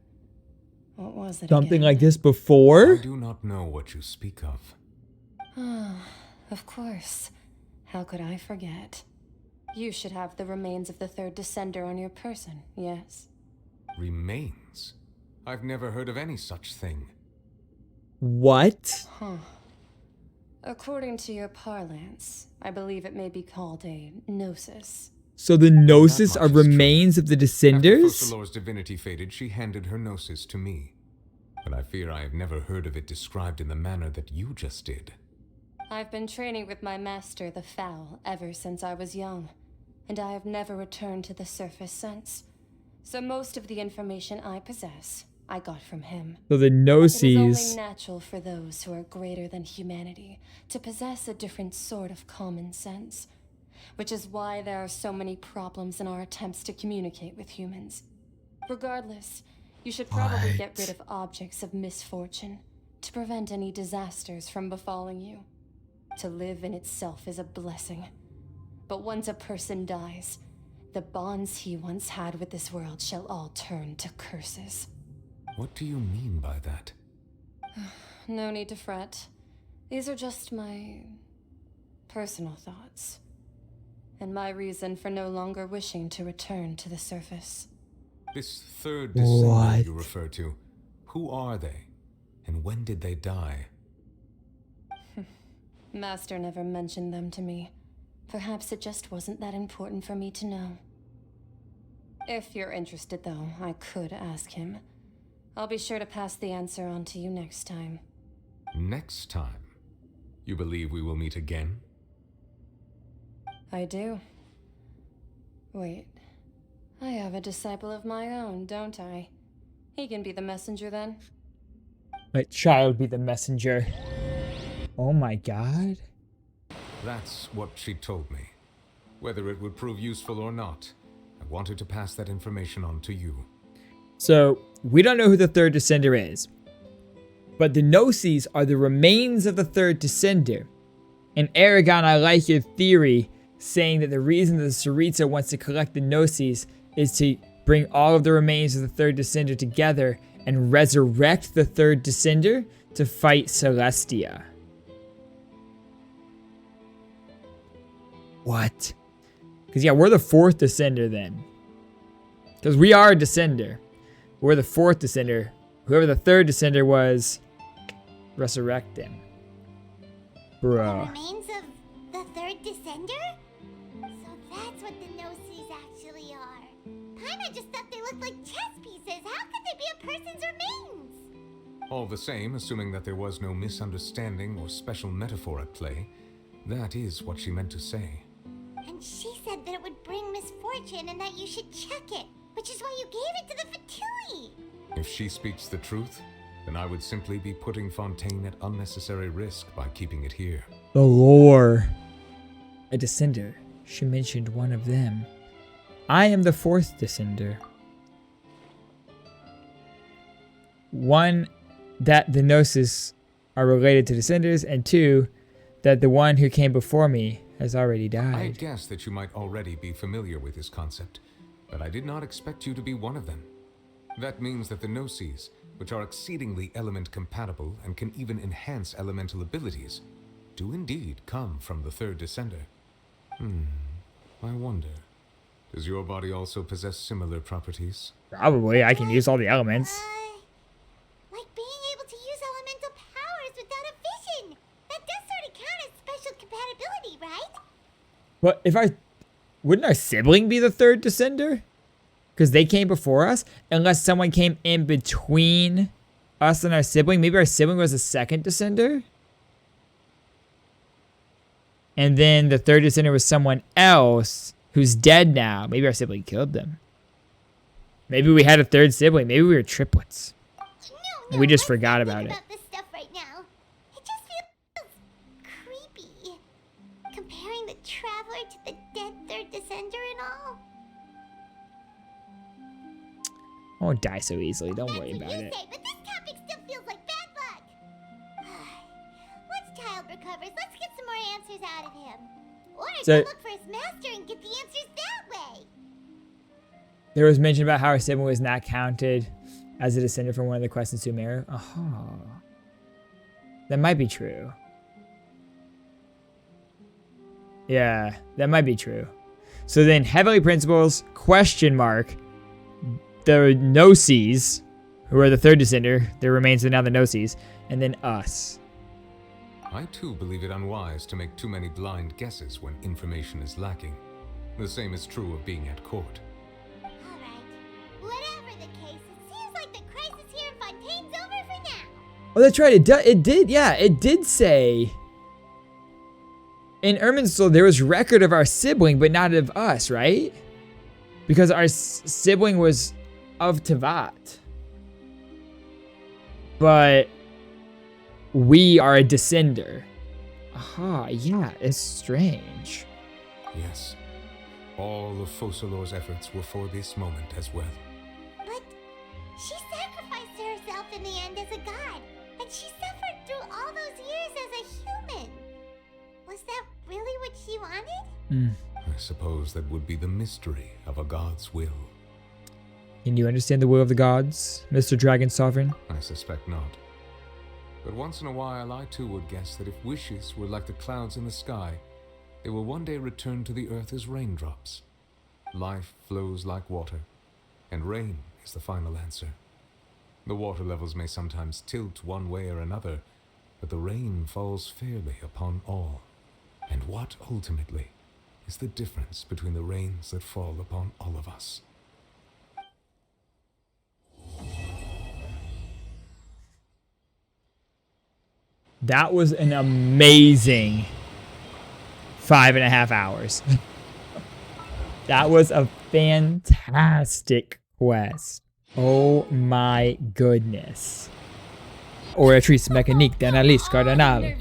What was it Something again? like this before? I do not know what you speak of. Of course. How could I forget? You should have the remains of the third descender on your person, yes? Remains? I've never heard of any such thing. What? According to your parlance, I believe it may be called a gnosis. So the gnosis are remains of the After descenders? Fossilor's divinity faded, she handed her gnosis to me. But I fear I have never heard of it described in the manner that you just did. I've been training with my master, the Foul, ever since I was young, and I have never returned to the surface since. So most of the information I possess, I got from him. So the It is gnosis. only natural for those who are greater than humanity to possess a different sort of common sense, which is why there are so many problems in our attempts to communicate with humans. Regardless, you should probably get rid of objects of misfortune to prevent any disasters from befalling you. To live in itself is a blessing. But once a person dies, the bonds he once had with this world shall all turn to curses. What do you mean by that? No need to fret. These are just my personal thoughts, and my reason for no longer wishing to return to the surface. This third descendant you refer to, who are they? And when did they die? Master never mentioned them to me. Perhaps it just wasn't that important for me to know. If you're interested, though, I could ask him. I'll be sure to pass the answer on to you next time. Next time? You believe we will meet again? I do. Wait. I have a disciple of my own, don't I? He can be the messenger then. Let child be the messenger. Oh my god. That's what she told me. Whether it would prove useful or not, I wanted to pass that information on to you. So, we don't know who the third descender is. But the gnosis are the remains of the third descender. And Aragon, I like your theory, saying that the reason that the Tsaritsa wants to collect the gnosis is to bring all of the remains of the third descender together and resurrect the third descender to fight Celestia. What? Because yeah, we're the fourth descender then. Because we are a descender. We're the fourth descender. Whoever the third descender was, resurrect them. Bruh. Remains of the third descender? So that's what the gnosis actually are. Paimon just thought they looked like chess pieces. How could they be a person's remains? All the same, assuming that there was no misunderstanding or special metaphor at play, that is what she meant to say. And she said that it would bring misfortune and that you should check it, which is why you gave it to the Fatui. If she speaks the truth, then I would simply be putting Fontaine at unnecessary risk by keeping it here. The lore. A descender. She mentioned one of them. I am the fourth descender. One, that the gnosis are related to descenders, and two, that the one who came before me has already died. I guessed that you might already be familiar with this concept, but I did not expect you to be one of them. That means that the gnosis, which are exceedingly element compatible and can even enhance elemental abilities, do indeed come from the third descender. I wonder, does your body also possess similar properties? Probably. I can use all the elements. Like being able to use elemental powers without a vision. That does sort of count as special compatibility, right? But if wouldn't our sibling be the third descender? Because they came before us? Unless someone came in between us and our sibling. Maybe our sibling was the second descender? And then the third descender was someone else who's dead now. Maybe our sibling killed them. Maybe we had a third sibling. Maybe we were triplets. No, we just forgot about it. this stuff right now. It just feels creepy. Comparing the traveler to the dead third descender and all. I won't die so easily. Don't worry about it. Say, but this topic still feels like bad luck. Once Child recovers, let's get some more answers out of him. Or So- go look for his master and get the answers that way. There was mention about how our sibling was not counted as a descendant from one of the quests in Sumeru. Oh. That might be true. Yeah, that might be true. So then Heavenly Principles, question mark, the Gnosis, who are the third descender, there remains now the Gnosis, and then us. I too believe it unwise to make too many blind guesses when information is lacking. The same is true of being at court. Whatever the case, it seems like the crisis here in Fontaine's over for now. Oh, that's right. It did. Yeah, it did say. In Irminsul, there was record of our sibling, but not of us, right? Because our sibling was of teyvat. But we are a descender. Aha, yeah, it's strange. Yes. All of Focalor's efforts were for this moment as well. But she sacrificed herself in the end as a god, and she suffered through all those years as a human. Was that really what she wanted? I suppose that would be the mystery of a god's will. Can you understand the will of the gods, Mr. Dragon Sovereign? I suspect not. But once in a while, I too would guess that if wishes were like the clouds in the sky, they will one day return to the earth as raindrops. Life flows like water, and rain is the final answer. The water levels may sometimes tilt one way or another, but the rain falls fairly upon all. And what, ultimately, is the difference between the rains that fall upon all of us? That was an amazing 5.5 hours. That was a fantastic quest. Oh my goodness. Oratrice mécanique d'analyse cardinale.